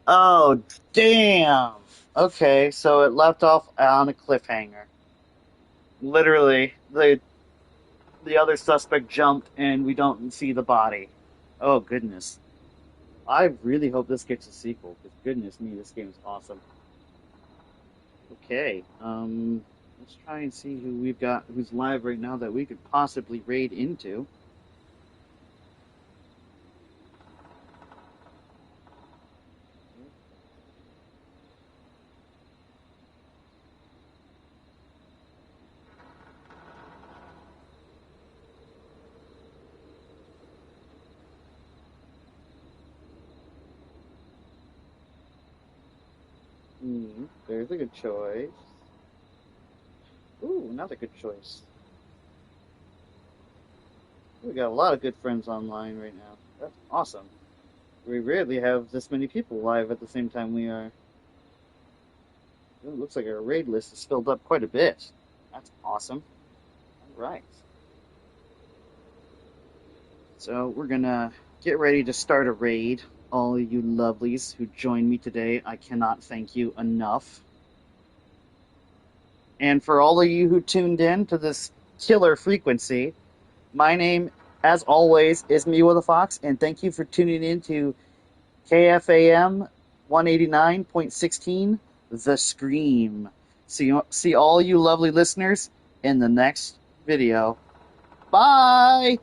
Speaker 1: Oh, damn! Okay, so it left off on a cliffhanger. Literally, the other suspect jumped and we don't see the body. Oh, goodness. I really hope this gets a sequel, because goodness me, this game is awesome. Okay, let's try and see who we've got, who's live right now that we could possibly raid into. There's a good choice. Ooh, another good choice. We got a lot of good friends online right now. That's awesome. We rarely have this many people live at the same time we are. It looks like our raid list is filled up quite a bit. That's awesome. Alright. So we're gonna get ready to start a raid. All you lovelies who joined me today, I cannot thank you enough. And for all of you who tuned in to this killer frequency, my name, as always, is Mewa the Fox, and thank you for tuning in to KFAM 189.16, The Scream. See all you lovely listeners in the next video. Bye!